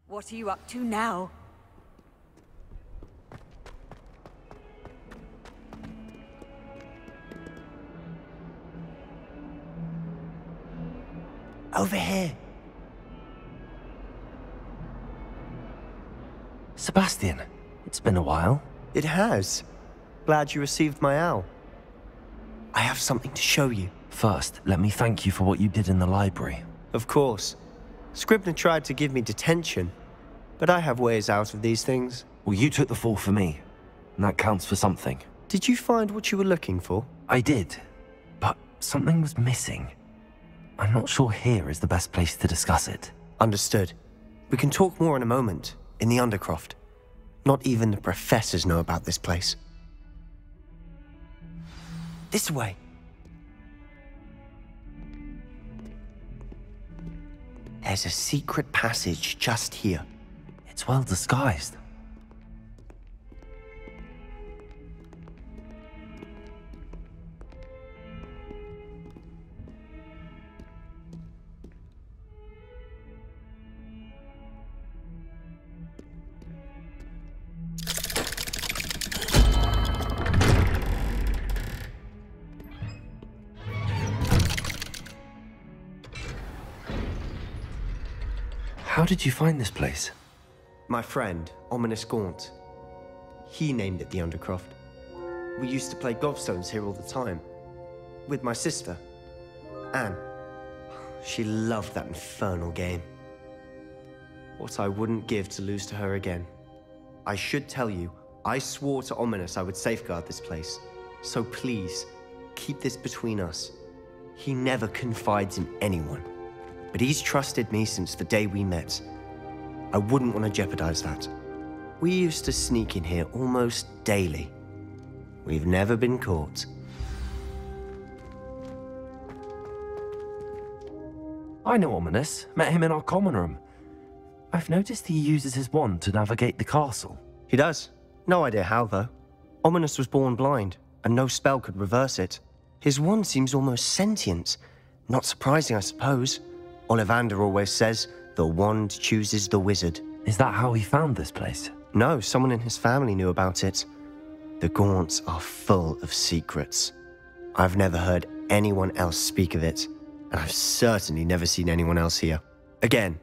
What are you up to now?
Over here.
Sebastian, it's been a while.
It has. Glad you received my owl. I have something to show you.
First, let me thank you for what you did in the library.
Of course. Scribner tried to give me detention, but I have ways out of these things.
Well, you took the fall for me, and that counts for something.
Did you find what you were looking for?
I did, but something was missing. I'm not sure here is the best place to discuss it.
Understood. We can talk more in a moment, in the Undercroft. Not even the professors know about this place. This way. There's a secret passage just here.
It's well disguised. How did you find this place?
My friend, Ominous Gaunt. He named it the Undercroft. We used to play gobstones here all the time. With my sister, Anne. She loved that infernal game. What I wouldn't give to lose to her again. I should tell you, I swore to Ominous I would safeguard this place. So please, keep this between us. He never confides in anyone. But he's trusted me since the day we met. I wouldn't want to jeopardize that. We used to sneak in here almost daily. We've never been caught.
I know Ominous. Met him in our common room. I've noticed he uses his wand to navigate the castle.
He does. No idea how, though. Ominous was born blind, and no spell could reverse it. His wand seems almost sentient. Not surprising, I suppose. Ollivander always says, the wand chooses the wizard.
Is that how he found this place?
No, someone in his family knew about it. The Gaunts are full of secrets. I've never heard anyone else speak of it, and I've certainly never seen anyone else here. Again,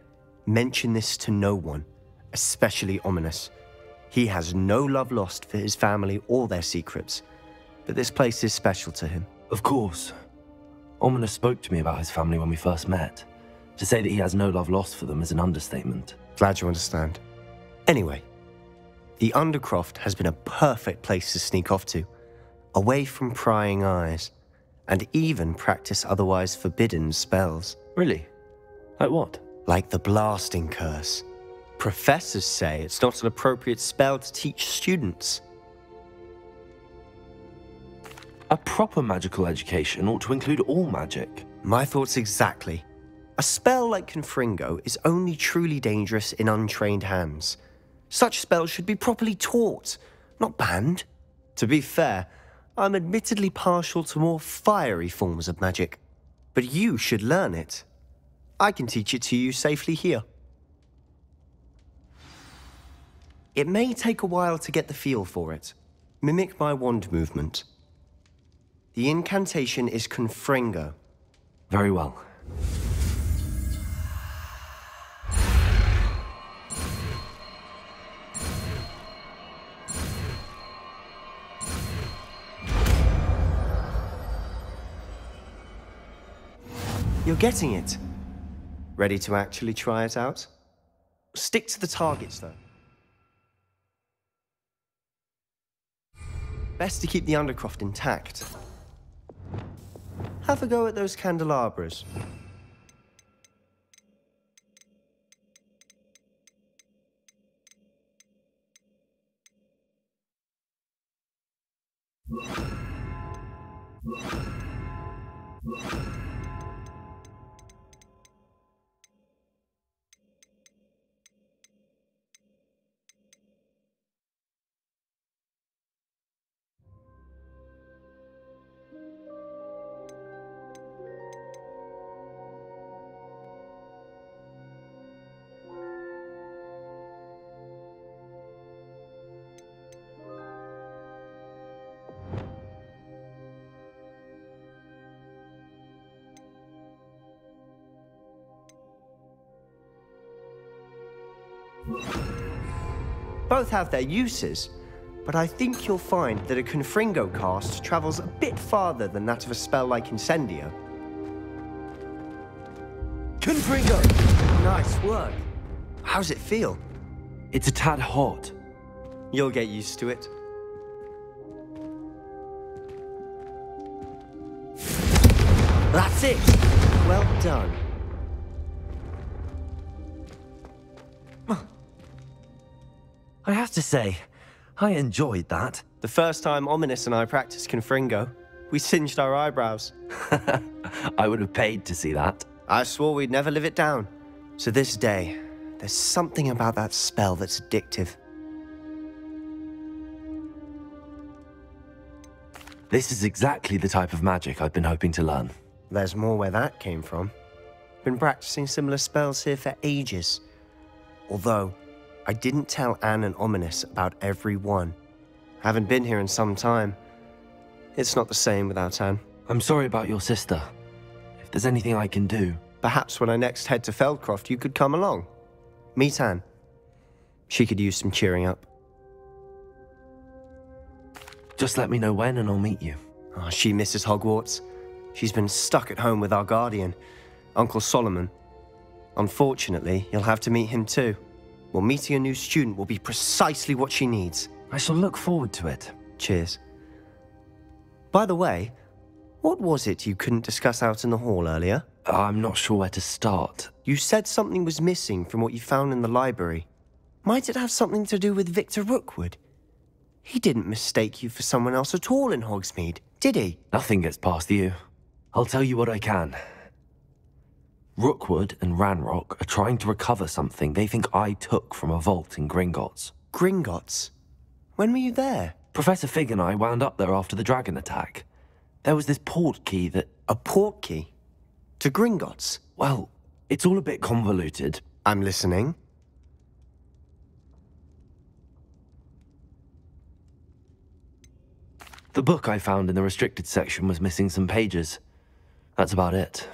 mention this to no one, especially Ominous. He has no love lost for his family or their secrets, but this place is special to him.
Of course. Ominous spoke to me about his family when we first met. To say that he has no love lost for them is an understatement.
Glad you understand. Anyway, the Undercroft has been a perfect place to sneak off to, away from prying eyes, and even practice otherwise forbidden spells.
Really? Like what?
Like the blasting curse. Professors say it's not an appropriate spell to teach students.
A proper magical education ought to include all magic.
My thoughts exactly. A spell like Confringo is only truly dangerous in untrained hands. Such spells should be properly taught, not banned. To be fair, I'm admittedly partial to more fiery forms of magic. But you should learn it. I can teach it to you safely here. It may take a while to get the feel for it. Mimic my wand movement. The incantation is Confringo.
Very well.
You're getting it. Ready to actually try it out? Stick to the targets, though. Best to keep the Undercroft intact. Have a go at those candelabras. Both have their uses, but I think you'll find that a Confringo cast travels a bit farther than that of a spell like Incendio. Confringo! Nice work. How's it feel?
It's a tad hot.
You'll get used to it. That's it! Well done.
I have to say, I enjoyed that.
The first time Ominous and I practiced Confringo, we singed our eyebrows.
I would have paid to see that.
I swore we'd never live it down. So this day, there's something about that spell that's addictive.
This is exactly the type of magic I've been hoping to learn.
There's more where that came from. Been practicing similar spells here for ages. Although, I didn't tell Anne and Ominous about every one. Haven't been here in some time. It's not the same without Anne.
I'm sorry about your sister. If there's anything I can do...
Perhaps when I next head to Feldcroft, you could come along. Meet Anne. She could use some cheering up.
Just let me know when and I'll meet you.
Oh, she misses Hogwarts. She's been stuck at home with our guardian, Uncle Solomon. Unfortunately, you'll have to meet him too. Well, meeting a new student will be precisely what she needs.
I shall look forward to it.
Cheers. By the way, what was it you couldn't discuss out in the hall earlier?
I'm not sure where to start.
You said something was missing from what you found in the library. Might it have something to do with Victor Rookwood? He didn't mistake you for someone else at all in Hogsmeade, did he?
Nothing gets past you. I'll tell you what I can. Rookwood and Ranrock are trying to recover something they think I took from a vault in Gringotts.
Gringotts? When were you there?
Professor Fig and I wound up there after the dragon attack. There was this port key that...
A port key? To Gringotts?
Well, it's all a bit convoluted.
I'm listening.
The book I found in the restricted section was missing some pages. That's about it.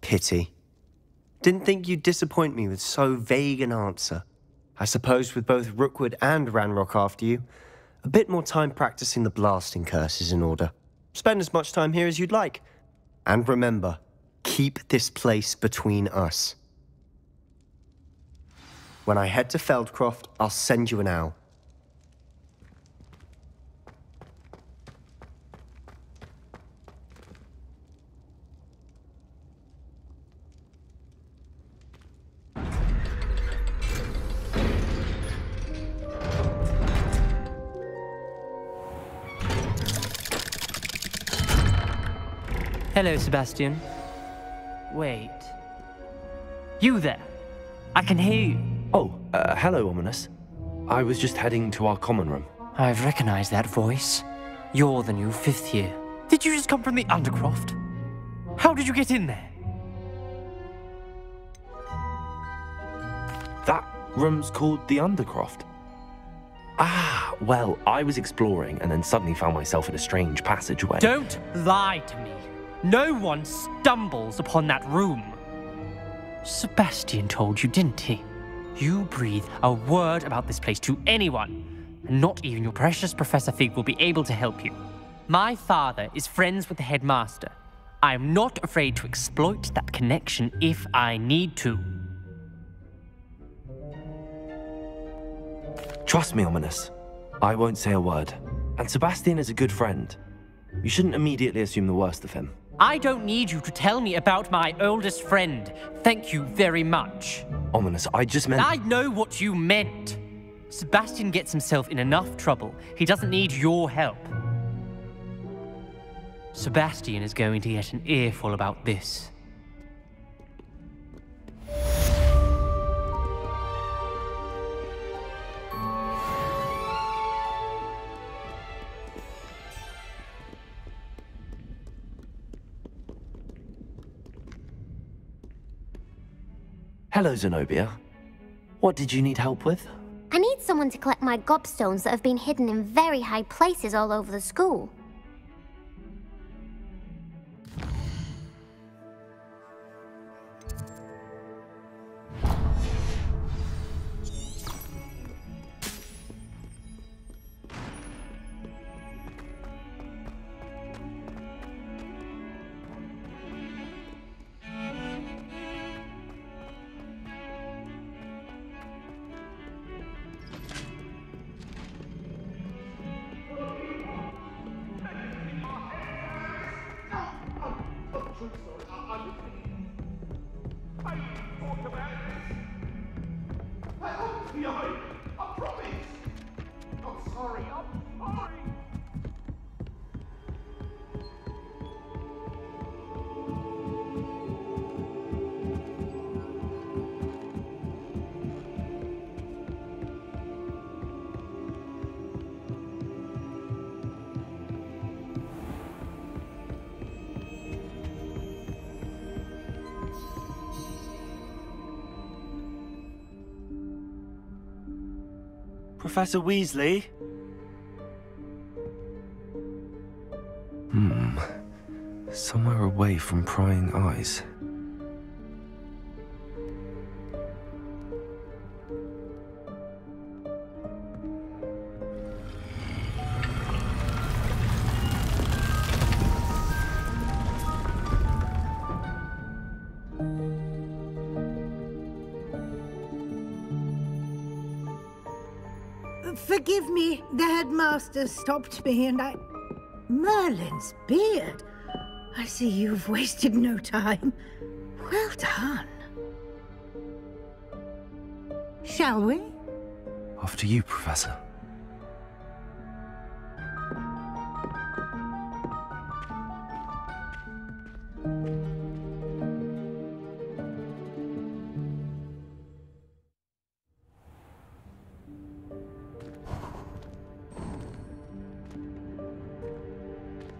Pity. Didn't think you'd disappoint me with so vague an answer. I suppose with both Rookwood and Ranrock after you, a bit more time practicing the blasting curse is in order. Spend as much time here as you'd like. And remember, keep this place between us. When I head to Feldcroft, I'll send you an owl.
Hello, Sebastian. Wait. You there? I can hear you.
Oh, hello, Ominous. I was just heading to our common room.
I've recognized that voice. You're the new 5th year. Did you just come from the Undercroft? How did you get in there?
That room's called the Undercroft. Ah, well, I was exploring and then suddenly found myself in a strange passageway.
Don't lie to me. No one stumbles upon that room. Sebastian told you, didn't he? You breathe a word about this place to anyone, and not even your precious Professor Fig will be able to help you. My father is friends with the headmaster. I am not afraid to exploit that connection if I need to.
Trust me, Ominous. I won't say a word. And Sebastian is a good friend. You shouldn't immediately assume the worst of him.
I don't need you to tell me about my oldest friend. Thank you very much.
Ominous, I just meant...
I know what you meant. Sebastian gets himself in enough trouble. He doesn't need your help. Sebastian is going to get an earful about this.
Hello, Zenobia. What did you need help with?
I need someone to collect my gobstones that have been hidden in very high places all over the school.
Professor Weasley? Somewhere away from prying eyes.
Forgive me, the headmaster stopped me and I... Merlin's beard. I see you've wasted no time. Well done. Shall we?
After you, Professor.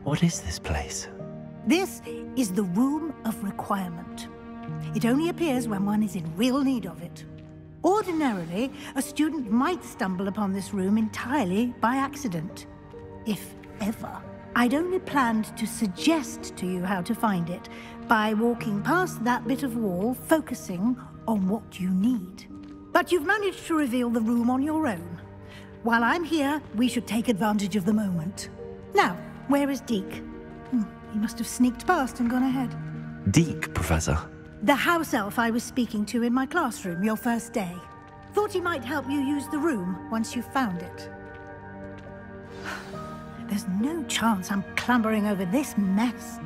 What is this place?
This is the Room of Requirement. It only appears when one is in real need of it. Ordinarily, a student might stumble upon this room entirely by accident. If ever. I'd only planned to suggest to you how to find it by walking past that bit of wall, focusing on what you need. But you've managed to reveal the room on your own. While I'm here, we should take advantage of the moment. Now, where is Deke? He must have sneaked past and gone ahead.
Deke, Professor.
The house elf I was speaking to in my classroom your first day. Thought he might help you use the room once you found it. There's no chance I'm clambering over this mess.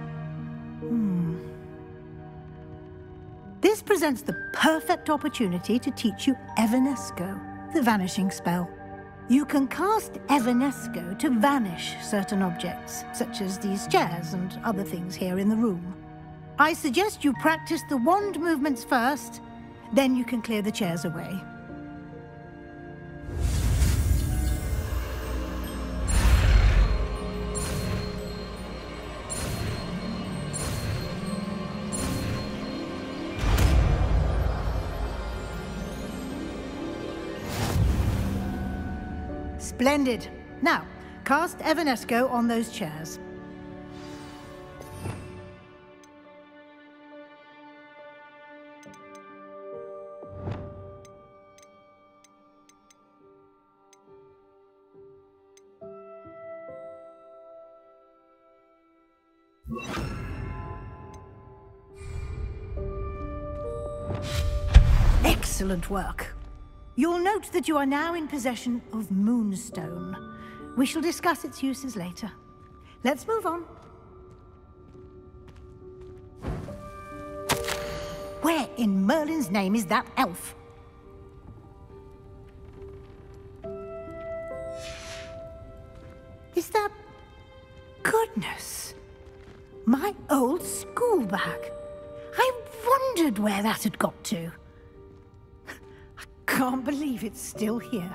This presents the perfect opportunity to teach you Evanesco, the vanishing spell. You can cast Evanesco to vanish certain objects, such as these chairs and other things here in the room. I suggest you practice the wand movements first, then you can clear the chairs away. Splendid. Now, cast Evanesco on those chairs. Excellent work. You'll note that you are now in possession of Moonstone. We shall discuss its uses later. Let's move on. Where in Merlin's name is that elf? Is that... Goodness! My old school bag. I wondered where that had got to. Can't believe it's still here.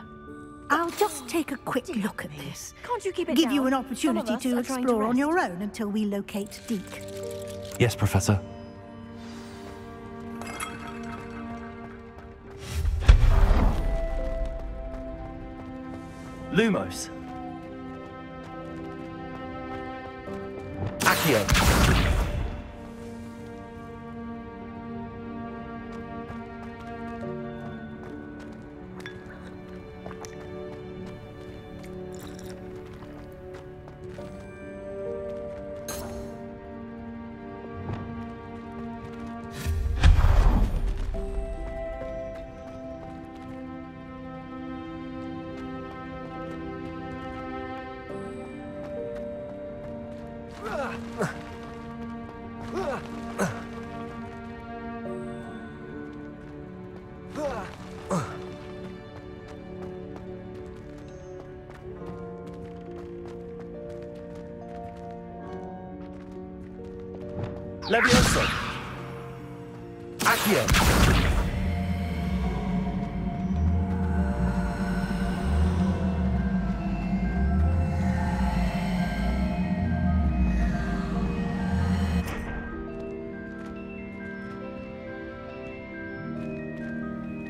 I'll just take a quick look at this.
Can't you keep it
Give
down?
you an opportunity
Some of us
to
are trying
explore on
rest.
your own until we locate Deke.
Yes, Professor.
Lumos. Accio. Levioso. Accio.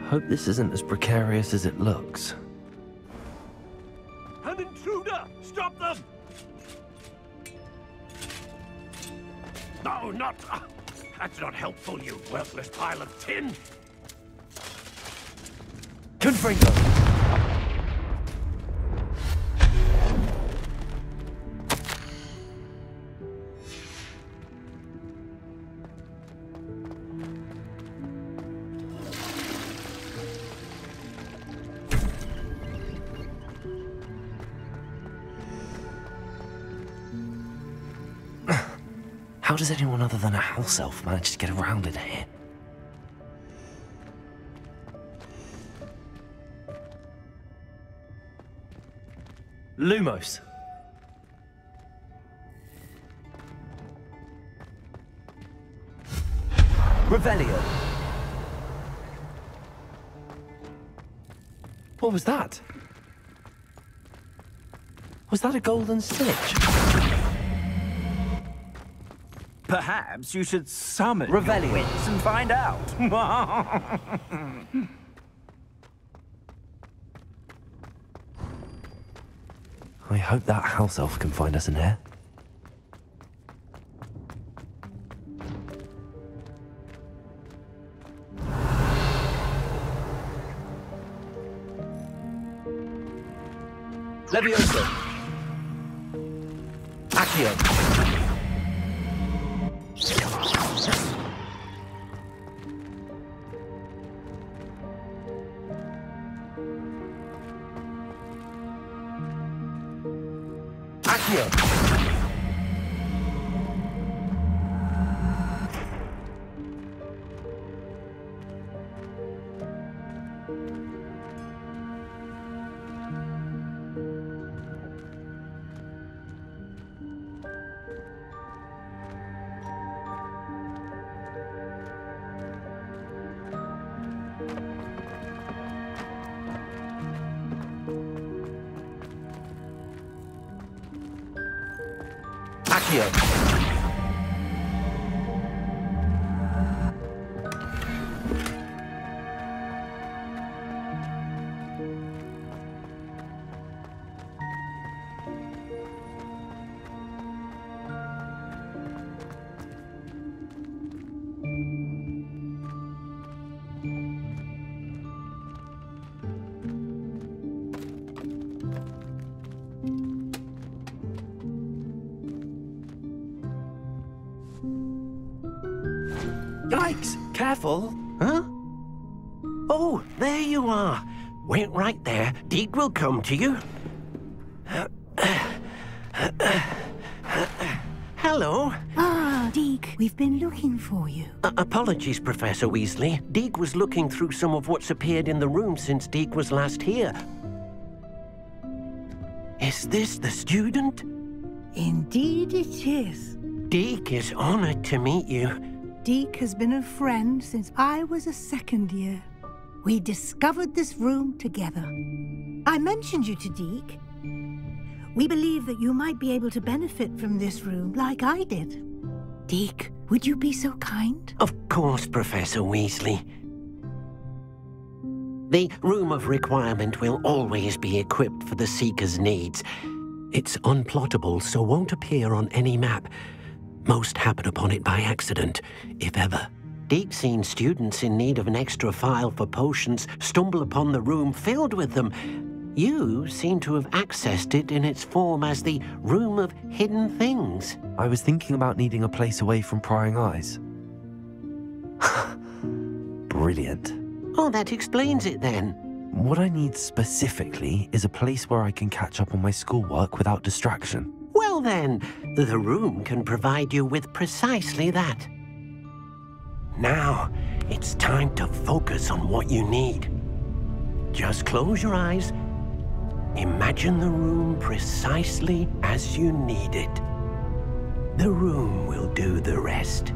Hope this isn't as precarious as it looks.
them! No, not... that's not helpful, you worthless pile of tin!
Confringo!
How does anyone other than a house elf manage to get around in here?
Lumos. Revelio. What was that? Was that a golden snitch?
Perhaps you should summon
Revelio.
your wits and find out.
I hope that house elf can find us in here.
Levioso. Accio. Accio. Accio.
Yikes! Careful! Huh? Oh, there you are. Wait right there. Deek will come to you. Hello.
Ah, Deek, we've been looking for you.
Apologies, Professor Weasley. Deek was looking through some of what's appeared in the room since Deek was last here. Is this the student?
Indeed it is.
Deek is honored to meet you.
Deek has been a friend since I was a second year. We discovered this room together. I mentioned you to Deek. We believe that you might be able to benefit from this room like I did. Deek, would you be so kind?
Of course, Professor Weasley. The Room of Requirement will always be equipped for the Seeker's needs. It's unplottable, so won't appear on any map. Most happen upon it by accident, if ever. Deek's seen students in need of an extra file for potions stumble upon the room filled with them. You seem to have accessed it in its form as the Room of Hidden Things.
I was thinking about needing a place away from prying eyes. Brilliant.
Oh, that explains it then.
What I need specifically is a place where I can catch up on my schoolwork without distraction.
Well then, the room can provide you with precisely that. Now, it's time to focus on what you need. Just close your eyes. Imagine the room precisely as you need it. The room will do the rest.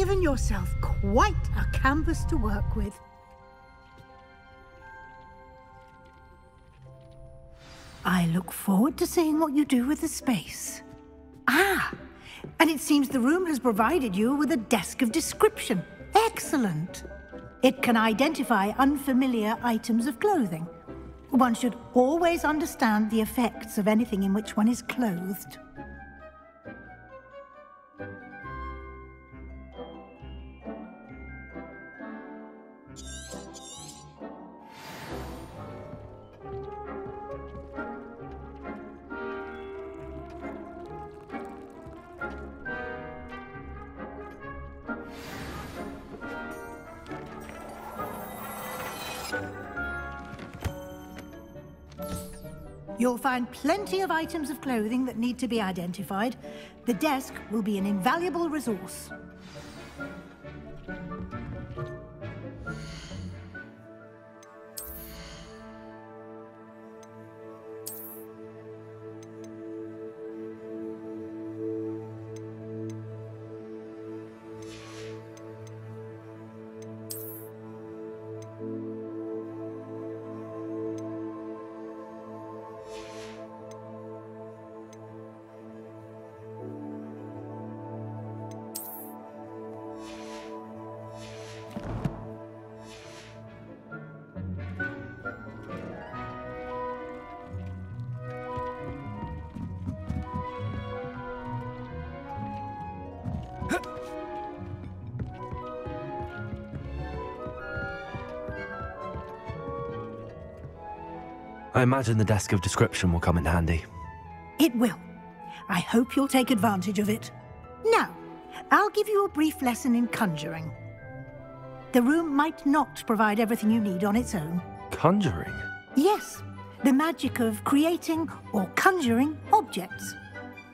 given yourself quite a canvas to work with. I look forward to seeing what you do with the space. Ah, and it seems the room has provided you with a desk of description. Excellent. It can identify unfamiliar items of clothing. One should always understand the effects of anything in which one is clothed. You'll find plenty of items of clothing that need to be identified. The desk will be an invaluable resource.
I imagine the desk of description will come in handy.
It will. I hope you'll take advantage of it. Now, I'll give you a brief lesson in conjuring. The room might not provide everything you need on its own.
Conjuring?
Yes, the magic of creating or conjuring objects.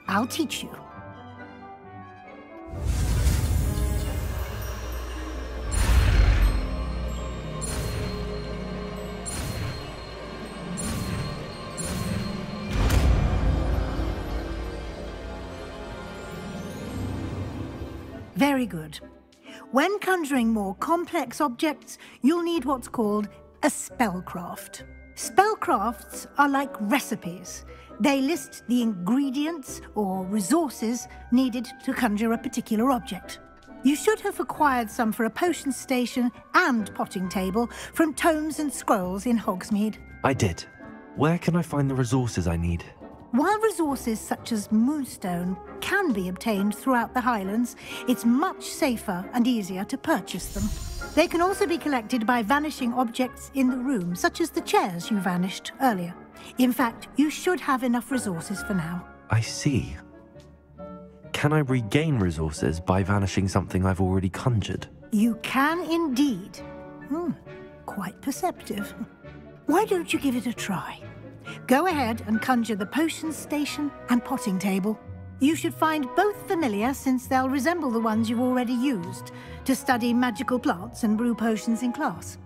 I'll teach you. Very good. When conjuring more complex objects, you'll need what's called a spellcraft. Spellcrafts are like recipes. They list the ingredients or resources needed to conjure a particular object. You should have acquired some for a potion station and potting table from tomes and scrolls in Hogsmeade.
I did. Where can I find the resources I need?
While resources such as moonstone can be obtained throughout the Highlands, it's much safer and easier to purchase them. They can also be collected by vanishing objects in the room, such as the chairs you vanished earlier. In fact, you should have enough resources for now.
I see. Can I regain resources by vanishing something I've already conjured?
You can indeed. Quite perceptive. Why don't you give it a try? Go ahead and conjure the potion station and potting table. You should find both familiar, since they'll resemble the ones you've already used to study magical plants and brew potions in class.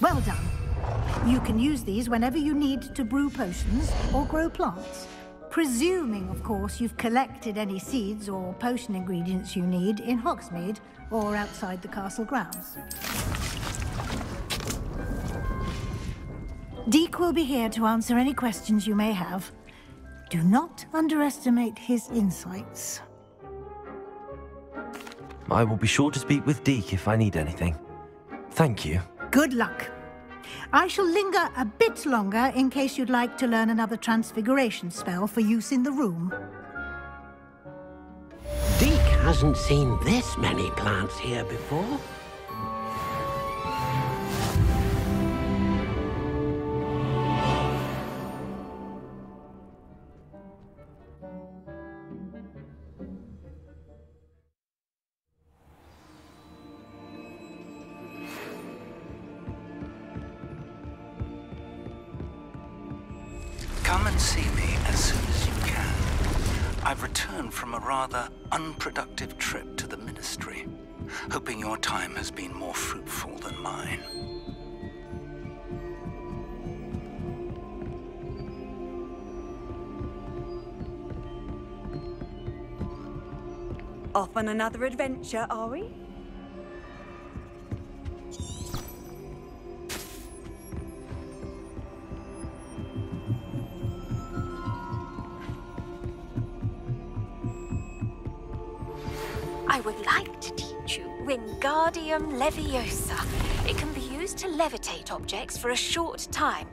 Well done. You can use these whenever you need to brew potions or grow plants. Presuming, of course, you've collected any seeds or potion ingredients you need in Hogsmeade or outside the castle grounds. Deek will be here to answer any questions you may have. Do not underestimate his insights.
I will be sure to speak with Deek if I need anything. Thank you.
Good luck. I shall linger a bit longer in case you'd like to learn another transfiguration spell for use in the room.
Deek hasn't seen this many plants here before.
Come and see me as soon as you can. I've returned from a rather unproductive trip to the Ministry, hoping your time has been more fruitful than mine.
Off on another adventure, are we?
I would like to teach you Wingardium Leviosa. It can be used to levitate objects for a short time.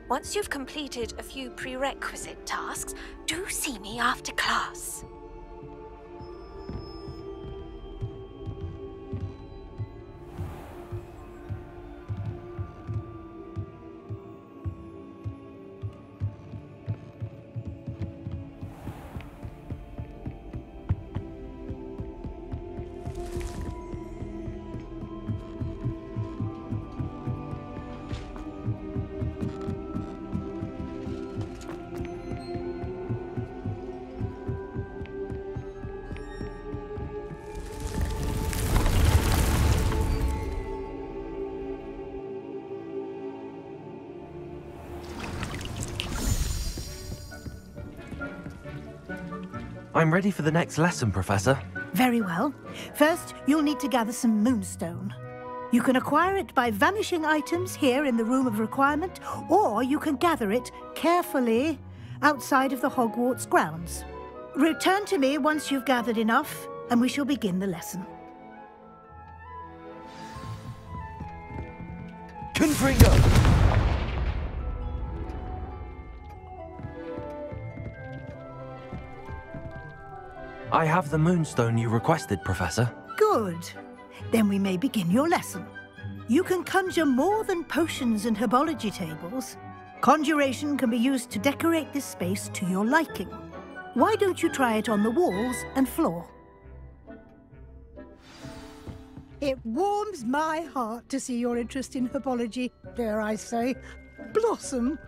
Once you've completed a few prerequisite tasks, do see me after class.
I'm ready for the next lesson, Professor.
Very well. First, you'll need to gather some moonstone. You can acquire it by vanishing items here in the Room of Requirement, or you can gather it carefully outside of the Hogwarts grounds. Return to me once you've gathered enough, and we shall begin the lesson.
Confringo! I have the moonstone you requested, Professor.
Good. Then we may begin your lesson. You can conjure more than potions and herbology tables. Conjuration can be used to decorate this space to your liking. Why don't you try it on the walls and floor? It warms my heart to see your interest in herbology, dare I say, blossom.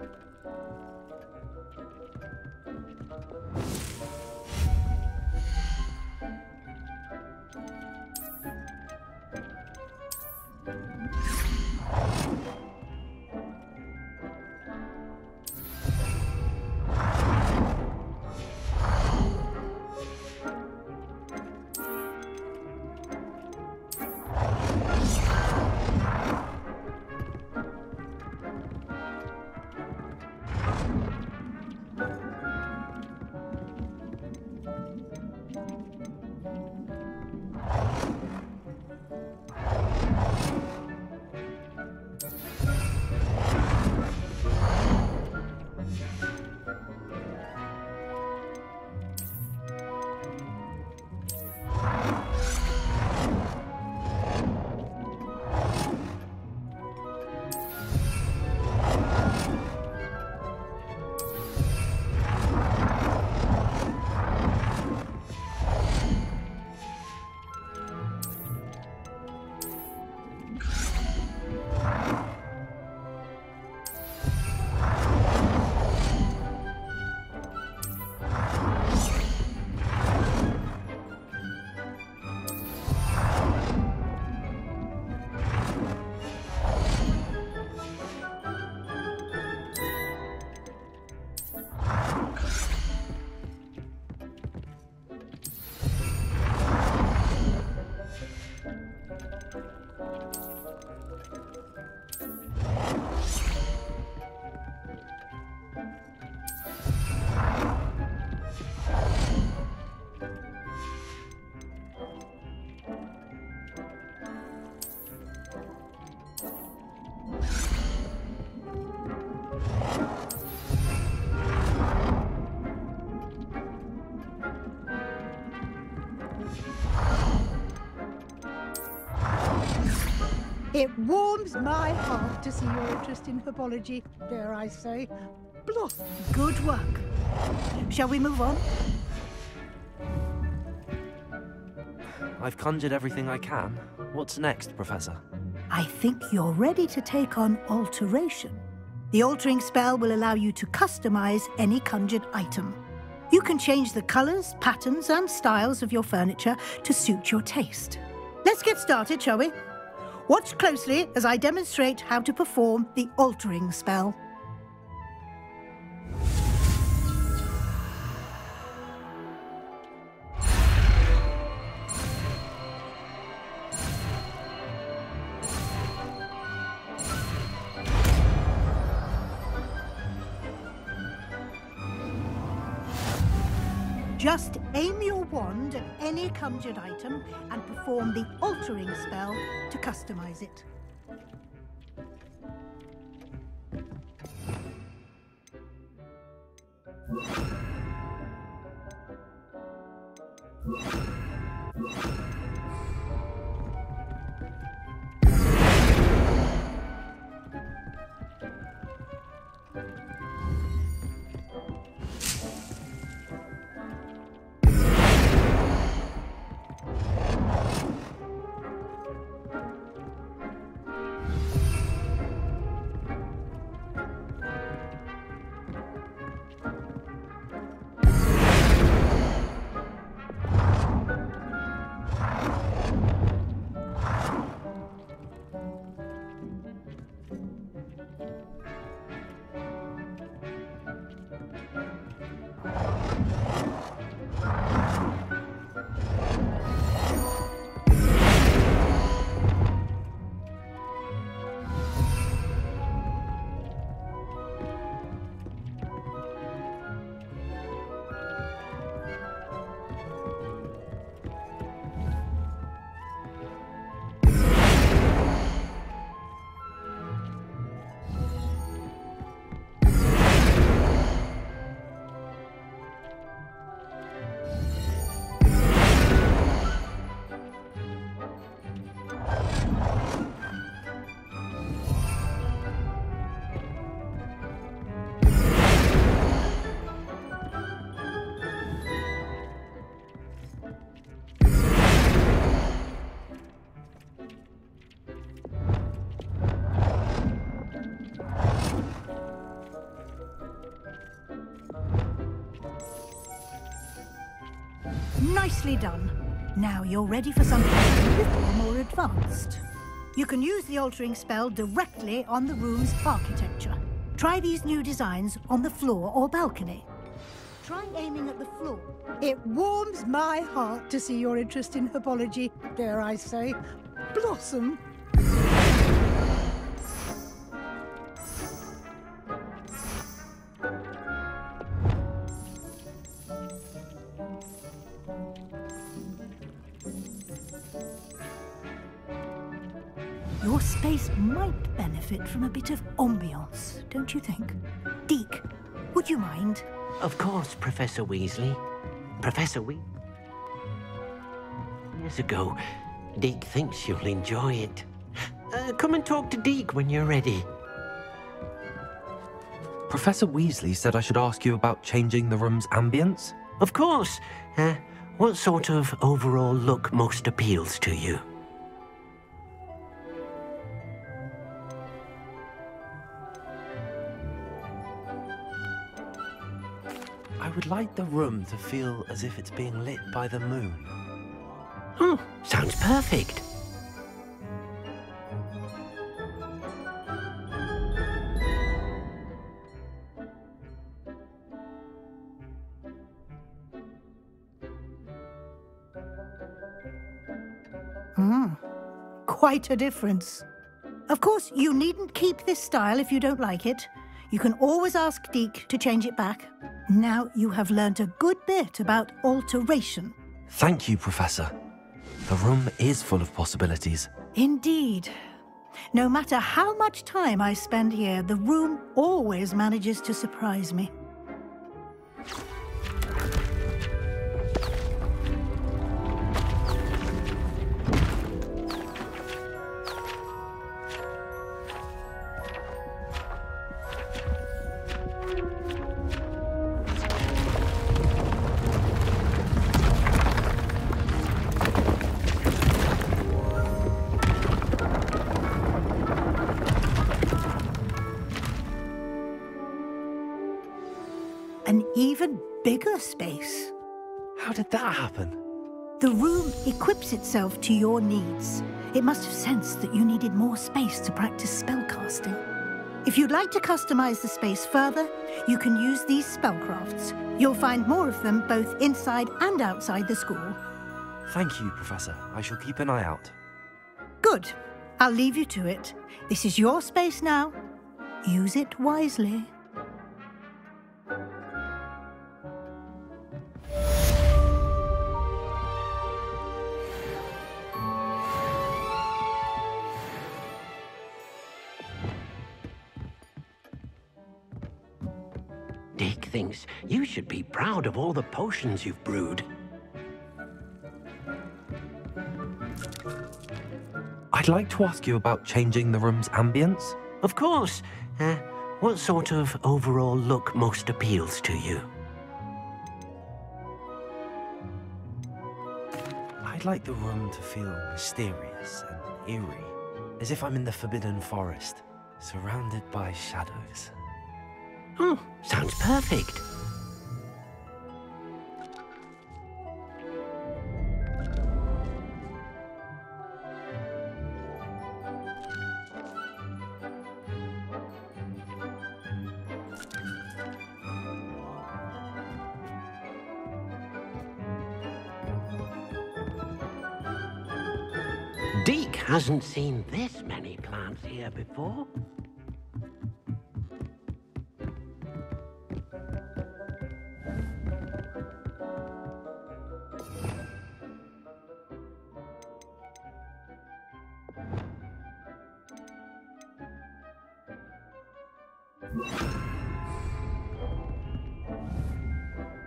It warms my heart to see your interest in herbology, dare I say, blossom. Good work. Shall we move on?
I've conjured everything I can. What's next, Professor?
I think you're ready to take on alteration. The altering spell will allow you to customize any conjured item. You can change the colors, patterns, and styles of your furniture to suit your taste. Let's get started, shall we? Watch closely as I demonstrate how to perform the altering spell. Just aim your wand at any conjured item and perform the altering spell to customize it. Nicely done. Now you're ready for something a little more advanced. You can use the altering spell directly on the room's architecture. Try these new designs on the floor or balcony. Try aiming at the floor. It warms my heart to see your interest in herbology, dare I say, blossom. Your space might benefit from a bit of ambiance, don't you think? Deke, would you mind?
Of course, Professor Weasley. Years ago, Deke thinks you'll enjoy it. Come and talk to Deke when you're ready.
Professor Weasley said I should ask you about changing the room's ambience?
Of course. What sort of overall look most appeals to you?
I would like the room to feel as if it's being lit by the moon.
Oh, sounds perfect.
Quite a difference. Of course, you needn't keep this style if you don't like it. You can always ask Deke to change it back. Now you have learnt a good bit about alteration.
Thank you, Professor. The room is full of possibilities.
Indeed. No matter how much time I spend here, the room always manages to surprise me. An even bigger space.
How did that happen?
The room equips itself to your needs. It must have sensed that you needed more space to practice spellcasting. If you'd like to customize the space further, you can use these spellcrafts. You'll find more of them both inside and outside the school.
Thank you, Professor. I shall keep an eye out.
Good. I'll leave you to it. This is your space now. Use it wisely.
Deke thinks you should be proud of all the potions you've brewed.
I'd like to ask you about changing the room's ambience.
Of course. What sort of overall look most appeals to you?
I'd like the room to feel mysterious and eerie, as if I'm in the Forbidden Forest, surrounded by shadows.
Oh, sounds perfect. Deke hasn't seen this many plants here before.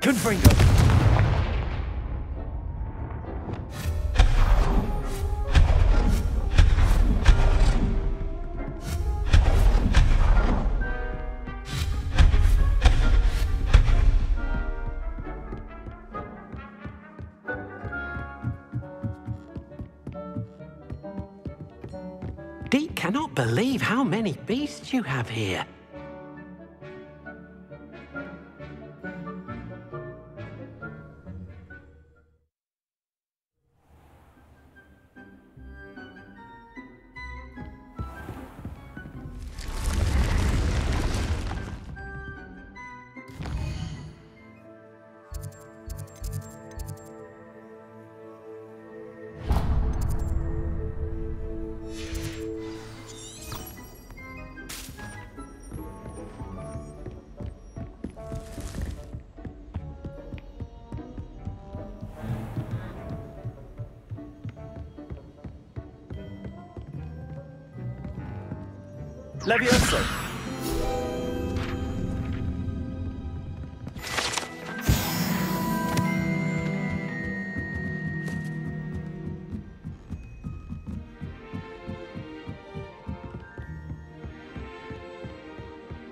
Confringo!
Deke cannot believe how many beasts you have here.
Levioso!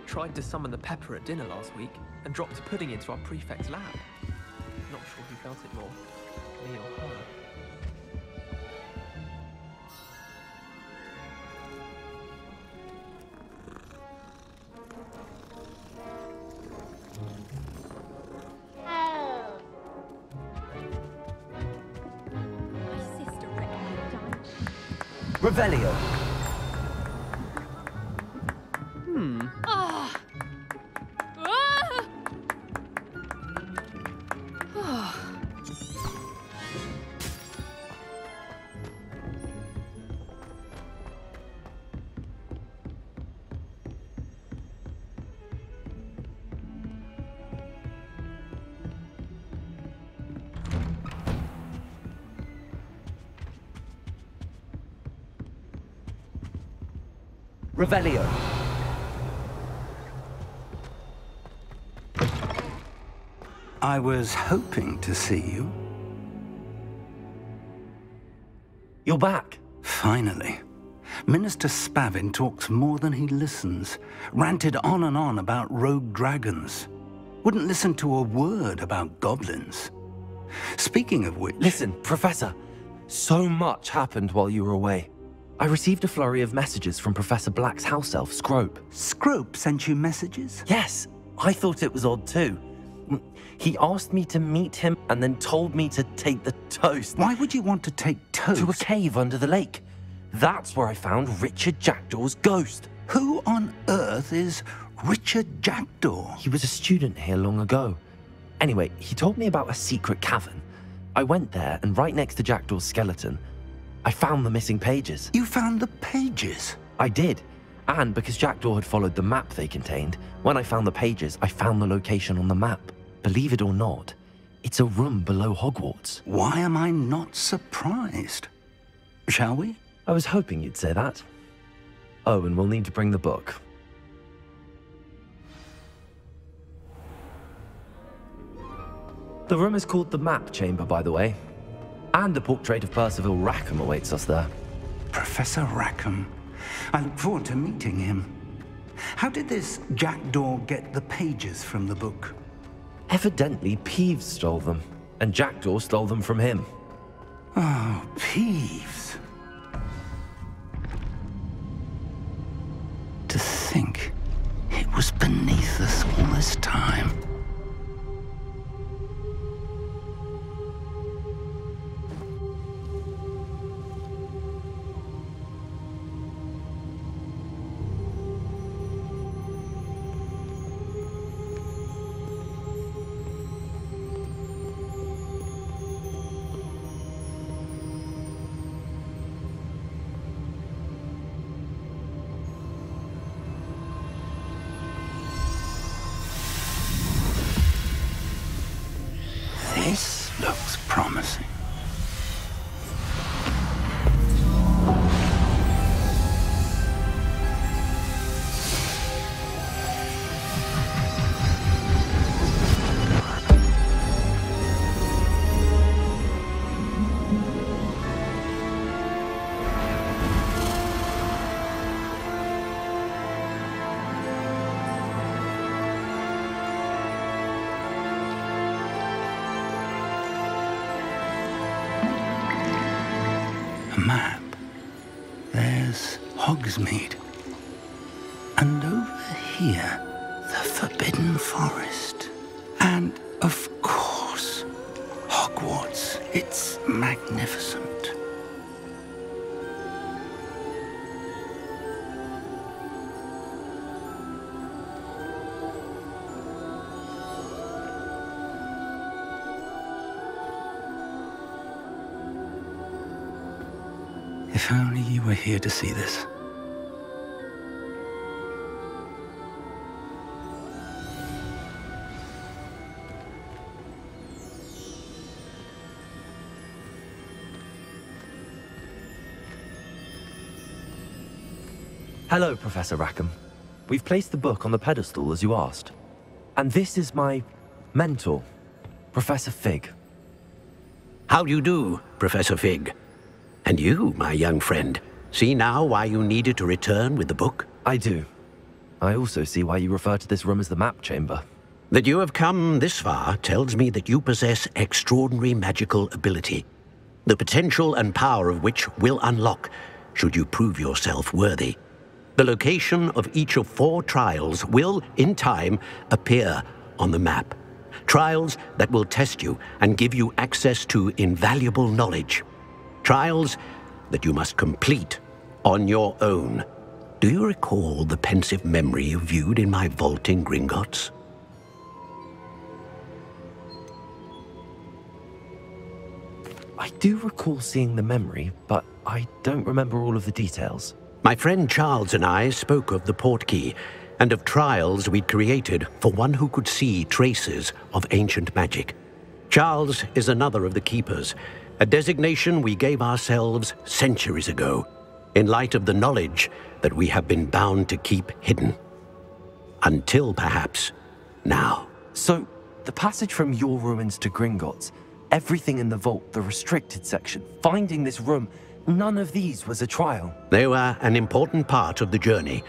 Tried to summon the pepper at dinner last week and dropped a pudding into our prefect's lab. Not sure who felt it more, me or her.
Revelio. Revelio.
I was hoping to see you.
You're back.
Finally. Minister Spavin talks more than he listens. Ranted on and on about rogue dragons. Wouldn't listen to a word about goblins. Speaking of which...
Listen, Professor. So much happened while you were away. I received a flurry of messages from Professor Black's house elf, Scrope.
Scrope sent you messages?
Yes. I thought it was odd too. He asked me to meet him and then told me to take the toast.
Why would you want to take toast?
To a cave under the lake. That's where I found Richard Jackdaw's ghost.
Who on earth is Richard Jackdaw?
He was a student here long ago. Anyway, he told me about a secret cavern. I went there, and right next to Jackdaw's skeleton, I found the missing pages.
You found the pages?
I did. And because Jackdaw had followed the map they contained, when I found the pages, I found the location on the map. Believe it or not, it's a room below Hogwarts.
Why am I not surprised? Shall we?
I was hoping you'd say that. Oh, and we'll need to bring the book. The room is called the Map Chamber, by the way. And a portrait of Percival Rackham awaits us there.
Professor Rackham. I look forward to meeting him. How did this Jackdaw get the pages from the book?
Evidently, Peeves stole them, and Jackdaw stole them from him.
Oh, Peeves. To think it was beneath us all this time. This looks promising. A map. There's Hogsmeade. And over here, the Forbidden Forest. And, of course, Hogwarts. It's magnificent. If only you were here to see this.
Hello, Professor Rackham. We've placed the book on the pedestal as you asked. And this is my mentor, Professor Fig.
How do you do, Professor Fig? And you, my young friend, see now why you needed to return with the book?
I do. I also see why you refer to this room as the map chamber.
That you have come this far tells me that you possess extraordinary magical ability, the potential and power of which will unlock should you prove yourself worthy. The location of each of 4 trials will, in time, appear on the map. Trials that will test you and give you access to invaluable knowledge. Trials that you must complete on your own. Do you recall the pensive memory you viewed in my vault in Gringotts?
I do recall seeing the memory, but I don't remember all of the details.
My friend Charles and I spoke of the portkey and of trials we'd created for one who could see traces of ancient magic. Charles is another of the keepers, a designation we gave ourselves centuries ago, in light of the knowledge that we have been bound to keep hidden. Until perhaps now.
So, the passage from your ruins to Gringotts, everything in the vault, the restricted section, finding this room, none of these was a trial.
They were an important part of the journey,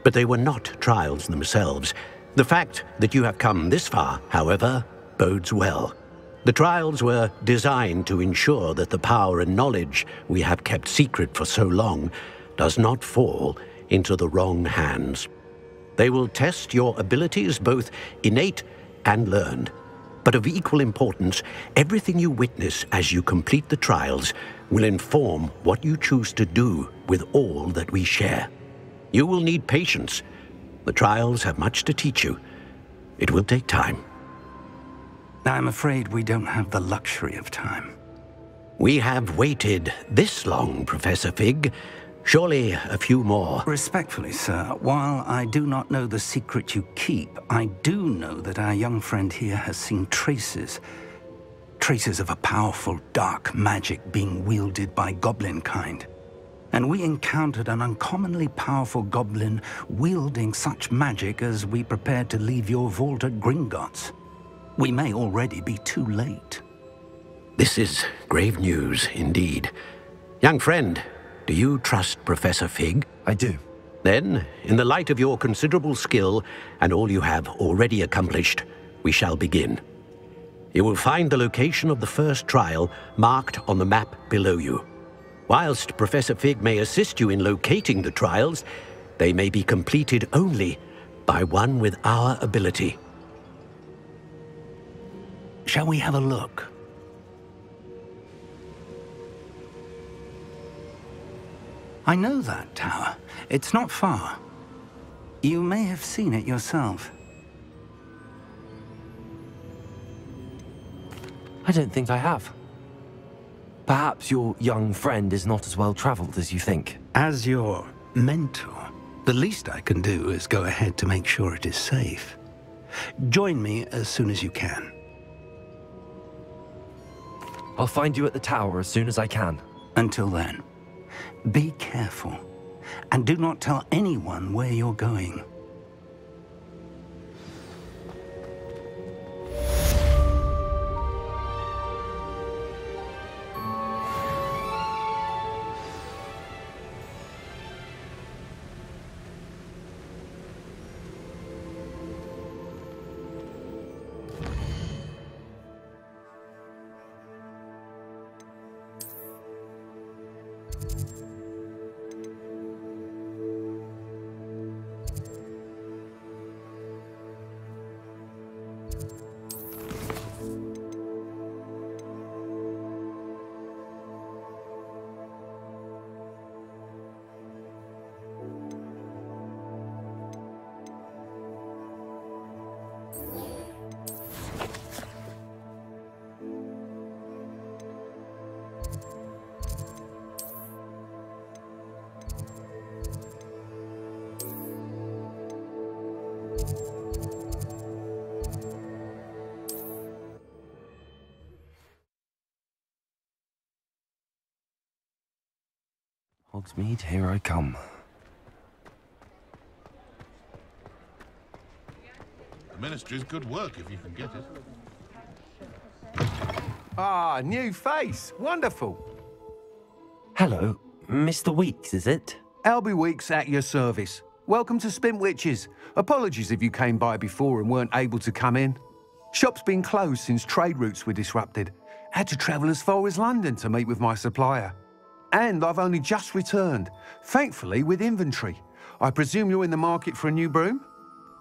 but they were not trials themselves. The fact that you have come this far, however, bodes well. The trials were designed to ensure that the power and knowledge we have kept secret for so long does not fall into the wrong hands. They will test your abilities, both innate and learned. But of equal importance, everything you witness as you complete the trials will inform what you choose to do with all that we share. You will need patience. The trials have much to teach you. It will take time.
I'm afraid we don't have the luxury of time.
We have waited this long, Professor Fig. Surely a few more.
Respectfully, sir, while I do not know the secret you keep, I do know that our young friend here has seen traces of a powerful dark magic being wielded by goblin kind. And we encountered an uncommonly powerful goblin wielding such magic as we prepared to leave your vault at Gringotts. We may already be too late.
This is grave news indeed. Young friend, do you trust Professor Fig?
I do.
Then, in the light of your considerable skill and all you have already accomplished, we shall begin. You will find the location of the first trial marked on the map below you. Whilst Professor Fig may assist you in locating the trials, they may be completed only by one with our ability.
Shall we have a look? I know that tower. It's not far. You may have seen it yourself.
I don't think I have. Perhaps your young friend is not as well traveled as you think.
As your mentor, the least I can do is go ahead to make sure it is safe. Join me as soon as you can.
I'll find you at the tower as soon as I can.
Until then, be careful, and do not tell anyone where you're going.
Hogsmeade, here I come.
Ministry's good work if you can get it.
Ah, new face. Wonderful.
Hello, Mr. Weeks, is it?
Albie Weeks at your service. Welcome to Spintwitches. Apologies if you came by before and weren't able to come in. Shop's been closed since trade routes were disrupted. Had to travel as far as London to meet with my supplier. And I've only just returned, thankfully with inventory. I presume you're in the market for a new broom?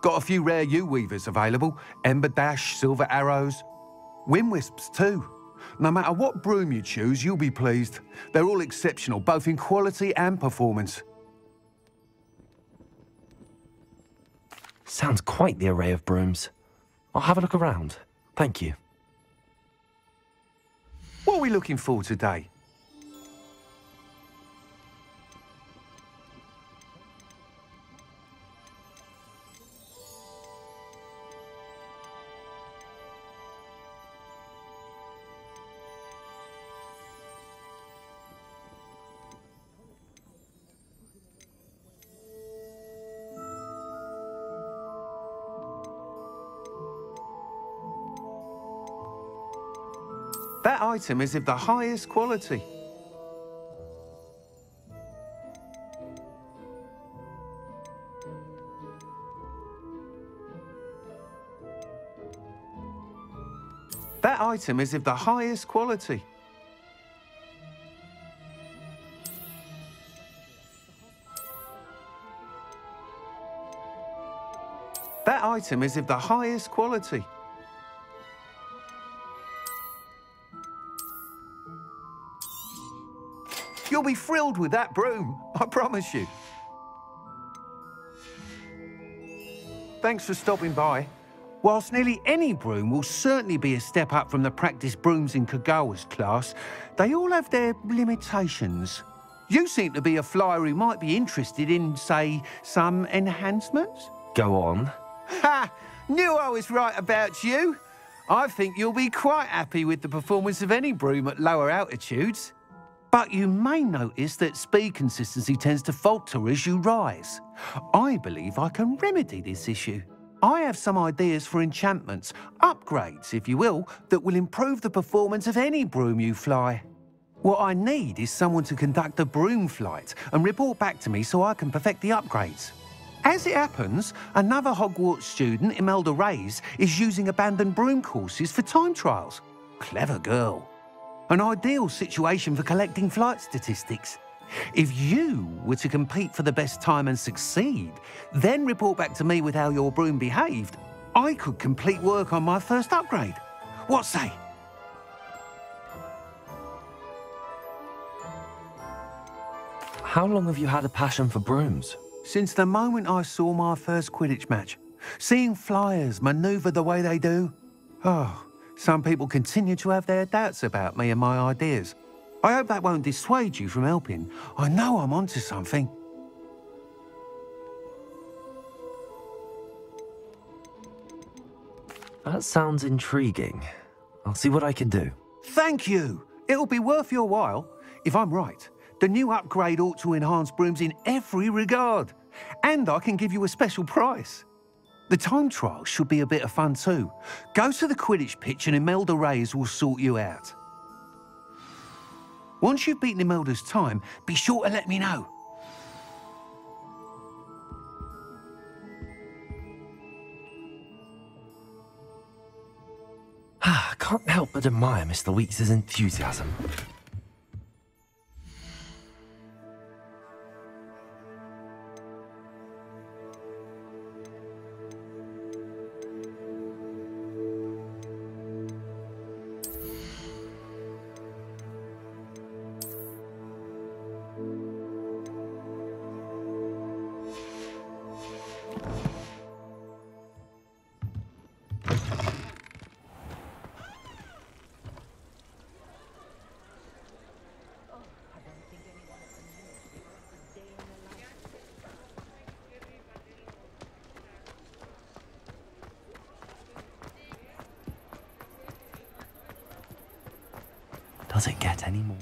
Got a few rare yew-weavers available, Ember Dash, Silver Arrows, Wind Wisps too. No matter what broom you choose, you'll be pleased. They're all exceptional, both in quality and performance.
Sounds quite the array of brooms. I'll have a look around. Thank you.
What are we looking for today? That item is of the highest quality. That item is of the highest quality. That item is of the highest quality. You'll be thrilled with that broom, I promise you. Thanks for stopping by. Whilst nearly any broom will certainly be a step up from the practice brooms in Kagawa's class, they all have their limitations. You seem to be a flyer who might be interested in, say, some enhancements?
Go on.
Ha! Knew I was right about you. I think you'll be quite happy with the performance of any broom at lower altitudes. But you may notice that speed consistency tends to falter as you rise. I believe I can remedy this issue. I have some ideas for enchantments, upgrades, if you will, that will improve the performance of any broom you fly. What I need is someone to conduct a broom flight and report back to me so I can perfect the upgrades. As it happens, another Hogwarts student, Imelda Reyes, is using abandoned broom courses for time trials. Clever girl. An ideal situation for collecting flight statistics. If you were to compete for the best time and succeed, then report back to me with how your broom behaved, I could complete work on my first upgrade. What say?
How long have you had a passion for brooms?
Since the moment I saw my first Quidditch match. Seeing flyers manoeuvre the way they do. Oh, some people continue to have their doubts about me and my ideas. I hope that won't dissuade you from helping. I know I'm onto something.
That sounds intriguing. I'll see what I can do.
Thank you. It'll be worth your while. If I'm right, the new upgrade ought to enhance brooms in every regard. And I can give you a special price. The time trial should be a bit of fun too. Go to the Quidditch pitch and Imelda Reyes will sort you out. Once you've beaten Imelda's time, be sure to let me know.
I can't help but admire Mr. Weeks' enthusiasm. Does it get any more?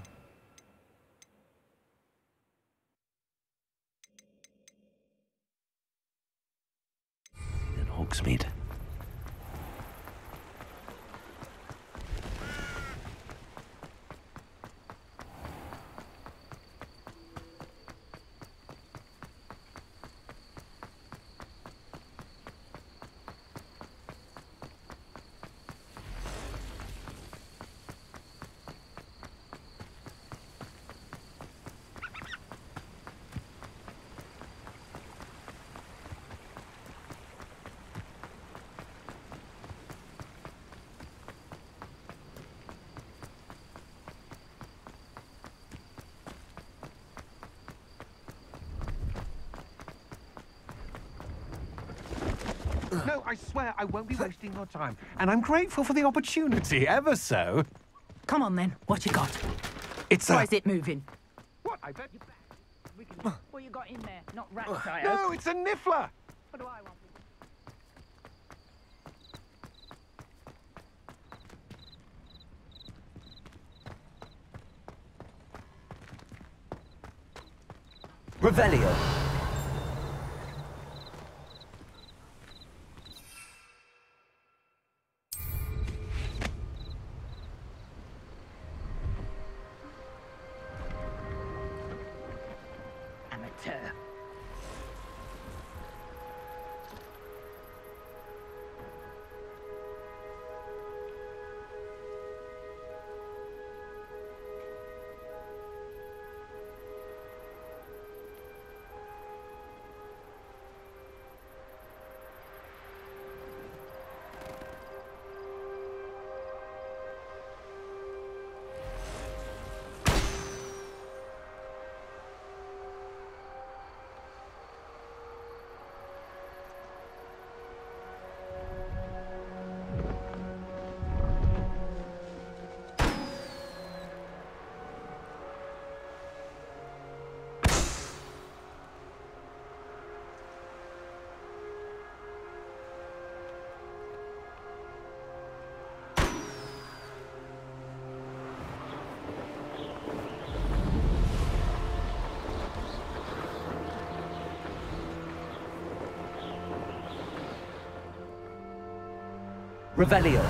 In Hogsmeade.
No, I swear I won't be wasting your time. And I'm grateful for the opportunity, ever so.
Come on, then. What you got?
It's
Why is it moving?
What? I bet...
What you got in there? Not rat tires.
No, it's a niffler!
What do I want?
Revelio.
Amateur.
Revelio.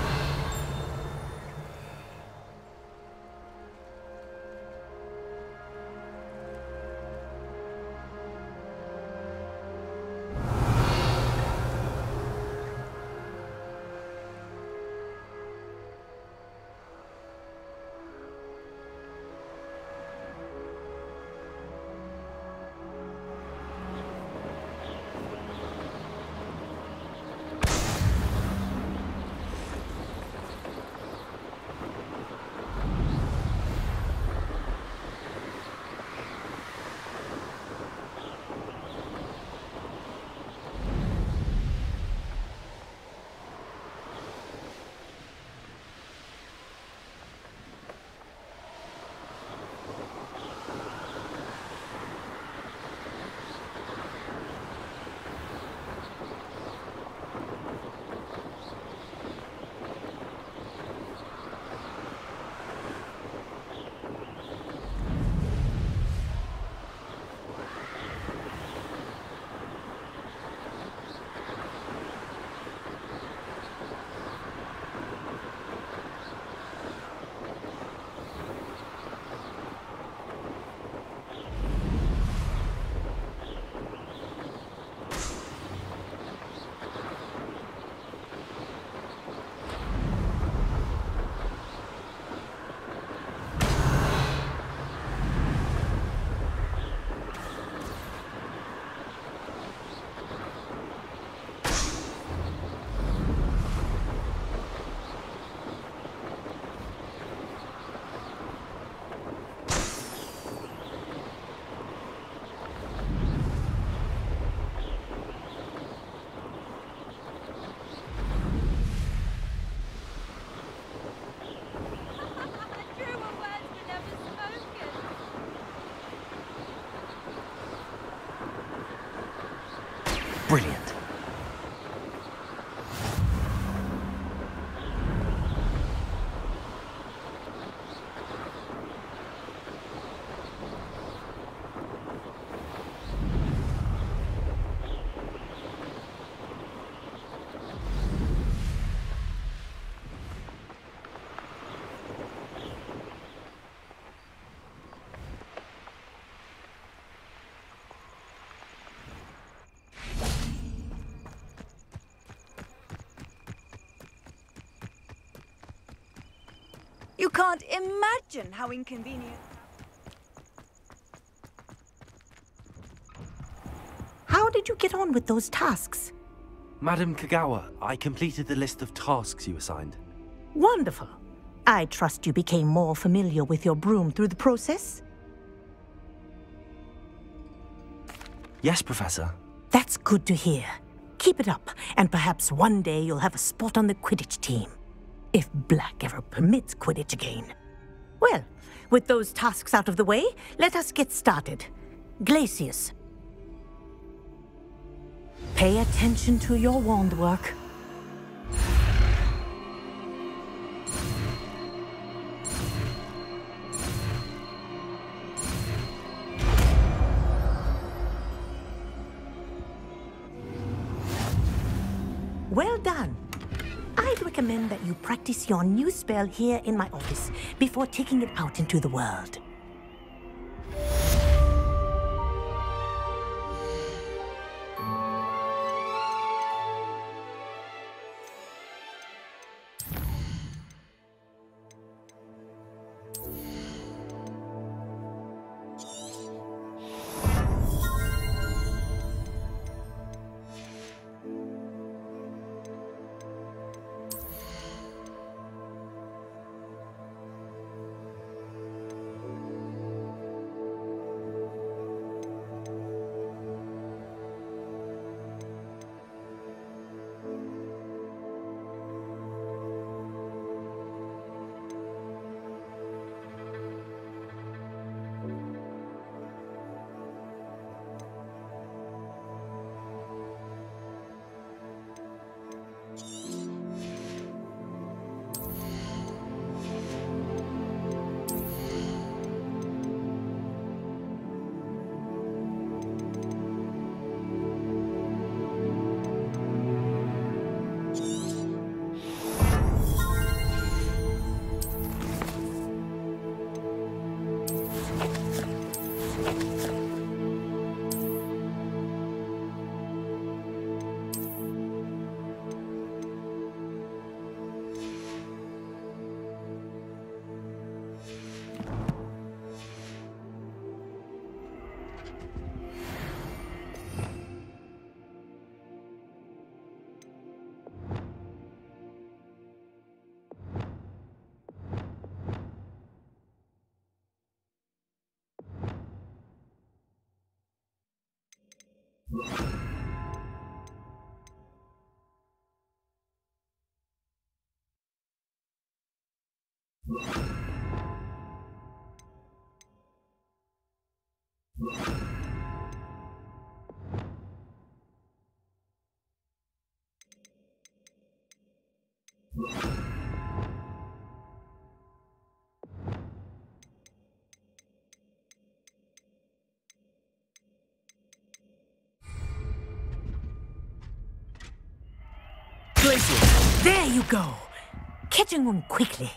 Brilliant.
You can't imagine how inconvenient.
How did you get on with those tasks?
Madam Kagawa, I completed the list of tasks you assigned.
Wonderful. I trust you became more familiar with your broom through the process?
Yes, Professor.
That's good to hear. Keep it up, and perhaps one day you'll have a spot on the Quidditch team. If Black ever permits Quidditch again. Well, with those tasks out of the way, let us get started. Glacius. Pay attention to your wand work. Well done. I'd recommend that you practice your new spell here in my office before taking it out into the world. There you go! Catching one quickly.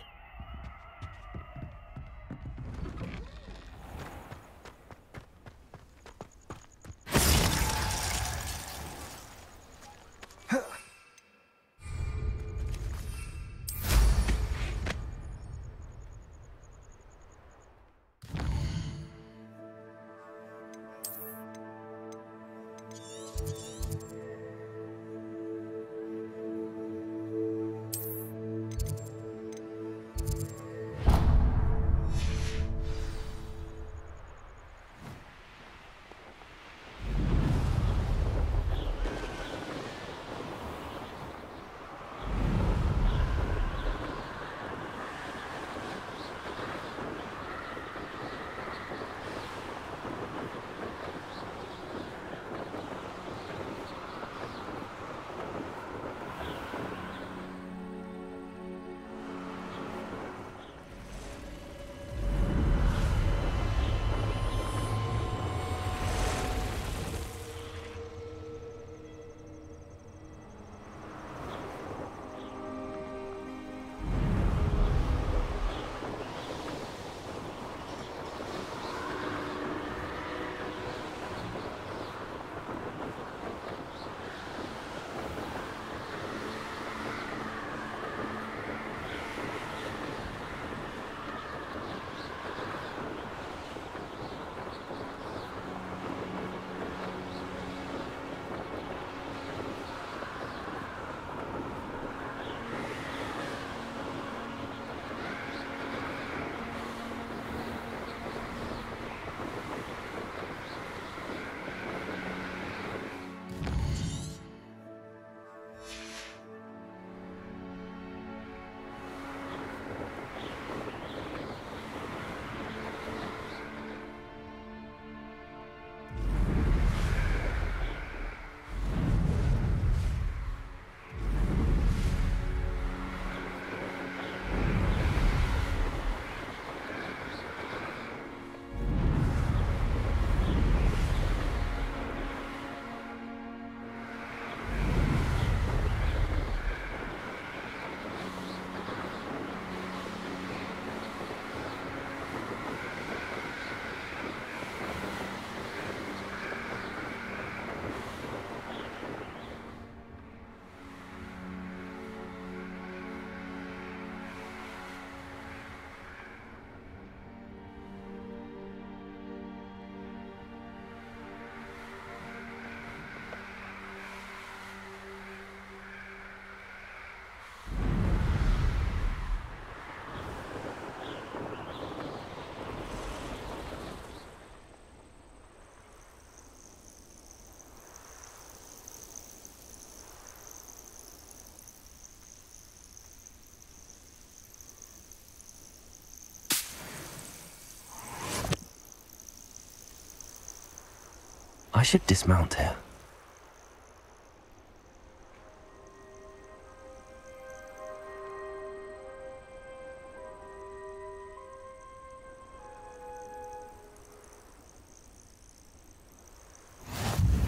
I should dismount here.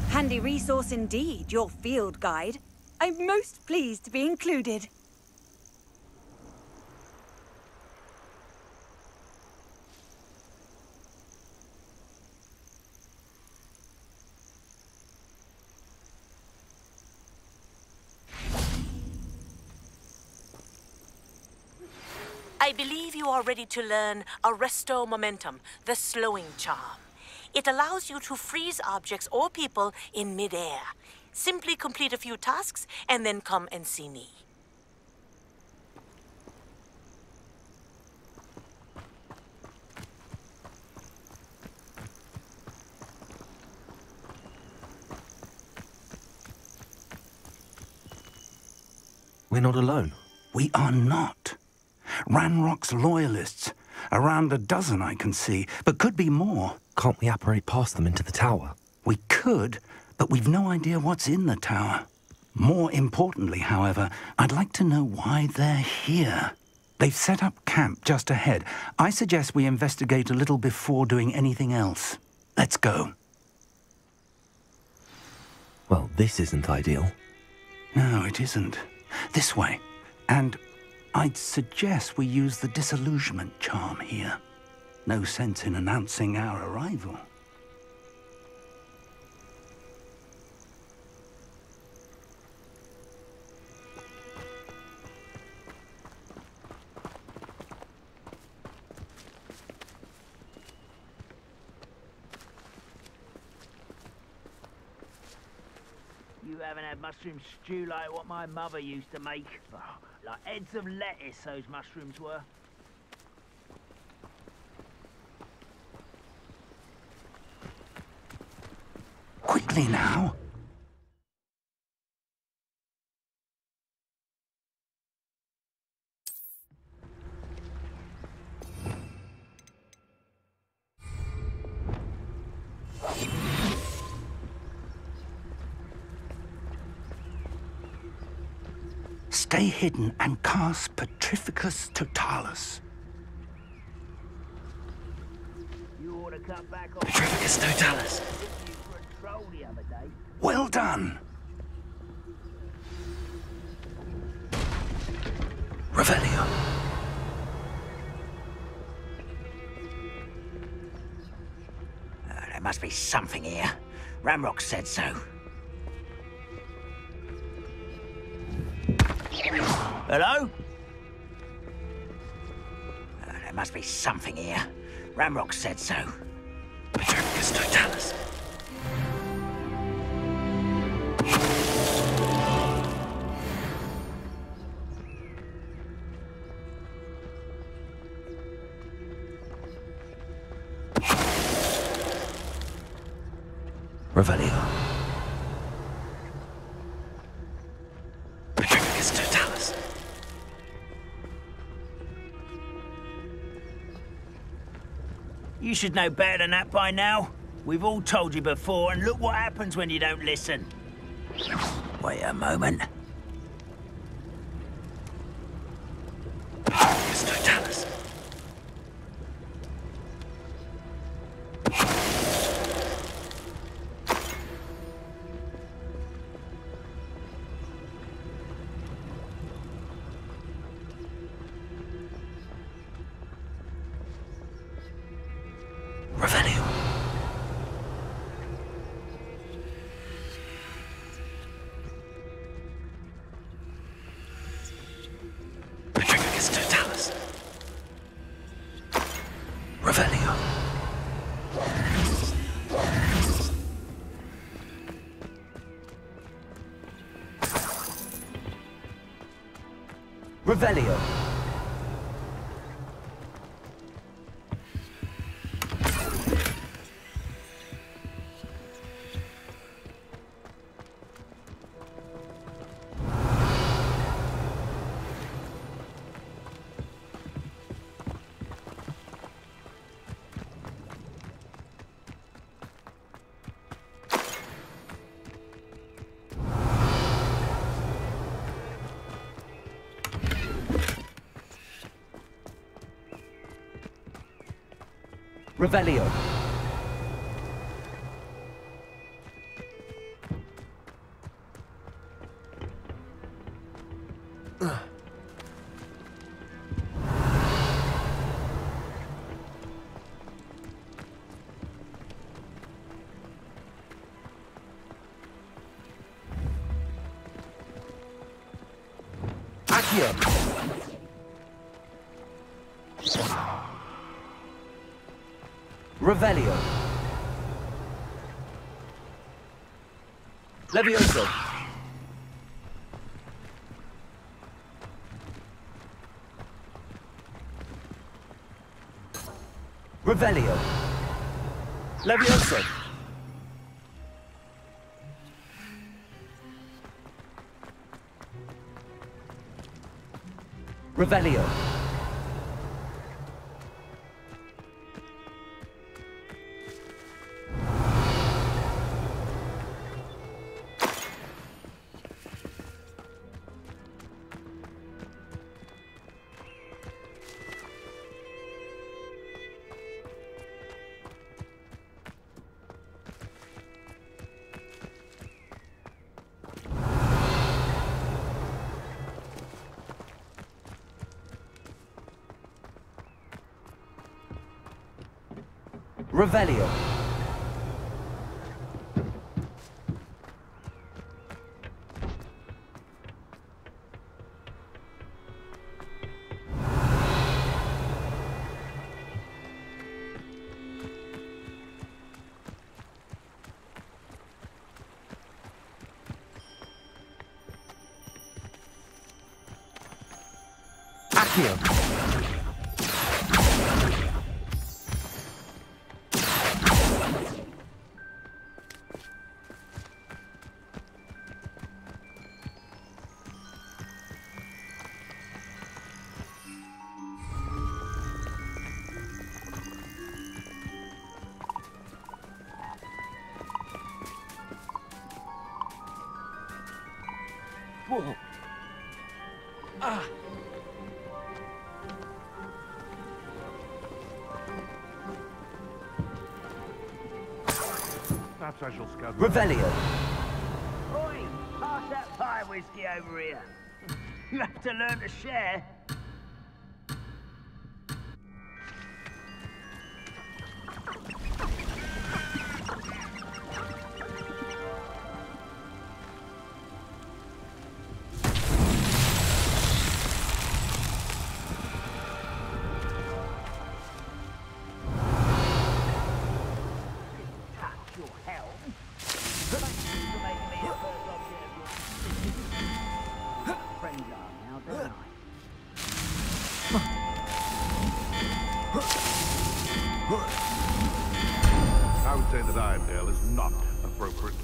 Handy resource indeed, your field guide. I'm most pleased to be included.
I believe you are ready to learn Arresto Momentum, the slowing charm. It allows you to freeze objects or people in midair. Simply complete a few tasks and then come and see me.
We're not alone.
We are not. Ranrock's loyalists. Around a dozen I can see, but could be more.
Can't we apparate past them into the tower?
We could, but we've no idea what's in the tower. More importantly, however, I'd like to know why they're here. They've set up camp just ahead. I suggest we investigate a little before doing anything else. Let's go.
Well, this isn't ideal.
No, it isn't. This way. And I'd suggest we use the disillusionment charm here. No sense in announcing our arrival.
You haven't had mushroom stew like what my mother used to make. Oh, like heads of lettuce, those mushrooms were.
Quickly now. Stay hidden and cast Petrificus Totalis.
You ought to cut back on
Petrificus Totalis.
the other day.
Well done.
Revelio.
There must be something here. Ramrock said so. Hello? There must be something here. Ramrock said so.
Petrificus Totalis. Revelio. Petrificus Totalis.
You should know better than that by now. We've all told you before, and look what happens when you don't listen. Wait a moment.
Petrificus Totalis. Revelio. Petrificus Totalis. Revelio.
Revelio. Revelio. Accio. Revelio. Levioso. Revelio. Levioso. Revelio. Revelio. Accio. Whoa. Ah.
Perhaps I shall scout.
Revelio.
Oi, pass that pie whiskey over here. You have to learn to share.
I would say that Irondale is not appropriate.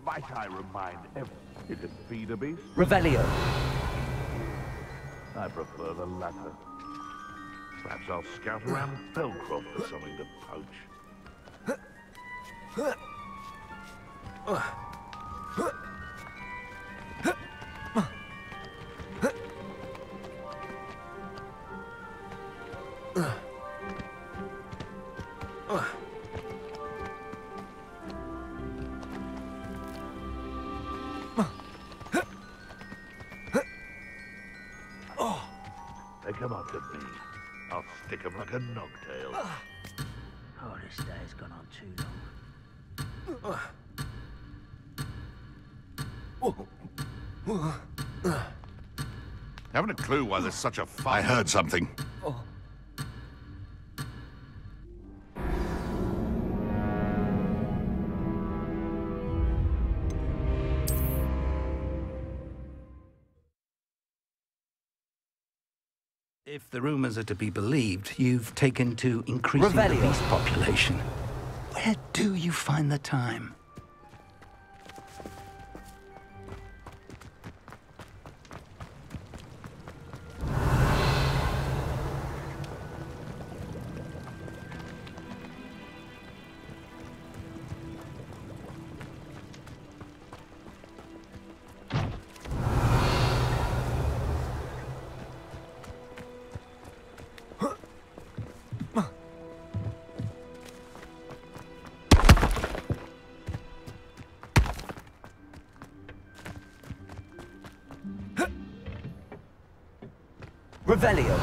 Might I remind everyone, did it feed a beast?
Revelio.
I prefer the latter. Perhaps I'll scout around Belcroft for something to poach. They come up to me. I'll stick 'em like a nogtail.
Oh, this day has gone on too long.
Haven't a clue why there's such a fight.
I heard something.
If the rumors are to be believed, you've taken to increasing the beast population. Where do you find the time?
Revelio.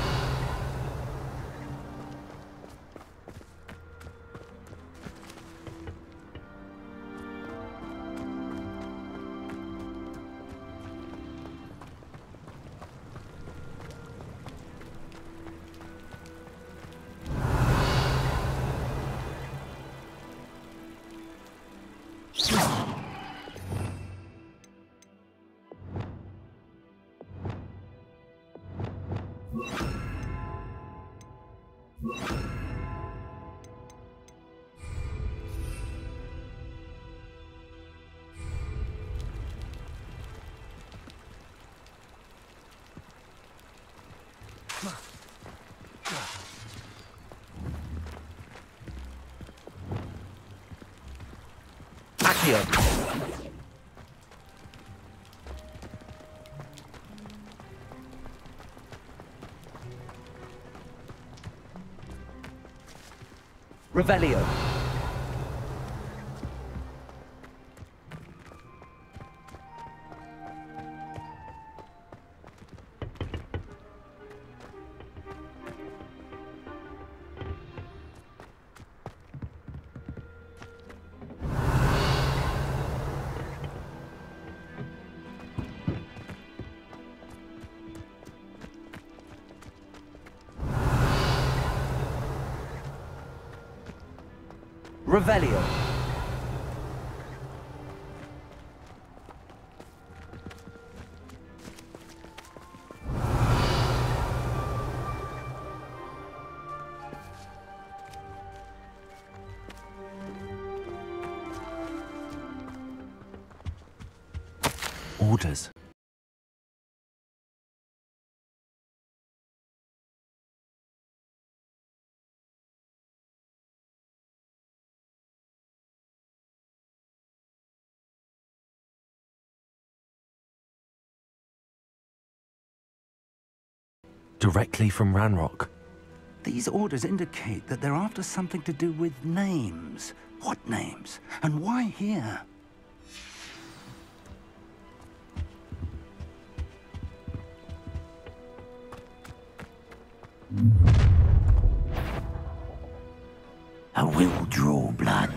Revelio. Revelio.
Orders. Directly from Ranrock.
These orders indicate that they're after something to do with names. What names? And why here?
I will draw blood.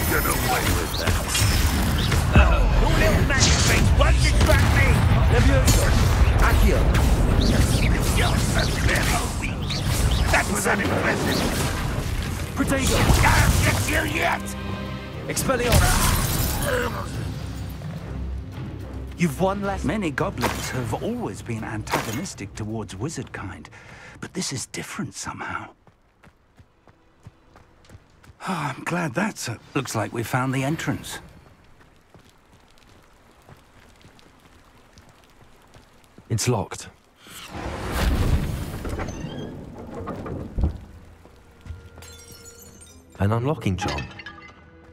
Get away with that.
Your little magic things won't distract me!
Levioso. Accio.
You're so very weak. That was unimpressive.
Protego.
Can't get you yet.
Expelliarmus. You've won less.
Many goblins have always been antagonistic towards wizard kind, but this is different somehow. Oh, I'm glad that's it. Looks like we found the entrance.
It's locked. An unlocking charm.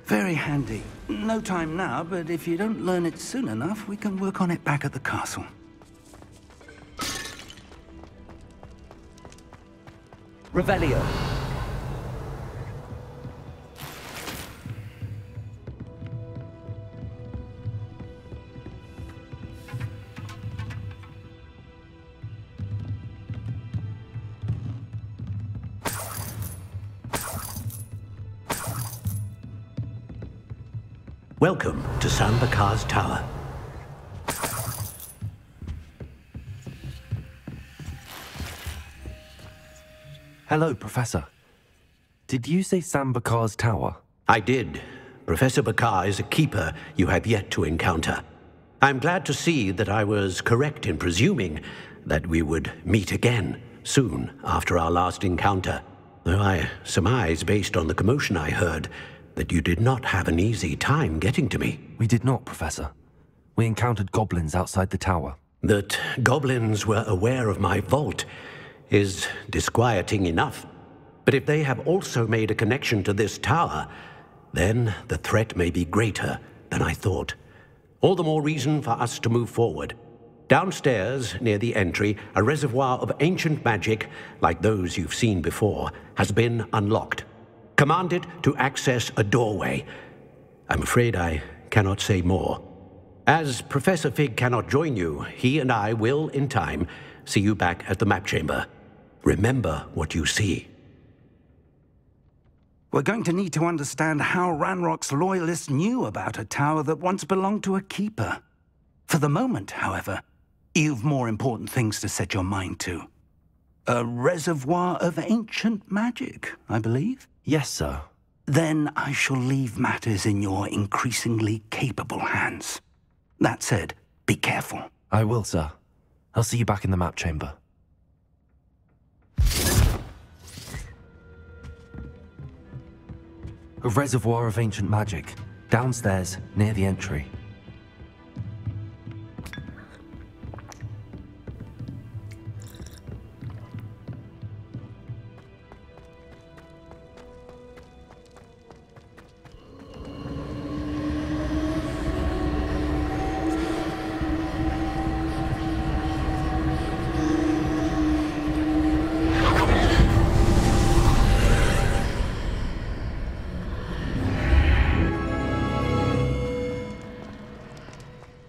Very handy. No time now, but if you don't learn it soon enough, we can work on it back at the castle.
Revelio.
Welcome to Sambakar's Tower.
Hello, Professor. Did you say Sambakar's Tower?
I did. Professor Bakar is a keeper you have yet to encounter. I'm glad to see that I was correct in presuming that we would meet again soon after our last encounter. Though I surmise, based on the commotion I heard, that you did not have an easy time getting to me.
We did not, Professor. We encountered goblins outside the tower.
That goblins were aware of my vault is disquieting enough. But if they have also made a connection to this tower, then the threat may be greater than I thought. All the more reason for us to move forward. Downstairs, near the entry, a reservoir of ancient magic, like those you've seen before, has been unlocked. Command it to access a doorway. I'm afraid I cannot say more. As Professor Fig cannot join you, he and I will, in time, see you back at the map chamber. Remember what you see.
We're going to need to understand how Ranrock's loyalists knew about a tower that once belonged to a keeper. For the moment, however, you've more important things to set your mind to. A reservoir of ancient magic, I believe?
Yes, sir.
Then I shall leave matters in your increasingly capable hands. That said, be careful.
I will, sir. I'll see you back in the map chamber. A reservoir of ancient magic, downstairs, near the entry.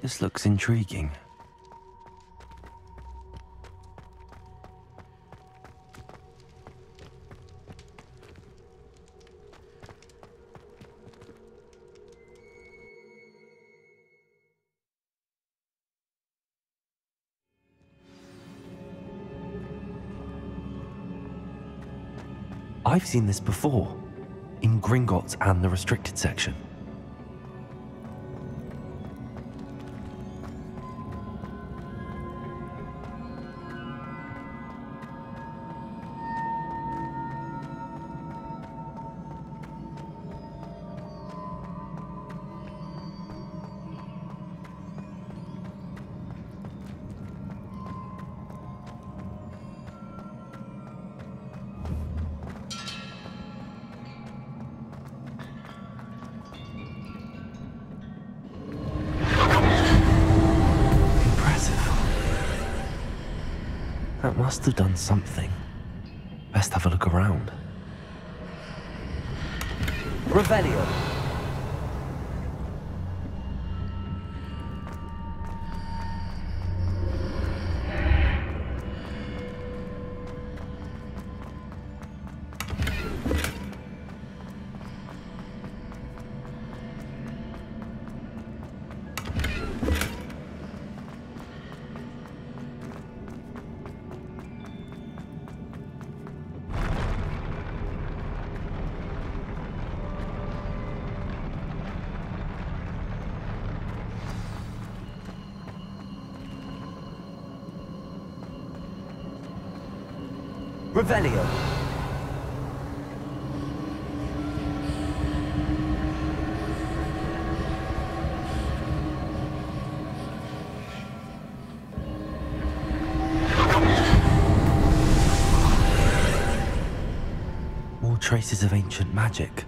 This looks intriguing. I've seen this before, in Gringotts and the restricted section. That must have done something. Best have a look around.
Revelio. Revelio.
More traces of ancient magic.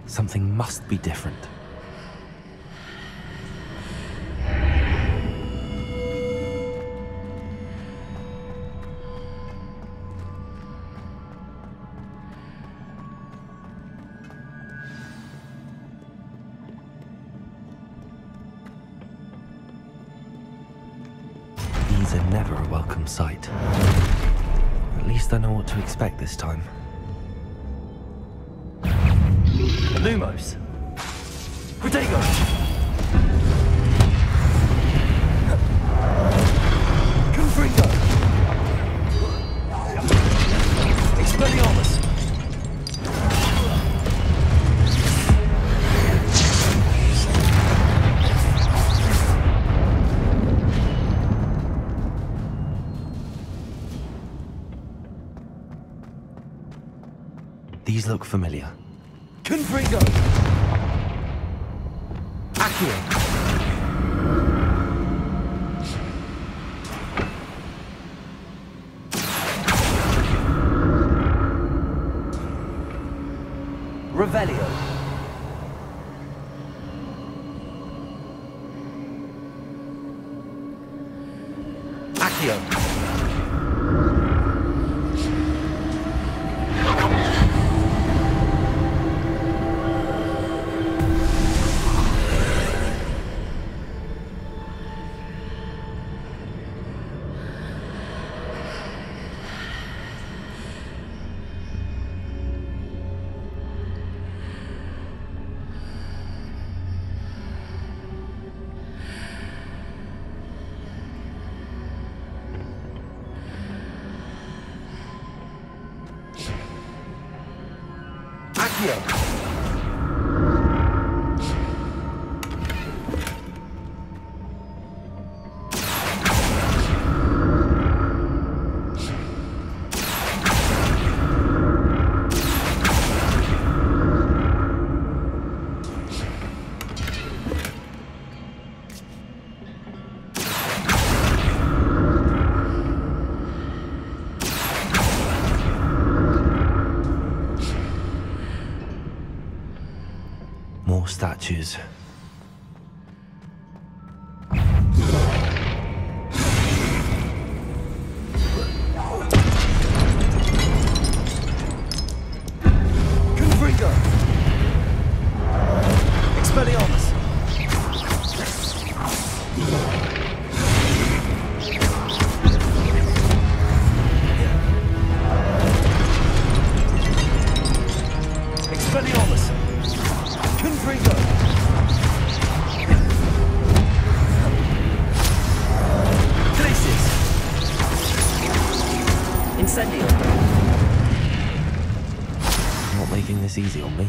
Something must be different. These are never a welcome sight. At least I know what to expect this time.
Lumos. Protego. Confringo. Expelliarmus.
These look familiar.
Confringo. Accio. Revelio. Accio. Accio!
More statues.
Confringo! Expelliarmus! Expelliarmus! Confringo! Glacius! Incendio!
Not making this easy on me.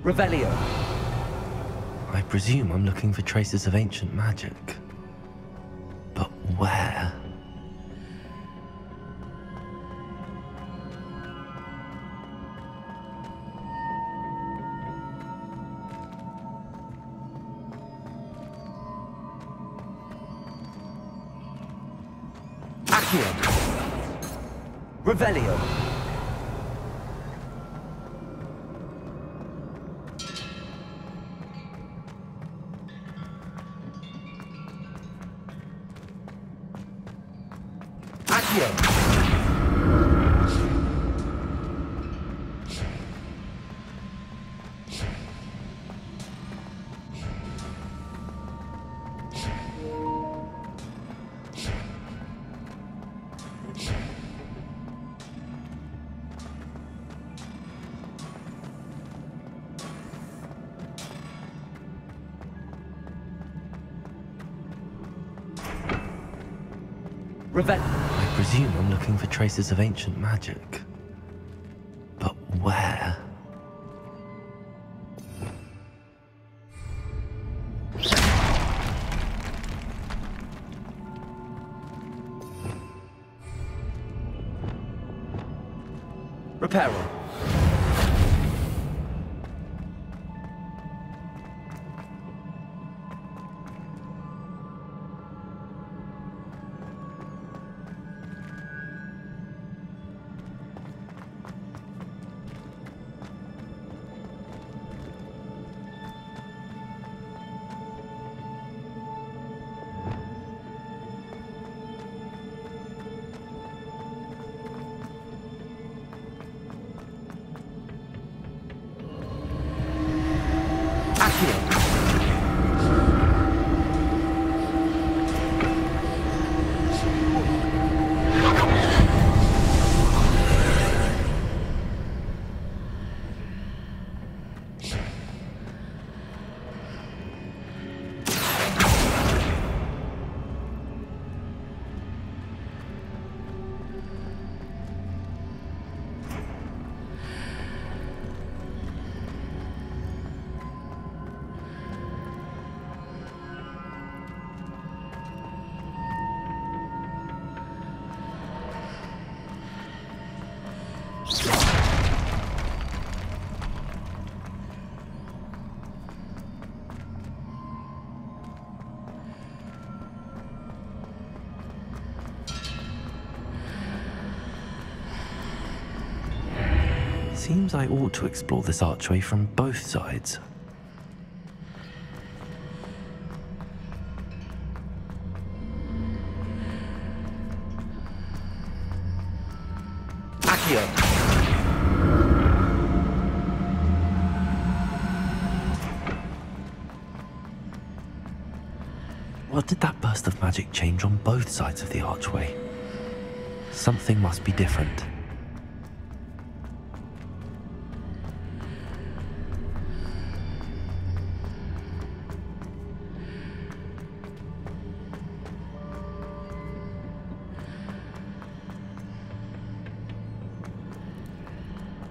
Revelio.
I presume I'm looking for traces of ancient magic. But where?
Accio! Revelio!
I presume I'm looking for traces of ancient magic. But where?
Reparo.
Seems I ought to explore this archway from both sides.
Accio!
What did that burst of magic change on both sides of the archway? Something must be different.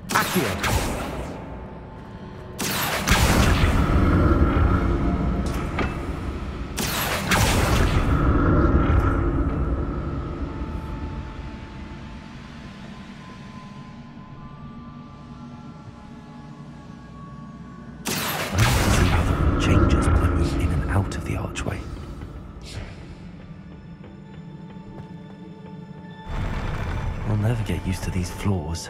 Accio!
I'll never get used to these floors.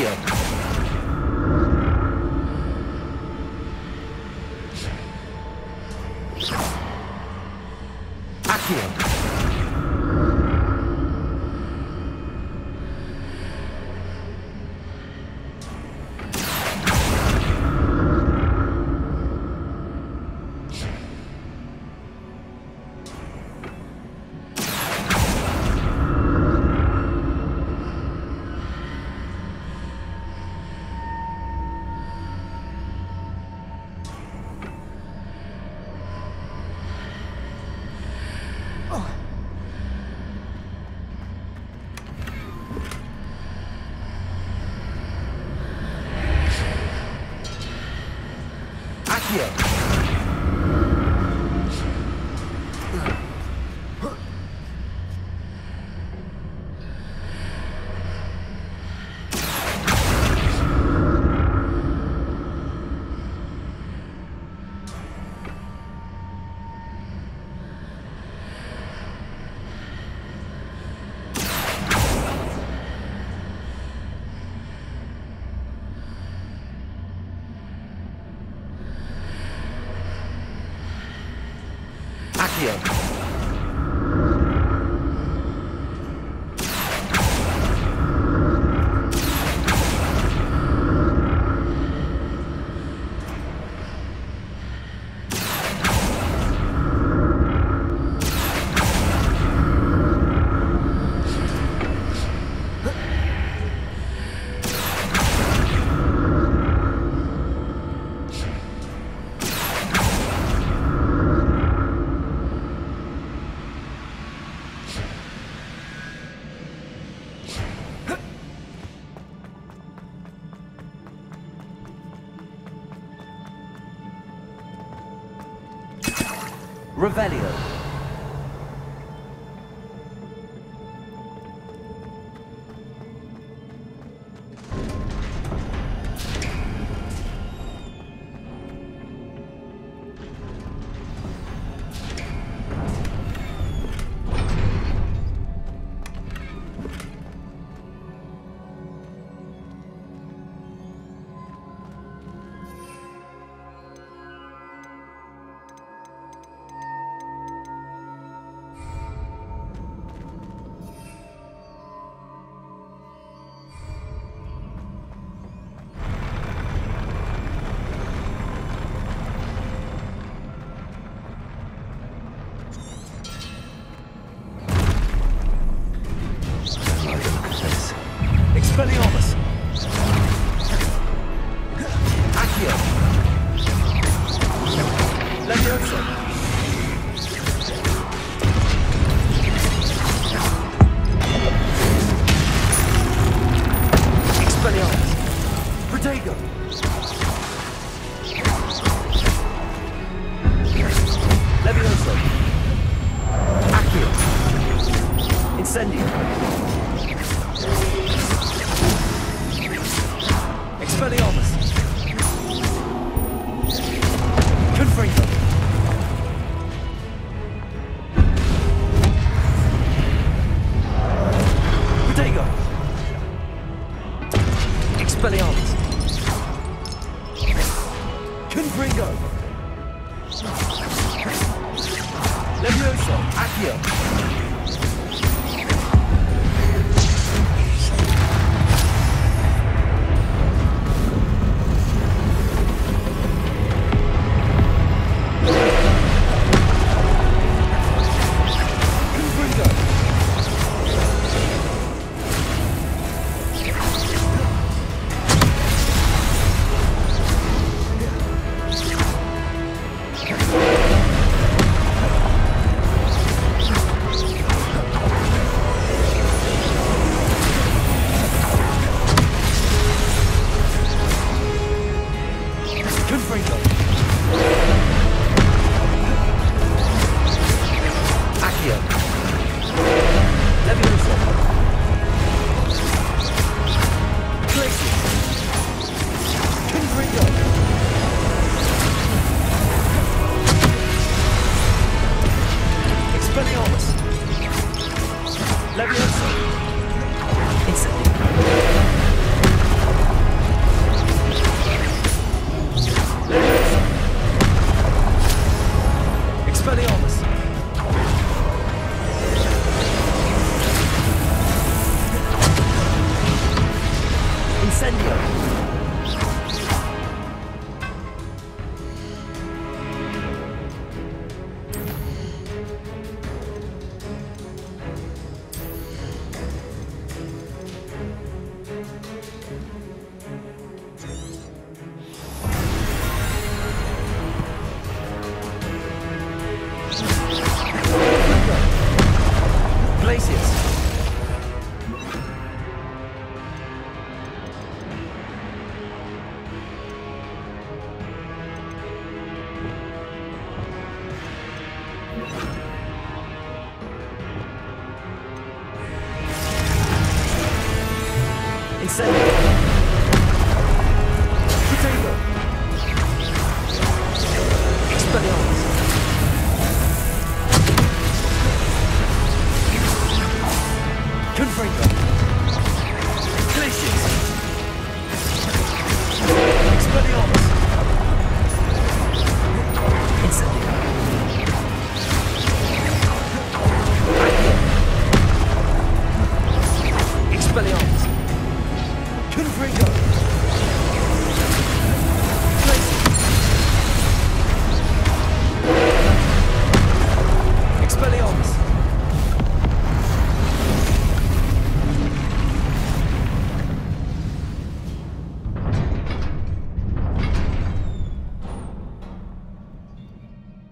Accio. Accio. Revelio.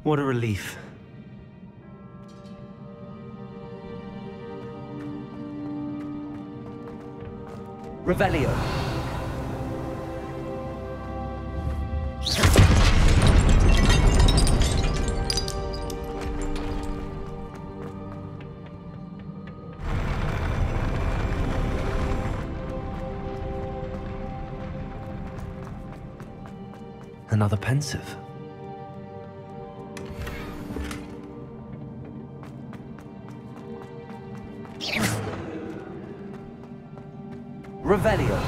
What a relief. Revelio.
Another pensive.
Revelio.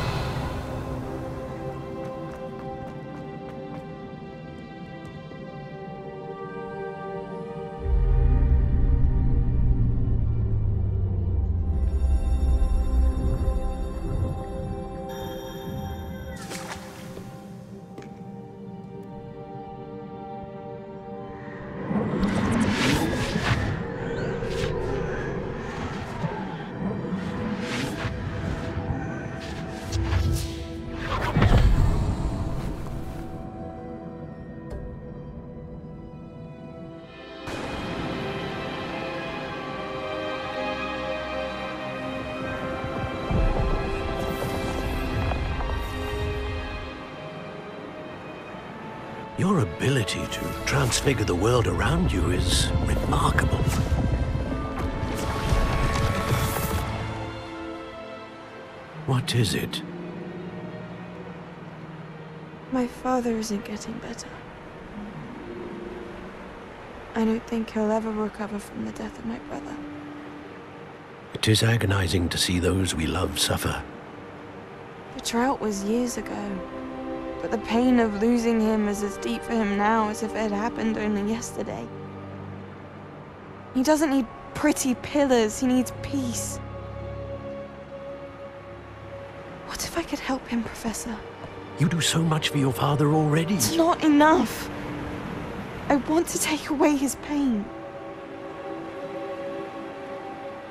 Your ability to transfigure the world around you is remarkable. What is it?
My father isn't getting better. I don't think he'll ever recover from the death of my brother.
It is agonizing to see those we love suffer.
The drought was years ago, but the pain of losing him is as deep for him now as if it had happened only yesterday. He doesn't need pretty pillars, he needs peace. What if I could help him, Professor?
You do so much for your father already.
It's not enough. I want to take away his pain.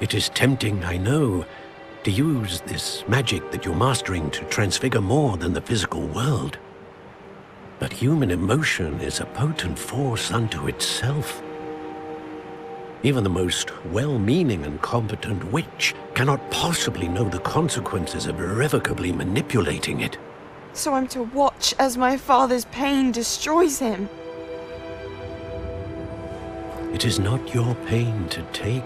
It is tempting, I know, to use this magic that you're mastering to transfigure more than the physical world. But human emotion is a potent force unto itself. Even the most well-meaning and competent witch cannot possibly know the consequences of irrevocably manipulating it.
So I'm to watch as my father's pain destroys him.
It is not your pain to take.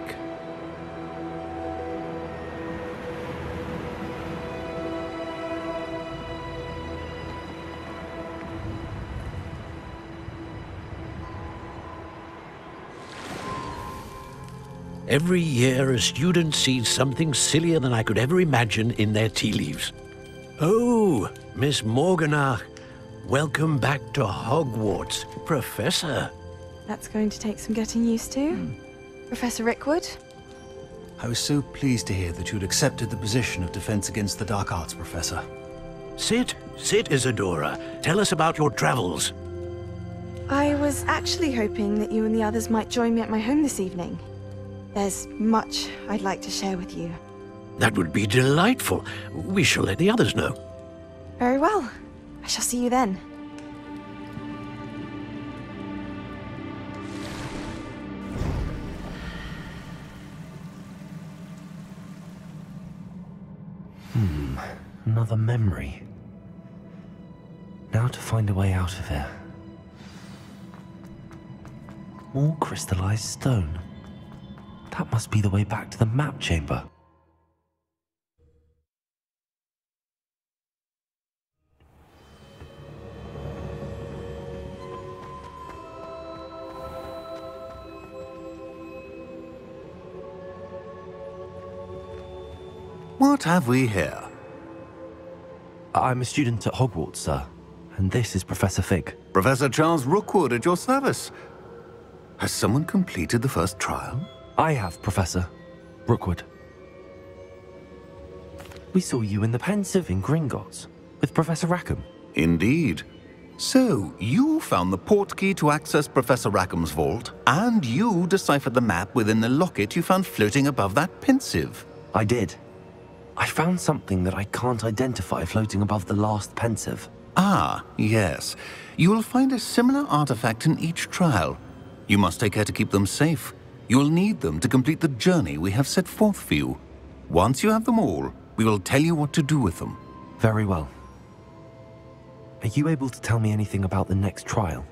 Every year, a student sees something sillier than I could ever imagine in their tea leaves. Oh, Miss Morganach, welcome back to Hogwarts, Professor.
That's going to take some getting used to. Professor Rickwood?
I was so pleased to hear that you'd accepted the position of Defense Against the Dark Arts, Professor.
Sit, Isadora. Tell us about your travels.
I was actually hoping that you and the others might join me at my home this evening. There's much I'd like to share with you.
That would be delightful. We shall let the others know.
Very well. I shall see you then.
Another memory. Now to find a way out of here. More crystallized stone. That must be the way back to the map chamber.
What have we here?
I'm a student at Hogwarts, sir, and this is Professor Fig.
Professor Charles Rookwood at your service. Has someone completed the first trial?
I have, Professor Rookwood. We saw you in the Pensive in Gringotts with Professor Rackham.
Indeed. So, you found the portkey to access Professor Rackham's vault, and you deciphered the map within the locket you found floating above that Pensive.
I did. I found something that I can't identify floating above the last Pensive.
Ah, yes. You will find a similar artifact in each trial. You must take care to keep them safe. You will need them to complete the journey we have set forth for you. Once you have them all, we will tell you what to do with them.
Very well. Are you able to tell me anything about the next trial?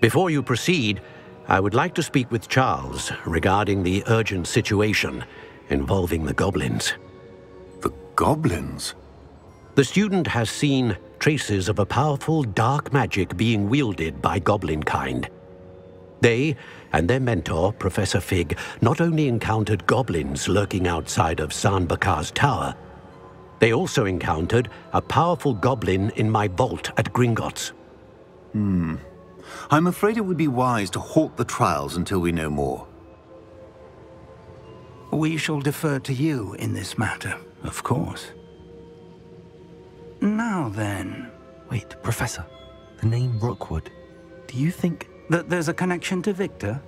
Before you proceed, I would like to speak with Charles regarding the urgent situation involving the goblins.
The goblins?
The student has seen traces of a powerful dark magic being wielded by goblin kind. They and their mentor, Professor Fig, not only encountered goblins lurking outside of San Bakar's tower, they also encountered a powerful goblin in my vault at Gringotts.
I'm afraid it would be wise to halt the trials until we know more.
We shall defer to you in this matter, of course. Now then...
Wait, Professor. The name Rookwood. Do you think...
that there's a connection to Victor?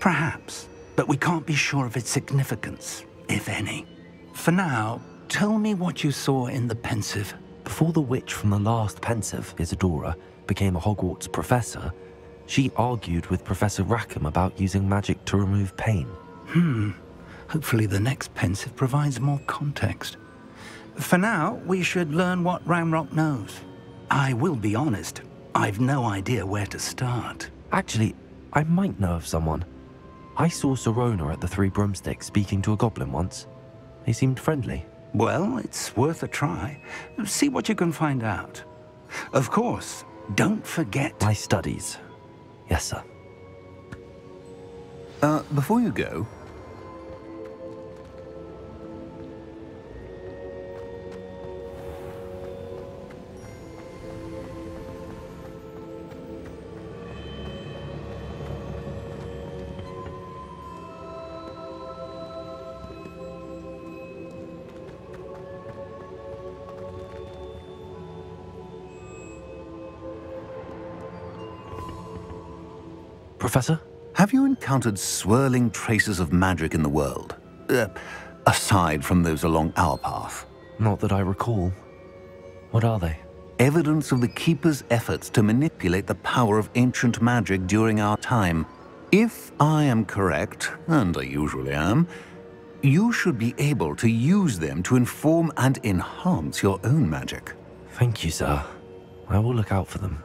Perhaps, but we can't be sure of its significance, if any. For now, tell me what you saw in the Pensive.
Before the witch from the last Pensive, Isadora, became a Hogwarts professor, she argued with Professor Rackham about using magic to remove pain.
Hopefully the next Pensive provides more context. For now, we should learn what Ramrock knows. I will be honest, I've no idea where to start.
Actually, I might know of someone. I saw Serona at the Three Broomsticks speaking to a goblin once. They seemed friendly.
Well, it's worth a try. See what you can find out. Of course, don't forget...
my studies. Yes, sir.
Before you go...
Professor?
Have you encountered swirling traces of magic in the world? Aside from those along our path?
Not that I recall. What are they?
Evidence of the Keeper's efforts to manipulate the power of ancient magic during our time. If I am correct, and I usually am, you should be able to use them to inform and enhance your own magic.
Thank you, sir. I will look out for them.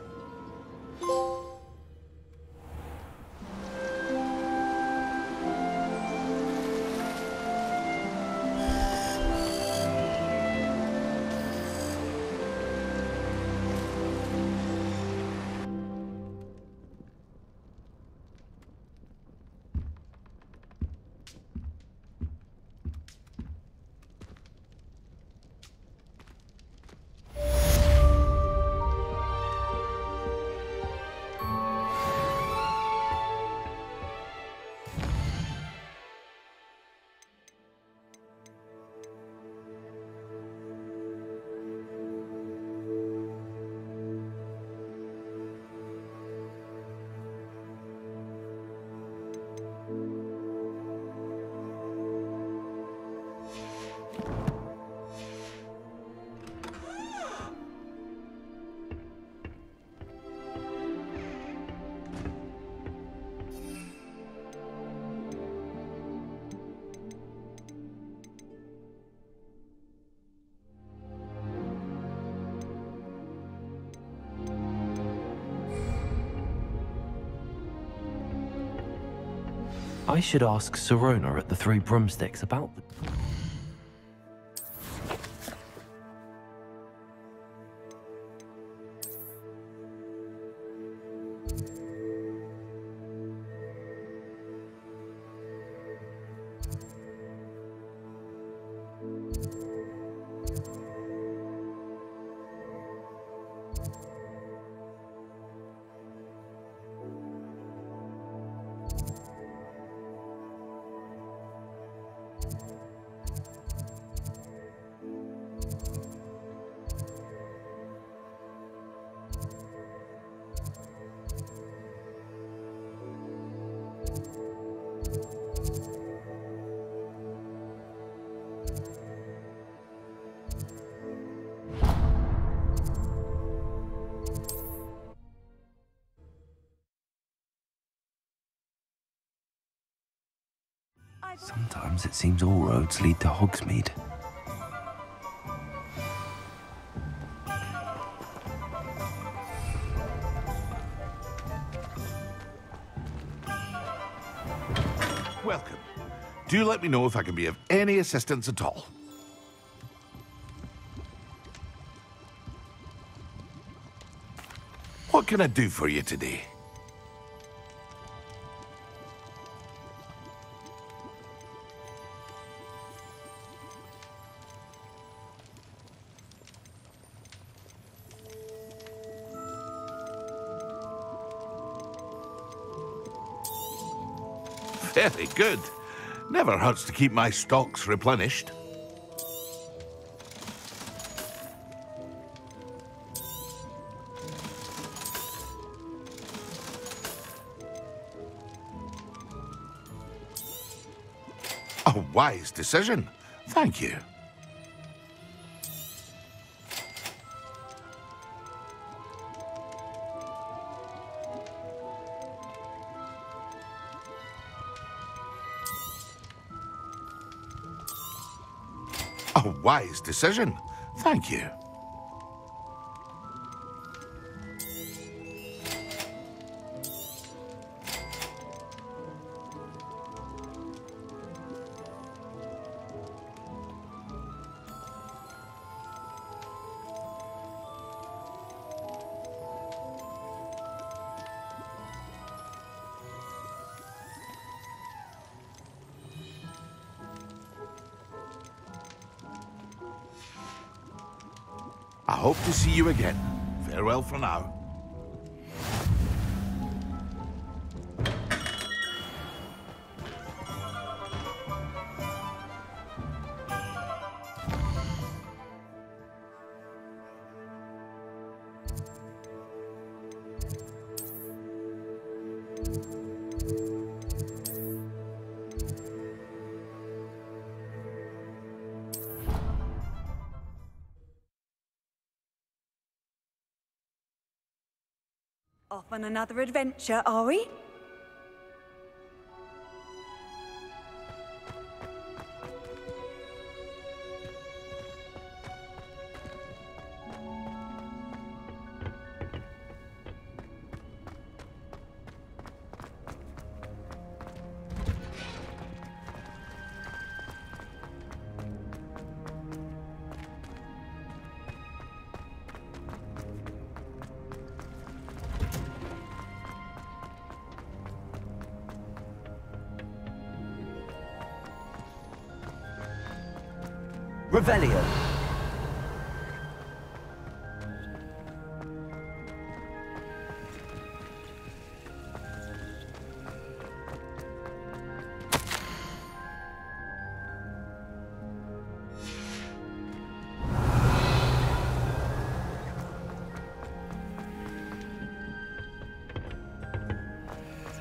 I should ask Sirona at the Three Broomsticks about the... Sometimes it seems all roads lead to Hogsmeade.
Welcome. Do let me know if I can be of any assistance at all. What can I do for you today? Very good. Never hurts to keep my stocks replenished. A wise decision. Thank you. A wise decision. Thank you. I hope to see you again. Farewell for now.
Off on another adventure, are we?
Revelio.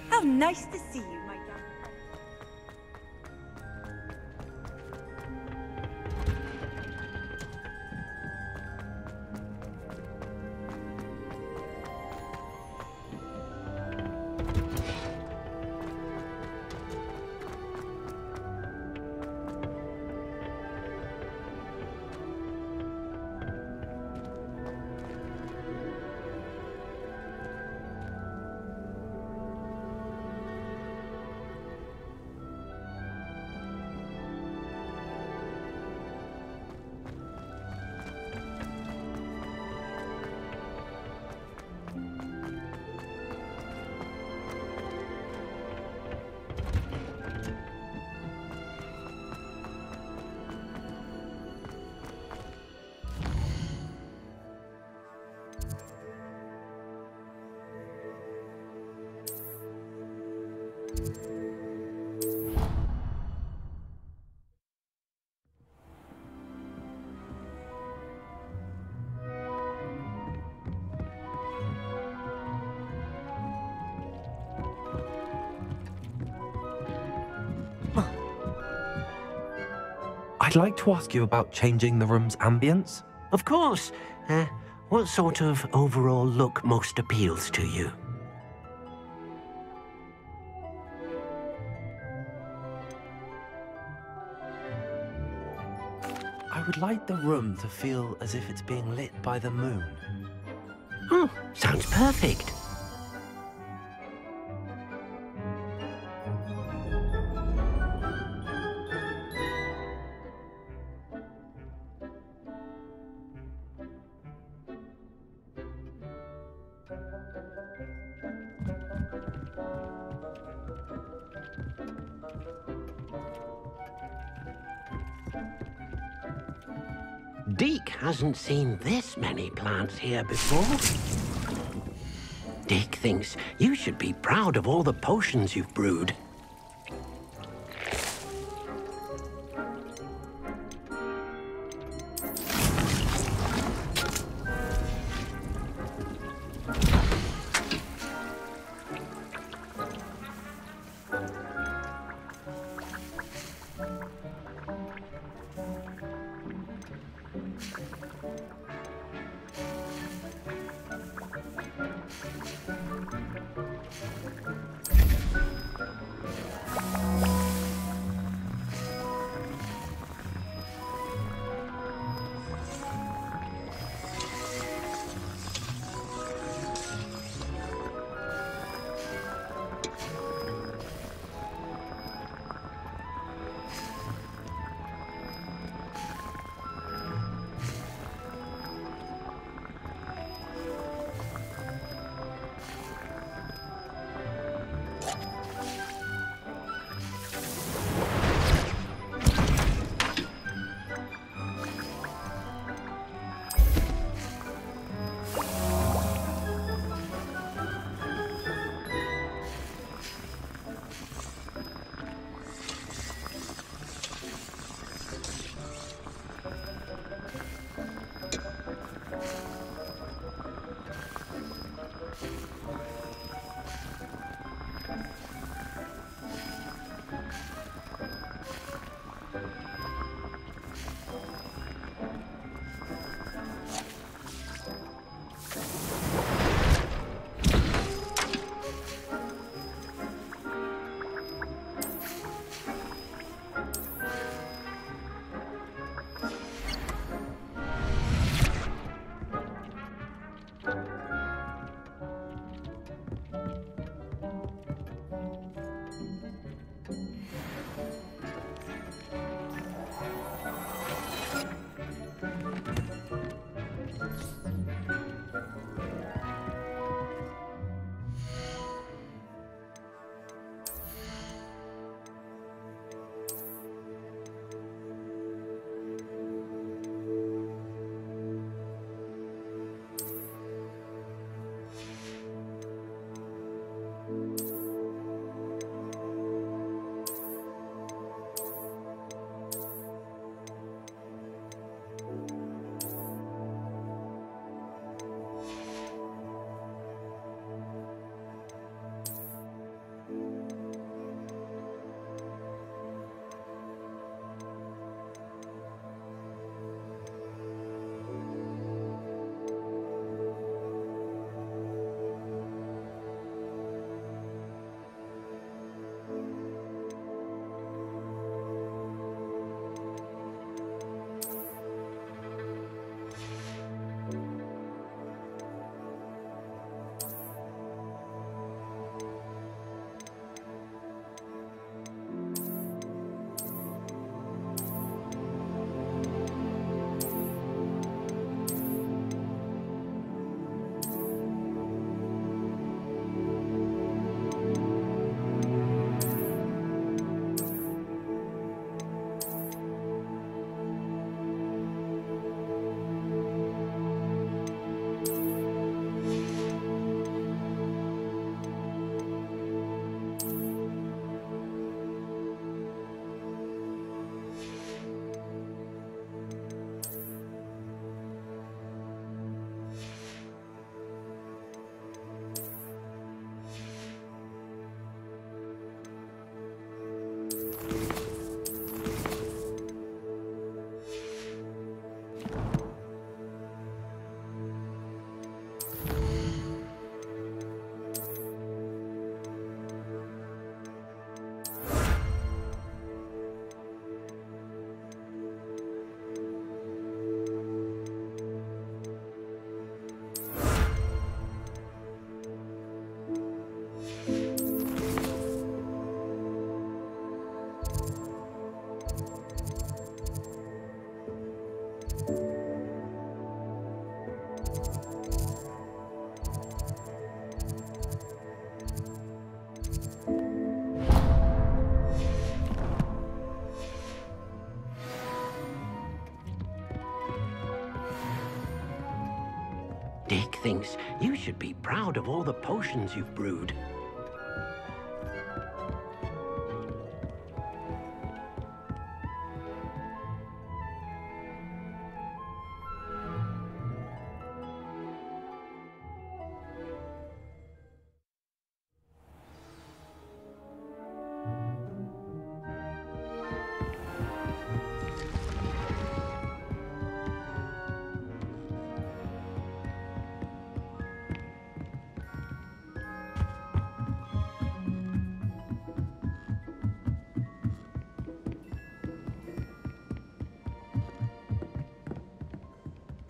How nice to see you, my young.
I'd like to ask you about changing the room's ambience.
Of course. What sort of overall look most appeals to you?
I would like the room to feel as if it's being lit by the moon.
Oh, sounds perfect. Deke hasn't seen this many plants here before. Deke thinks you should be proud of all the potions you've brewed. Speke thinks you should be proud of all the potions you've brewed.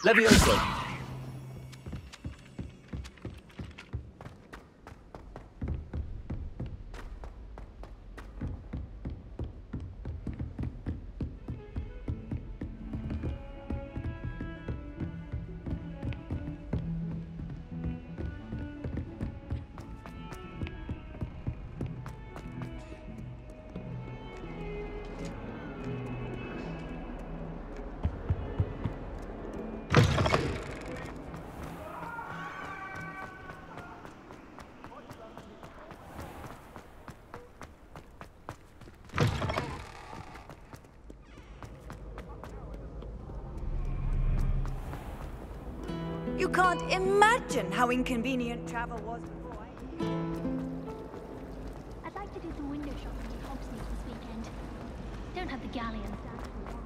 Levioso.
You can't imagine how inconvenient travel was before
I'd like to do some window shopping in Hogsmeade this weekend. Don't have the galleons down for long.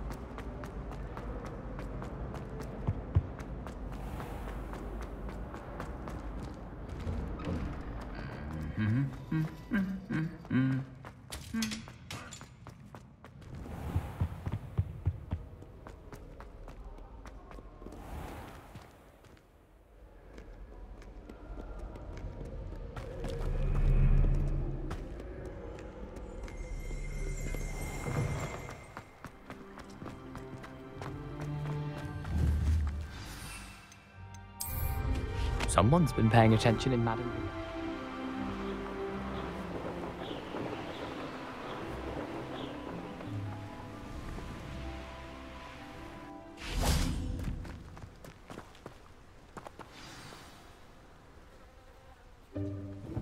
Someone's been paying attention in Madam.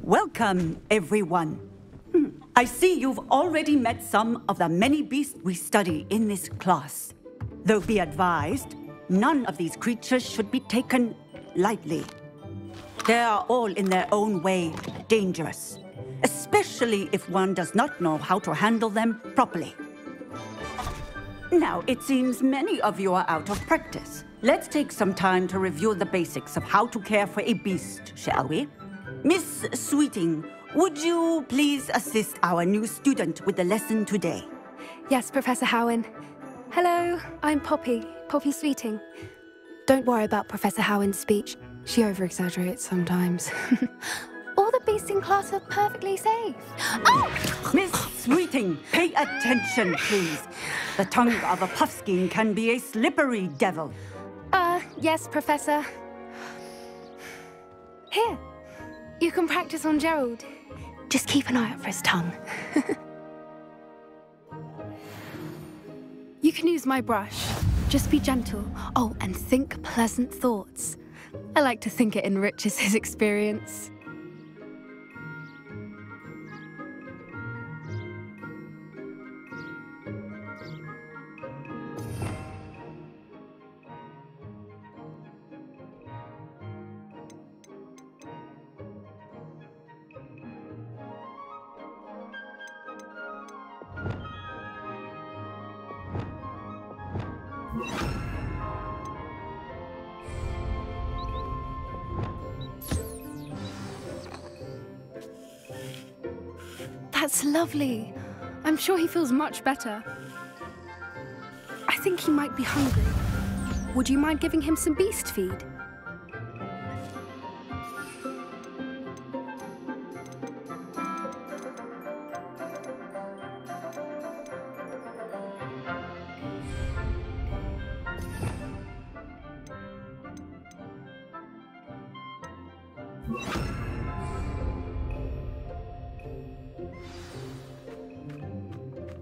Welcome, everyone. I see you've already met some of the many beasts we study in this class. Though be advised, none of these creatures should be taken lightly. They are all in their own way dangerous, especially if one does not know how to handle them properly. Now, it seems many of you are out of practice. Let's take some time to review the basics of how to care for a beast, shall we? Miss Sweeting, would you please assist our new student with the lesson today?
Yes, Professor Howen. Hello, I'm Poppy Sweeting. Don't worry about Professor Howen's speech. She over-exaggerates sometimes. All the beasts in class are perfectly safe. Oh!
Miss Sweeting, pay attention, please. The tongue of a puffskein can be a slippery devil.
Yes, Professor. Here, you can practice on Gerald. Just keep an eye out for his tongue. You can use my brush. Just be gentle. Oh, and think pleasant thoughts. I like to think it enriches his experience. That's lovely. I'm sure he feels much better. I think he might be hungry. Would you mind giving him some beast feed?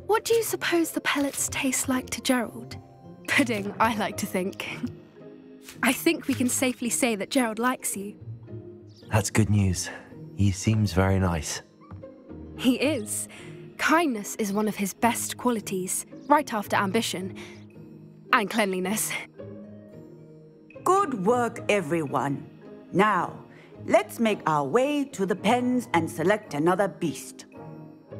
What do you suppose the pellets taste like to Gerald? Pudding, I like to think. I think we can safely say that Gerald likes you.
That's good news. He seems very nice.
He is. Kindness is one of his best qualities, right after ambition. And cleanliness.
Good work, everyone. Now, let's make our way to the pens and select another beast.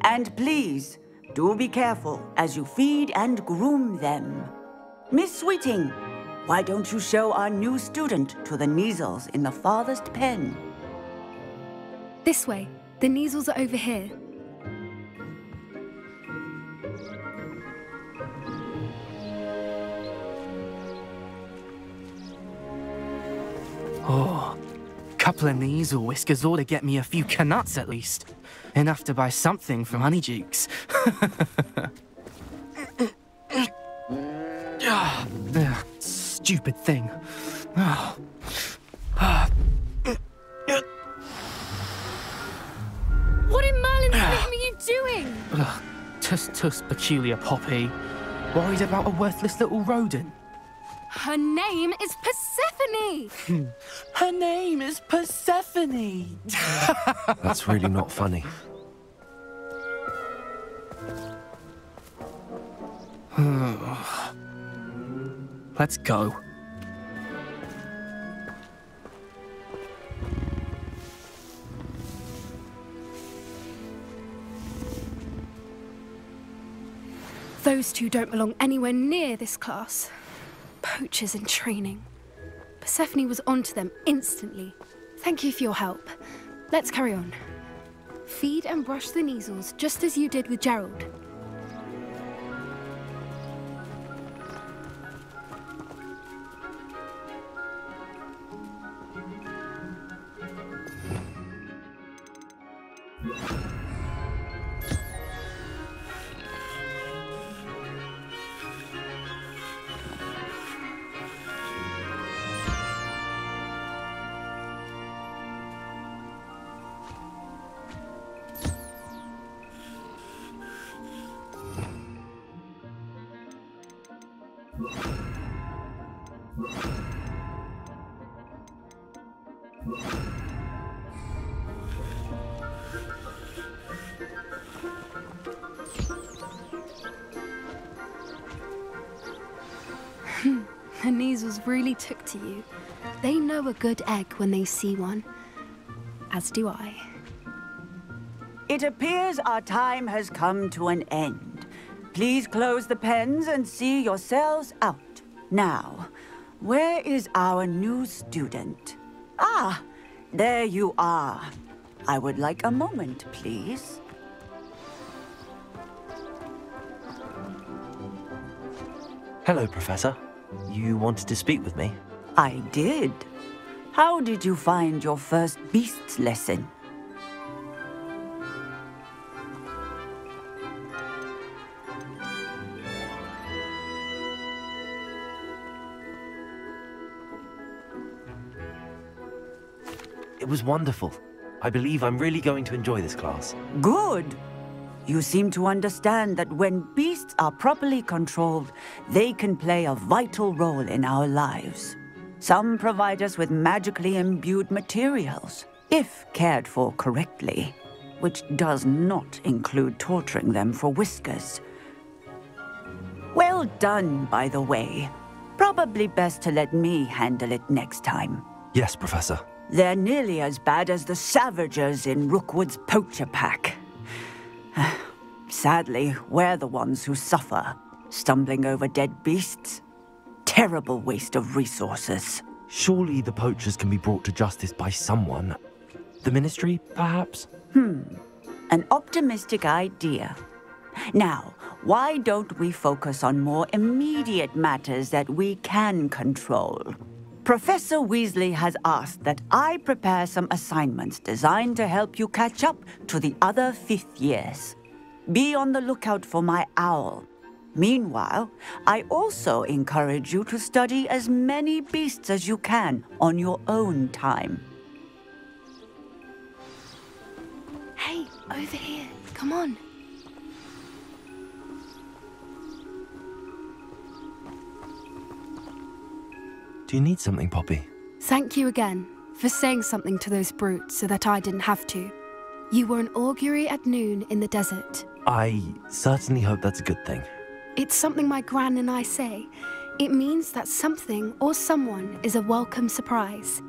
And please, do be careful as you feed and groom them. Miss Sweeting, why don't you show our new student to the Neasels in the farthest pen?
This way. The Neasels are over here.
Oh, couple of Neasel whiskers ought to get me a few canuts at least. Enough to buy something from Honeydukes. Stupid thing.
What in Merlin's name are you doing?
Tuss, peculiar Poppy. Worried about a worthless little rodent.
Her name is Persephone!
Her name is Persephone!
That's really not funny.
Let's go.
Those two don't belong anywhere near this class. Poachers in training. Persephone was onto them instantly. Thank you for your help. Let's carry on. Feed and brush the Neasels just as you did with Gerald. The Neasels really took to you. They know a good egg when they see one. As do I.
It appears our time has come to an end. Please close the pens and see yourselves out. Now, where is our new student? Ah, there you are. I would like a moment, please.
Hello, Professor. You wanted to speak with me?
I did. How did you find your first beasts lesson?
It was wonderful. I believe I'm really going to enjoy this class.
Good. You seem to understand that when beasts are properly controlled, they can play a vital role in our lives. Some provide us with magically imbued materials, if cared for correctly, which does not include torturing them for whiskers. Well done, by the way. Probably best to let me handle it next time.
Yes, Professor.
They're nearly as bad as the Savagers in Rookwood's poacher pack. Sadly, we're the ones who suffer, stumbling over dead beasts. Terrible waste of resources.
Surely the poachers can be brought to justice by someone. The Ministry, perhaps?
An optimistic idea. Now, why don't we focus on more immediate matters that we can control? Professor Weasley has asked that I prepare some assignments designed to help you catch up to the other 5th years. Be on the lookout for my owl. Meanwhile, I also encourage you to study as many beasts as you can on your own time.
Hey, over here. Come on.
Do you need something, Poppy?
Thank you again for saying something to those brutes so that I didn't have to. You were an augury at noon in the desert.
I certainly hope that's a good thing.
It's something my gran and I say. It means that something or someone is a welcome surprise.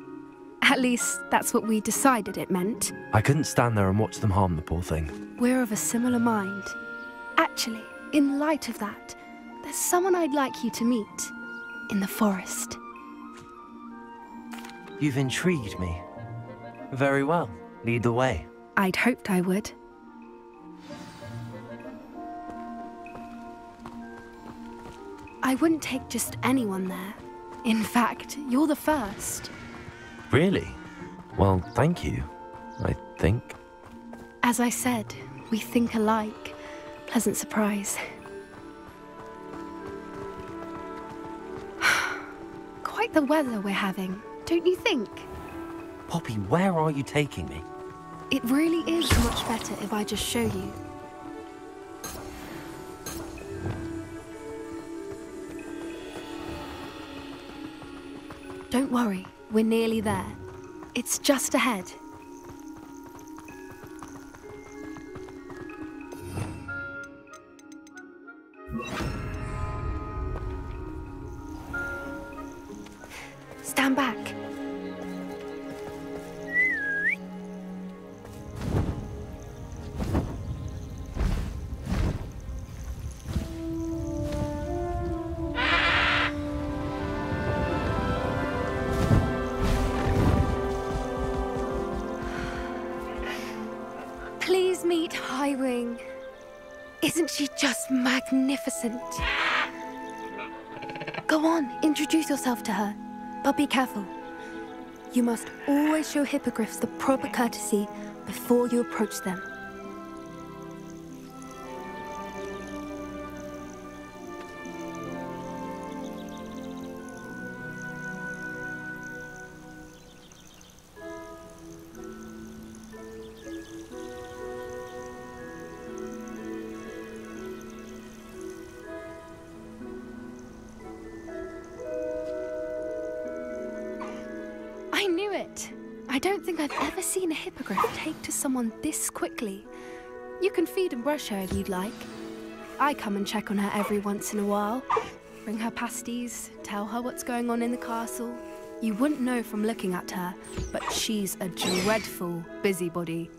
At least, that's what we decided it meant.
I couldn't stand there and watch them harm the poor thing.
We're of a similar mind. Actually, in light of that, there's someone I'd like you to meet in the forest.
You've intrigued me. Very well. Lead the way.
I'd hoped I would. I wouldn't take just anyone there. In fact, you're the first.
Really? Well, thank you, I think.
As I said, we think alike. Pleasant surprise. Quite the weather we're having, don't you think?
Poppy, where are you taking me?
It really is much better if I just show you. Don't worry, we're nearly there. It's just ahead. Stand back. Please meet Highwing. Isn't she just magnificent? Go on, introduce yourself to her. But be careful. You must always show hippogriffs the proper courtesy before you approach them. I knew it! I don't think I've ever seen a hippogriff take to someone this quickly. You can feed and brush her if you'd like. I come and check on her every once in a while. Bring her pasties, tell her what's going on in the castle. You wouldn't know from looking at her, but she's a dreadful busybody.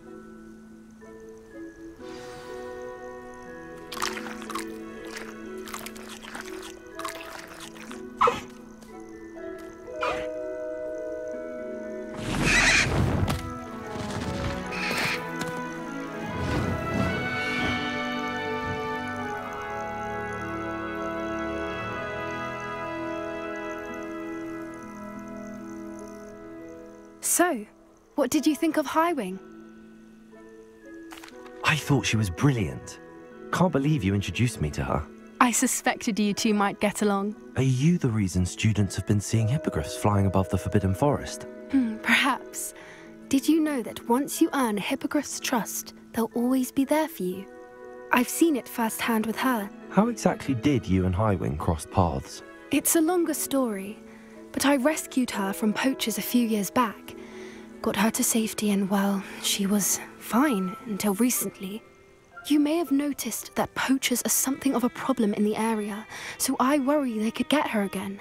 So, what did you think of Highwing?
I thought she was brilliant. Can't believe you introduced me to her.
I suspected you two might get along.
Are you the reason students have been seeing hippogriffs flying above the Forbidden Forest?
Perhaps. Did you know that once you earn a hippogriff's trust, they'll always be there for you? I've seen it firsthand with her.
How exactly did you and Highwing cross paths?
It's a longer story, but I rescued her from poachers a few years back. Got her to safety and, well, she was fine until recently. You may have noticed that poachers are something of a problem in the area, so I worry they could get her again.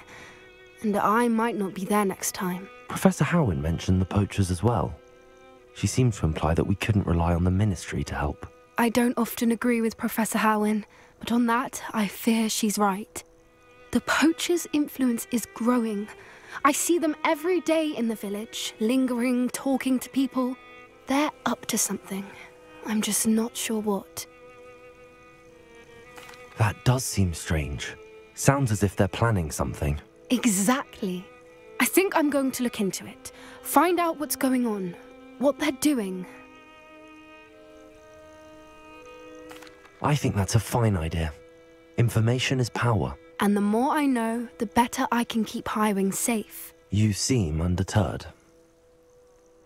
And I might not be there next time.
Professor Howin mentioned the poachers as well. She seemed to imply that we couldn't rely on the Ministry to help.
I don't often agree with Professor Howin, but on that, I fear she's right. The poachers' influence is growing. I see them every day in the village, lingering, talking to people. They're up to something. I'm just not sure what.
That does seem strange. Sounds as if they're planning something.
Exactly. I think I'm going to look into it. Find out what's going on, what they're doing.
I think that's a fine idea. Information is power.
And the more I know, the better I can keep Highwing safe.
You seem undeterred.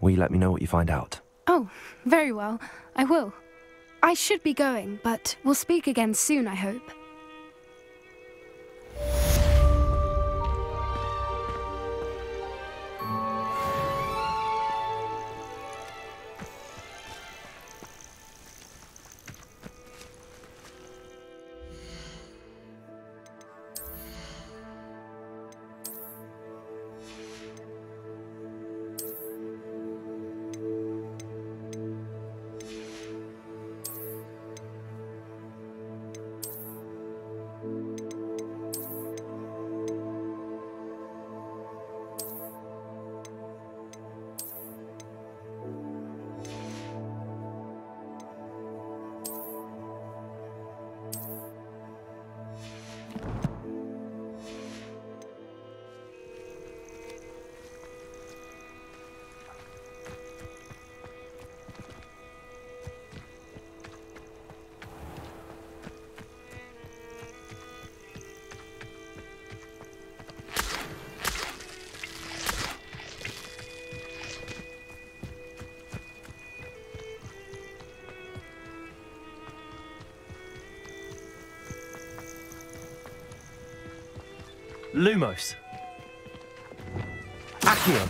Will you let me know what you find out?
Oh, very well. I will. I should be going, but we'll speak again soon, I hope.
Lumos. Accio.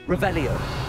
Revelio.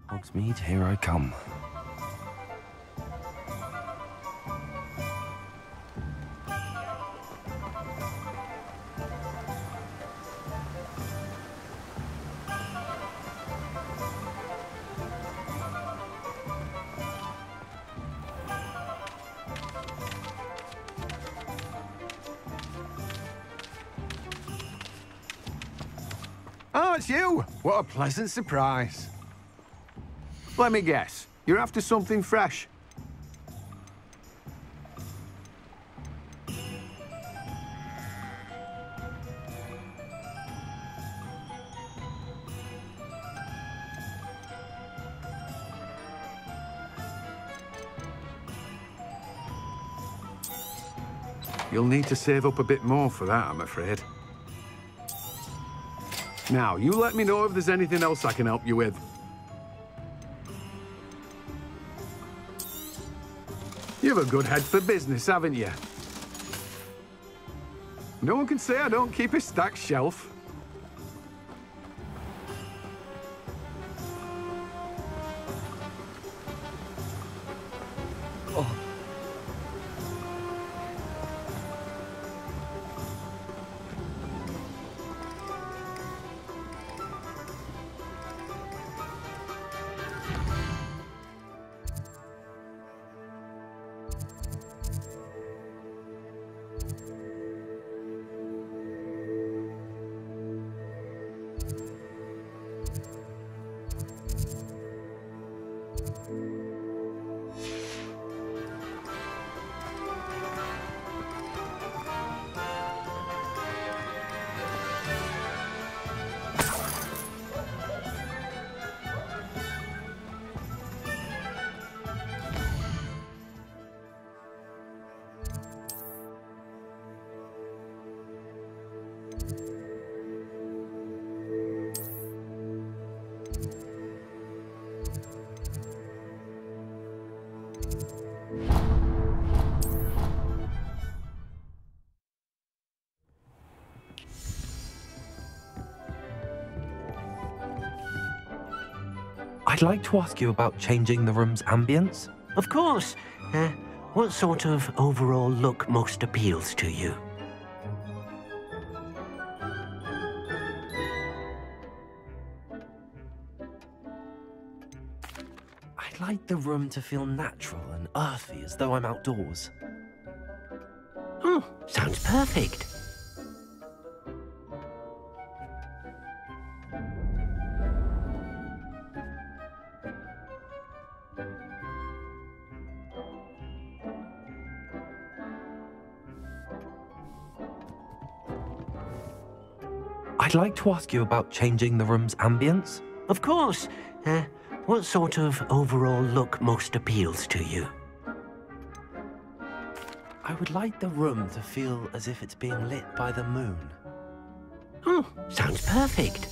Hogsmeade, here I come.
Oh, it's you! What a pleasant surprise. Let me guess, you're after something fresh. You'll need to save up a bit more for that, I'm afraid. Now, you let me know if there's anything else I can help you with. You've a good head for business, haven't you? No one can say I don't keep a stacked shelf.
I'd like to ask you about changing the room's ambience.
Of course. What sort of overall look most appeals to you?
I'd like the room to feel natural and earthy, as though I'm outdoors.
Oh, sounds perfect.
I'd like to ask you about changing the room's ambience.
Of course. What sort of overall look most appeals to you?
I would like the room to feel as if it's being lit by the moon.
Oh, sounds perfect.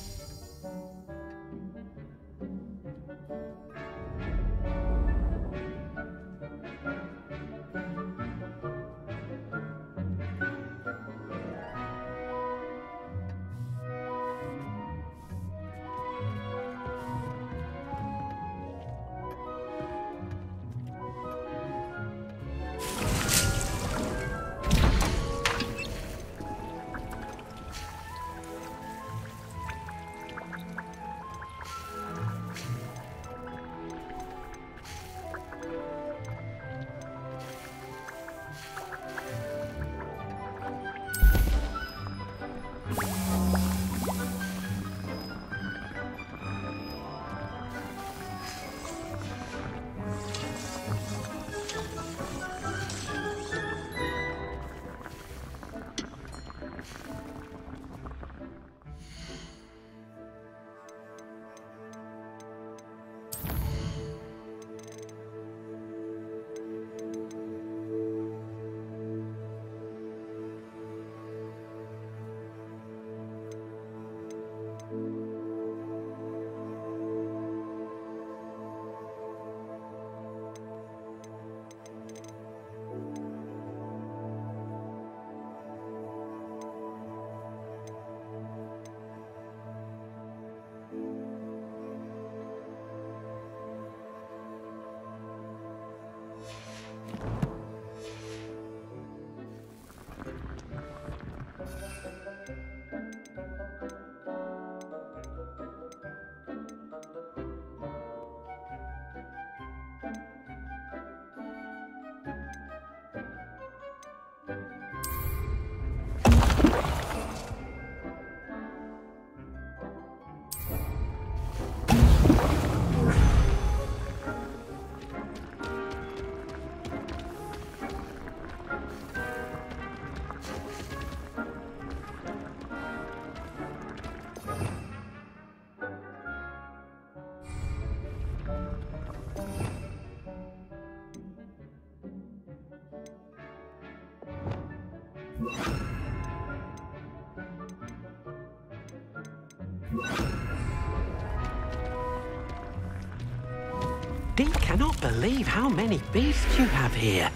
Dee cannot believe how many beasts you have here.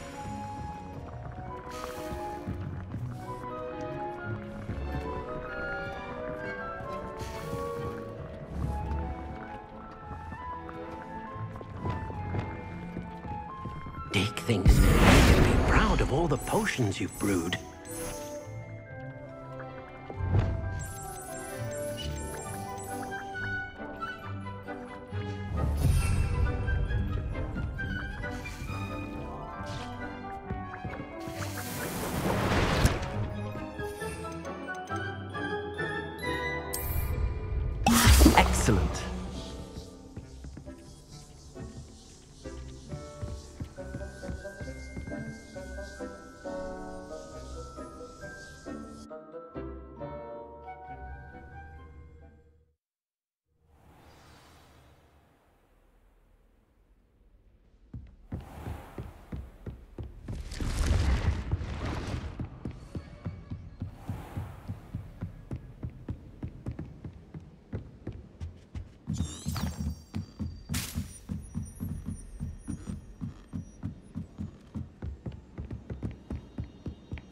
Dick thinks you can be proud of all the potions you've brewed.
Excellent.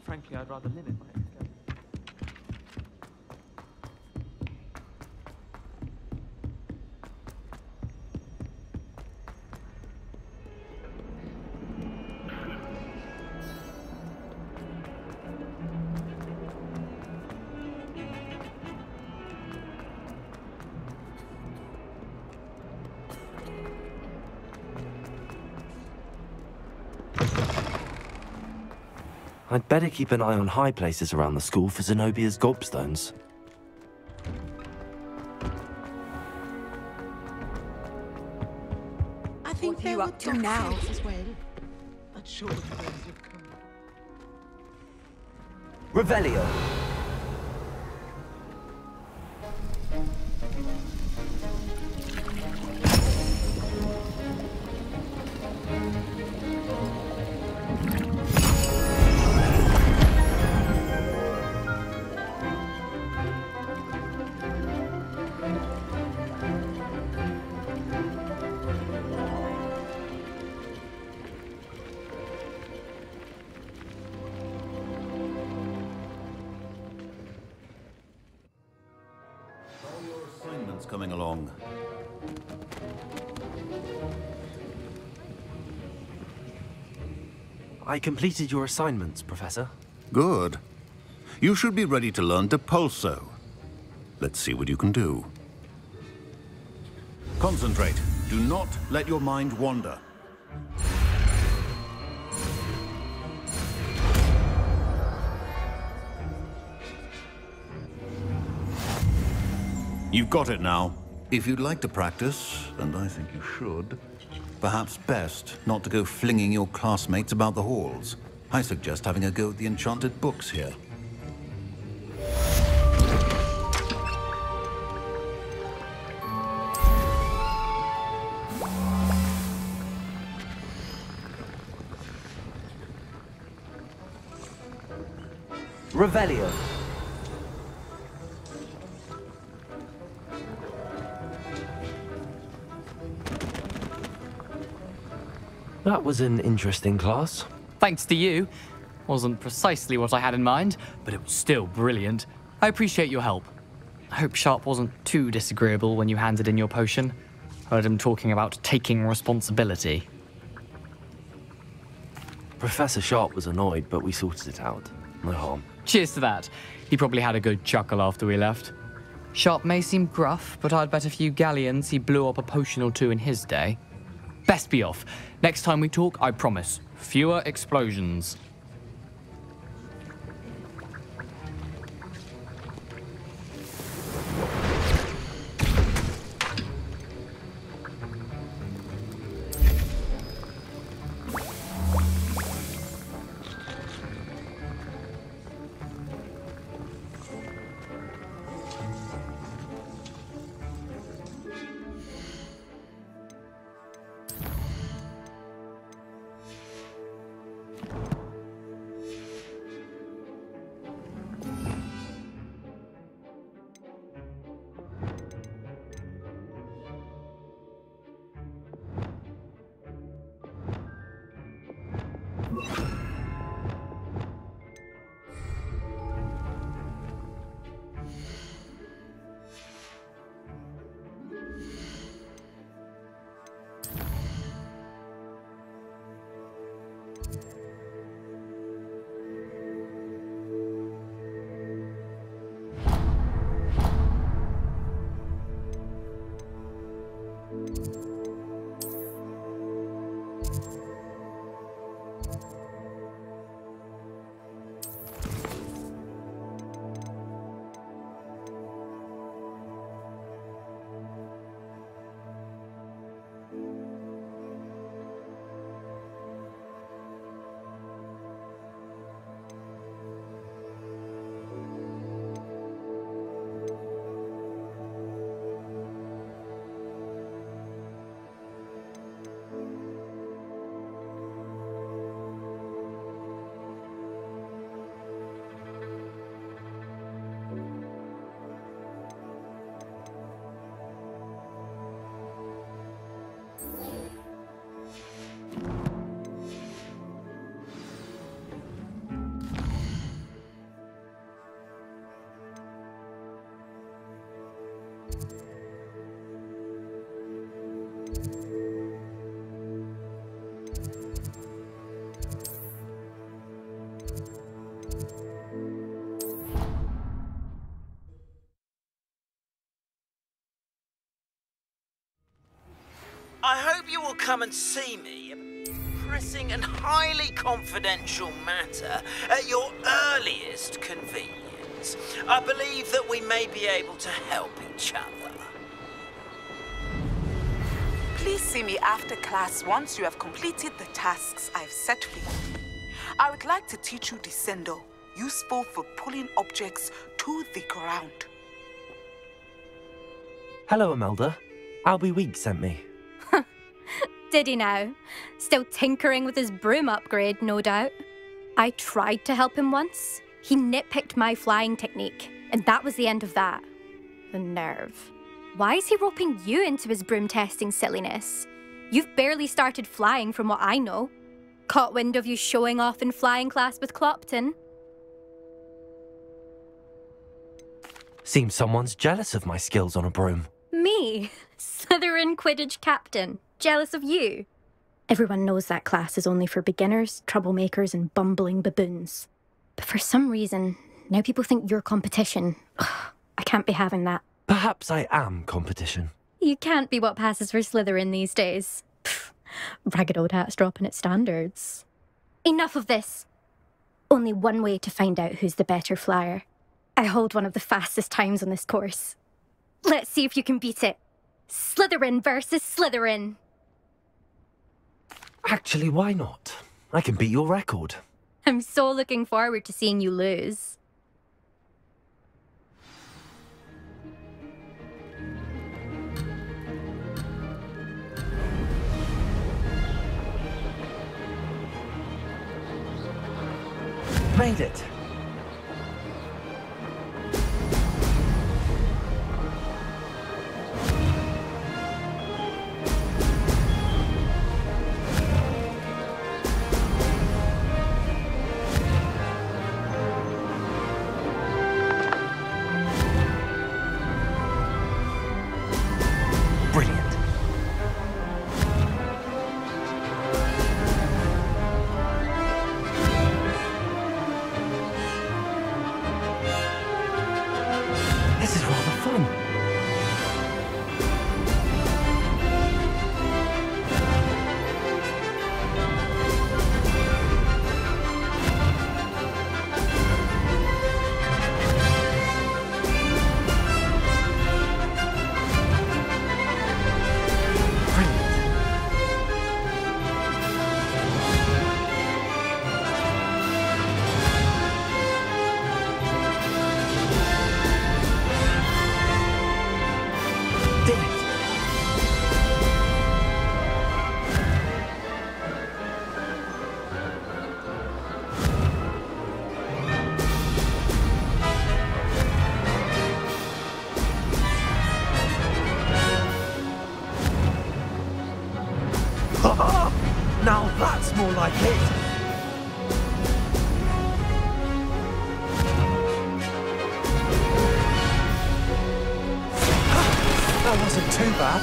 Frankly, I'd rather limit my escape.
I'd better keep an eye on high places around the school for Zenobia's gobstones.
I think
What are you up to now?
As well. But surely those have come.
Revelio.
Coming along.
I completed your assignments, Professor.
Good. You should be ready to learn Depulso. Let's see what you can do. Concentrate. Do not let your mind wander. You've got it now. If you'd like to practice, and I think you should, perhaps best not to go flinging your classmates about the halls. I suggest having a go at the enchanted books here.
Revelio.
That was an interesting class.
Thanks to you. Wasn't precisely what I had in mind, but it was still brilliant. I appreciate your help. I hope Sharp wasn't too disagreeable when you handed in your potion. Heard him talking about taking responsibility.
Professor Sharp was annoyed, but we sorted it out. No harm.
Cheers to that. He probably had a good chuckle after we left. Sharp may seem gruff, but I'd bet a few galleons he blew up a potion or two in his day. Best be off. Next time we talk, I promise, fewer explosions.
I hope you will come and see me.
pressing and highly confidential matter at your earliest convenience. I believe that we may be able to help each other.
Please see me after class once you have completed the tasks I've set for you. I would like to teach you Descendo, useful for pulling objects to the ground.
Hello, Imelda. Albie Weeks sent me.
Did he now? Still tinkering with his broom upgrade, no doubt. I tried to help him once. He nitpicked my flying technique, and that was the end of that. The nerve. Why is he roping you into his broom testing silliness? You've barely started flying from what I know. Caught wind of you showing off in flying class with Clopton.
Seems someone's jealous of my skills on a broom.
Me? Slytherin Quidditch captain. Jealous of you? Everyone knows that class is only for beginners, troublemakers, and bumbling baboons. But for some reason, now people think you're competition. Ugh, I can't be having that.
Perhaps I am competition.
You can't be what passes for Slytherin these days. Pfft, ragged old hat's dropping its standards. Enough of this. Only one way to find out who's the better flyer. I hold one of the fastest times on this course. Let's see if you can beat it. Slytherin versus Slytherin.
Actually, why not? I can beat your record.
I'm so looking forward to seeing you lose.
Made it. Now that's more like it! That wasn't too bad.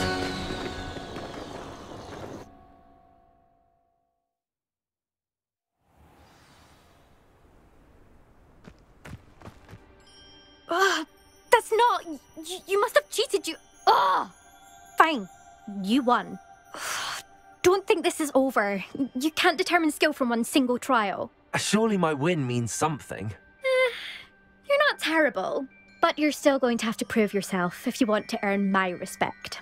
That's not... You must have cheated, you... Ugh! Fine. You won. Don't think this is over. You can't determine skill from one single trial.
Surely my win means something.
You're not terrible, but you're still going to have to prove yourself if you want to earn my respect.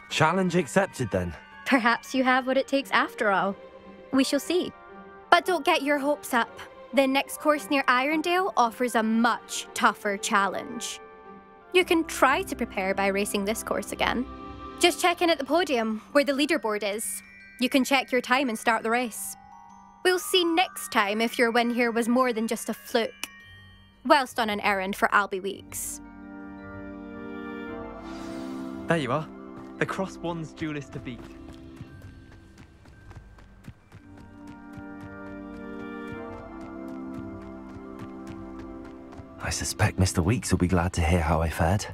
Challenge accepted then.
Perhaps you have what it takes after all. We shall see. But don't get your hopes up. The next course near Irondale offers a much tougher challenge. You can try to prepare by racing this course again. Just check in at the podium, where the leaderboard is. You can check your time and start the race. We'll see next time if your win here was more than just a fluke. Whilst on an errand for Albie Weeks.
There you are. The Cross Wands duelist to beat.
I suspect Mr. Weeks will be glad to hear how I fared.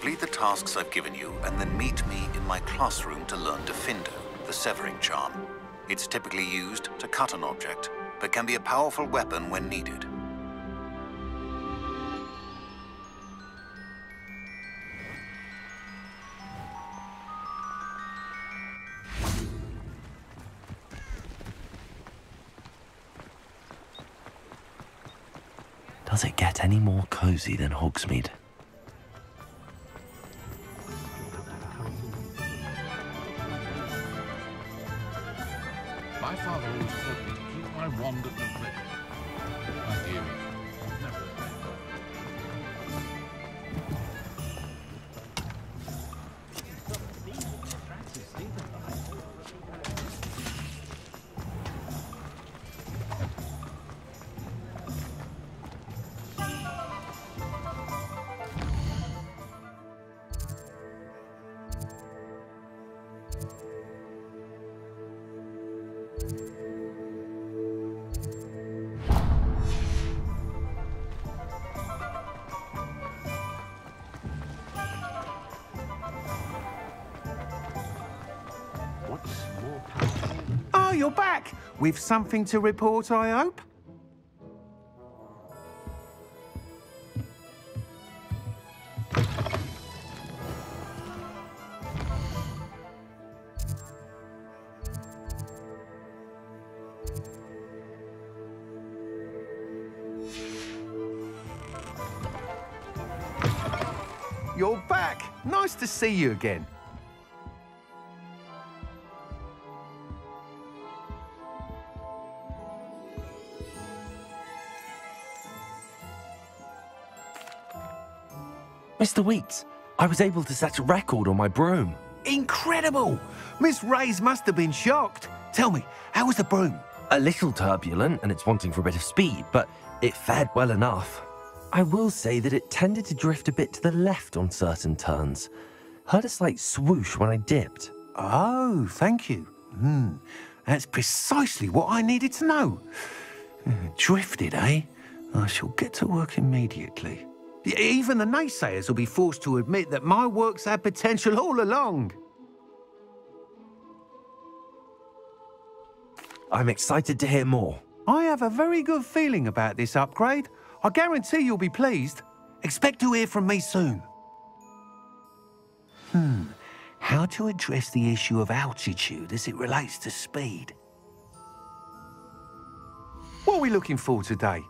Complete the tasks I've given you, and then meet me in my classroom to learn Defindo, the severing charm. It's typically used to cut an object, but can be a powerful weapon when needed.
Does it get any more cozy than Hogsmeade?
My father always told me to keep my wand at the ready. My dear, never
Oh, you're back! With something to report, I hope? You're back! Nice to see you again.
Mr. Weeks, I was able to set a record on my broom.
Incredible! Miss Reyes must have been shocked. Tell me, how was the broom?
A little turbulent, and it's wanting for a bit of speed, but it fared well enough. I will say that it tended to drift a bit to the left on certain turns. Heard a slight swoosh when I dipped.
Oh, thank you. That's precisely what I needed to know. Drifted, eh? I shall get to work immediately. Even the naysayers will be forced to admit that my work's had potential all along.
I'm excited to hear more.
I have a very good feeling about this upgrade. I guarantee you'll be pleased. Expect to hear from me soon. How to address the issue of altitude as it relates to speed? What are we looking for today?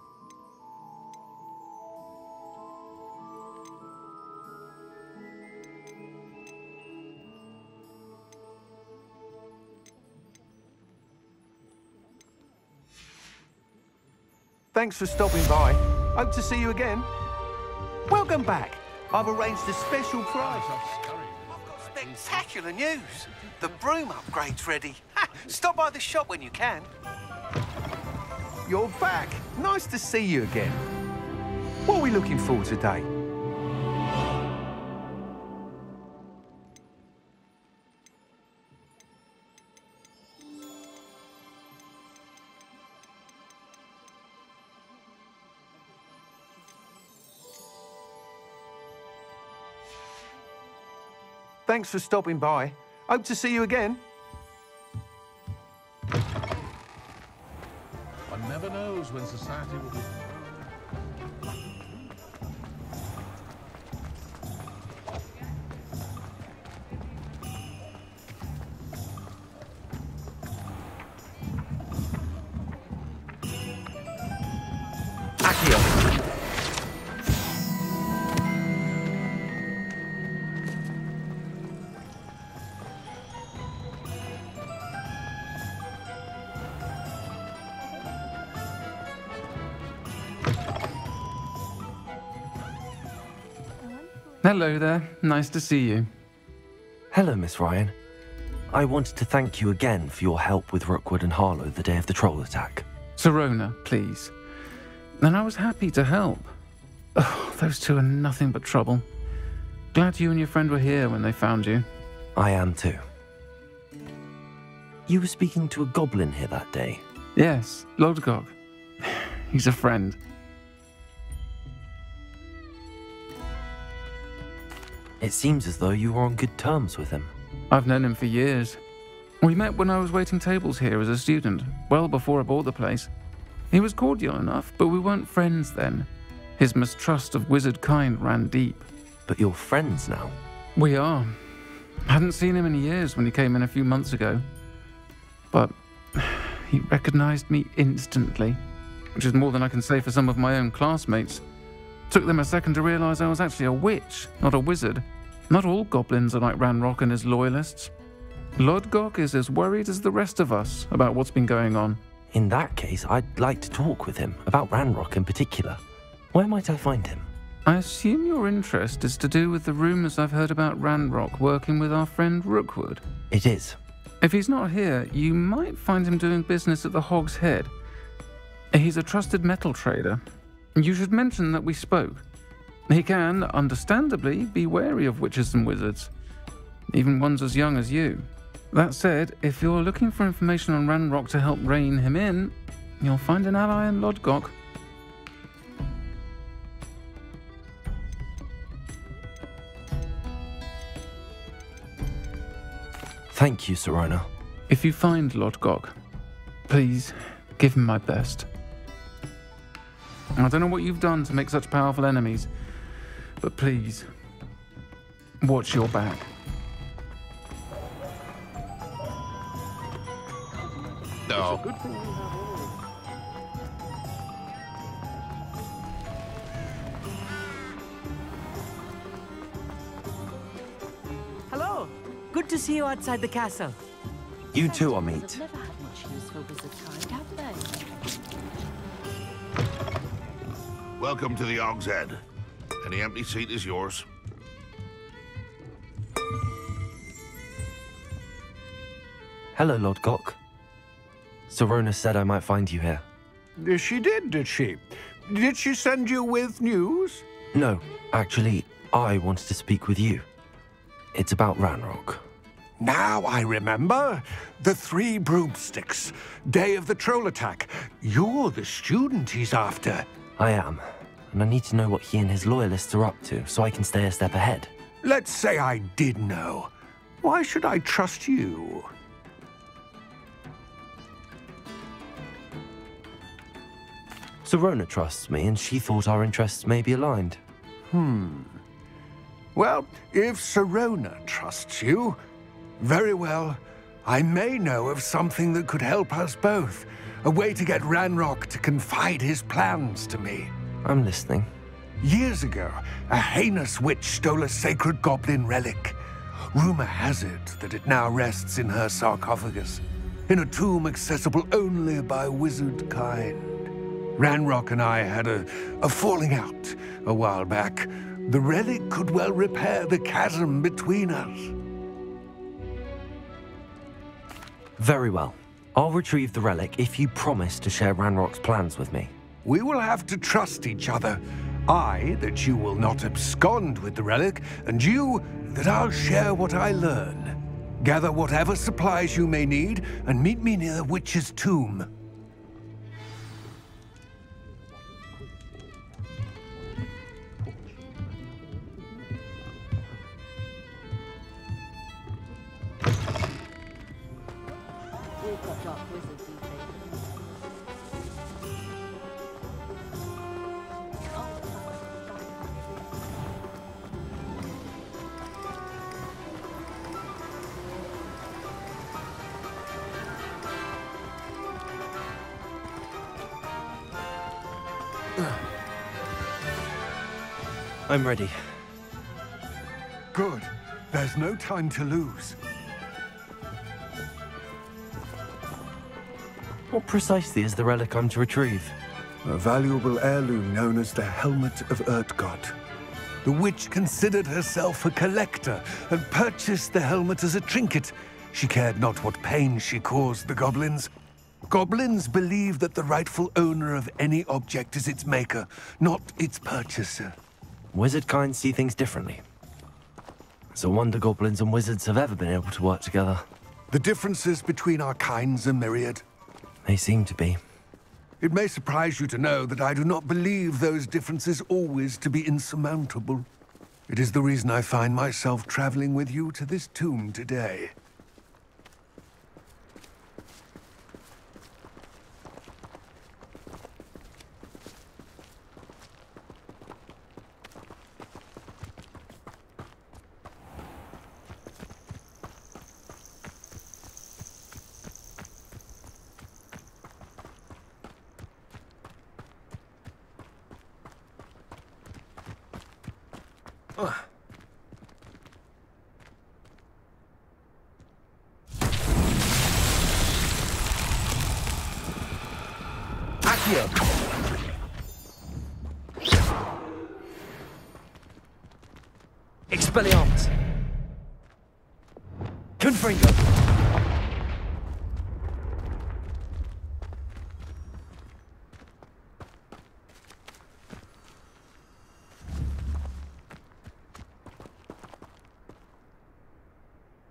Thanks for stopping by. Hope to see you again. Welcome back. I've arranged a special prize. I've got spectacular news. The broom upgrade's ready. Stop by the shop when you can. You're back. Nice to see you again. What are we looking for today? Thanks for stopping by. Hope to see you again.
One never knows when society will be...
Hello there. Nice to see you.
Hello, Miss Ryan. I wanted to thank you again for your help with Rookwood and Harlow the day of the troll attack.
Sirona, please. And I was happy to help. Oh, those two are nothing but trouble. Glad you and your friend were here when they found you.
I am too. You were speaking to a goblin here that day?
Yes, Lodgok. He's a friend.
It seems as though you were on good terms with him.
I've known him for years. We met when I was waiting tables here as a student, well before I bought the place. He was cordial enough, but we weren't friends then. His mistrust of wizard kind ran deep.
But you're friends now?
We are. Hadn't seen him in years when he came in a few months ago. But he recognized me instantly, which is more than I can say for some of my own classmates. Took them a second to realize I was actually a witch, not a wizard. Not all goblins are like Ranrock and his loyalists. Lodgok is as worried as the rest of us about what's been going on.
In that case, I'd like to talk with him, about Ranrock in particular. Where might I find him?
I assume your interest is to do with the rumors I've heard about Ranrock working with our friend Rookwood.
It is.
If he's not here, you might find him doing business at the Hog's Head. He's a trusted metal trader. You should mention that we spoke. He can, understandably, be wary of witches and wizards, even ones as young as you. That said, if you're looking for information on Ranrock to help rein him in, you'll find an ally in Lodgok.
Thank you, Sirona.
If you find Lodgok, please give him my best. I don't know what you've done to make such powerful enemies, but please, watch your back.
No.
Hello. Good to see you outside the castle.
You too, Amit.
They've never had much use for wizard kind, have they?
Welcome to the Hog's Head. Any empty seat is yours.
Hello, Lodgok. Sirona said I might find you here.
She did she? Did she send you with news?
No, actually, I wanted to speak with you. It's about Ranrock.
Now I remember. The 3 broomsticks. Day of the troll attack. You're the student he's after.
I am, and I need to know what he and his loyalists are up to so I can stay a step ahead.
Let's say I did know. Why should I trust you?
Sirona trusts me, and she thought our interests may be aligned.
Well, if Sirona trusts you, very well. I may know of something that could help us both. A way to get Ranrock to confide his plans to me.
I'm listening.
Years ago, a heinous witch stole a sacred goblin relic. Rumor has it that it now rests in her sarcophagus, in a tomb accessible only by wizard kind. Ranrock and I had a falling out a while back. The relic could well repair the chasm between us.
Very well. I'll retrieve the relic if you promise to share Ranrock's plans with me.
We will have to trust each other. I, that you will not abscond with the relic, and you, that I'll share what I learn. Gather whatever supplies you may need, and meet me near the witch's tomb.
I'm ready.
Good. There's no time to lose.
What precisely is the relic I'm to retrieve?
A valuable heirloom known as the Helmet of Urtgott. The witch considered herself a collector and purchased the helmet as a trinket. She cared not what pain she caused the goblins. Goblins believe that the rightful owner of any object is its maker, not its purchaser.
Wizard kind see things differently. It's a wonder goblins and wizards have ever been able to work together.
The differences between our kinds are myriad.
They seem to be.
It may surprise you to know that I do not believe those differences always to be insurmountable.
It is the reason I find myself traveling with you to this tomb today.
Expelliarmus. Confringo.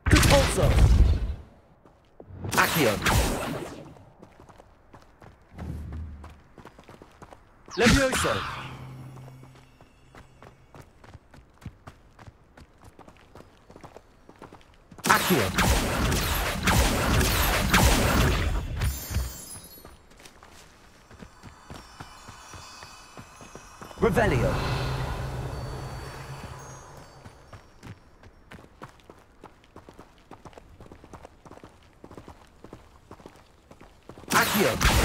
Compulso. Accio. Levioso. Accio. Revelio. Accio.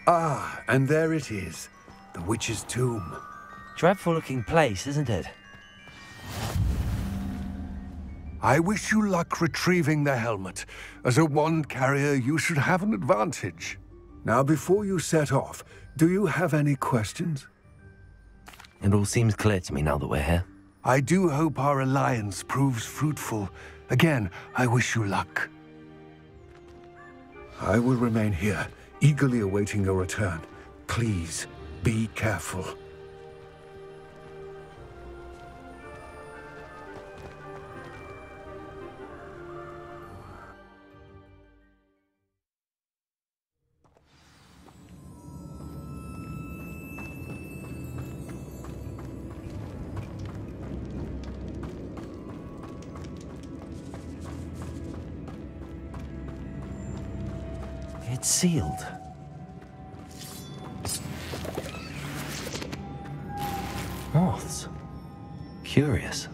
Ah, and there it is. The witch's tomb.
Dreadful looking place, isn't it?
I wish you luck retrieving the helmet. As a wand carrier, you should have an advantage. Now, before you set off, do you have any questions?
It all seems clear to me now that we're here.
I do hope our alliance proves fruitful. Again, I wish you luck. I will remain here, eagerly awaiting your return. Please, be careful.
It's sealed. Moths. Curious.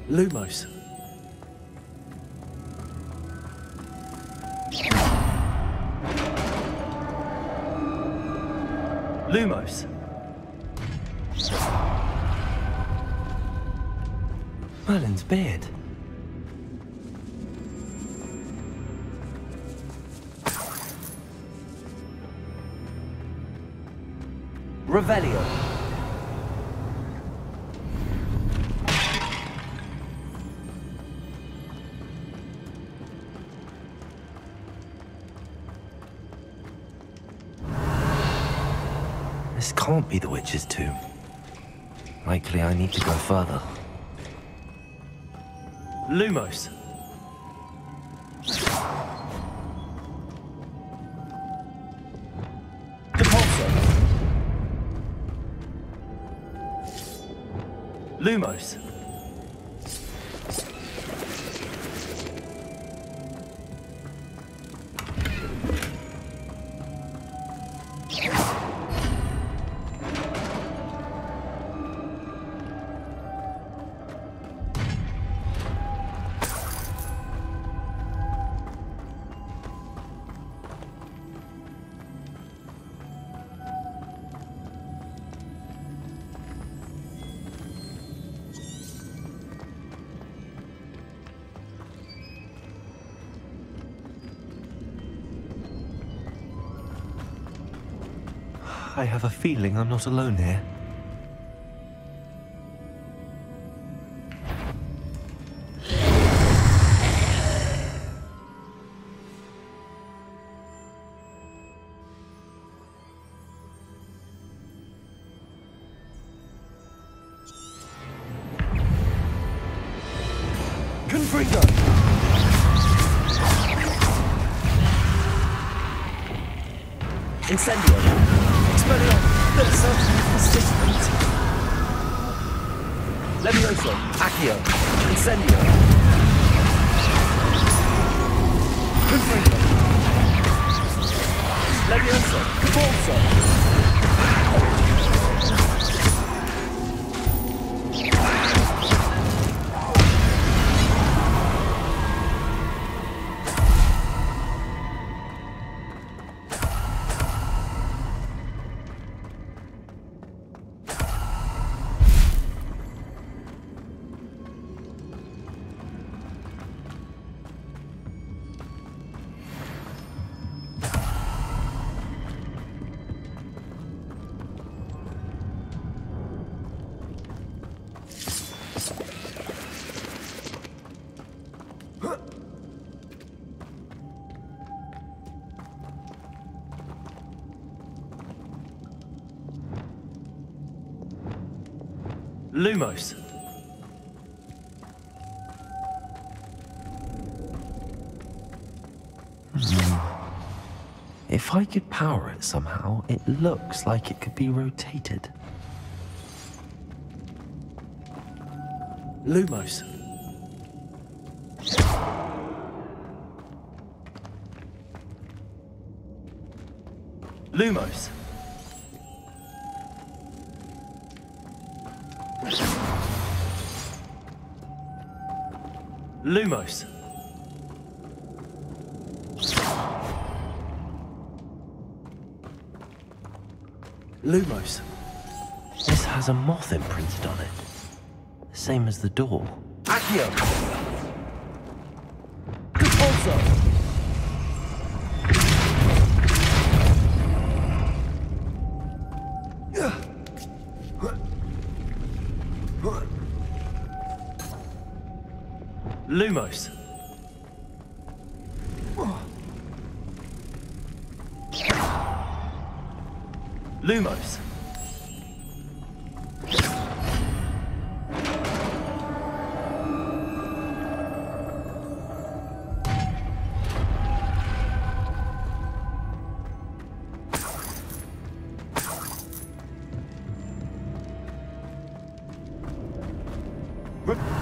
Lumos. Lumos.
Merlin's beard.
Revelio.
This can't be the witch's tomb. Likely I need to go further.
Lumos.
Lumos. I have a feeling I'm not alone here.
Confringo!
Incendio! Expelliarmus! Versa! Persistent! Levioso! Accio! Incendio! Confringo! Levioso! Convulso!
Lumos. If I could power it somehow, it looks like it could be rotated.
Lumos.
Lumos. Lumos.
Lumos.
This has a moth imprinted on it. Same as the door.
Accio! Convulso!
Lumos. Lumos.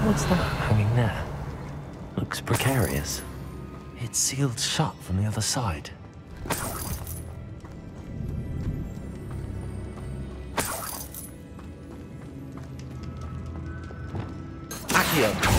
What's that hanging there? Looks precarious. It's sealed shut from the other side.
Accio!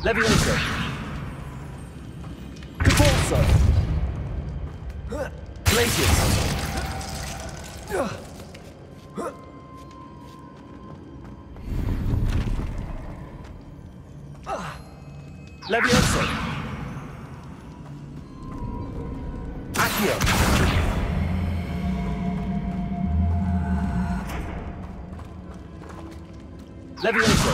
Levioso! Convulso! Glacius! Levioso! Accio! Levioso!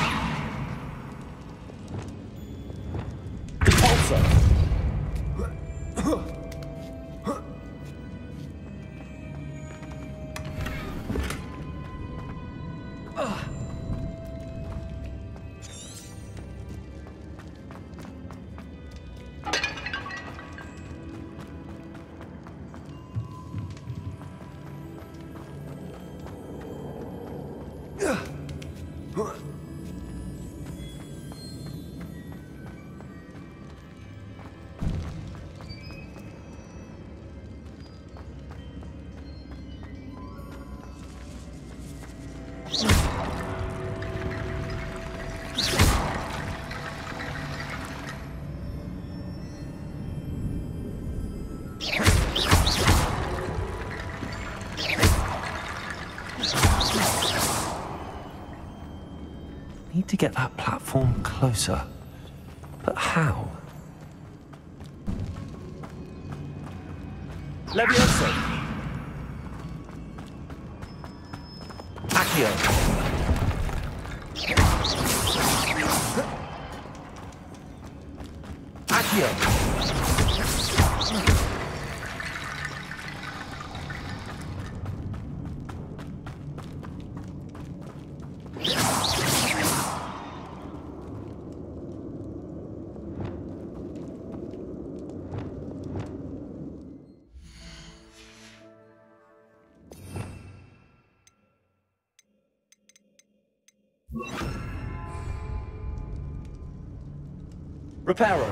Need to get that platform closer. But how?
Levioso! Accio! Accio! Reparo.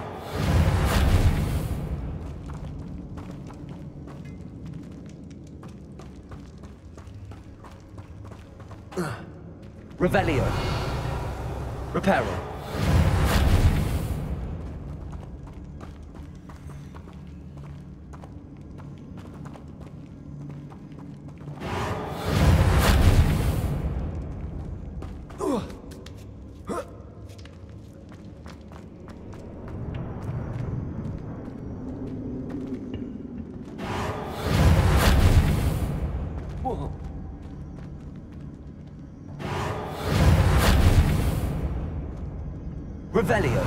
Revelio. Reparo. Revelio.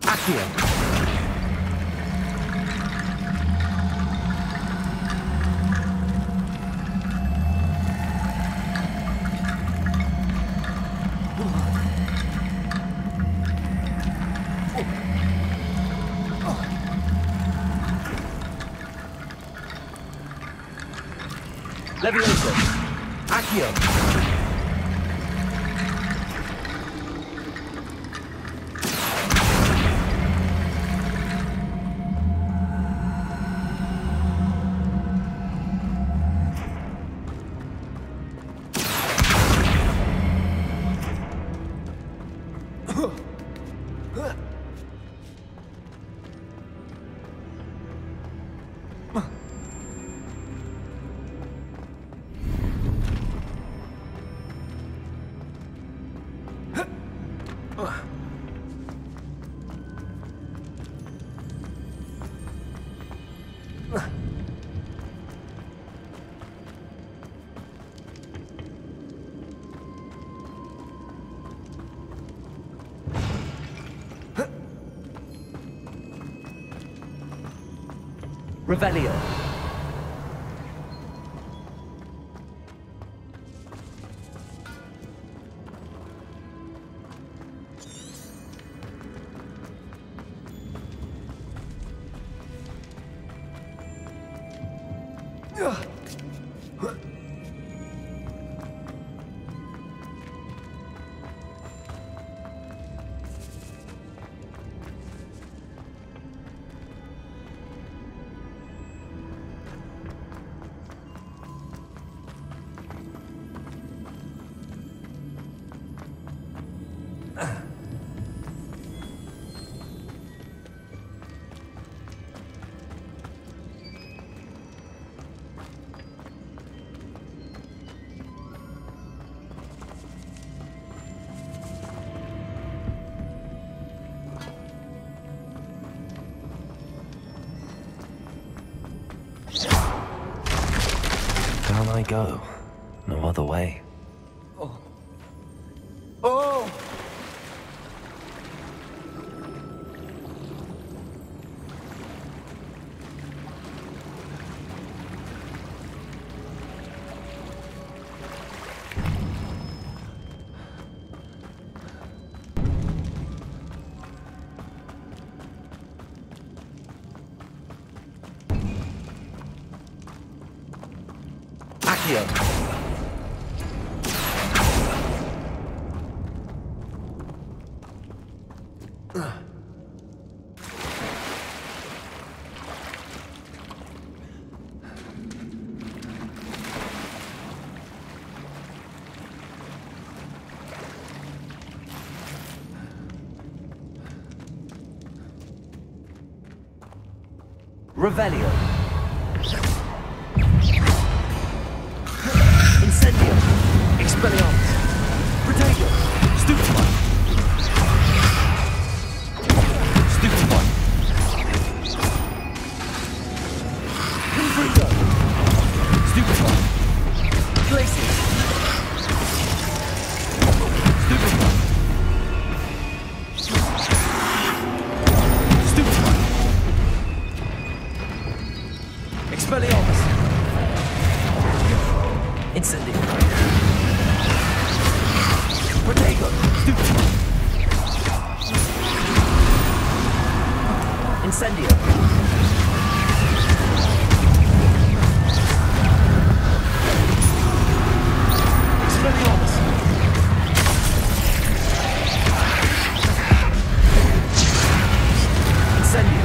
Accio. Levioso. Accio. Revelio.
Down I go. No other way.
Oh. Oh! Accio. Revelio. Incendio. Expelliarmus. Protego. Stupefy. Stupefy. Confringo. Stupefy. Glacius. Stupefy. Stupefy. Expelliarmus. Incendio. Protego. Stupefy. Incendio. Expelliarmus. Incendio.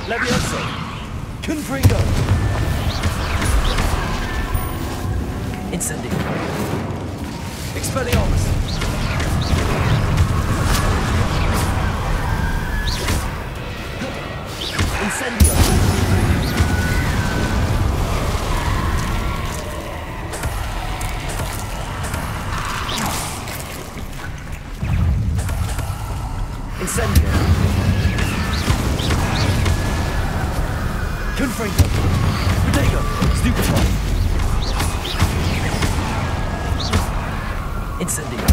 Levioso. Confringo. Incendio. Expelliarmus. Incendio. Incendio. Confringo. Protego. Stupefy. Incendio.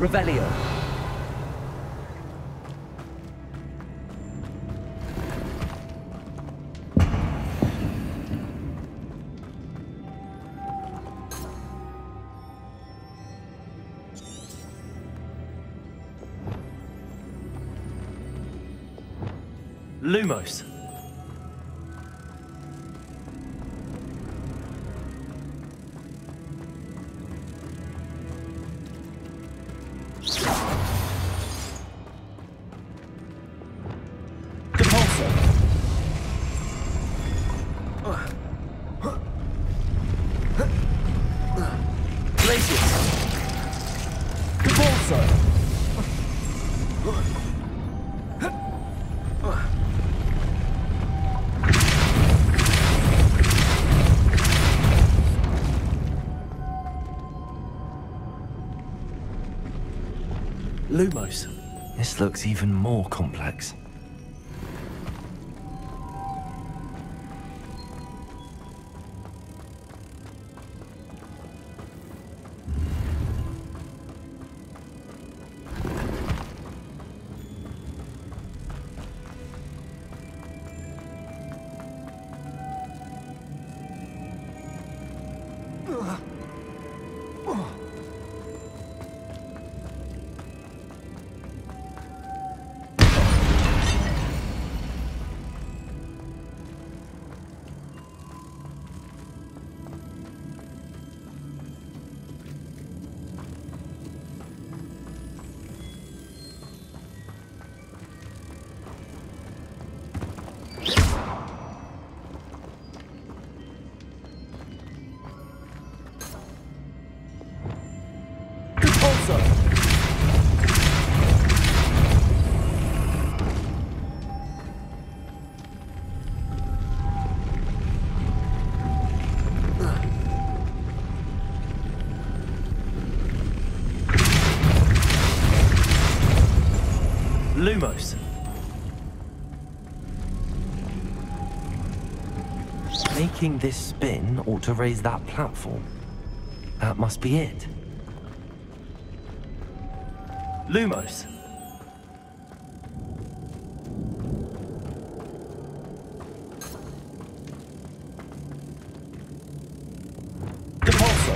Revelio. Lumos. Depulso. Glacius. Depulso. Lumos.
This looks even more complex.
Lumos.
Making this spin ought to raise that platform. That must be it.
Lumos. Depulso.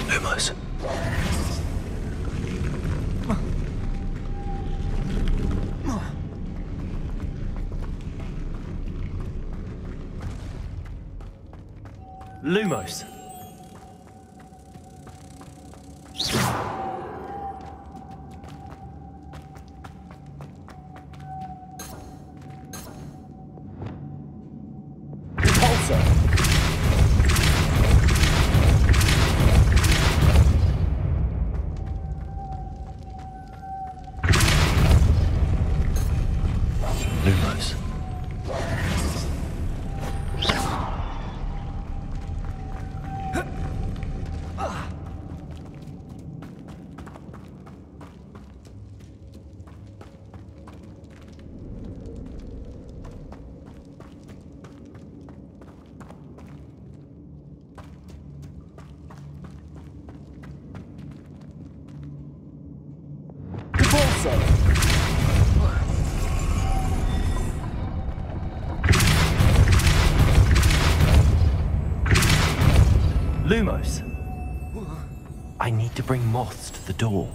Lumos.
Lumos. Lumos. Lumos. I need to bring moths to the door.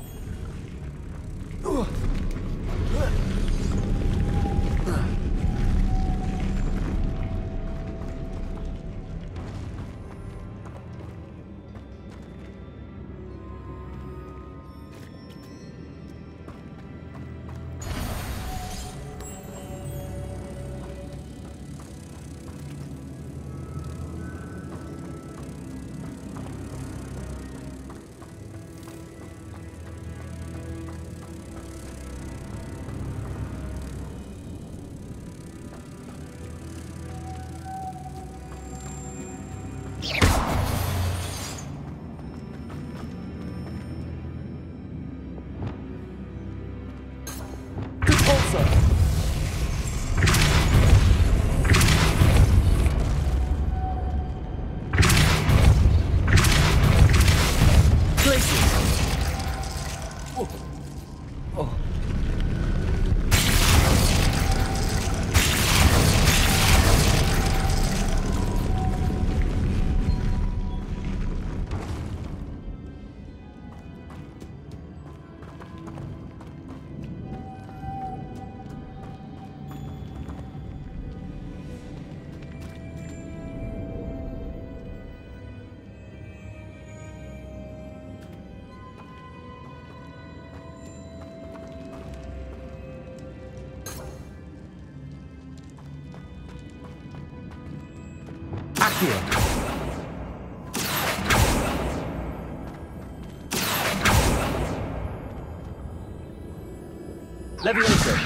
Leviosa!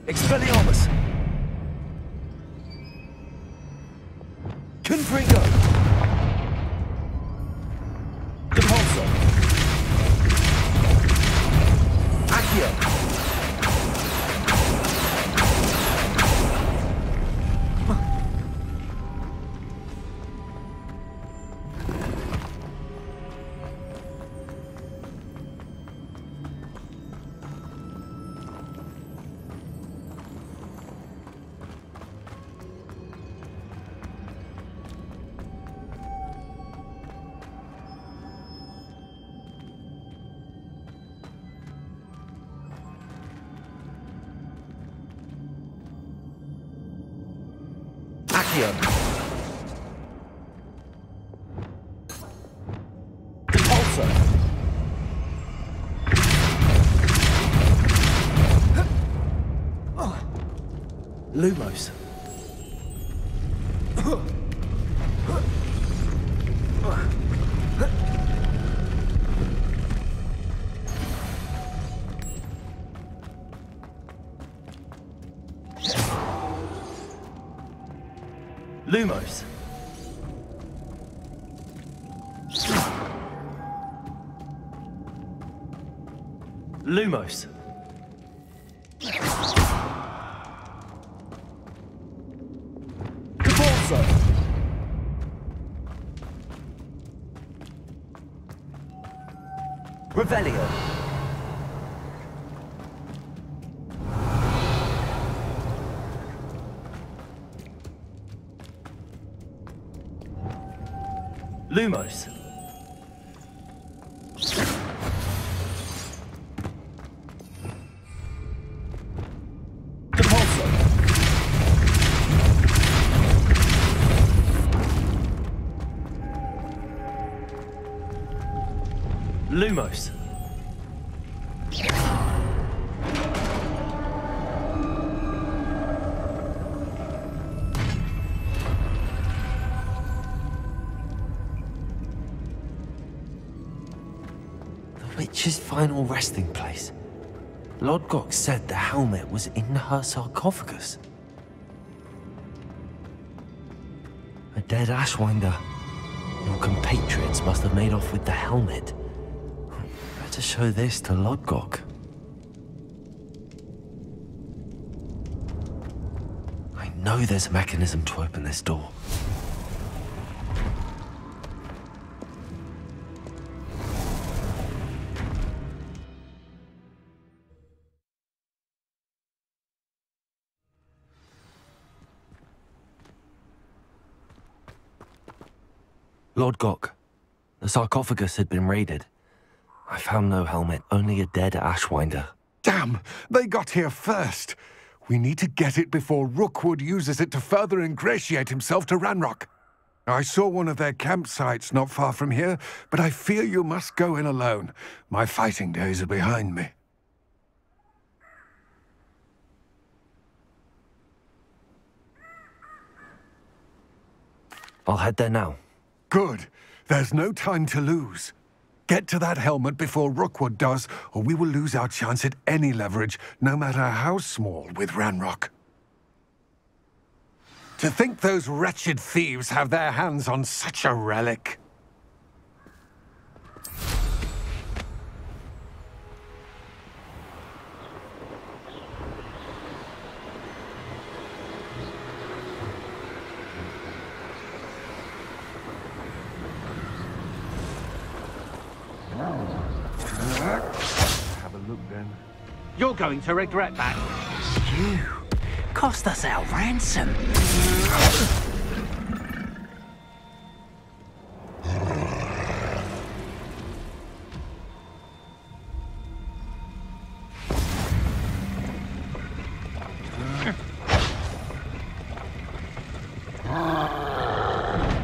Expelliarmus! Confringo! Depulso! Accio! Accio. Depulso. Lumos.
Lumos. Lumos.
Depulso. Revelio.
Lumos.
Depulso.
Lumos. The witch's final resting place. Lodgok said the helmet was in her sarcophagus. A dead Ashwinder. Your compatriots must have made off with the helmet. Better show this to Lodgok. I know there's a mechanism to open this door. Lodgok, the sarcophagus had been raided. I found no helmet, only a dead Ashwinder.
Damn! They got here first! We need to get it before Rookwood uses it to further ingratiate himself to Ranrock. I saw one of their campsites not far from here, but I fear you must go in alone. My fighting days are behind me.
I'll head there now.
Good. There's no time to lose. Get to that helmet before Rookwood does, or we will lose our chance at any leverage, no matter how small, with Ranrock. To think those wretched thieves have their hands on such a relic.
Have a look then. You're going to regret that.
You cost us our ransom.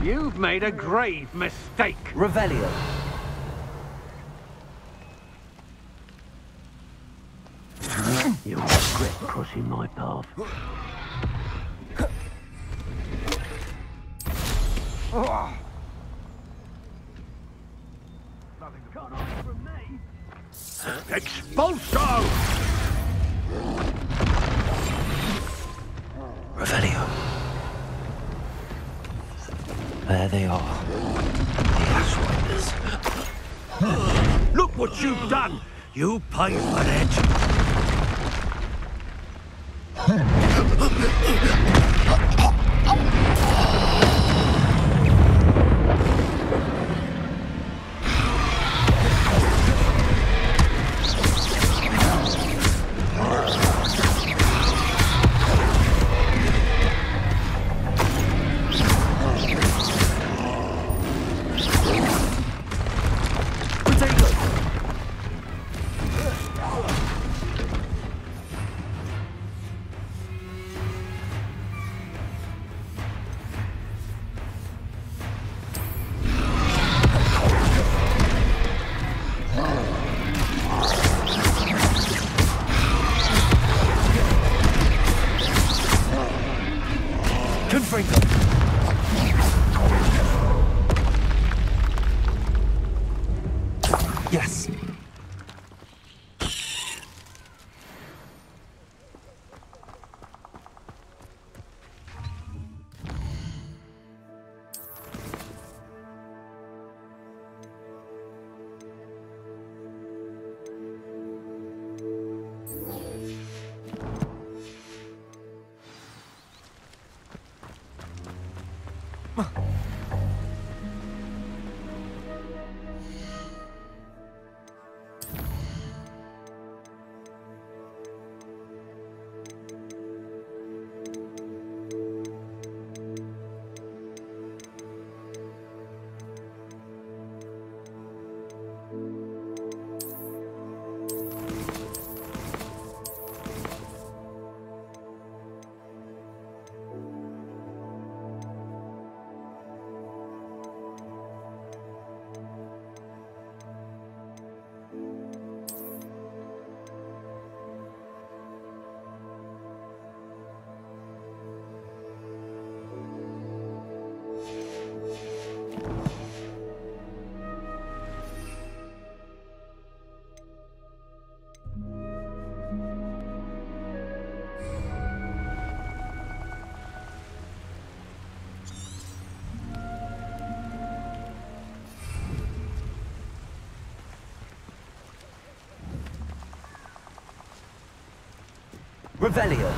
You've made a grave mistake.
Revelio. You'll regret crossing my path.
Expulso!
Revelio. There they are. The Ashwinders.
Look what you've done! You pay for it!
Revelio.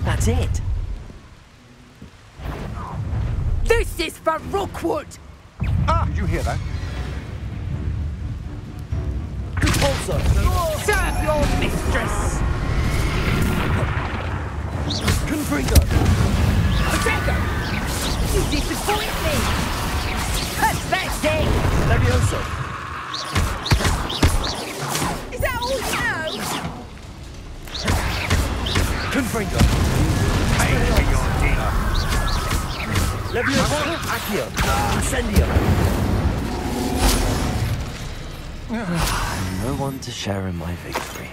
That's it.
This is for Rookwood!
Ah, did you hear that?
Also, serve your mistress!
Confringo!
Potato! You disappoint me! Pathetic!
Levioso!
Is that all you know?
Confringo! Pay for your dinner! Levioso! Accio! Incendio! No one to share in my victory.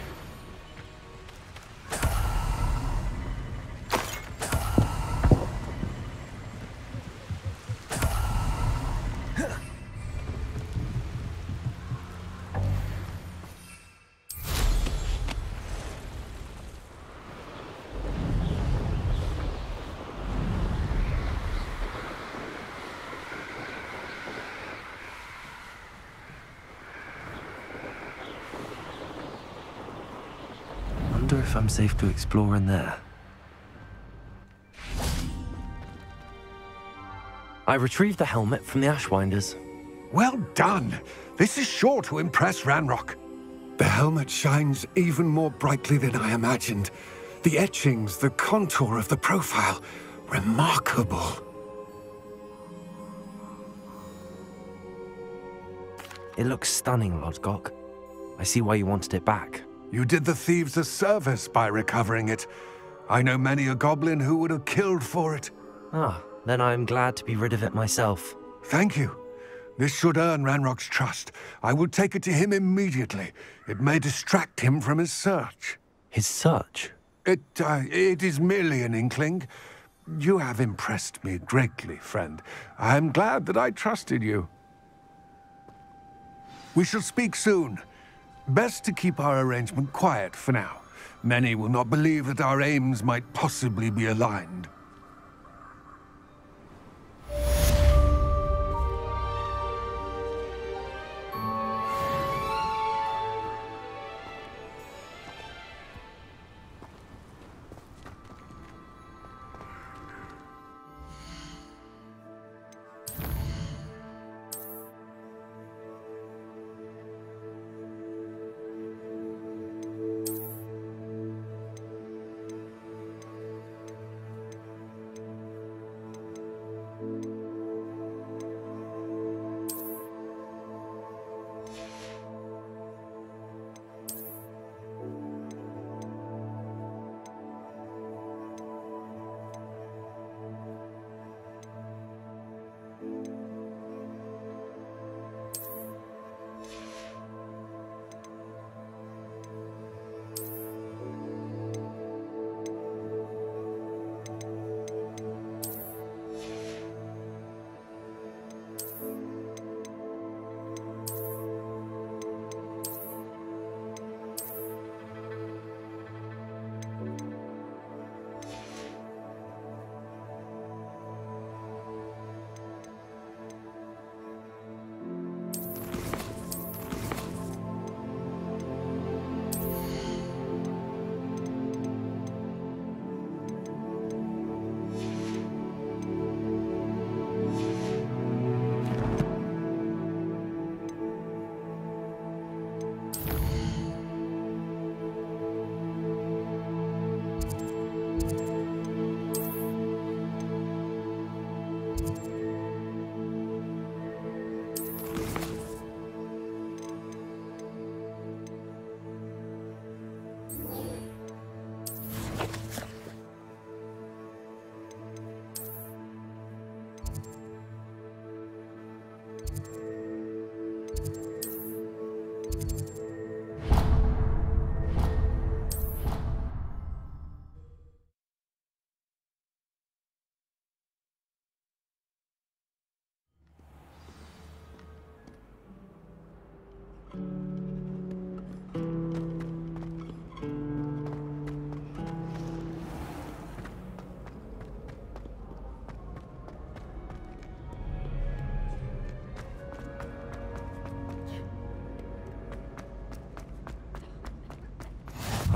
Wonder if I'm safe to explore in there. I retrieved the helmet from the Ashwinders.
Well done. This is sure to impress Ranrock. The helmet shines even more brightly than I imagined. The etchings, the contour of the profile, remarkable.
It looks stunning, Lodgok. I see why you wanted it back.
You did the thieves a service by recovering it. I know many a goblin who would have killed for it.
Ah, then I'm glad to be rid of it myself.
Thank you. This should earn Ranrock's trust. I will take it to him immediately. It may distract him from his search.
His search?
It is merely an inkling. You have impressed me greatly, friend. I am glad that I trusted you. We shall speak soon. Best to keep our arrangement quiet for now. Many will not believe that our aims might possibly be aligned.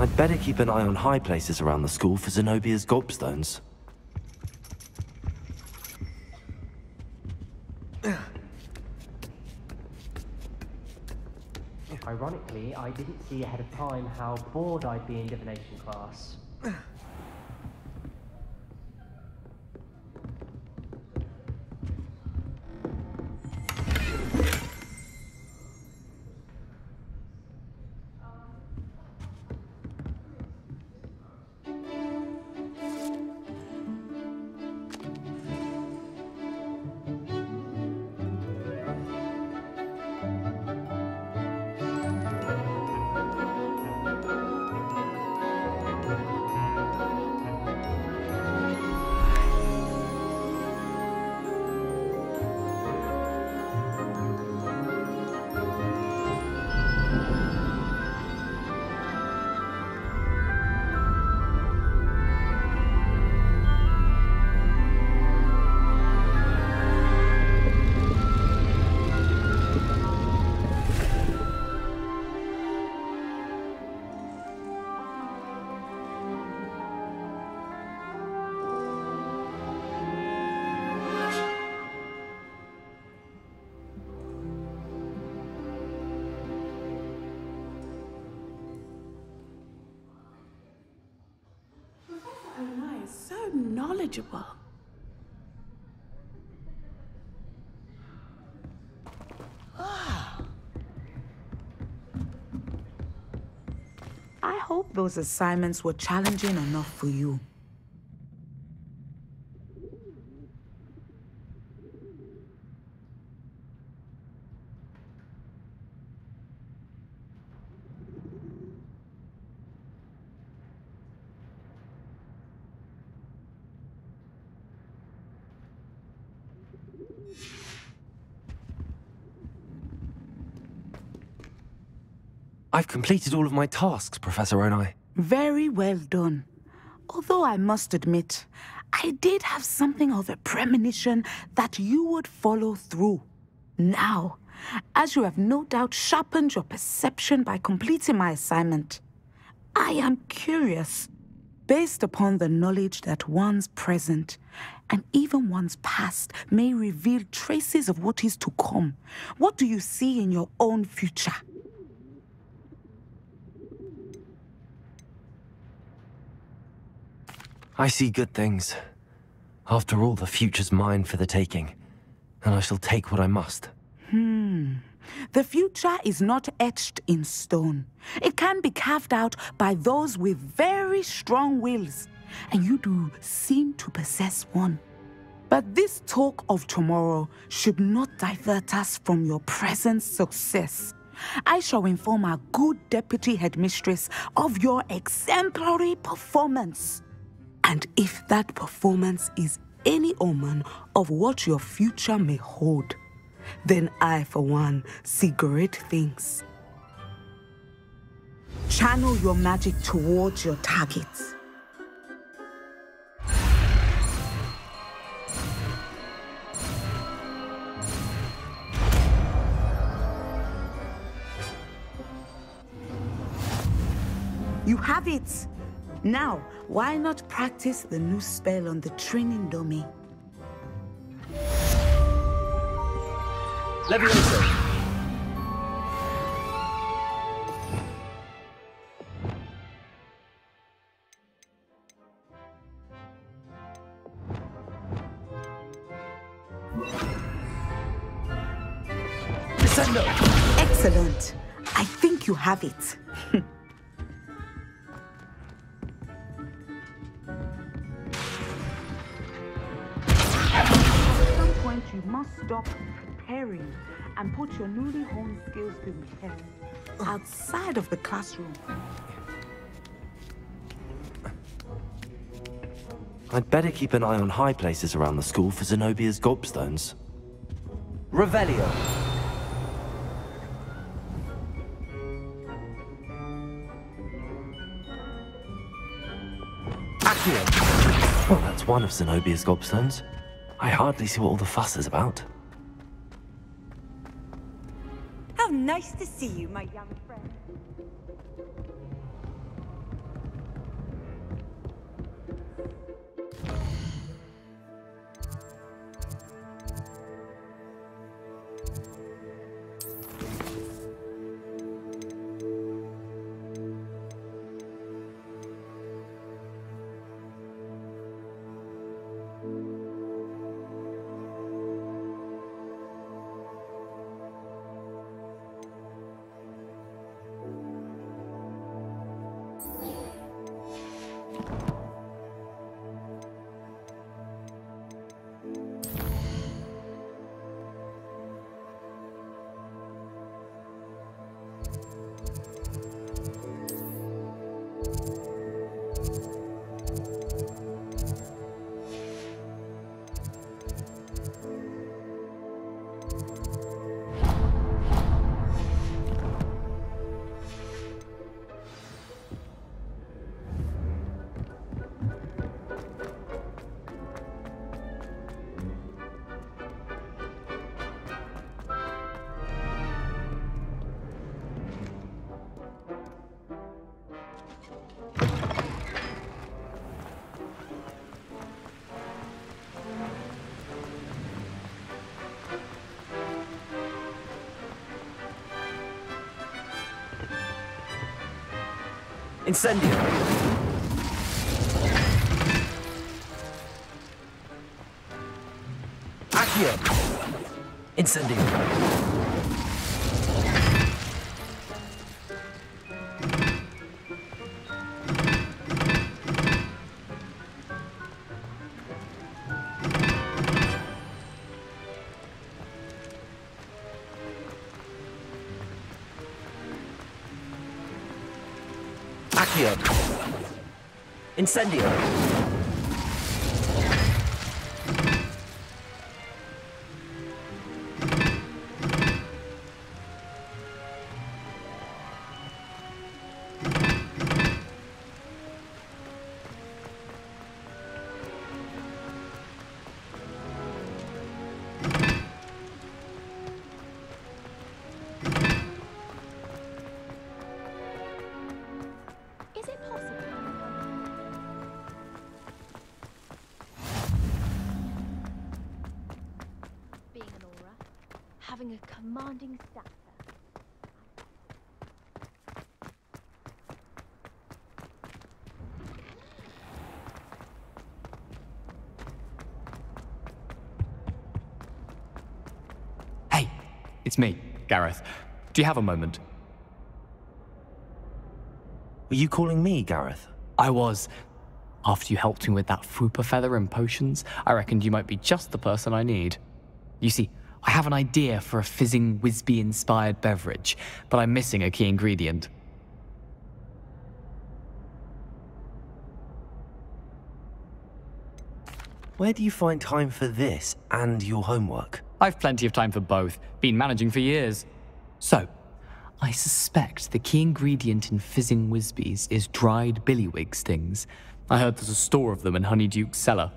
I'd better keep an eye on high places around the school for Zenobia's gobstones.
Ironically, I didn't see ahead of time how bored I'd be in divination class.
Knowledgeable. I hope those assignments were challenging enough for you.
I've completed all of my tasks, Professor Onai.
Very well done. Although I must admit, I did have something of a premonition that you would follow through. Now, as you have no doubt sharpened your perception by completing my assignment, I am curious, based upon the knowledge that one's present and even one's past may reveal traces of what is to come. What do you see in your own future?
I see good things. After all, the future's mine for the taking, and I shall take what I must.
The future is not etched in stone. It can be carved out by those with very strong wills, and you do seem to possess one. But this talk of tomorrow should not divert us from your present success. I shall inform our good deputy headmistress of your exemplary performance. And if that performance is any omen of what your future may hold, then I, for one, see great things. Channel your magic towards your targets. You have it! Now, why not practice the new spell on the training dummy?
Leviosa.
Descendo. Excellent. I think you have it. You must stop preparing and put your newly honed skills to the test outside of the classroom.
I'd better keep an eye on high places around the school for Zenobia's gobstones.
Revelio.
Accio. Well, that's one of Zenobia's gobstones. I hardly see what all the fuss is about.
How nice to see you, my young friend.
Incendio. Accio. Incendio. Accio. Incendio.
Having a commanding stature.
Hey, it's me, Gareth. Do you have a moment?
Were you calling me, Gareth?
I was. After you helped me with that Fupa feather and potions, I reckoned you might be just the person I need. You see, I have an idea for a fizzing Whizbee-inspired beverage, but I'm missing a key ingredient.
Where do you find time for this and your homework?
I've plenty of time for both. Been managing for years. So, I suspect the key ingredient in fizzing Whizbees is dried billywig stings. I heard there's a store of them in Honeyduke's cellar.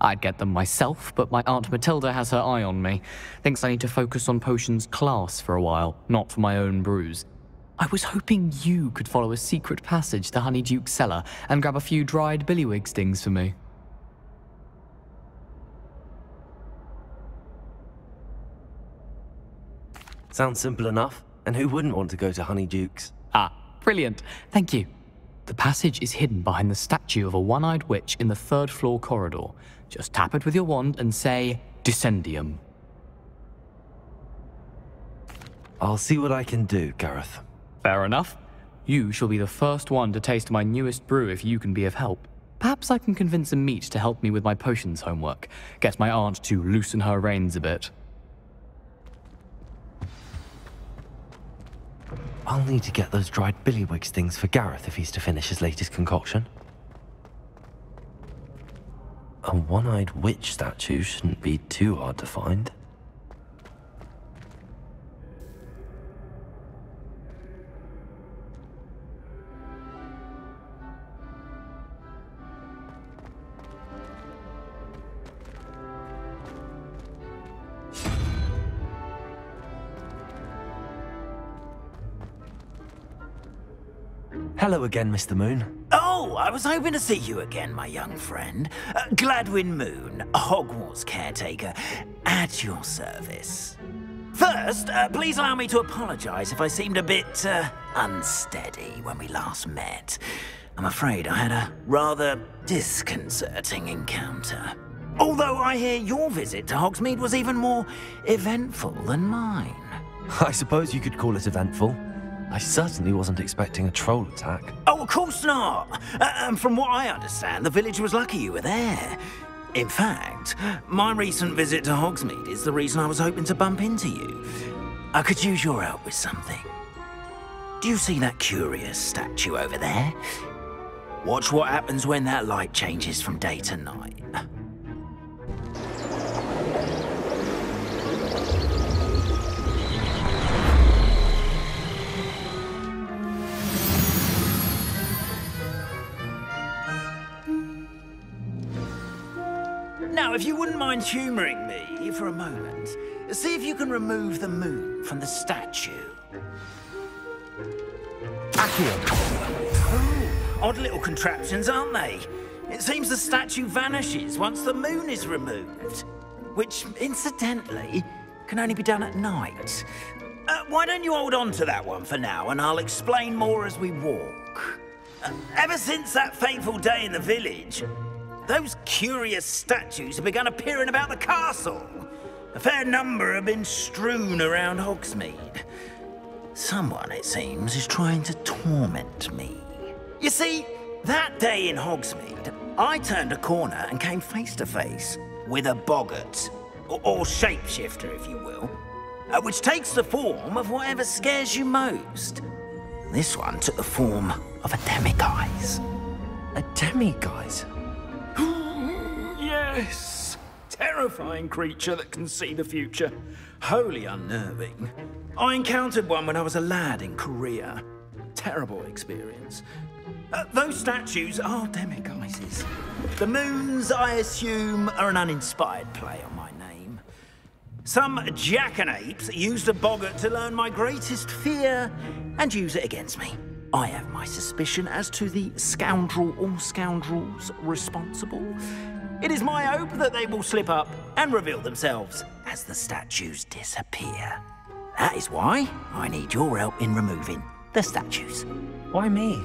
I'd get them myself, but my Aunt Matilda has her eye on me. Thinks I need to focus on potions class for a while, not for my own brews. I was hoping you could follow a secret passage to Honeyduke's cellar and grab a few dried billywig stings for me.
Sounds simple enough. And who wouldn't want to go to Honeyduke's?
Ah, brilliant. Thank you. The passage is hidden behind the statue of a one-eyed witch in the third-floor corridor. Just tap it with your wand and say, Descendium.
I'll see what I can do, Gareth.
Fair enough. You shall be the first one to taste my newest brew if you can be of help. Perhaps I can convince a meat to help me with my potions homework. Get my aunt to loosen her reins a bit.
I'll need to get those dried billywig stings for Gareth if he's to finish his latest concoction. A one-eyed witch statue shouldn't be too hard to find. Hello again, Mr. Moon.
Oh, I was hoping to see you again, my young friend. Gladwin Moon, Hogwarts caretaker, at your service. First, please allow me to apologize if I seemed a bit unsteady when we last met. I'm afraid I had a rather disconcerting encounter. Although I hear your visit to Hogsmeade was even more eventful than mine.
I suppose you could call it eventful. I certainly wasn't expecting a troll attack.
Oh, of course not. And from what I understand, the village was lucky you were there. In fact, my recent visit to Hogsmeade is the reason I was hoping to bump into you. I could use your help with something. Do you see that curious statue over there? Watch what happens when that light changes from day to night. Now, if you wouldn't mind humouring me for a moment, see if you can remove the moon from the statue.
Accio.
Oh, odd little contraptions, aren't they? It seems the statue vanishes once the moon is removed, which, incidentally, can only be done at night. Why don't you hold on to that one for now, and I'll explain more as we walk.
Ever since that fateful day in the village, those curious statues have begun appearing about the castle. A fair number have been strewn around Hogsmeade. Someone, it seems, is trying to torment me. You see, that day in Hogsmeade, I turned a corner and came face to face with a boggart, or shapeshifter, if you will, which takes the form of whatever scares you most. This one took the form of a demiguise.
A demiguise?
Yes! Terrifying creature that can see the future. Wholly unnerving. I encountered one when I was a lad in Korea. Terrible experience. Those statues are demiguises. The moons, I assume, are an uninspired play on my name. Some jackanapes used a boggart to learn my greatest fear and use it against me. I have my suspicion as to the scoundrel or scoundrels responsible. It is my hope that they will slip up and reveal themselves as the statues disappear. That is why I need your help in removing the statues.
Why me?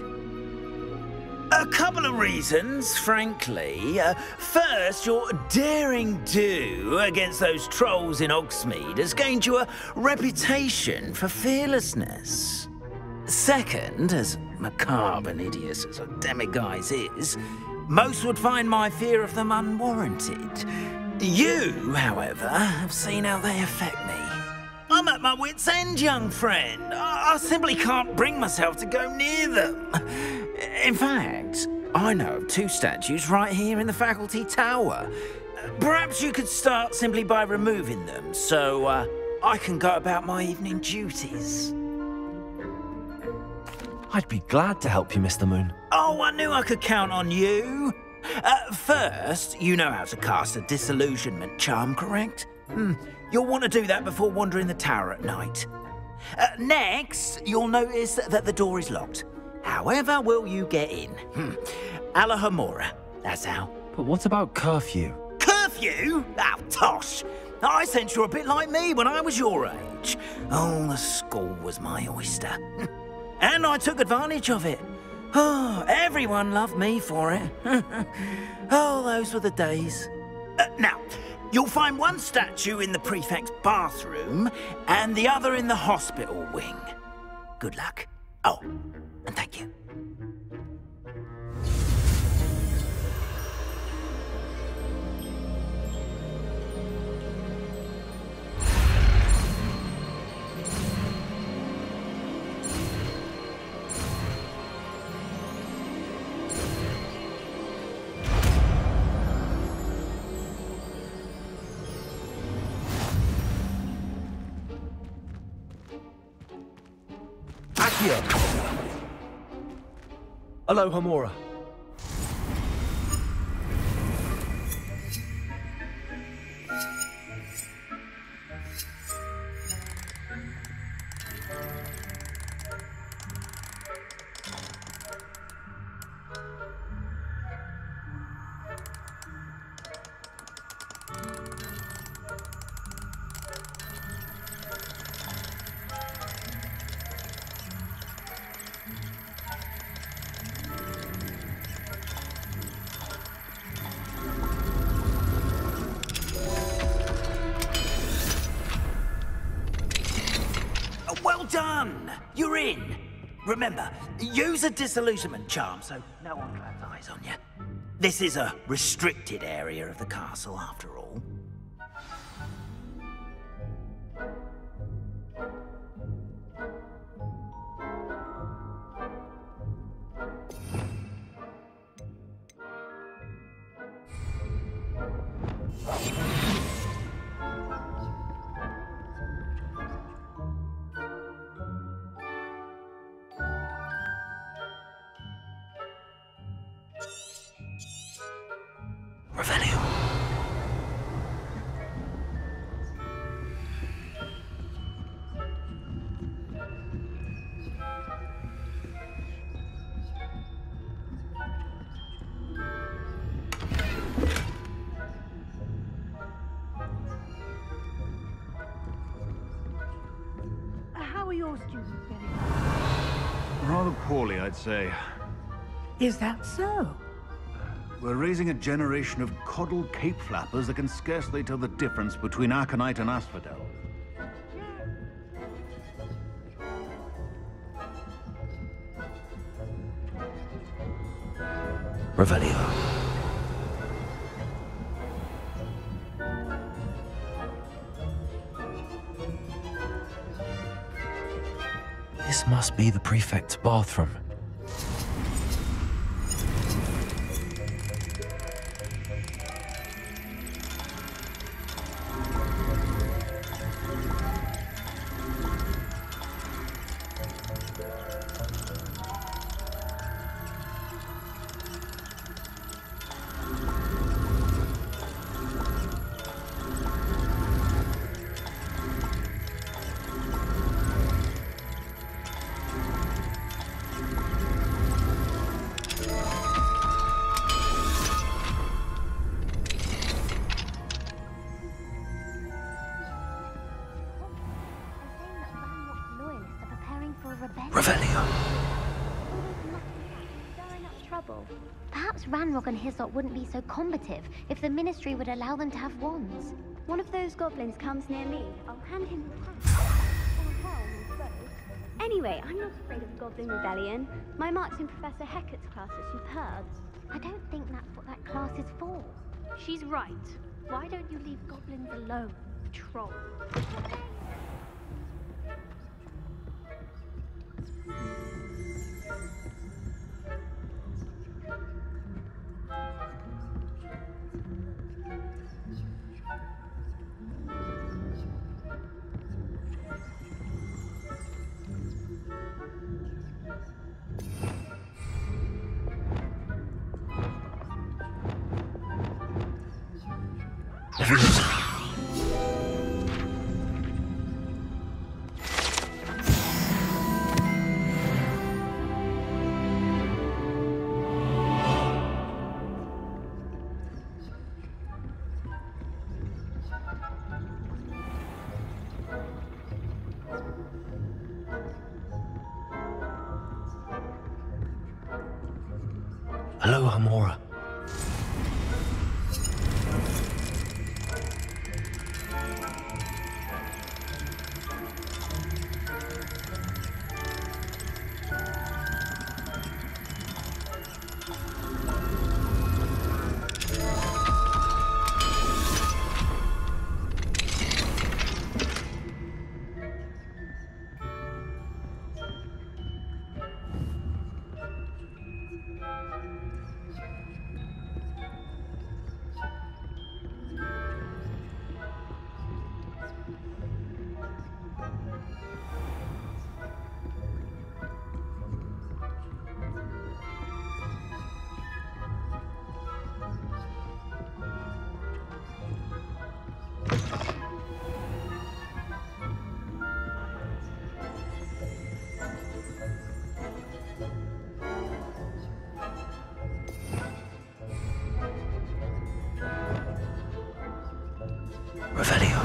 A couple of reasons, frankly. First, your daring do against those trolls in Hogsmeade has gained you a reputation for fearlessness. Second, as macabre and hideous as a demiguise is, most would find my fear of them unwarranted. You, however, have seen how they affect me. I'm at my wit's end, young friend. I simply can't bring myself to go near them. In fact, I know of 2 statues right here in the faculty tower. Perhaps you could start simply by removing them, so I can go about my evening duties.
I'd be glad to help you, Mr. Moon.
Oh, I knew I could count on you. First, you know how to cast a disillusionment charm, correct? You'll want to do that before wandering the tower at night. Next, you'll notice that the door is locked. However will you get in? Alahomora, that's how.
But what about curfew?
Curfew? Oh, tosh. I sense you're a bit like me when I was your age. Oh, the school was my oyster. And I took advantage of it. Oh, everyone loved me for it. Oh, those were the days. Now, you'll find one statue in the prefect's bathroom and the other in the hospital wing. Good luck. Oh, and thank you.
Here. Alahomora.
Well done! You're in. Remember, use a disillusionment charm so no one claps eyes on you. This is a restricted area of the castle, after all.
Rather poorly, I'd say. Is that so?
We're raising a generation of coddled cape flappers that can scarcely tell the difference between aconite and asphodel.
Revelio. This must be the prefect's bathroom. Revelio.
Perhaps Ranrock and his lot wouldn't be so combative if the Ministry would allow them to have wands.
One of those goblins comes near me, I'll hand him the hat. Or helm and bow. Anyway, I'm not afraid of Goblin Rebellion. My marks in Professor Hecat's class are superb.
I don't think that's what that class is for.
She's right. Why don't you leave goblins alone, troll?
Hello, Hamora. Revelio.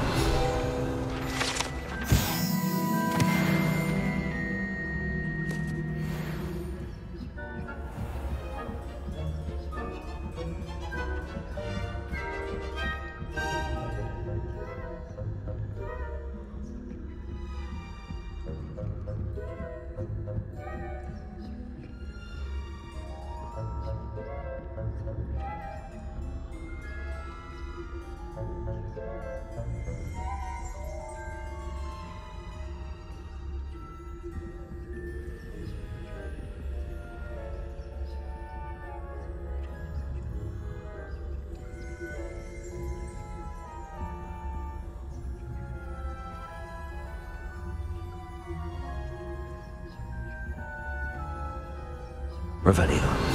Revelio.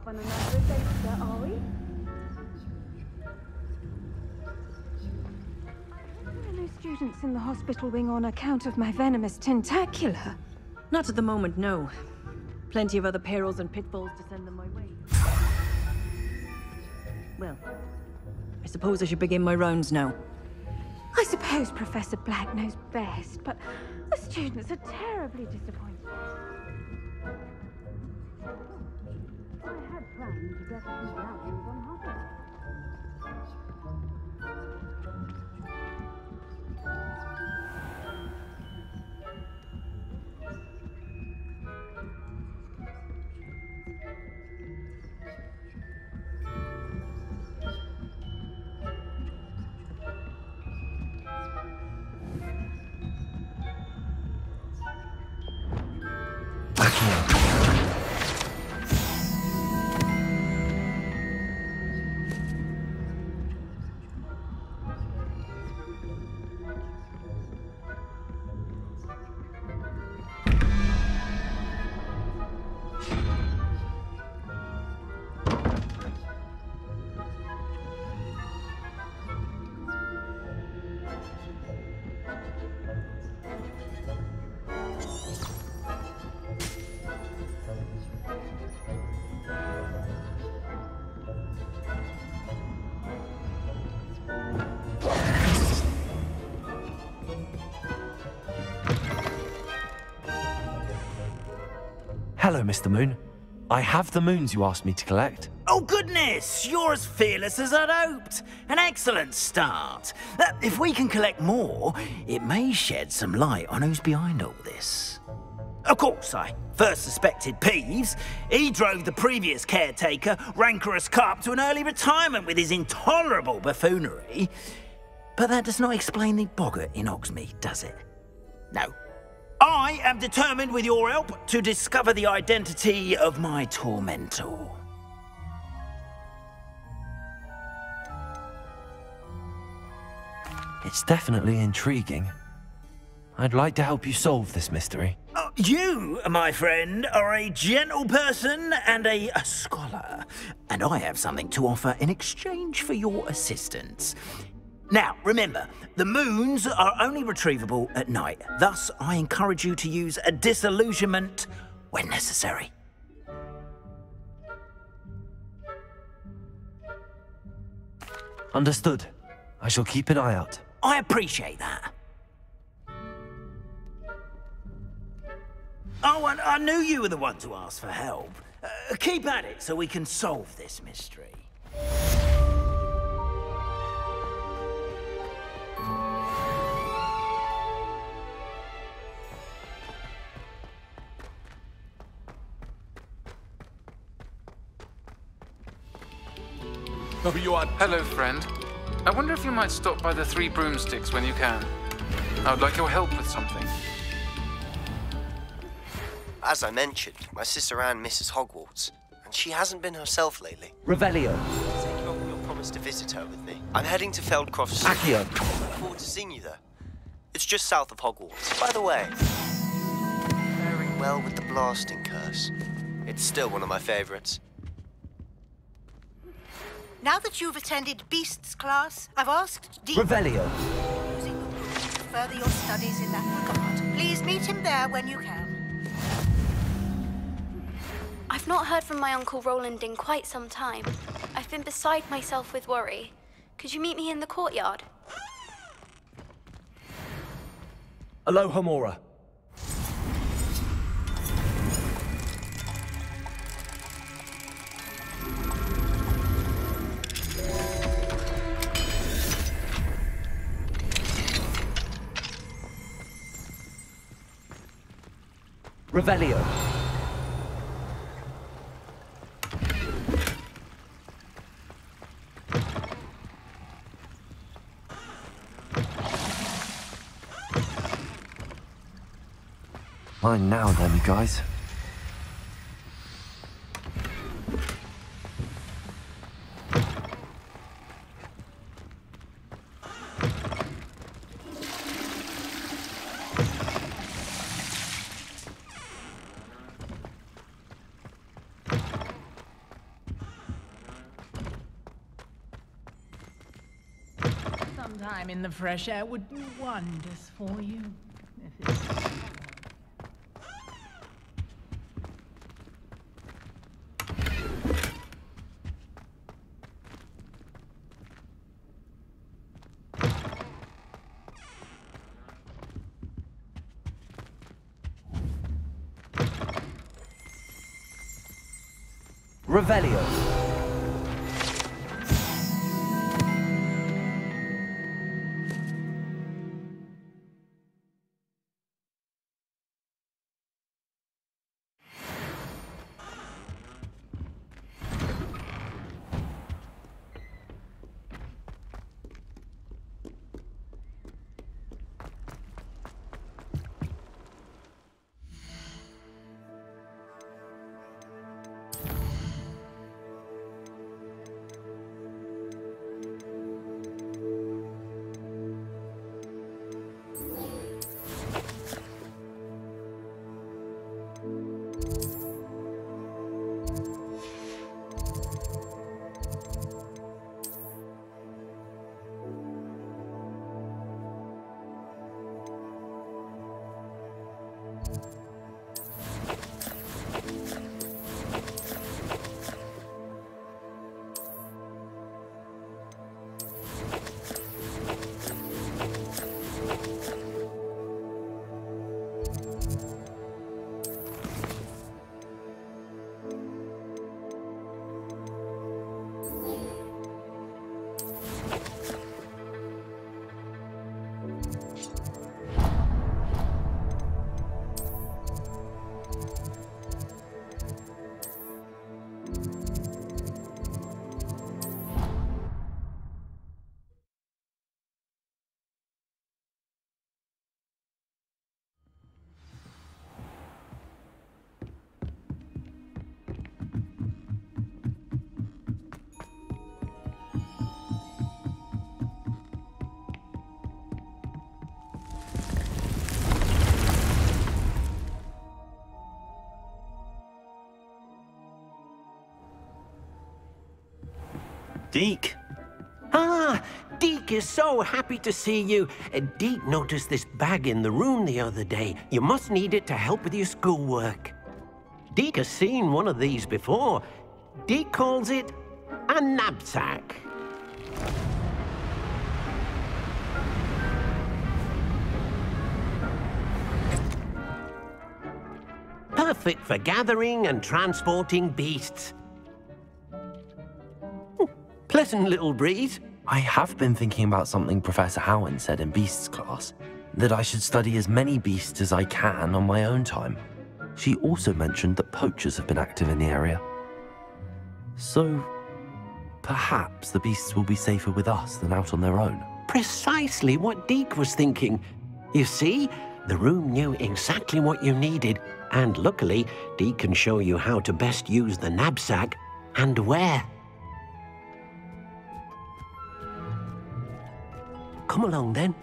off on another adventure, are we? There are no students in the hospital wing on account of my venomous tentacula.
Not at the moment, no. Plenty of other perils and pitfalls to send them my way. Well, I suppose I should begin my rounds now.
I suppose Professor Black knows best, but the students are terribly disappointed. I had planned to get a few galleons on Hogwarts.
Hello, Mr. Moon. I have the moons you asked me to collect.
Oh, goodness! You're as fearless as I'd hoped. An excellent start. If we can collect more, it may shed some light on who's behind all this. Of course, I first suspected Peeves. He drove the previous caretaker, rancorous Carp, to an early retirement with his intolerable buffoonery. But that does not explain the boggart in Hogsmeade, does it? No. I am determined, with your help, to discover the identity of my tormentor.
It's definitely intriguing. I'd like to help you solve this mystery.
You, my friend, are a gentle person and a scholar, and I have something to offer in exchange for your assistance. Now, remember, the moons are only retrievable at night. Thus, I encourage you to use a disillusionment when necessary.
Understood. I shall keep an eye out.
I appreciate that. Oh, and I knew you were the one to ask for help. Keep at it so we can solve this mystery.
Hello, friend. I wonder if you might stop by the Three Broomsticks when you can. I would like your help with something.
As I mentioned, my sister Anne misses Hogwarts, and she hasn't been herself lately.
Revelio.
Take your promise to visit her with me. I'm heading to Feldcroft soon.
Accio.
I look forward to seeing you there. It's just south of Hogwarts. By the way, faring well with the blasting curse. It's still one of my favorites.
Now that you've attended Beasts class, I've asked Dean...
Revelio.
...using the room to further your studies in that regard. Please meet him there when you can.
I've not heard from my Uncle Roland in quite some time. I've been beside myself with worry. Could you meet me in the courtyard?
Aloha Mora. Revelio.
Mine now, then, guys.
Some time in the fresh air would do wonders for you.
Revelio.
Deke. Ah, Deke is so happy to see you. Deke noticed this bag in the room the other day. You must need it to help with your schoolwork. Deke has seen one of these before. Deke calls it a knapsack. Perfect for gathering and transporting beasts. Pleasant little breeze.
I have been thinking about something Professor Howard said in Beasts class, that I should study as many beasts as I can on my own time. She also mentioned that poachers have been active in the area. So, perhaps the beasts will be safer with us than out on their own.
Precisely what Deke was thinking. You see, the room knew exactly what you needed, and luckily, Deke can show you how to best use the knapsack and where. Come along, then.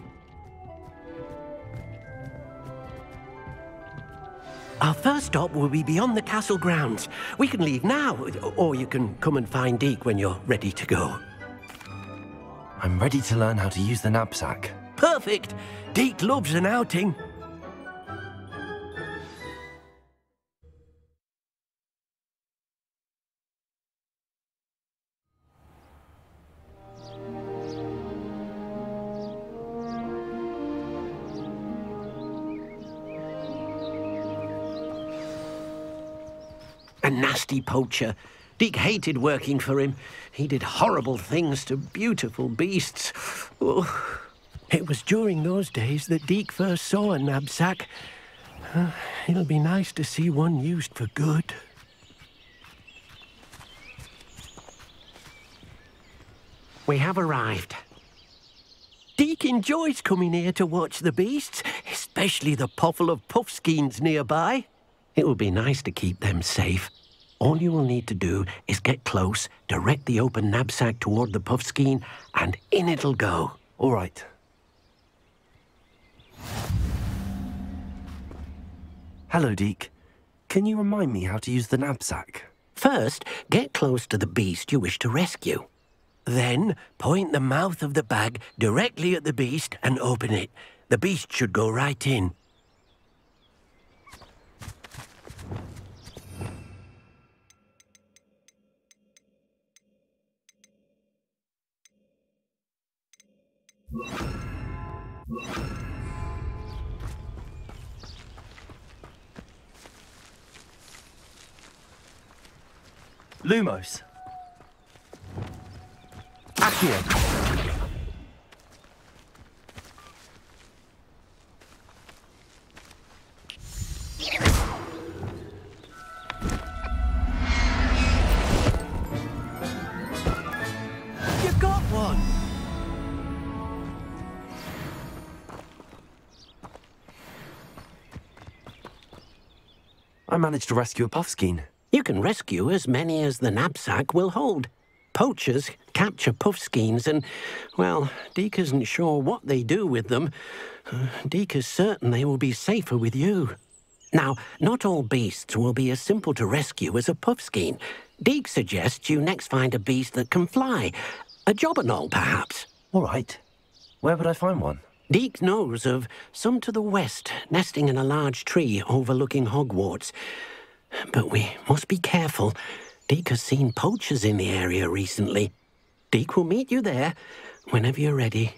Our first stop will be beyond the castle grounds. We can leave now, or you can come and find Deke when you're ready to go.
I'm ready to learn how to use the knapsack.
Perfect! Deke loves an outing. A nasty poacher. Deke hated working for him. He did horrible things to beautiful beasts. Oh, it was during those days that Deke first saw a knapsack. It'll be nice to see one used for good. We have arrived. Deke enjoys coming here to watch the beasts, especially the potful of puffskeins nearby. It will be nice to keep them safe. All you will need to do is get close, direct the open knapsack toward the puffskein, and in it'll go.
All right. Hello, Deke. Can you remind me how to use the knapsack?
First, get close to the beast you wish to rescue. Then point the mouth of the bag directly at the beast and open it. The beast should go right in.
Lumos. Accio.
You got one!
I managed to rescue a puffskein.
You can rescue as many as the knapsack will hold. Poachers capture puffskeins and, well, Deke isn't sure what they do with them. Deke is certain they will be safer with you. Now, not all beasts will be as simple to rescue as a puffskein. Deke suggests you next find a beast that can fly. A jobberknoll, perhaps.
All right. Where would I find one?
Deke knows of some to the west, nesting in a large tree overlooking Hogwarts. But we must be careful. Deke has seen poachers in the area recently. Deke will meet you there whenever you're ready.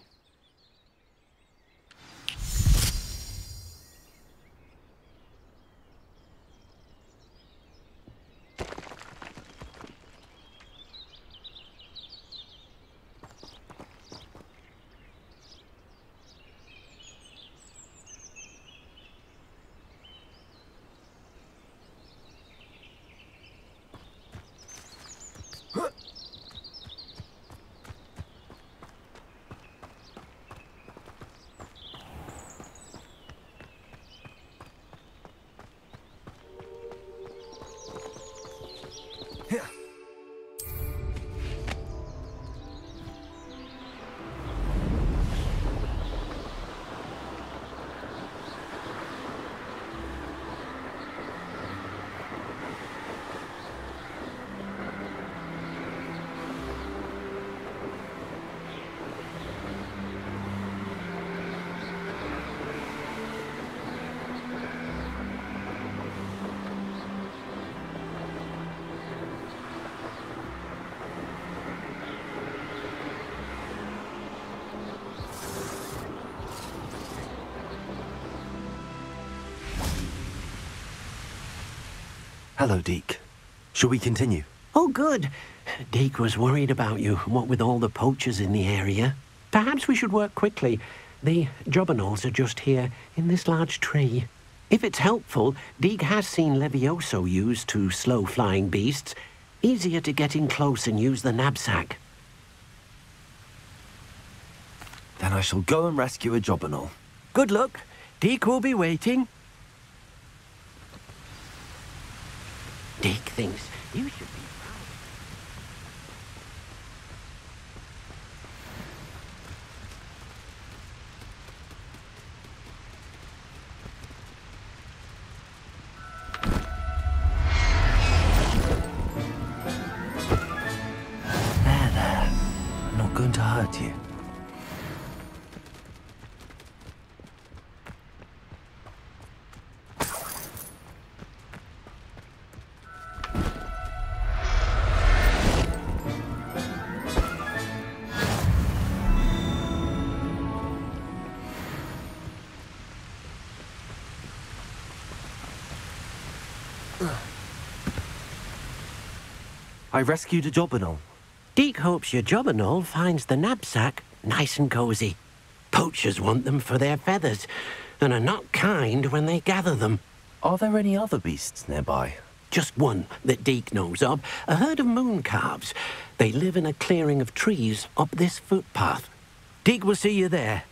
Hello, Deke. Shall we continue?
Oh, good. Deke was worried about you, what with all the poachers in the area. Perhaps we should work quickly. The jobberknolls are just here, in this large tree. If it's helpful, Deke has seen Levioso used to slow flying beasts. Easier to get in close and use the knapsack.
Then I shall go and rescue a jobberknoll.
Good luck. Deke will be waiting. Deke thinks you should be
There. I'm not going to hurt you. I rescued a jobberknoll.
Deke hopes your jobberknoll finds the knapsack nice and cozy. Poachers want them for their feathers, and are not kind when they gather them.
Are there any other beasts nearby?
Just one that Deke knows of, a herd of moon calves. They live in a clearing of trees up this footpath. Deke will see you there.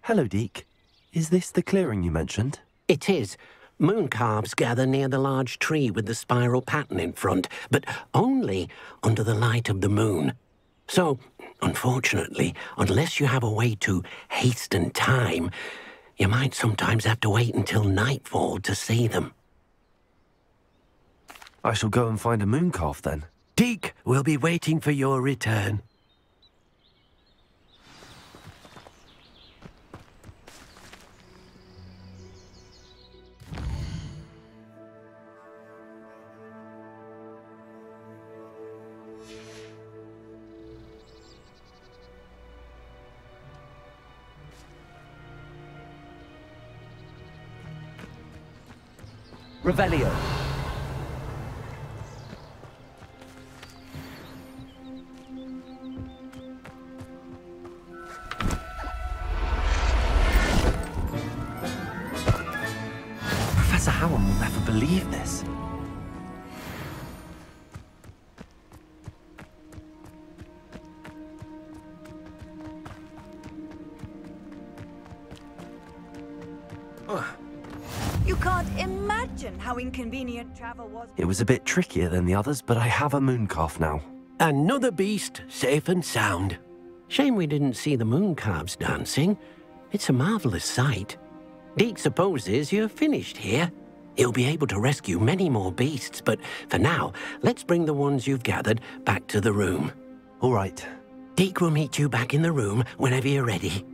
Hello, Deke. Is this the clearing you mentioned?
It is. Moon calves gather near the large tree with the spiral pattern in front, but only under the light of the moon. So, unfortunately, unless you have a way to hasten time, you might sometimes have to wait until nightfall to see them.
I shall go and find a moon calf then.
Deke will be waiting for your return.
Revelio.
Professor Howard will never believe this.
You can't imagine how inconvenient travel was.
It was a bit trickier than the others, but I have a moon calf now.
Another beast, safe and sound. Shame we didn't see the moon calves dancing. It's a marvelous sight. Deke supposes you're finished here. He'll be able to rescue many more beasts, but for now, let's bring the ones you've gathered back to the room.
All right.
Deke will meet you back in the room whenever you're ready.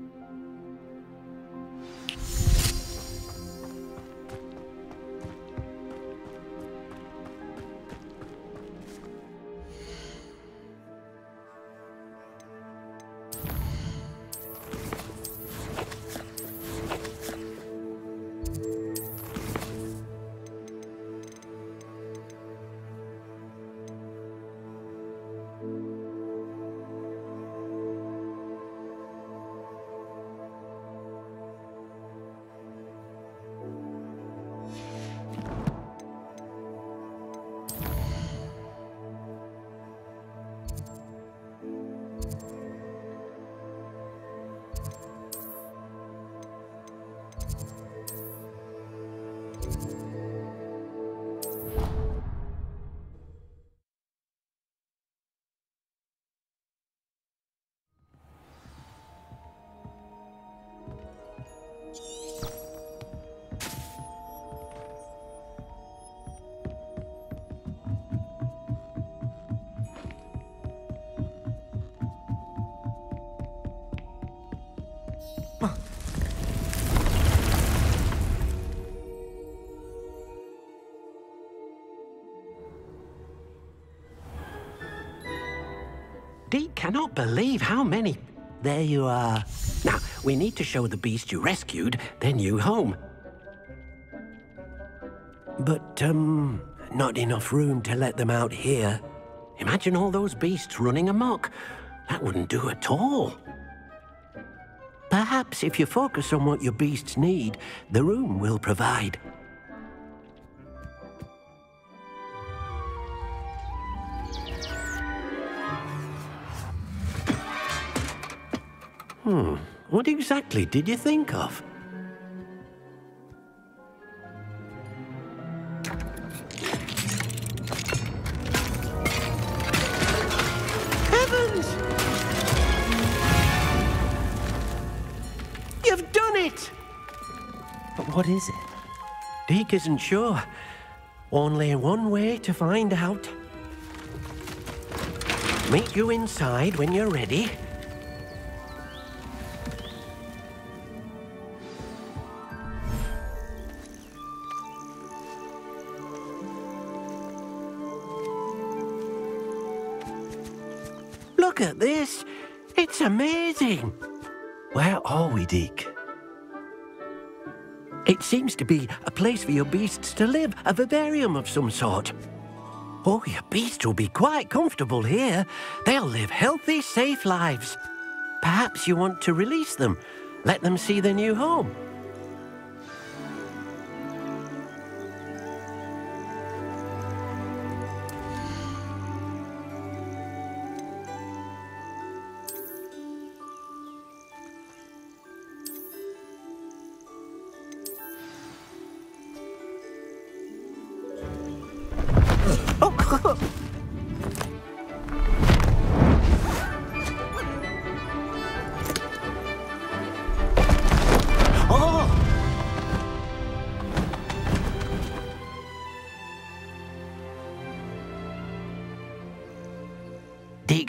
Deke cannot believe how many... There you are. Now, we need to show the beast you rescued their new home. But, not enough room to let them out here. Imagine all those beasts running amok. That wouldn't do at all. Perhaps if you focus on what your beasts need, the room will provide. What exactly did you think of? Heavens! You've done it!
But what is it?
Deke isn't sure. Only one way to find out. Meet you inside when you're ready. Look at this. It's amazing.
Where are we, Deke?
It seems to be a place for your beasts to live, a vivarium of some sort. Oh, your beasts will be quite comfortable here. They'll live healthy, safe lives. Perhaps you want to release them, let them see their new home.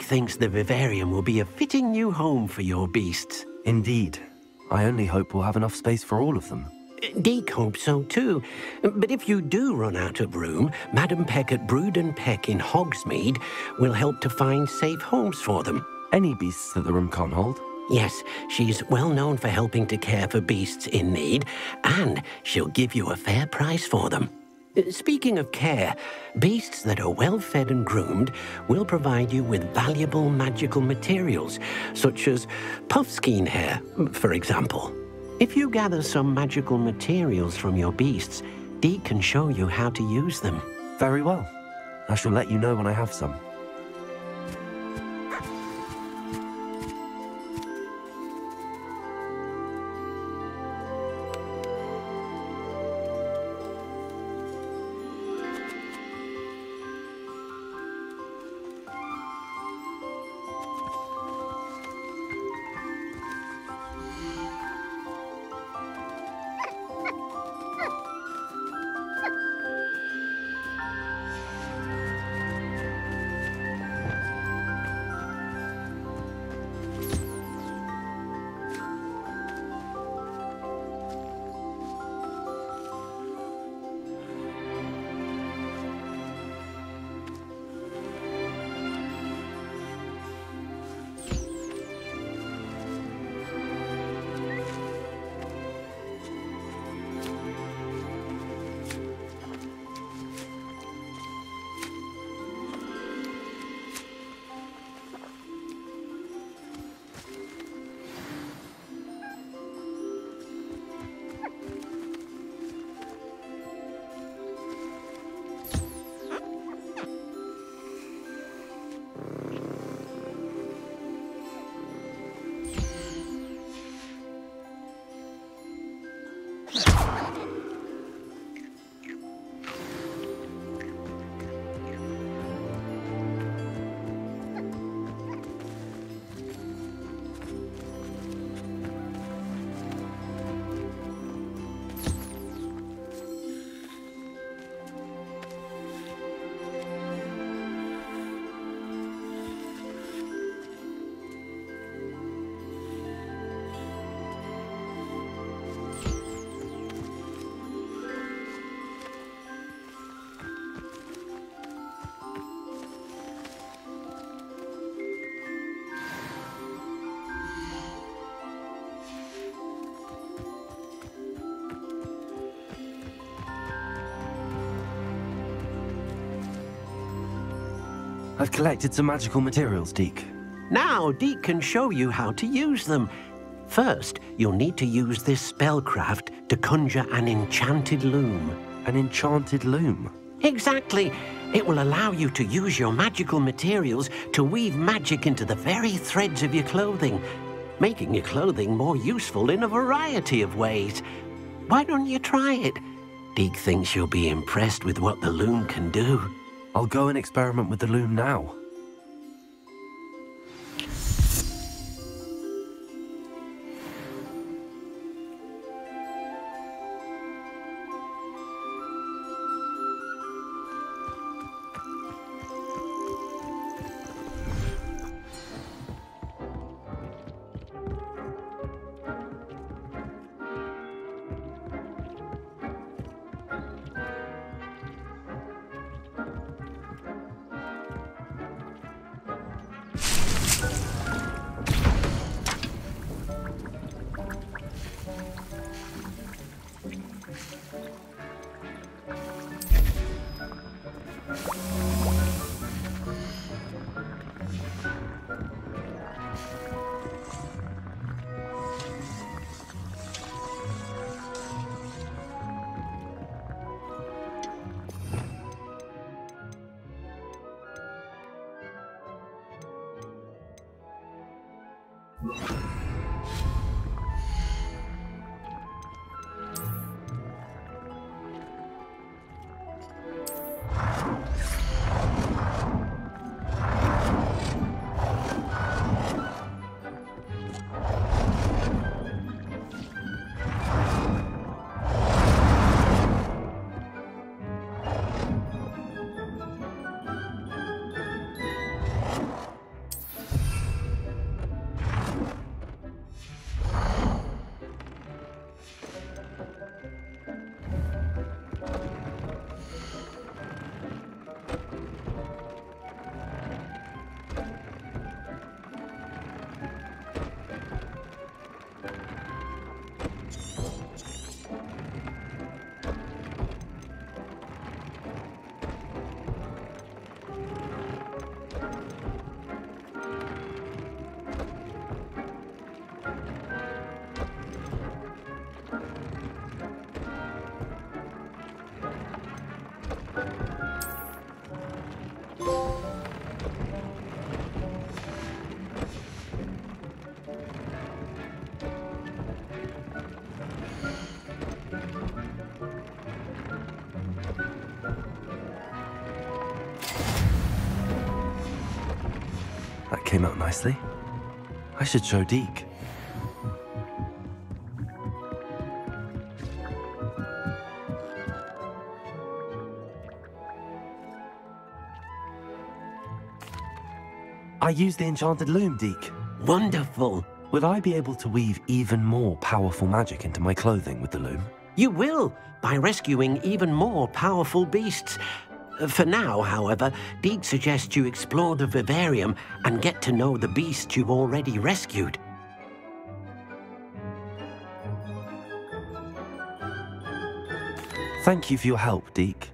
thinks the vivarium will be a fitting new home for your beasts.
Indeed. I only hope we'll have enough space for all of them.
Deke hopes so too. But if you do run out of room, Madam Peck at Brood and Peck in Hogsmeade will help to find safe homes for them.
Any beasts that the room can't hold?
Yes, she's well known for helping to care for beasts in need, and she'll give you a fair price for them. Speaking of care, beasts that are well fed and groomed will provide you with valuable magical materials, such as puffskein hair, for example. If you gather some magical materials from your beasts, Deke can show you how to use them.
Very well. I shall let you know when I have some. I've collected some magical materials, Deke.
Now, Deke can show you how to use them. First, you'll need to use this spellcraft to conjure an enchanted loom.
An enchanted loom?
Exactly. It will allow you to use your magical materials to weave magic into the very threads of your clothing, making your clothing more useful in a variety of ways. Why don't you try it? Deke thinks you'll be impressed with what the loom can do.
I'll go and experiment with the loom now. That came out nicely. I should show Deke. I used the enchanted loom, Deke.
Wonderful.
Will I be able to weave even more powerful magic into my clothing with the loom?
You will, by rescuing even more powerful beasts. For now, however, Deke suggests you explore the vivarium and get to know the beasts you've already rescued.
Thank you for your help, Deke.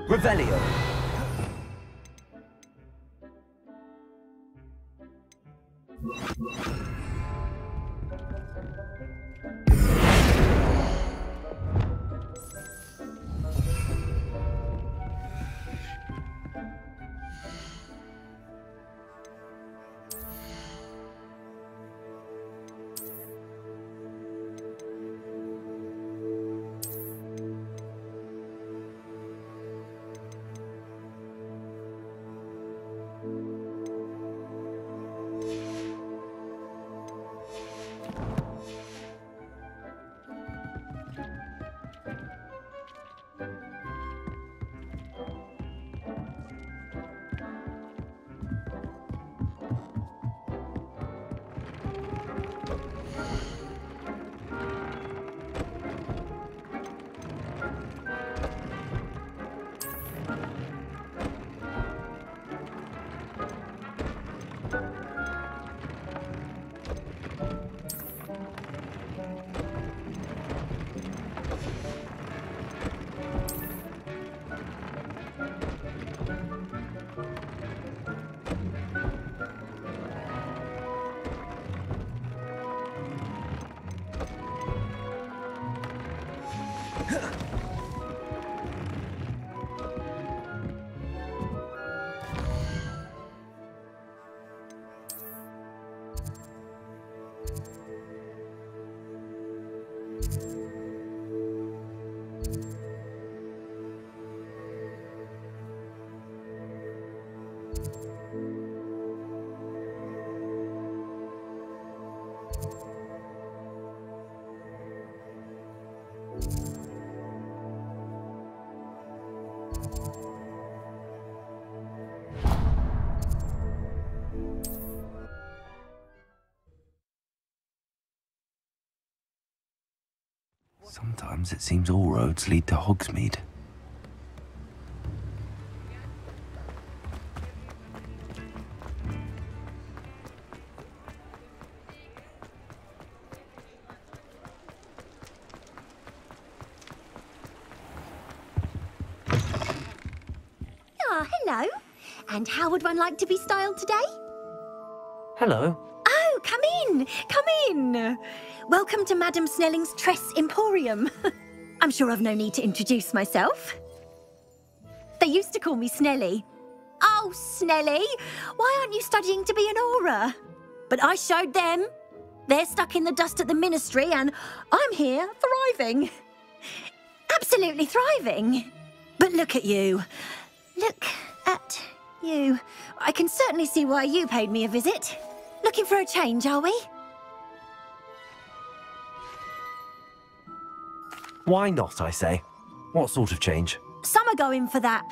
Revelio.
Sometimes it seems all roads lead to Hogsmeade.
Ah, hello.
And how would one like to be styled today?
Hello.
Oh, come in, come in. Welcome to Madame Snelling's Tress Emporium. I'm sure I've no need to introduce myself. They used to call me Snelly. Oh, Snelly, why aren't you studying to be an aura? But I showed them. They're stuck in the dust at the ministry and I'm here thriving. Absolutely thriving. But look at you. Look at you. I can certainly see why you paid me a visit. Looking for a change, are we?
Why not, I say? What sort of change?
Some are going for that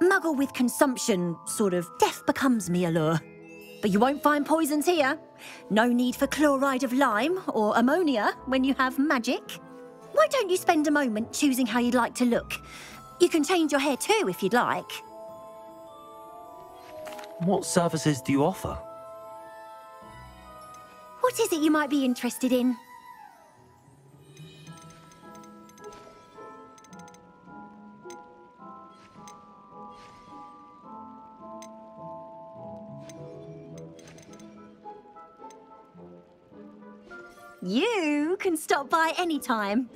muggle with consumption, sort of death becomes me allure. But you won't find poisons here. No need for chloride of lime or ammonia when you have magic. Why don't you spend a moment choosing how you'd like to look? You can change your hair too if you'd like.
What services do you offer?
What is it you might be interested in? You can stop by any time.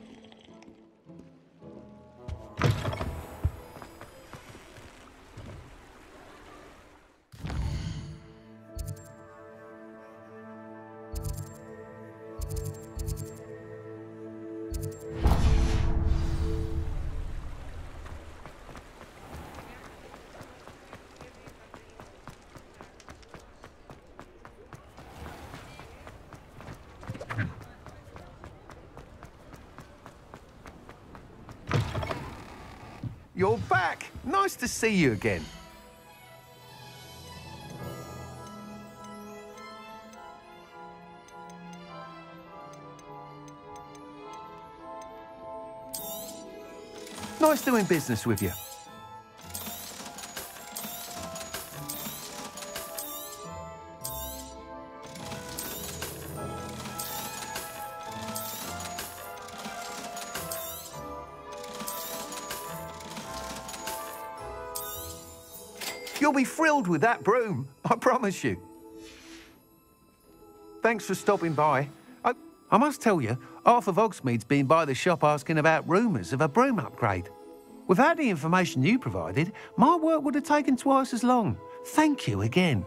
You're back. Nice to see you again. Nice doing business with you. You'll be thrilled with that broom, I promise you. Thanks for stopping by. I must tell you, half of Hogsmeade's been by the shop asking about rumours of a broom upgrade. Without the information you provided, my work would have taken twice as long. Thank you again.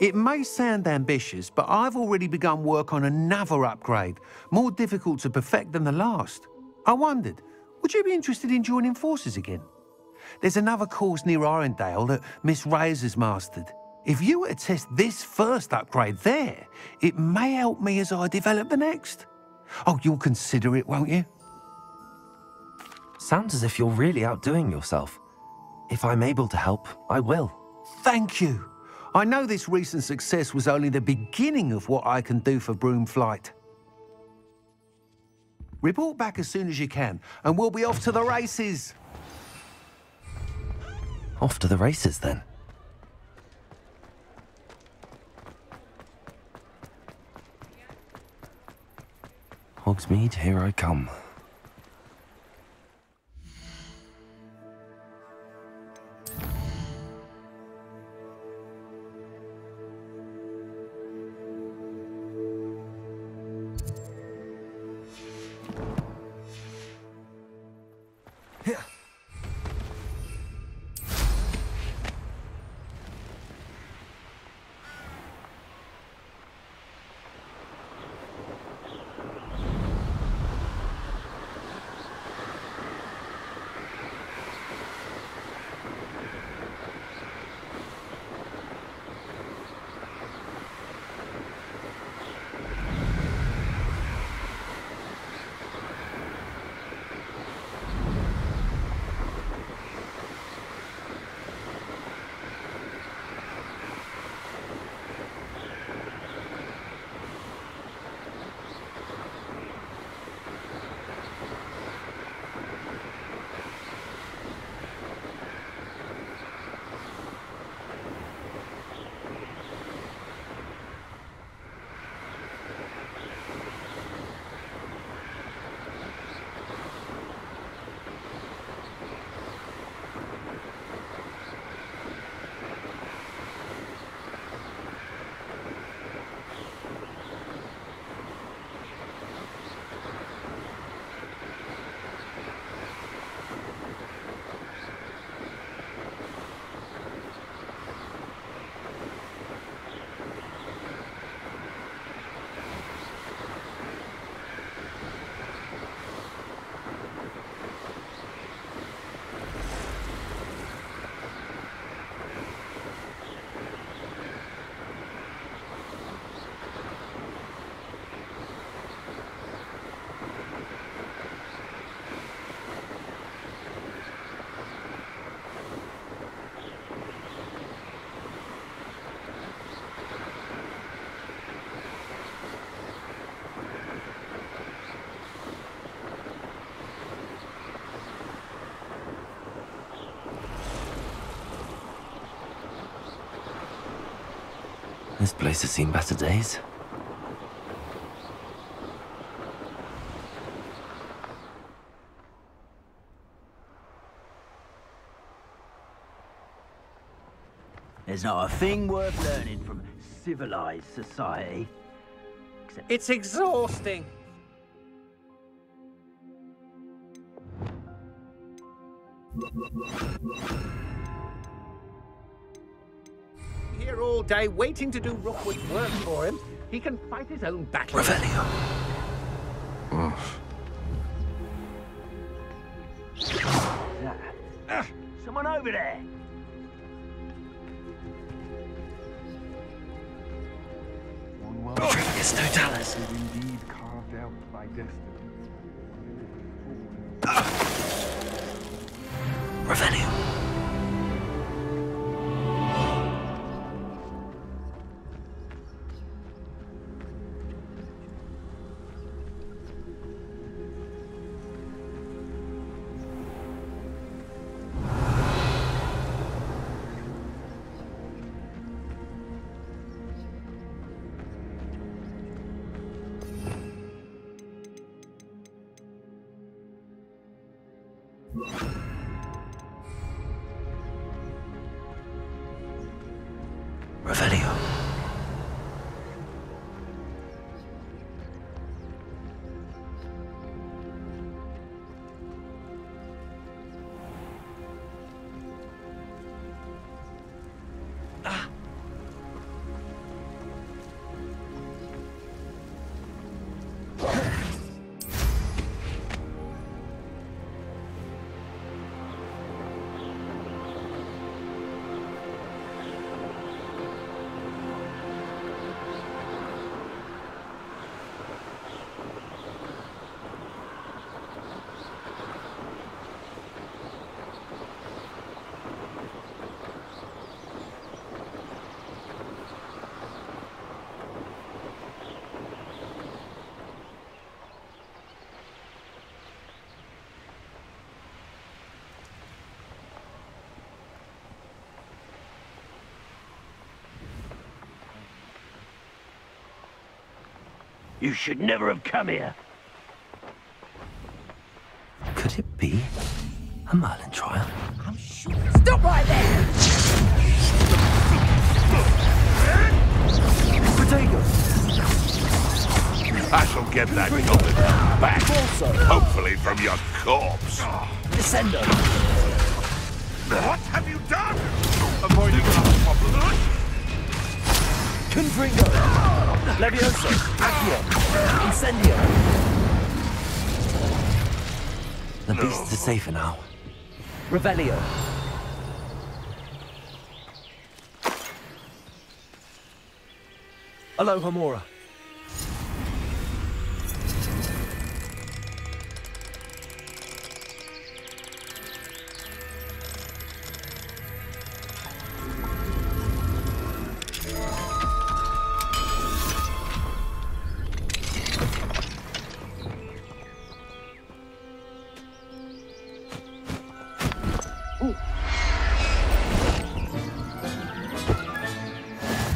It may sound ambitious, but I've already begun work on another upgrade, more difficult to perfect than the last. I wondered, would you be interested in joining forces again? There's another course near Irondale that Miss Reyes has mastered. If you were to test this first upgrade there, it may help me as I develop the next. Oh, you'll consider it, won't you?
Sounds as if you're really outdoing yourself. If I'm able to help, I will.
Thank you. I know this recent success was only the beginning of what I can do for Broomflight. Report back as soon as you can, and we'll be off to the races.
Off to the races, then. Hogsmeade, here I come. This place has seen better days.
There's not a thing worth learning from civilized society.
It's exhausting. Here all day waiting to do Rookwood's work for him. He can fight his own battles.
Revelio.
Someone over there.
It's no Dallas.
Indeed carved out by destiny.
Revelio. Revelio.
You should never have come here.
Could it be a Merlin trial?
I'm sure. Stop right there!
Potato!
I shall get that goblin back. Hopefully from your corpse.
Descendo.
What have you done? Avoiding our problem.
Confringo. Levioso. Accio. Incendio.
The beasts are safer now.
Revelio. Alohomora.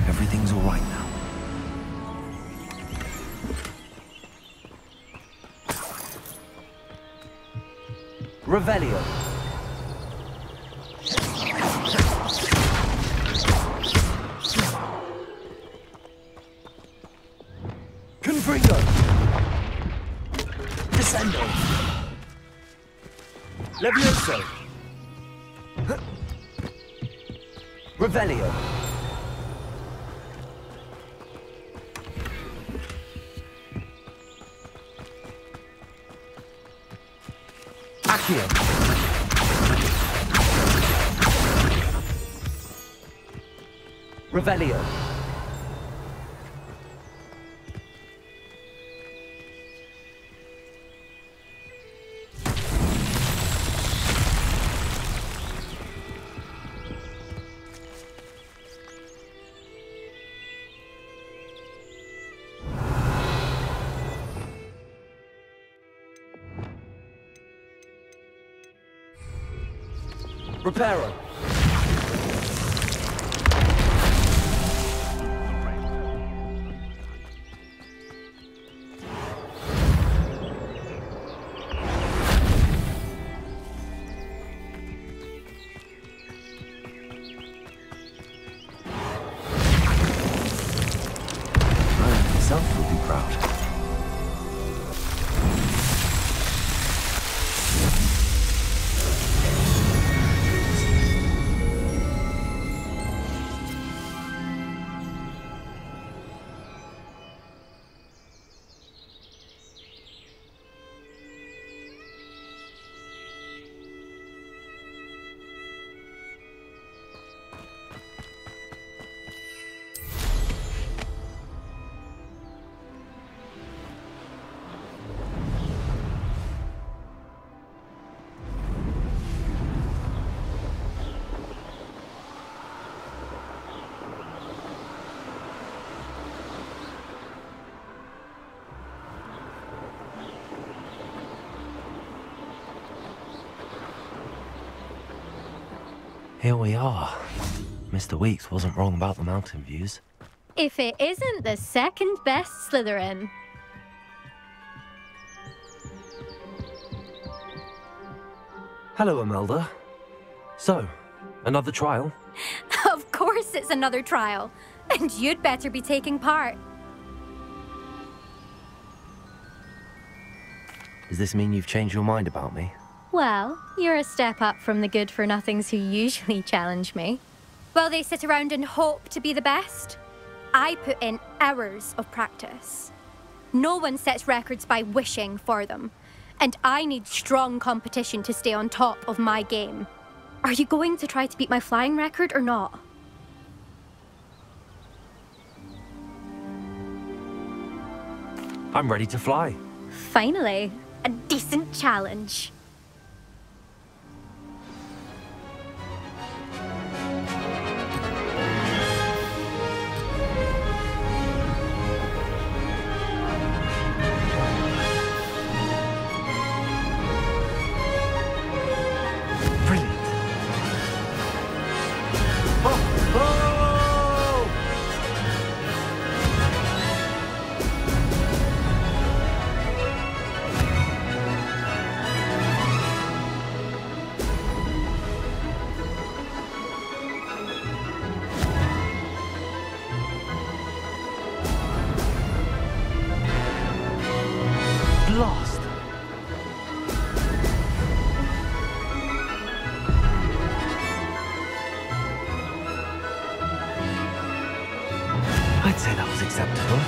Everything's all right now.
Revelio. Confringo. Descendo. Levioso. Revelio. Accio. Revelio. Reparo.
Here we are. Mr. Weeks wasn't wrong about the mountain views.
If it isn't the second best Slytherin.
Hello, Imelda. So, another trial?
Of course it's another trial. And you'd better be taking part.
Does this mean you've changed your mind about me?
Well, you're a step up from the good-for-nothings who usually challenge me. While they sit around and hope to be the best, I put in hours of practice. No one sets records by wishing for them, and I need strong competition to stay on top of my game. Are you going to try to beat my flying record or not?
I'm ready to fly.
Finally, a decent challenge.
Blast! I'd say that was acceptable.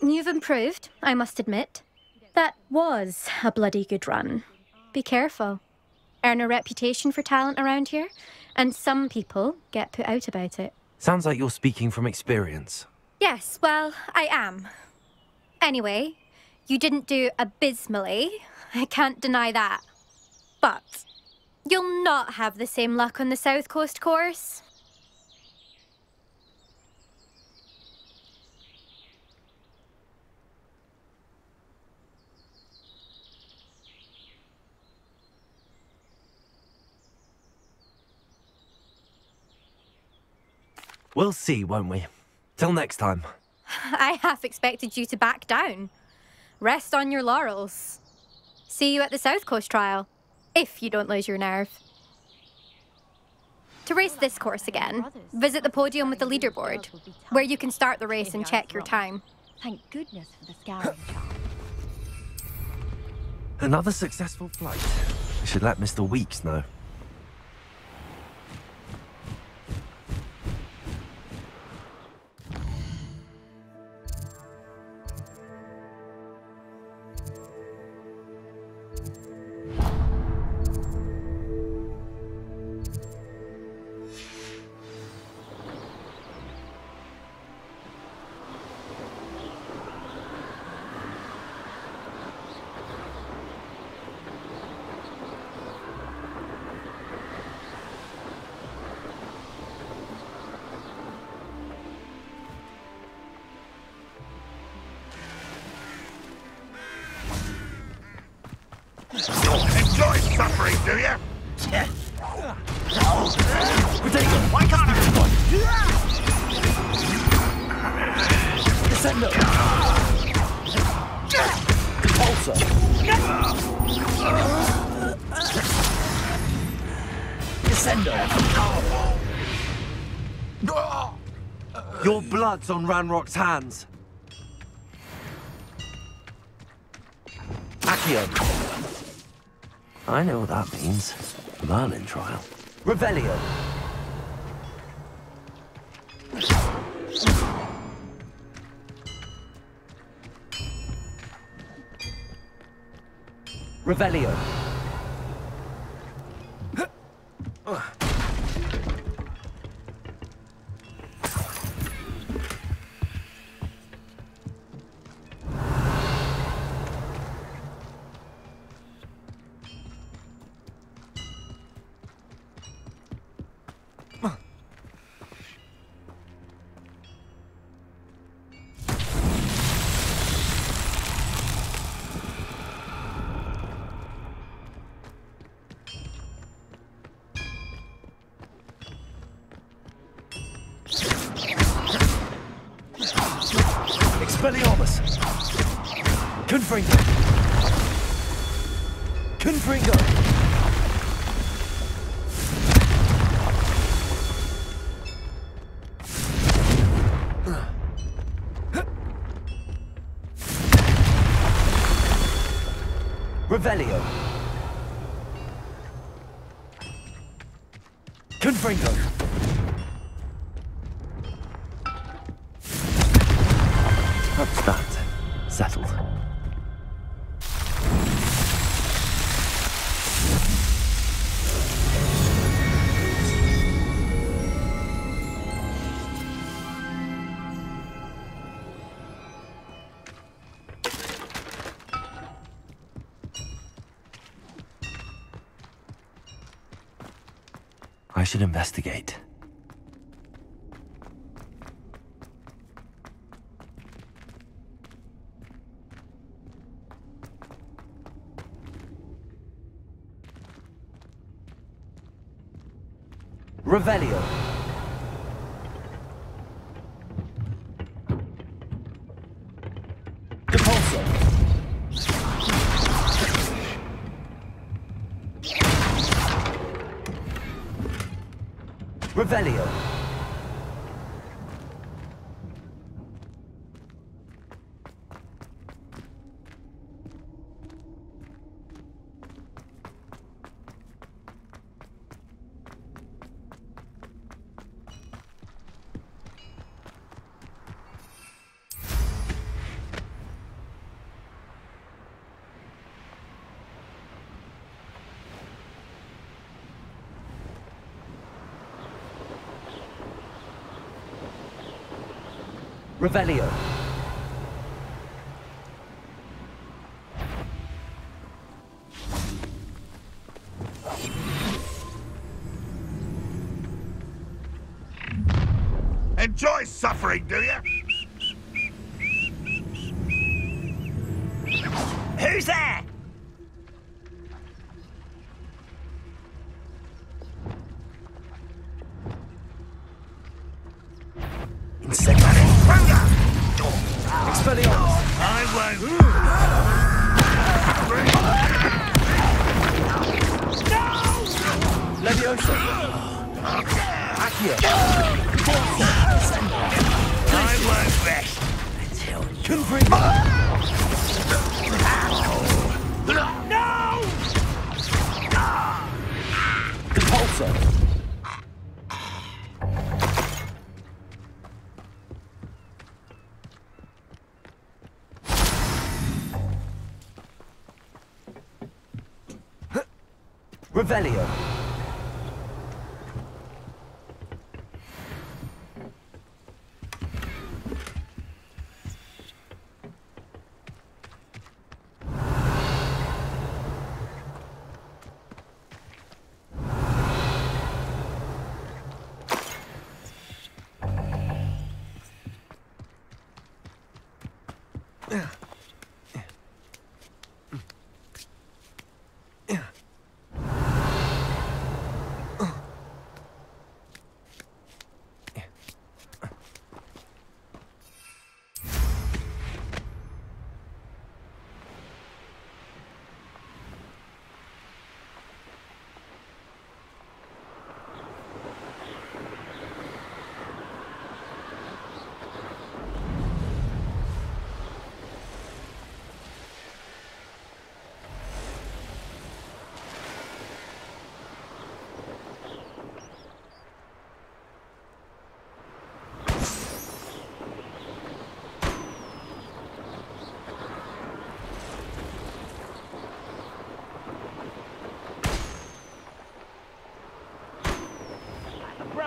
You've improved, I must admit. That was a bloody good run. Be careful. Earn a reputation for talent around here, and some people get put out about it.
Sounds like you're speaking from experience.
Yes, well, I am. Anyway, you didn't do abysmally. I can't deny that. But you'll not have the same luck on the South Coast course.
We'll see, won't we? Till next time.
I half expected you to back down. Rest on your laurels. See you at the South Coast trial, if you don't lose your nerve. To race this course again, visit the podium with the leaderboard, where you can start the race and check your time.
Thank goodness for the scouring charm.
Another successful flight. I should let Mr. Weeks know.
suffering, do you?
Why can't I? Descendo. Repulsor. Descendo.
Your blood's on Ranrock's hands. Accio.
I know what that means. Merlin trial.
Revelio. Revelio. Expelliarmus! Confringo! Confringo! Revelio! Confringo!
That's that. Settled. I should investigate.
Revelio. Depulso. Revelio. Revelio.
Enjoy suffering, do you?
Who's there?
Expelliarmus!
I won't.
Leviosa! Accio!
I won't rest until
Confringo!
No!
Depulso! Revelio.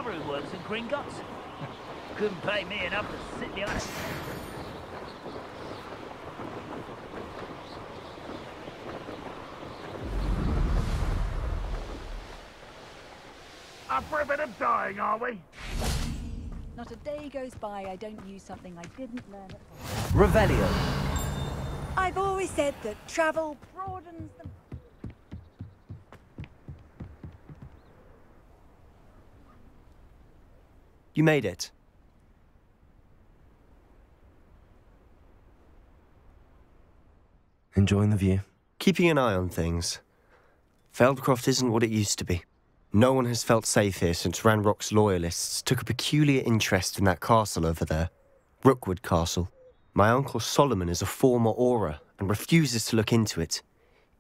brother who works in Gringotts. Couldn't pay me enough to sit behind it.
Up for a bit of dying, are we?
Not a day goes by I don't use something I didn't learn at home.
Revelio.
I've always said that travel broadens the...
You made it.
Enjoying the view?
Keeping an eye on things. Feldcroft isn't what it used to be. No one has felt safe here since Ranrock's loyalists took a peculiar interest in that castle over there. Rookwood Castle. My uncle Solomon is a former Auror and refuses to look into it,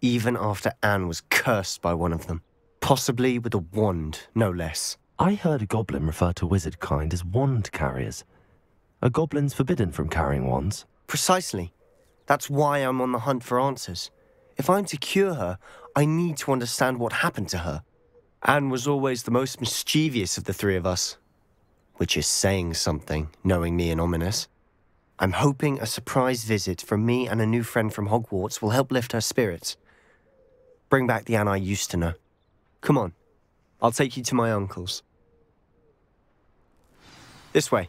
even after Anne was cursed by one of them. Possibly with a wand, no less.
I heard a goblin refer to wizard kind as wand carriers. Are goblins forbidden from carrying wands?
Precisely. That's why I'm on the hunt for answers. If I'm to cure her, I need to understand what happened to her. Anne was always the most mischievous of the three of us. Which is saying something, knowing me and Ominous. I'm hoping a surprise visit from me and a new friend from Hogwarts will help lift her spirits. Bring back the Anne I used to know. Come on, I'll take you to my uncle's. This way.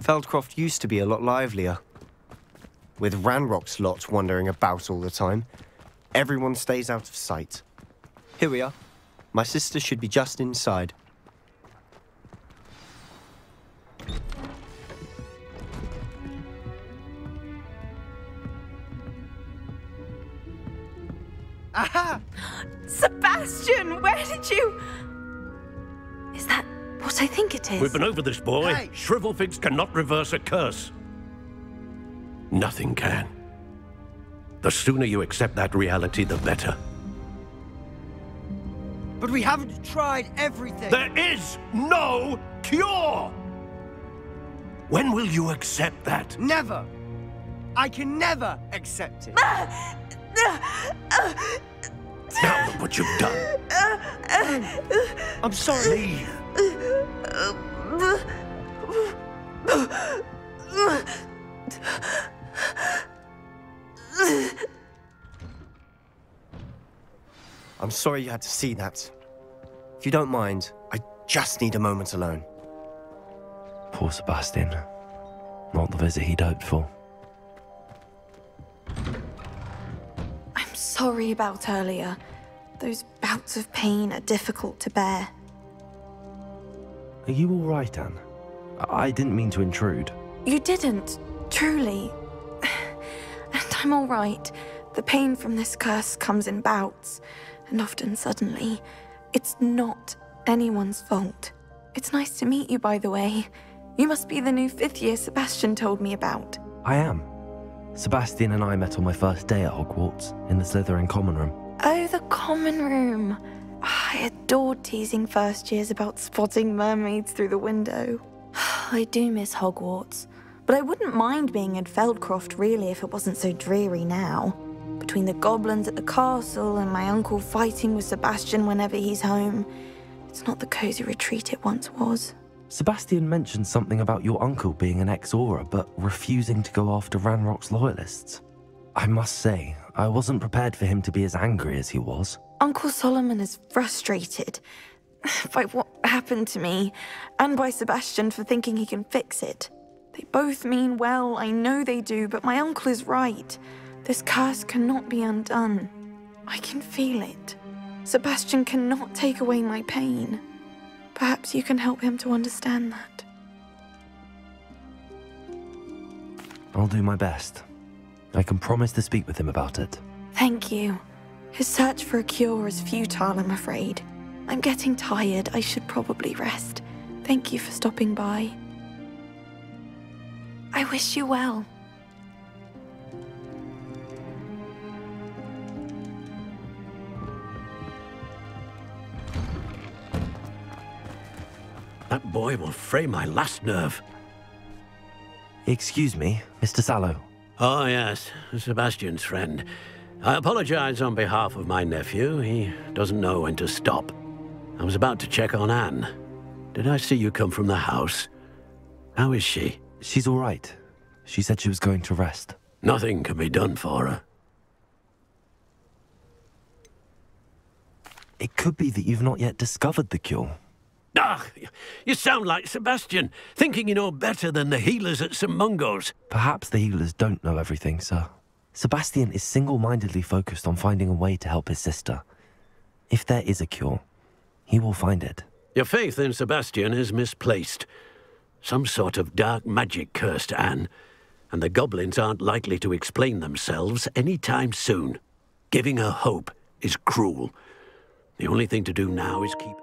Feldcroft used to be a lot livelier. With Ranrock's lot wandering about all the time, everyone stays out of sight. Here we are. My sister should be just inside.
Aha! Sebastian, where did you... Is that what I think it is?
We've been over this, boy.
Hey.
Shrivelfigs cannot reverse a curse. Nothing can. The sooner you accept that reality, the better.
But we haven't tried everything.
There is no cure! When will you accept that?
Never. I can never accept it.
Now look what you've done.
I'm sorry.
I'm sorry you had to see that. If you don't mind, I just need a moment alone.
Poor Sebastian. Not the visit he'd hoped for.
I'm sorry about earlier. Those bouts of pain are difficult to bear.
Are you all right, Anne? I didn't mean to intrude.
You didn't, truly. And I'm all right. The pain from this curse comes in bouts, and often suddenly. It's not anyone's fault. It's nice to meet you, by the way. You must be the new 5th year Sebastian told me about.
I am. Sebastian and I met on my first day at Hogwarts, in the Slytherin common room.
Oh, the common room. I adored teasing first years about spotting mermaids through the window. I do miss Hogwarts, but I wouldn't mind being in Feldcroft really if it wasn't so dreary now. Between the goblins at the castle and my uncle fighting with Sebastian whenever he's home, it's not the cozy retreat it once was.
Sebastian mentioned something about your uncle being an ex-Auror, but refusing to go after Ranrock's loyalists. I must say, I wasn't prepared for him to be as angry as he was.
Uncle Solomon is frustrated by what happened to me, and by Sebastian for thinking he can fix it. They both mean well, I know they do, but my uncle is right. This curse cannot be undone. I can feel it. Sebastian cannot take away my pain. Perhaps you can help him to understand that.
I'll do my best. I can promise to speak with him about it.
Thank you. His search for a cure is futile, I'm afraid. I'm getting tired. I should probably rest. Thank you for stopping by. I wish you well.
That boy will fray my last nerve.
Excuse me, Mr. Sallow.
Oh, yes. Sebastian's friend. I apologize on behalf of my nephew. He doesn't know when to stop. I was about to check on Anne. Did I see you come from the house? How is she?
She's all right. She said she was going to rest.
Nothing can be done for her.
It could be that you've not yet discovered the cure.
Ah, you sound like Sebastian, thinking you know better than the healers at St. Mungo's.
Perhaps the healers don't know everything, sir. Sebastian is single-mindedly focused on finding a way to help his sister. If there is a cure, he will find it.
Your faith in Sebastian is misplaced. Some sort of dark magic cursed Anne, and the goblins aren't likely to explain themselves anytime soon. Giving her hope is cruel. The only thing to do now is keep...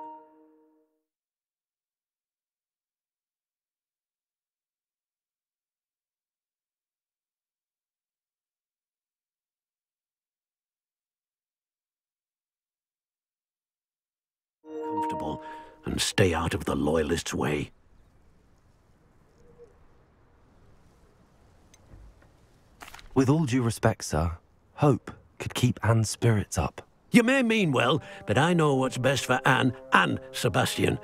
comfortable and stay out of the Loyalists' way.
With all due respect, sir, hope could keep Anne's spirits up.
You may mean well, but I know what's best for Anne and Sebastian.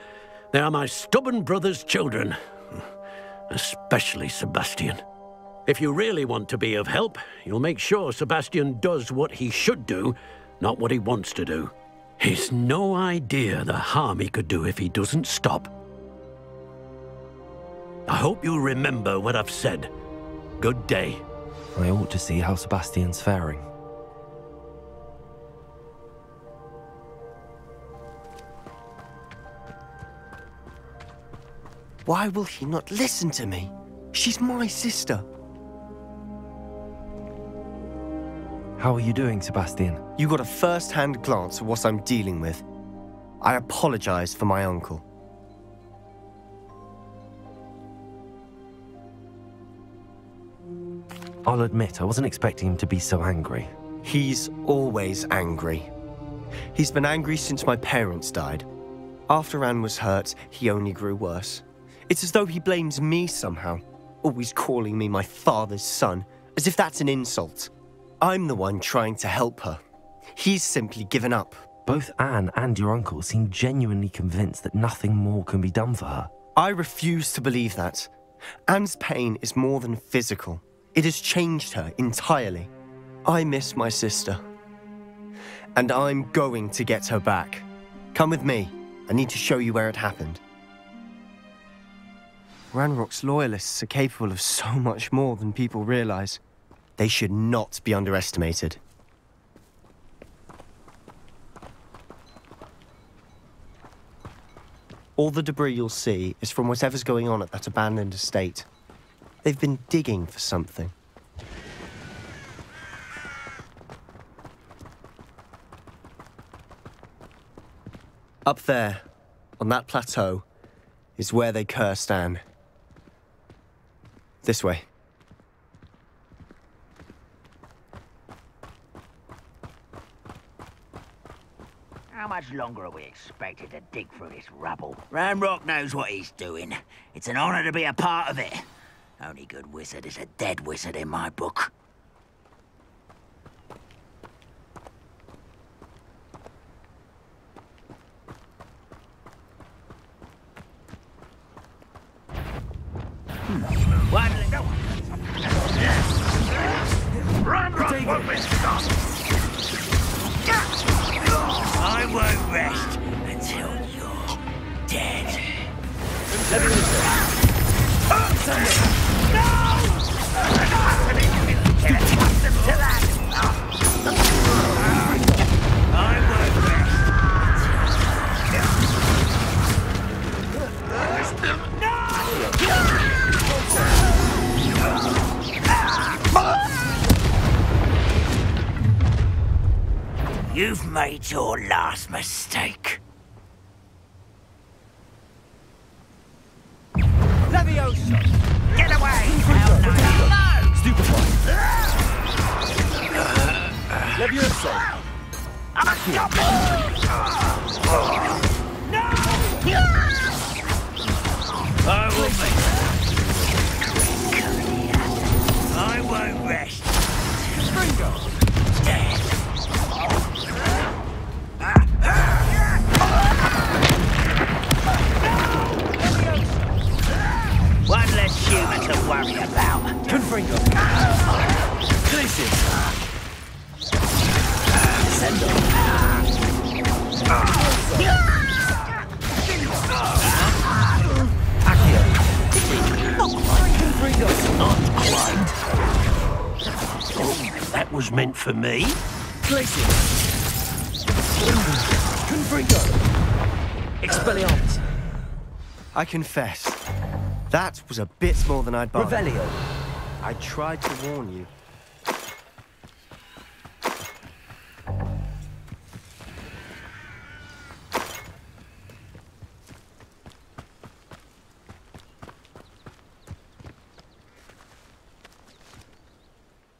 They are my stubborn brother's children. Especially Sebastian. If you really want to be of help, you'll make sure Sebastian does what he should do, not what he wants to do. He's no idea the harm he could do if he doesn't stop. I hope you'll remember what I've said. Good day.
I ought to see how Sebastian's faring.
Why will he not listen to me? She's my sister.
How are you doing, Sebastian?
You got a first-hand glance at what I'm dealing with. I apologize for my uncle.
I'll admit, I wasn't expecting him to be so angry.
He's always angry. He's been angry since my parents died. After Anne was hurt, he only grew worse. It's as though he blames me somehow, always calling me my father's son, as if that's an insult. I'm the one trying to help her. He's simply given up.
Both Anne and your uncle seem genuinely convinced that nothing more can be done for her.
I refuse to believe that. Anne's pain is more than physical. It has changed her entirely. I miss my sister. And I'm going to get her back. Come with me. I need to show you where it happened. Ranrock's loyalists are capable of so much more than people realize. They should not be underestimated. All the debris you'll see is from whatever's going on at that abandoned estate. They've been digging for something. Up there, on that plateau, is where they cursed Anne. This way.
How much longer are we expected to dig through this rubble? Ranrock knows what he's doing. It's an honor to be a part of it. Only good wizard is a dead wizard in my book.
Ranrock won't be stopped!
I won't rest until you're dead. Get accustomed to that! I won't You've made your last mistake.
Levioso!
Get away! Hell no!
Stupefy! Levioso!
I will make that. I
won't rest. One less human to worry about.
Confringo. Glacius. Send
Not quite. Oh, that was meant for me.
Glacius. Confringo. Expelliarmus.
I confess, that was a bit more than I'd bargained.
Revelio.
I tried to warn you.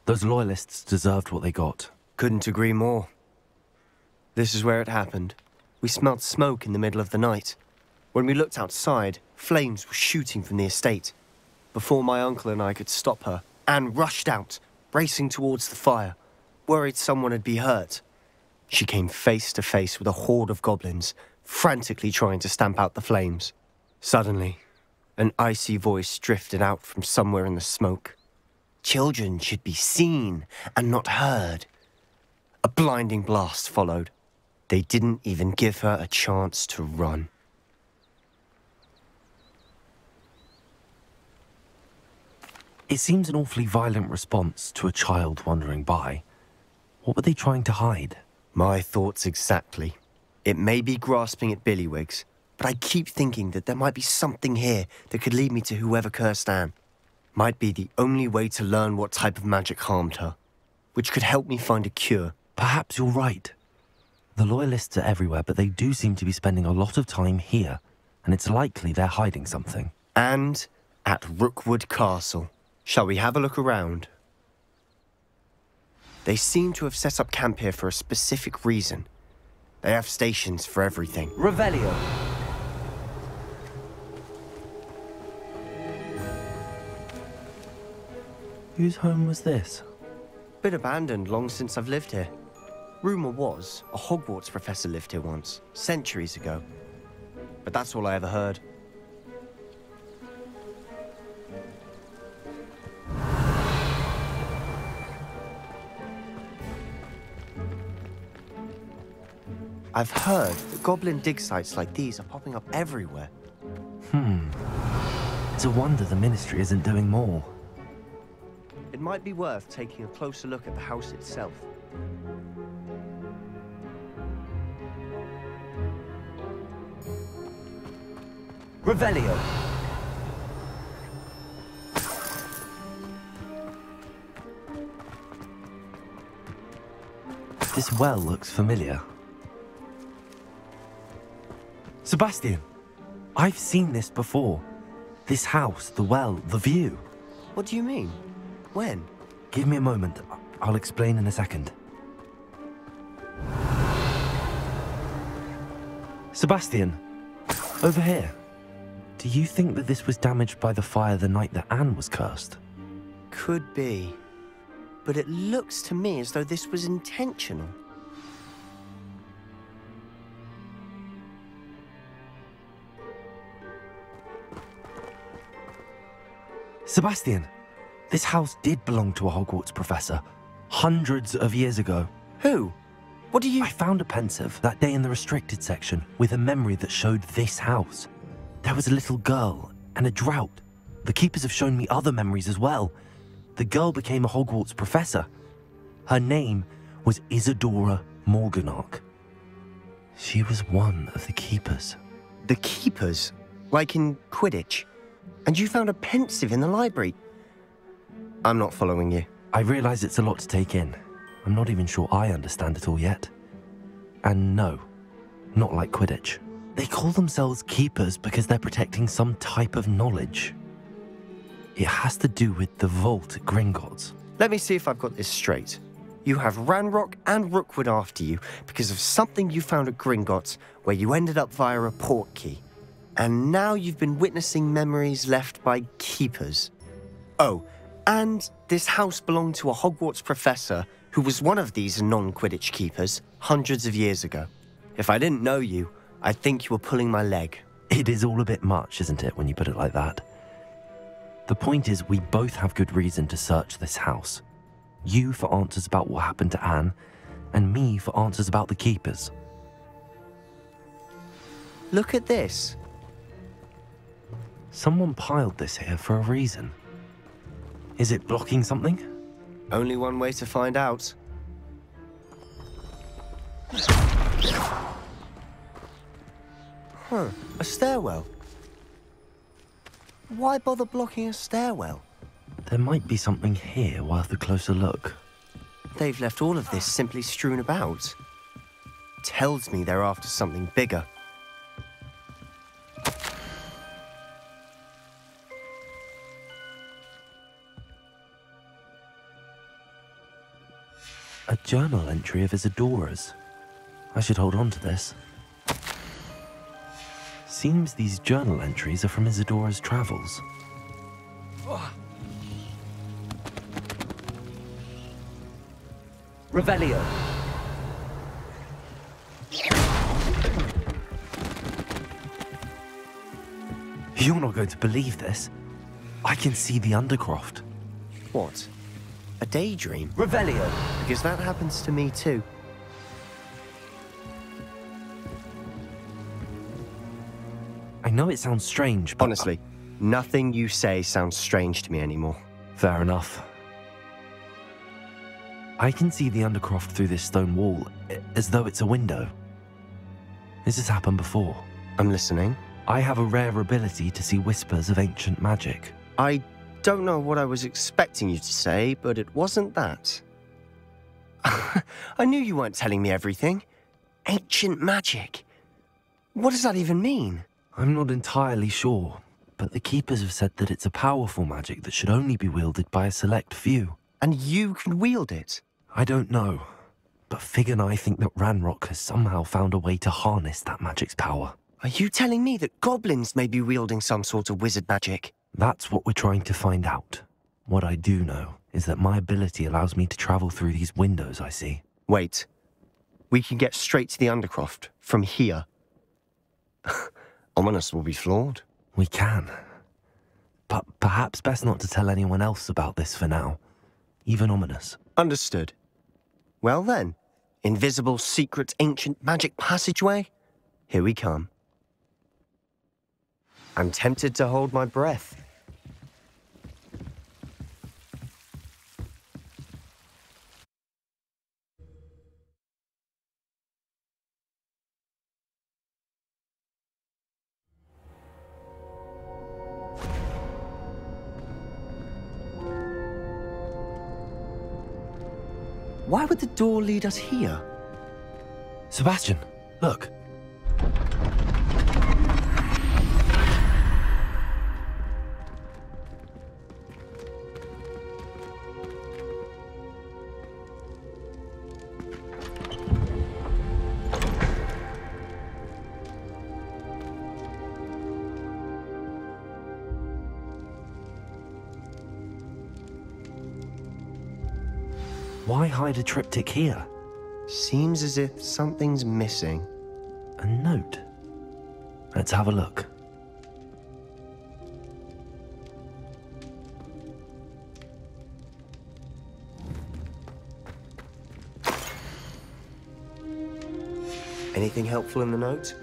Those loyalists deserved what they got.
Couldn't agree more. This is where it happened. We smelled smoke in the middle of the night. When we looked outside, flames were shooting from the estate. Before my uncle and I could stop her, Anne rushed out, racing towards the fire, worried someone had been hurt. She came face to face with a horde of goblins, frantically trying to stamp out the flames. Suddenly, an icy voice drifted out from somewhere in the smoke. Children should be seen and not heard. A blinding blast followed. They didn't even give her a chance to run.
It seems an awfully violent response to a child wandering by. What were they trying to hide?
My thoughts exactly. It may be grasping at Billywigs, but I keep thinking that there might be something here that could lead me to whoever cursed Anne. Might be the only way to learn what type of magic harmed her, which could help me find a cure.
Perhaps you're right. The Loyalists are everywhere, but they do seem to be spending a lot of time here, and it's likely they're hiding something.
And at Rookwood Castle. Shall we have a look around? They seem to have set up camp here for a specific reason. They have stations for everything.
Revelio.
Whose home was this?
Been abandoned long since I've lived here. Rumour was a Hogwarts professor lived here once, centuries ago. But that's all I ever heard. I've heard that goblin dig sites like these are popping up everywhere.
It's a wonder the Ministry isn't doing more.
It might be worth taking a closer look at the house itself.
Revelio.
This well looks familiar. Sebastian, I've seen this before. This house, the well, the view.
What do you mean? When?
Give me a moment. I'll explain in a second. Sebastian, over here. Do you think that this was damaged by the fire the night that Anne was cursed?
Could be. But it looks to me as though this was intentional.
Sebastian, this house did belong to a Hogwarts professor, hundreds of years ago.
Who? What do you...
I found a pensive that day in the restricted section with a memory that showed this house. There was a little girl and a drought. The keepers have shown me other memories as well. The girl became a Hogwarts professor. Her name was Isadora Morganach. She was one of the keepers.
The keepers? Like in Quidditch? And you found a pensive in the library? I'm not following you.
I realize it's a lot to take in. I'm not even sure I understand it all yet. And no, not like Quidditch. They call themselves keepers because they're protecting some type of knowledge. It has to do with the vault at Gringotts.
Let me see if I've got this straight. You have Ranrock and Rookwood after you because of something you found at Gringotts where you ended up via a portkey. And now you've been witnessing memories left by keepers. Oh, And this house belonged to a Hogwarts professor who was one of these non-Quidditch keepers hundreds of years ago. If I didn't know you, I'd think you were pulling my leg.
It is all a bit much, isn't it, when you put it like that? The point is, we both have good reason to search this house. You for answers about what happened to Anne, and me for answers about the keepers.
Look at this.
Someone piled this here for a reason. Is it blocking something?
Only one way to find out. Huh, a stairwell. Why bother blocking a stairwell?
There might be something here worth a closer look.
They've left all of this simply strewn about. Tells me they're after something bigger.
A journal entry of Isadora's. I should hold on to this. Seems these journal entries are from Isadora's travels.
Revelio.
You're not going to believe this. I can see the Undercroft.
What? A daydream?
Revelio.
Because that happens to me too.
I know it sounds strange, but...
Honestly, nothing you say sounds strange to me anymore.
Fair enough. I can see the Undercroft through this stone wall, as though it's a window. This has happened before.
I'm listening.
I have a rare ability to see whispers of ancient magic.
I don't know what I was expecting you to say, but it wasn't that. I knew you weren't telling me everything. Ancient magic. What does that even mean?
I'm not entirely sure, but the Keepers have said that it's a powerful magic that should only be wielded by a select few.
And you can wield it?
I don't know, but Fig and I think that Ranrock has somehow found a way to harness that magic's power.
Are you telling me that goblins may be wielding some sort of wizard magic?
That's what we're trying to find out. What I do know is that my ability allows me to travel through these windows I see.
Wait. We can get straight to the Undercroft from here. Ominous will be flawed.
We can. But perhaps best not to tell anyone else about this for now. Even Ominous.
Understood. Well then, invisible, secret, ancient magic passageway? Here we come. I'm tempted to hold my breath. Why would the door lead us here?
Sebastian, look. Why hide a triptych here?
Seems as if something's missing.
A note? Let's have a look.
Anything helpful in the note?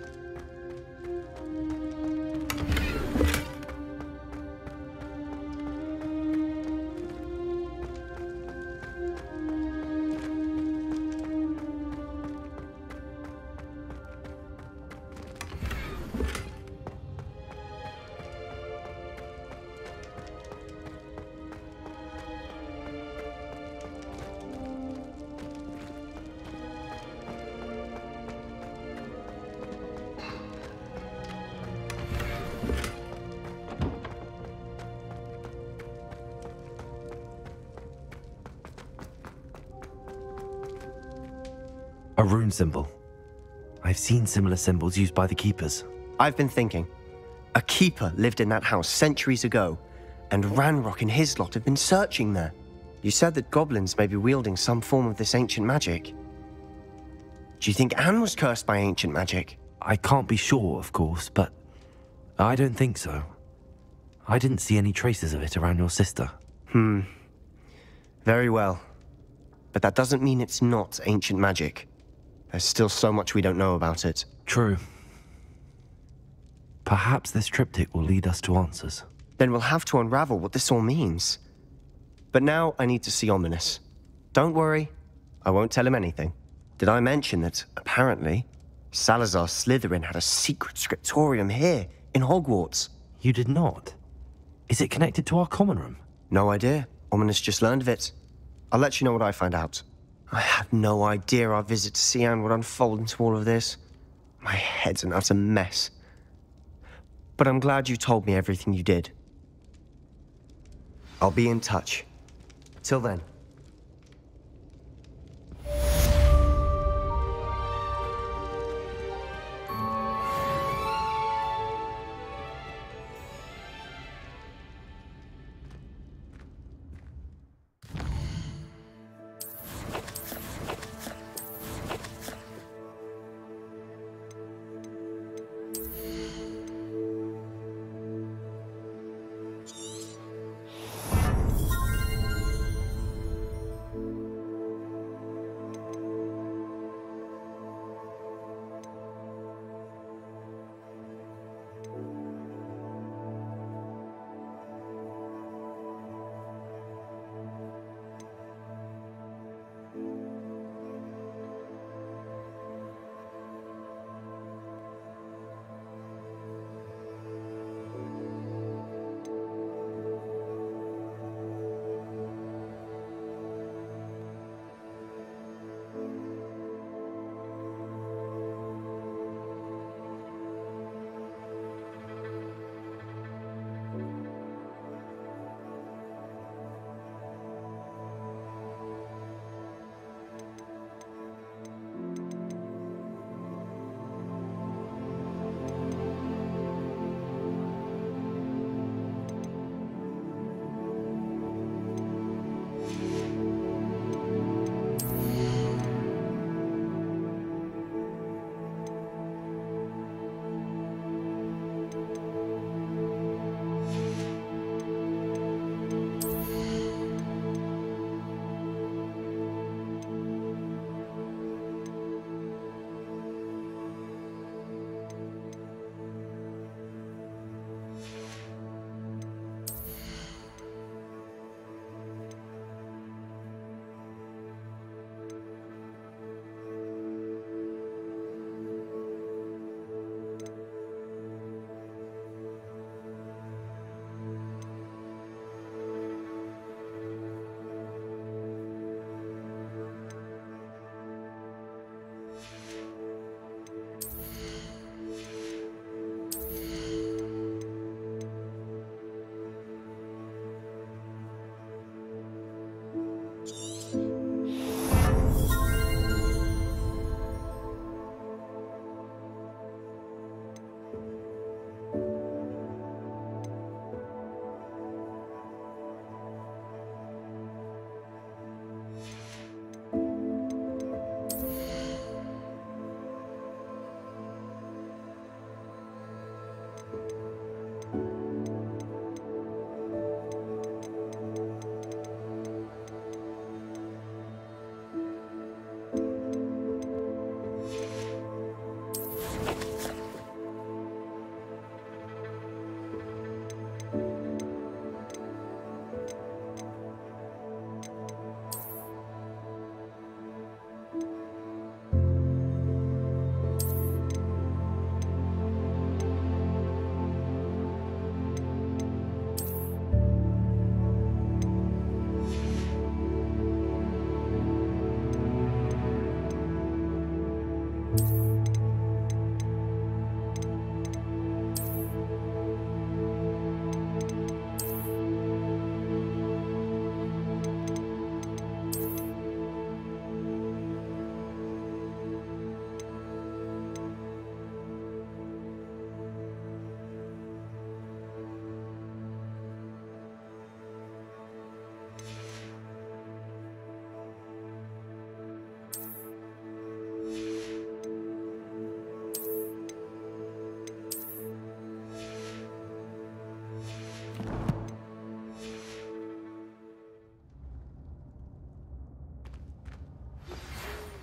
A rune symbol. I've seen similar symbols used by the Keepers.
I've been thinking. A keeper lived in that house centuries ago, and Ranrock and his lot have been searching there. You said that goblins may be wielding some form of this ancient magic. Do you think Anne was cursed by ancient magic?
I can't be sure, of course, but I don't think so. I didn't see any traces of it around your sister.
Very well. But that doesn't mean it's not ancient magic. There's still so much we don't know about it.
True. Perhaps this triptych will lead us to answers.
Then we'll have to unravel what this all means. But now I need to see Ominous. Don't worry, I won't tell him anything. Did I mention that, apparently, Salazar Slytherin had a secret scriptorium here, in Hogwarts?
You did not? Is it connected to our common room?
No idea. Ominous just learned of it. I'll let you know what I find out. I had no idea our visit to Cian would unfold into all of this. My head's an utter mess. But I'm glad you told me everything you did. I'll be in touch. Till then.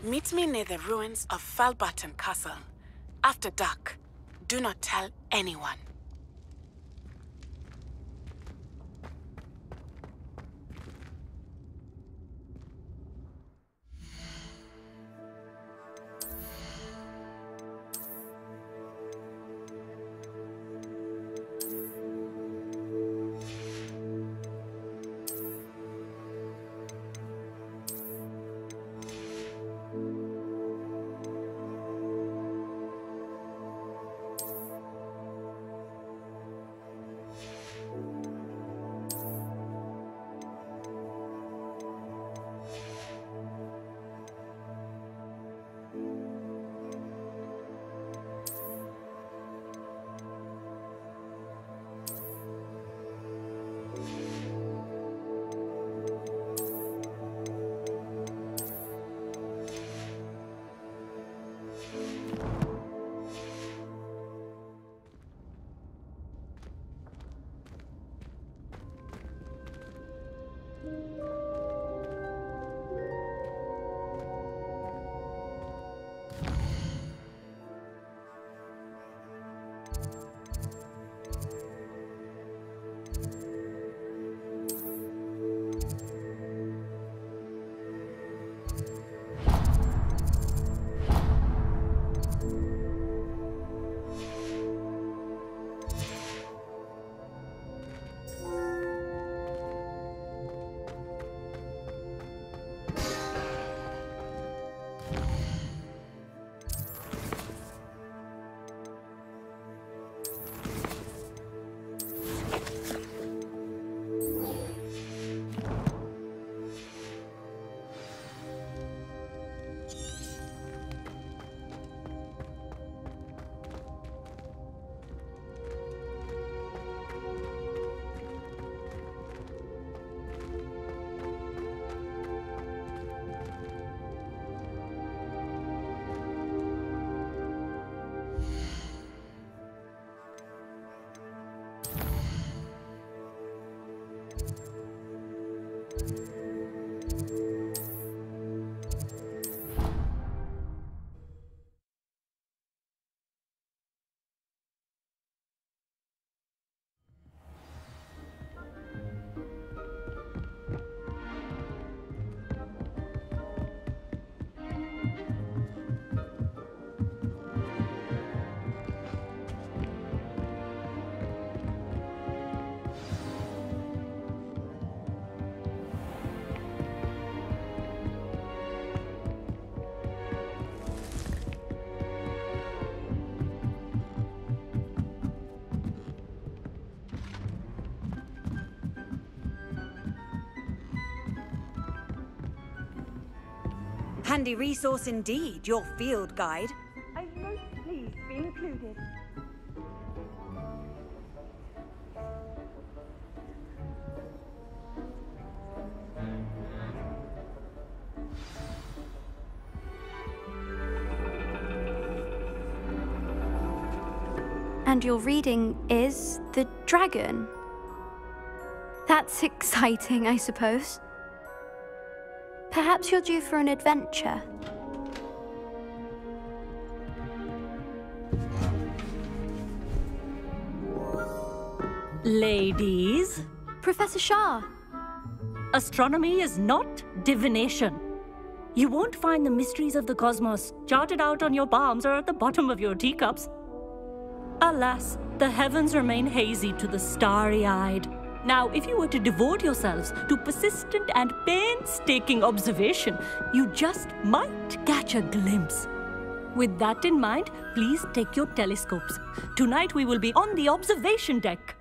Meet me near the ruins of Falbaton Castle. After dark. Do not tell anyone.
Handy resource indeed, your field guide.
I'm most pleased to be included.
And your reading is the dragon. That's exciting, I suppose. Perhaps you're due for an adventure.
Ladies.
Professor Shah.
Astronomy is not divination. You won't find the mysteries of the cosmos charted out on your palms or at the bottom of your teacups. Alas, the heavens remain hazy to the starry-eyed. Now, if you were to devote yourselves to persistent and painstaking observation, you just might catch a glimpse. With that in mind, please take your telescopes. Tonight we will be on the observation deck.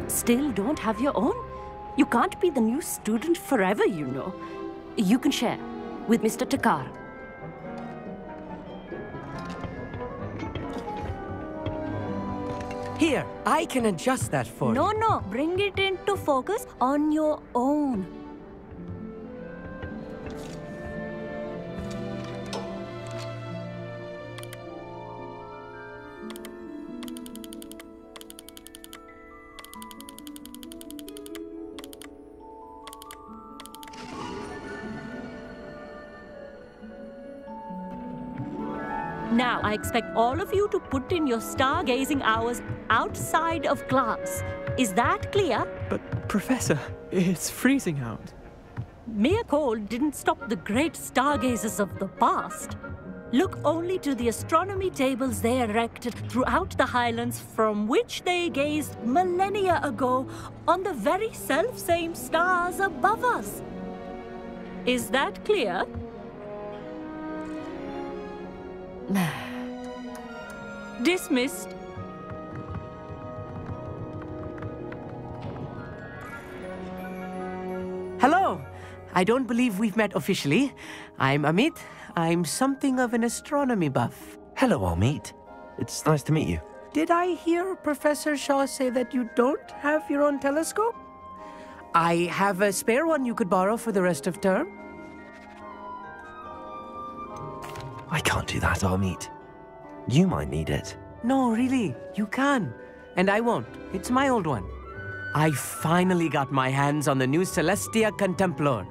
Still don't have your own? You can't be the new student forever, you know. You can share with Mr. Takar.
Here, I can adjust that for you.
No, bring it into focus on your own. Now, I expect all of you to put in your stargazing hours outside of class. Is that clear?
But, Professor, it's freezing out.
Mere cold didn't stop the great stargazers of the past. Look only to the astronomy tables they erected throughout the Highlands from which they gazed millennia ago on the very self-same stars above us. Is that clear? Dismissed.
Hello. I don't believe we've met officially. I'm Amit. I'm something of an astronomy buff.
Hello, Amit. It's nice to meet you.
Did I hear Professor Shaw say that you don't have your own telescope? I have a spare one you could borrow for the rest of term.
I can't do that, Amit. You might need it.
No, really, you can. And I won't. It's my old one. I finally got my hands on the new Celestia Contemplar.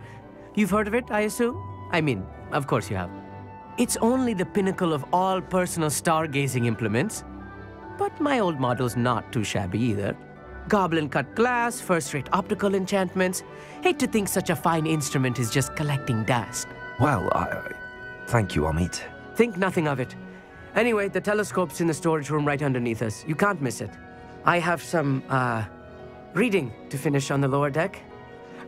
You've heard of it, I assume? I mean, of course you have. It's only the pinnacle of all personal stargazing implements. But my old model's not too shabby either. Goblin-cut glass, first-rate optical enchantments. Hate to think such a fine instrument is just collecting dust.
Well, thank you, Amit.
Think nothing of it. Anyway, the telescope's in the storage room right underneath us. You can't miss it. I have some, reading to finish on the lower deck.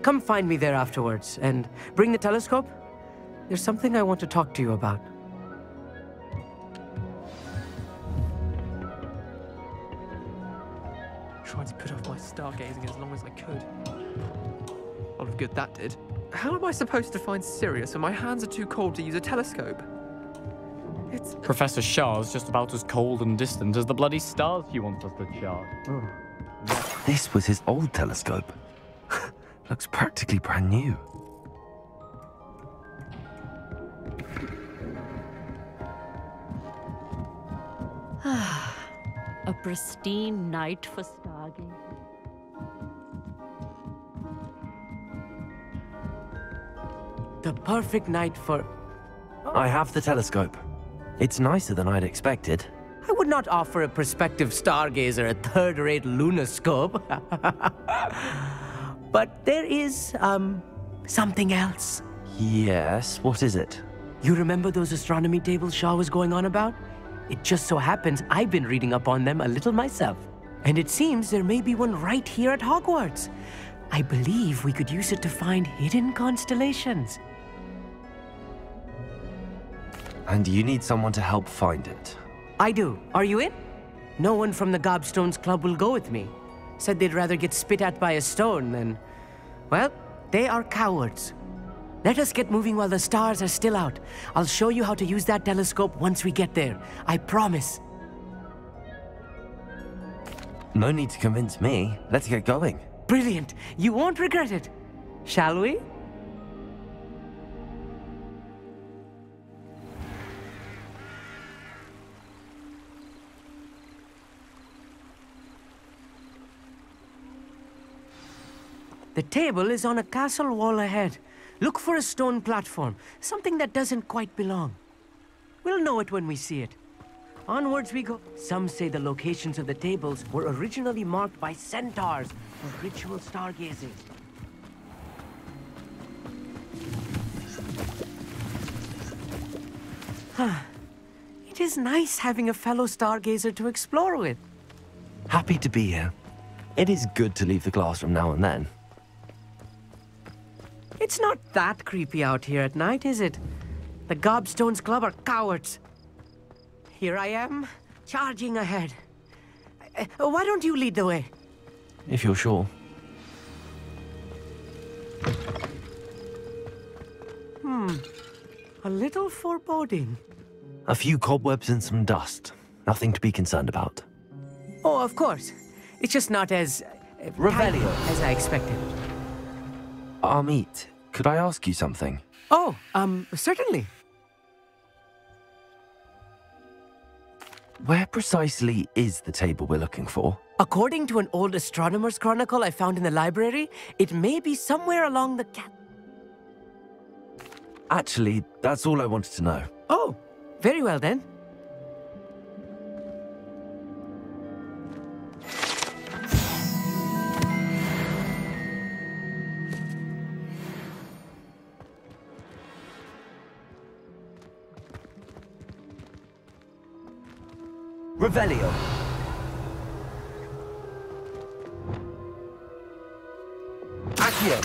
Come find me there afterwards, and bring the telescope. There's something I want to talk to you about.
Tried to put off my stargazing as long as I could. A lot of good that did. How am I supposed to find Sirius when my hands are too cold to use a telescope? It's...
Professor Shah's just about as cold and distant as the bloody stars you want us to chart.
This was his old telescope. Looks practically brand new.
A pristine night for stargazing.
The perfect night for...
I have the telescope. It's nicer than I'd expected.
I would not offer a prospective stargazer a third-rate lunoscope. But there is, something else.
Yes, what is it?
You remember those astronomy tables Shaw was going on about? It just so happens I've been reading up on them a little myself. And it seems there may be one right here at Hogwarts. I believe we could use it to find hidden constellations.
And you need someone to help find it.
I do. Are you in? No one from the Gobstones Club will go with me. Said they'd rather get spit at by a stone than... Well, they are cowards. Let us get moving while the stars are still out. I'll show you how to use that telescope once we get there. I promise.
No need to convince me. Let's get going.
Brilliant. You won't regret it. Shall we? The table is on a castle wall ahead. Look for a stone platform, something that doesn't quite belong. We'll know it when we see it. Onwards we go. Some say the locations of the tables were originally marked by centaurs for ritual stargazing. It is nice having a fellow stargazer to explore with.
Happy to be here. It is good to leave the classroom now and then.
It's not that creepy out here at night, is it? The Gobstones Club are cowards. Here I am, charging ahead. Why don't you lead the way?
If you're sure.
A little foreboding.
A few cobwebs and some dust. Nothing to be concerned about.
Oh, of course. It's just not as...
Revelio.
...as I expected.
Amit, could I ask you something?
Oh, certainly.
Where precisely is the table we're looking for?
According to an old astronomer's chronicle I found in the library, it may be somewhere along the
Actually, that's all I wanted to know.
Oh, very well then.
Revelio. Accio.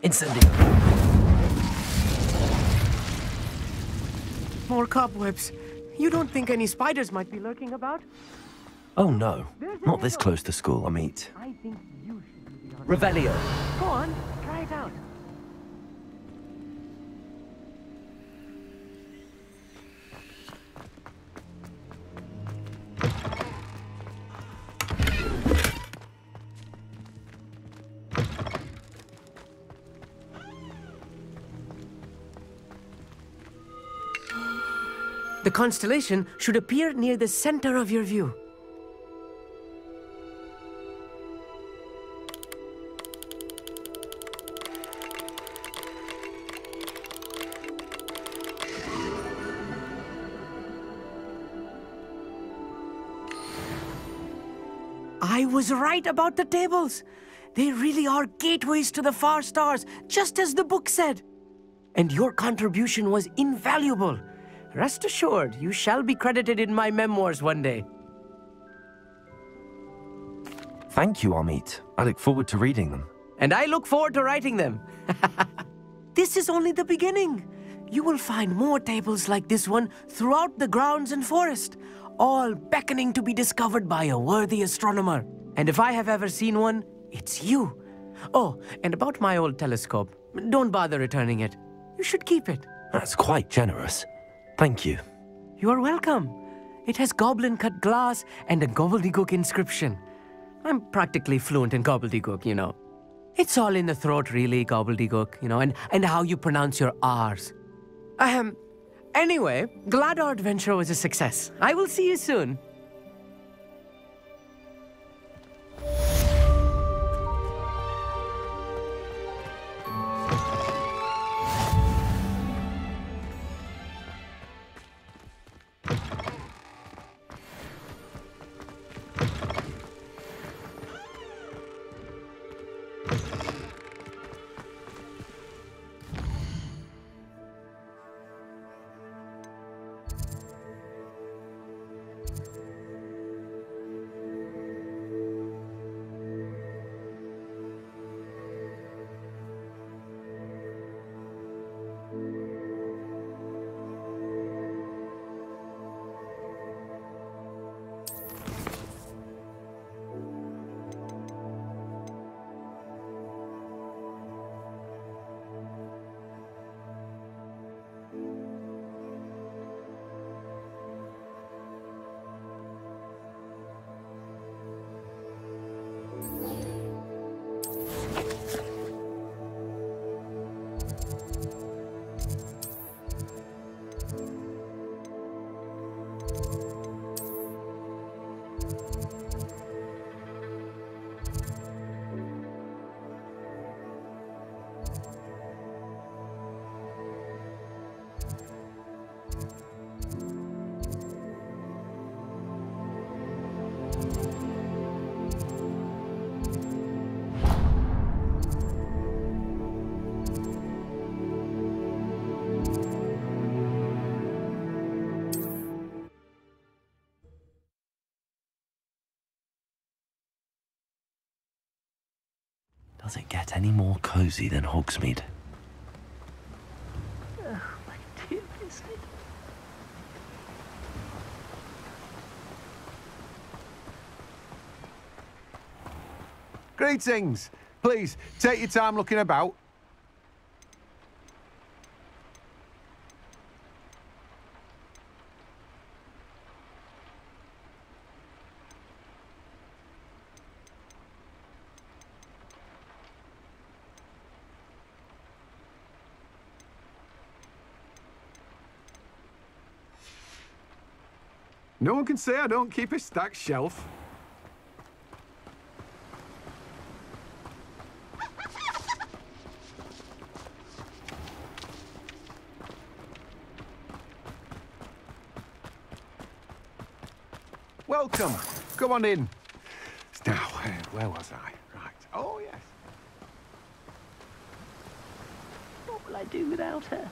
Incendio.
More cobwebs. You don't think any spiders might be lurking about?
Oh no, not this close to school, Amit.
I think you should be the honest.
Revelio.
Go on, try it out. The constellation should appear near the center of your view. I was right about the tables. They really are gateways to the far stars, just as the book said. And your contribution was invaluable. Rest assured, you shall be credited in my memoirs one day.
Thank you, Amit. I look forward to reading them.
And I look forward to writing them. This is only the beginning. You will find more tables like this one throughout the grounds and forest, all beckoning to be discovered by a worthy astronomer. And if I have ever seen one, it's you. Oh, and about my old telescope, don't bother returning it. You should keep it.
That's quite generous. Thank you.
You are welcome. It has goblin-cut glass and a gobbledygook inscription. I'm practically fluent in gobbledygook, you know. It's all in the throat, really, gobbledygook, you know, and how you pronounce your R's. Anyway, glad our adventure was a success. I will see you soon.
Does it get any more cozy than Hogsmeade?
Oh, my dear biscuit.
Greetings. Please, take your time looking about. No one can say I don't keep a stacked shelf. Welcome. Come on in. Now, where was I? Right. Oh, yes.
What will I do without her?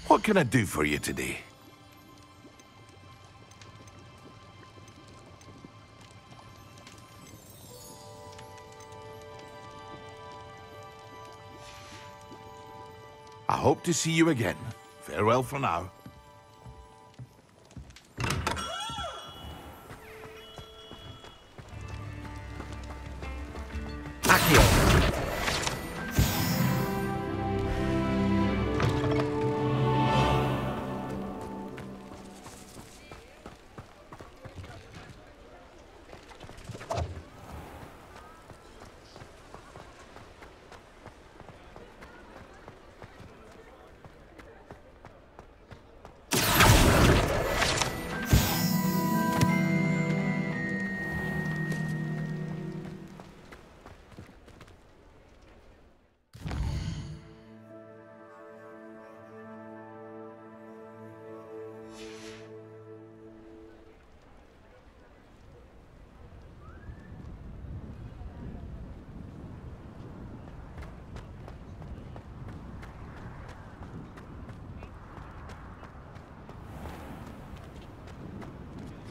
What can I do for you today? I hope to see you again. Farewell for now.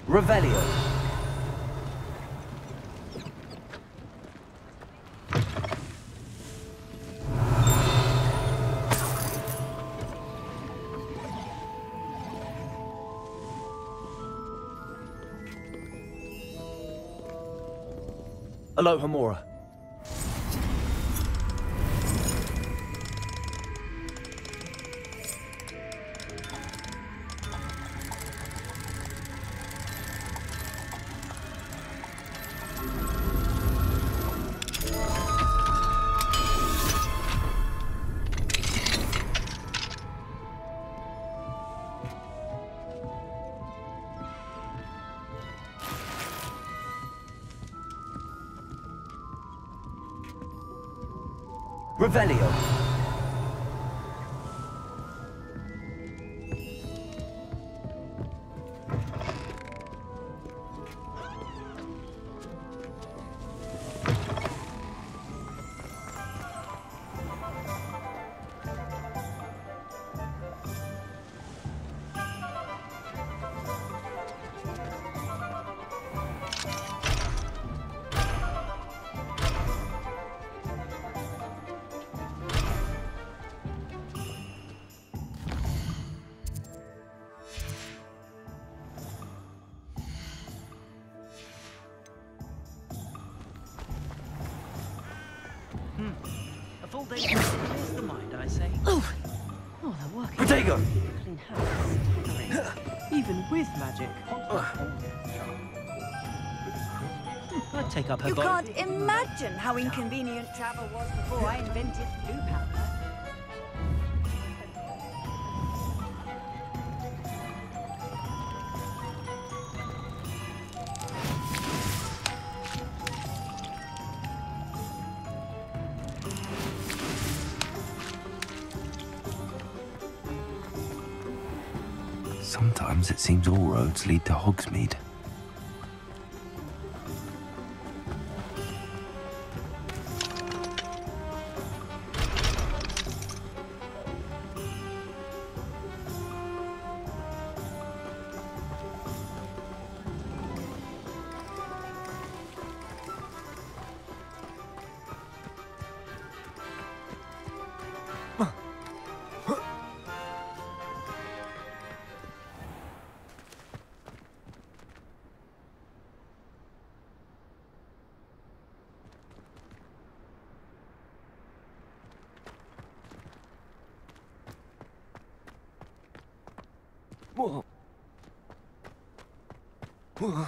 Revelio. Aloha Mora. Revelio.
A full day clears the mind, I say.
Oh, they're working.
Protego!
Clean house. Even with magic.
I'd take up her
You
body.
can't imagine how inconvenient travel was before I invented blue powder.
Sometimes it seems all roads lead to Hogsmeade.
Whoa. Whoa.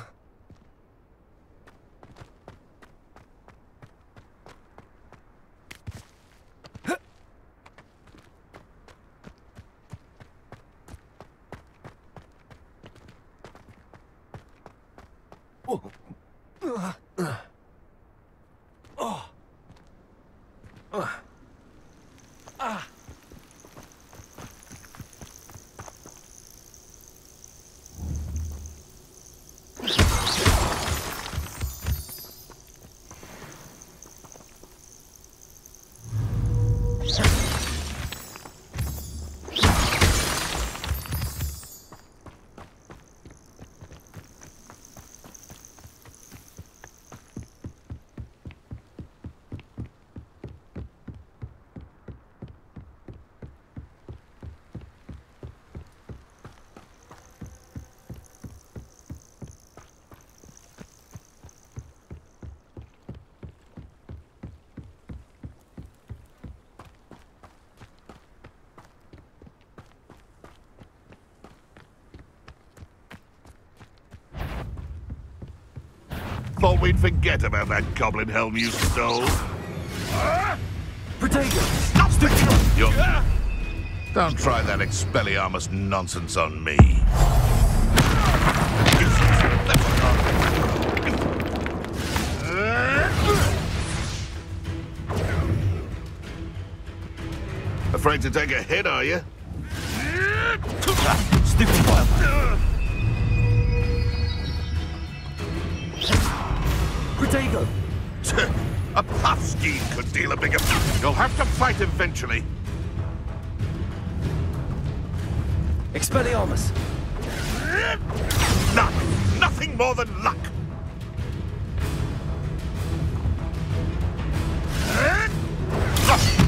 Whoa.
Thought we'd forget about that goblin helm you stole.
Protego! Stop sticking!
Don't try that Expelliarmus nonsense on me. Afraid to take a hit, are you?
Stupid wildfire! Protego!
A puff scheme could deal a bigger... You'll have to fight eventually.
Expelliarmus!
Luck! Nothing more than luck!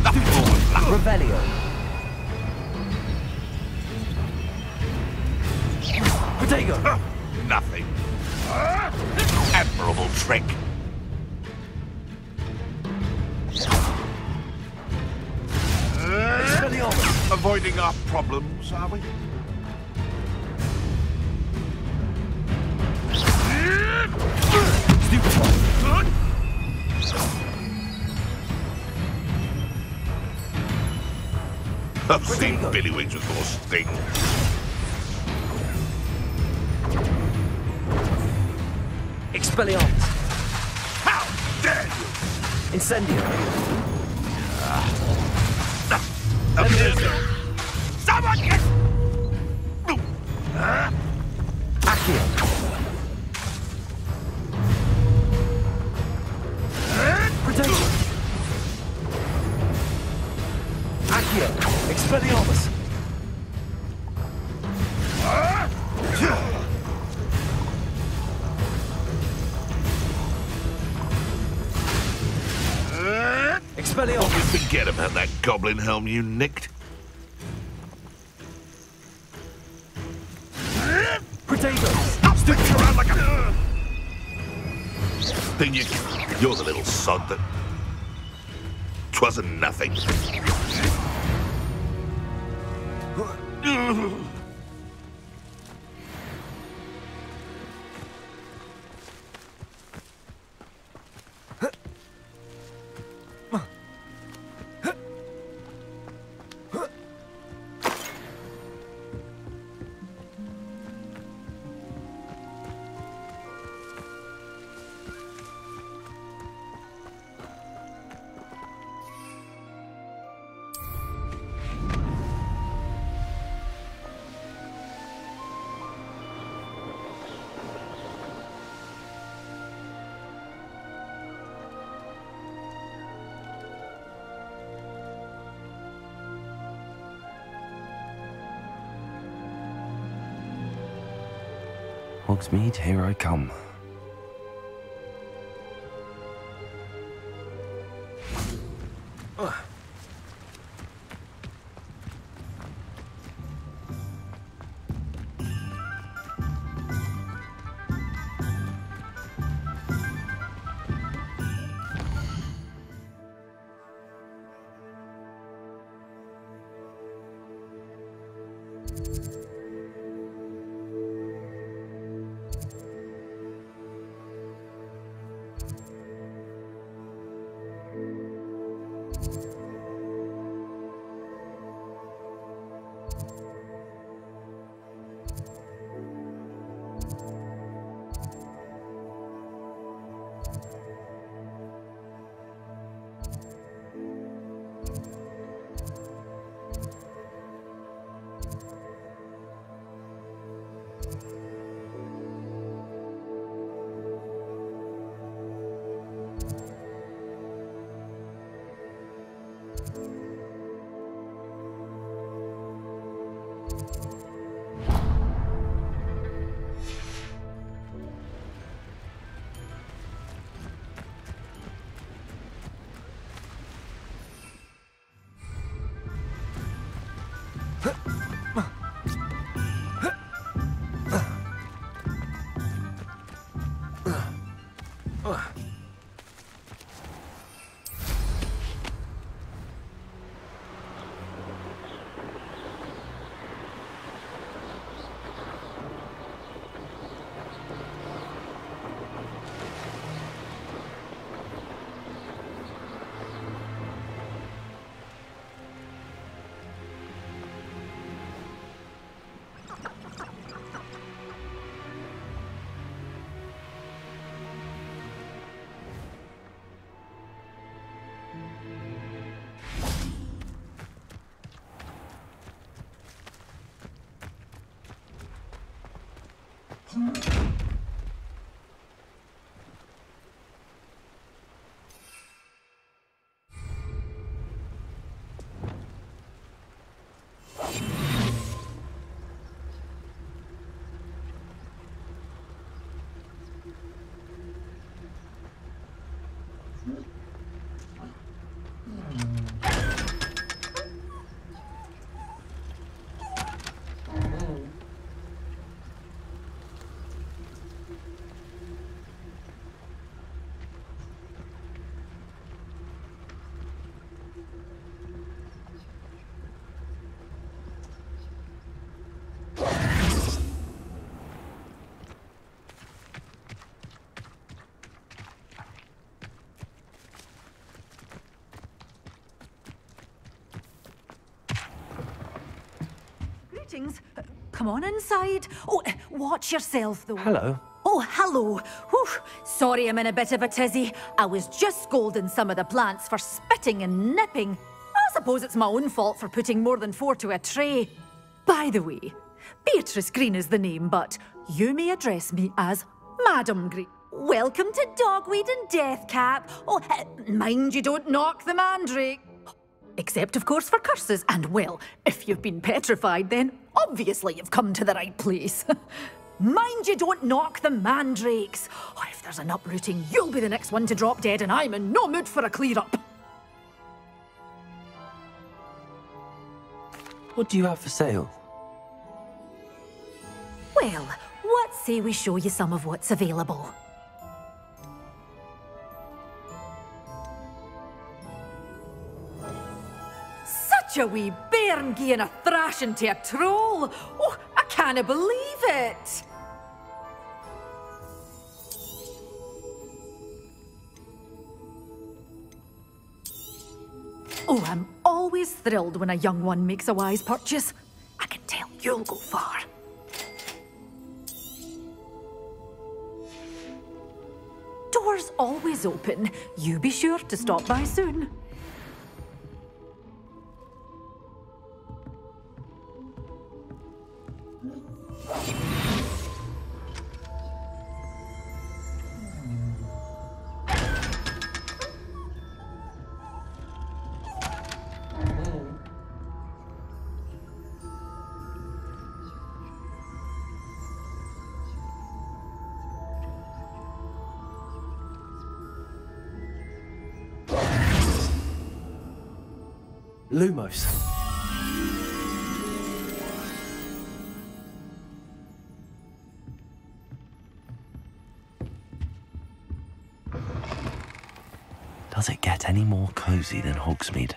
Nothing more than luck!
Revelio! Protego!
Nothing. Admirable trick.
Expelliarmus!
Avoiding our problems, are we?
Stupid one!
I've seen Billywings with more sting.
Expelliarmus!
How dare you!
Incendio!
Someone get...
Accio! Protego! Accio! Expelliarmus!
Expelliarmus! Forget about that goblin helm you nicked.
Protego!
Stop sticking around like a... Thing you're the little sod that... 'Twasn't nothing.
Hogsmeade, here I come.
Greetings. Come on inside. Oh, watch yourself, though.
Hello.
Oh, hello. Whew. Sorry I'm in a bit of a tizzy. I was just scolding some of the plants for spitting and nipping. I suppose it's my own fault for putting more than 4 to a tray. By the way, Beatrice Green is the name, but you may address me as Madam Green. Welcome to Dogweed and Deathcap. Oh, mind you don't knock the mandrake. Except, of course, for curses. And, well, if you've been petrified, then obviously you've come to the right place. Mind you don't knock the mandrakes. Oh, if there's an uprooting, you'll be the next one to drop dead, and I'm in no mood for a clear-up.
What do you have for sale?
Well, what say we show you some of what's available? Such a wee bairn gieing a thrashing to a troll! Oh, I can't believe it! Oh, I'm always thrilled when a young one makes a wise purchase. I can tell you'll go far. Doors always open. You be sure to stop by soon.
Lumos. Does it get any more cozy than Hogsmeade?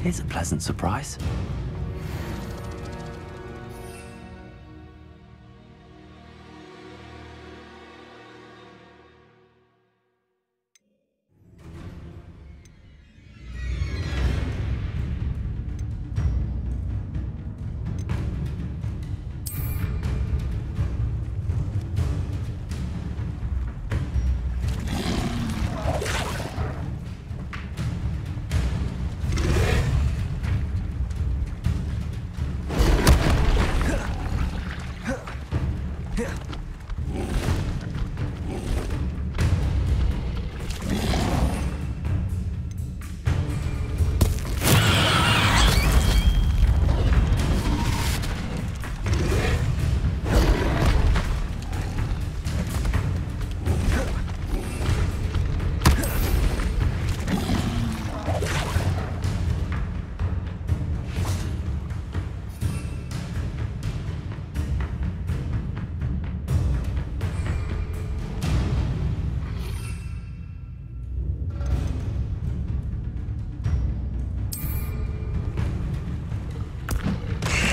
Here's a pleasant surprise.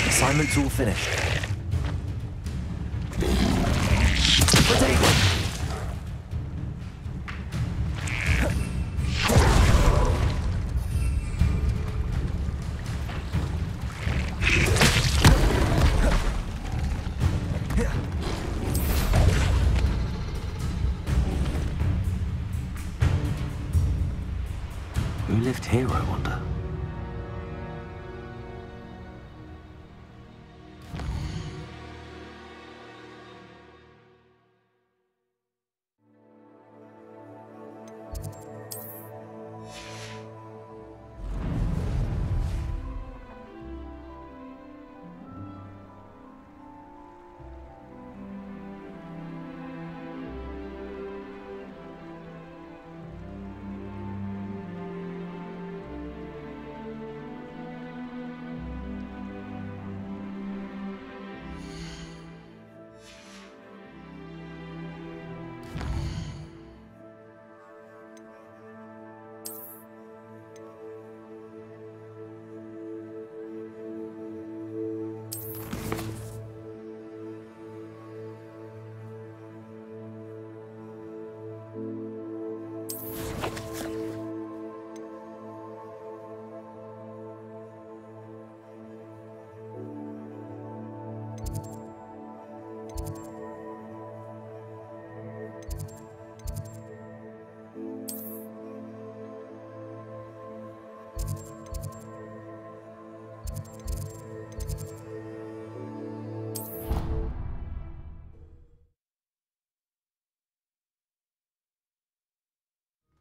Assignment's all finished.
Who lived here, I wonder?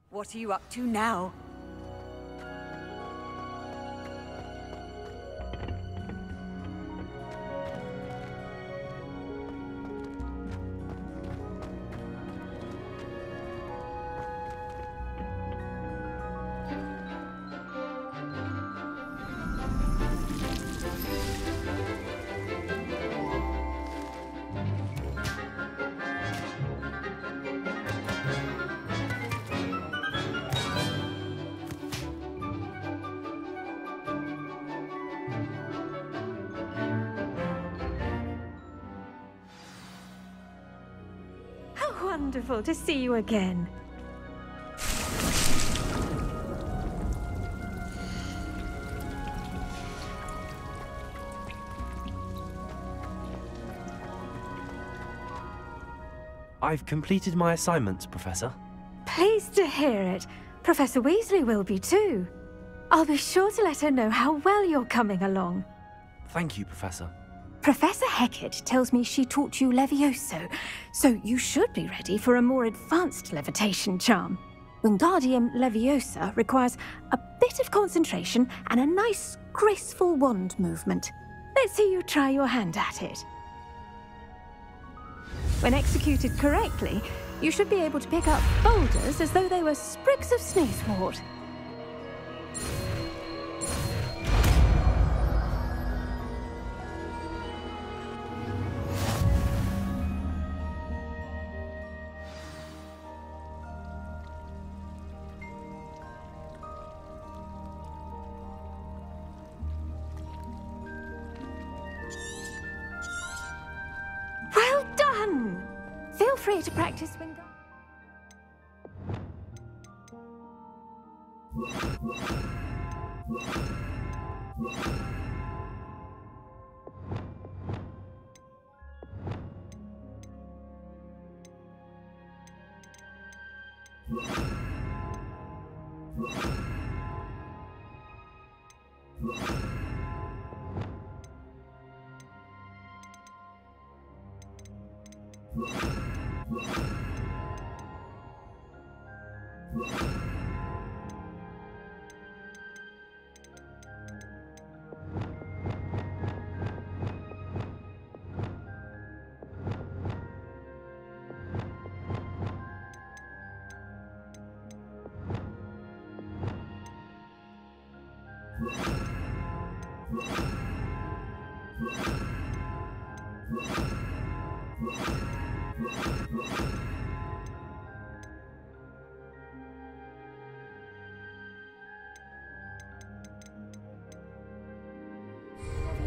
What are you up to now?
Wonderful to see you again.
I've completed my assignments, Professor.
Pleased to hear it. Professor Weasley will be too. I'll be sure to let her know how well you're coming along.
Thank you, Professor.
Professor Hecat tells me she taught you Levioso, so you should be ready for a more advanced levitation charm. Wingardium Leviosa requires a bit of concentration and a nice, graceful wand movement. Let's see you try your hand at it. When executed correctly, you should be able to pick up boulders as though they were sprigs of sneezewort. free to practice Wingardium.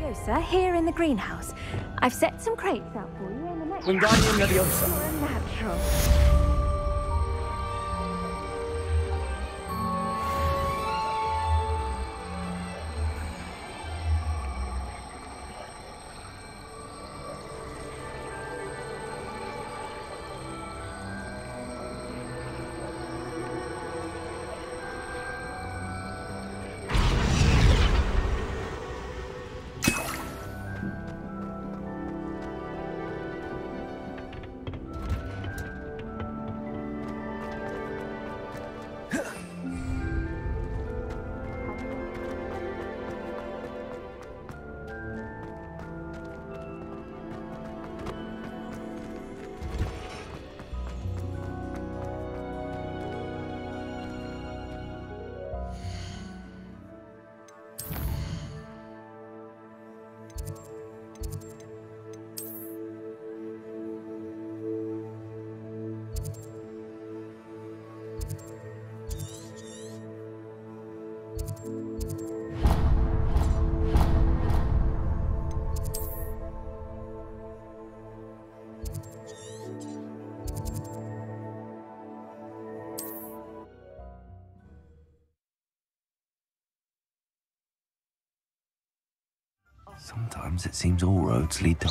Leviosa, here in the greenhouse. I've set some crates out for you in the next...
Wingardium Leviosa.
You're a natural.
Sometimes it seems all roads lead to...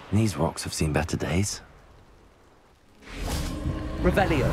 These rocks have seen better days.
Revelio.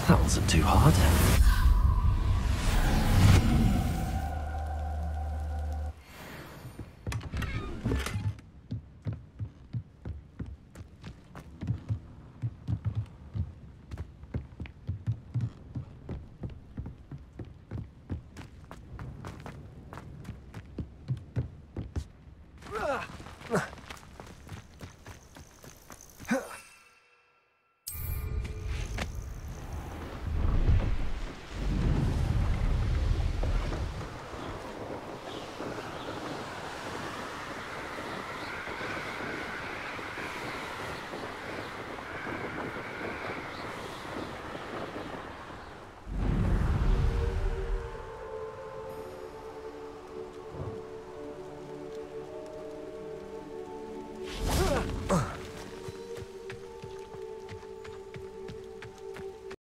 That wasn't too hard.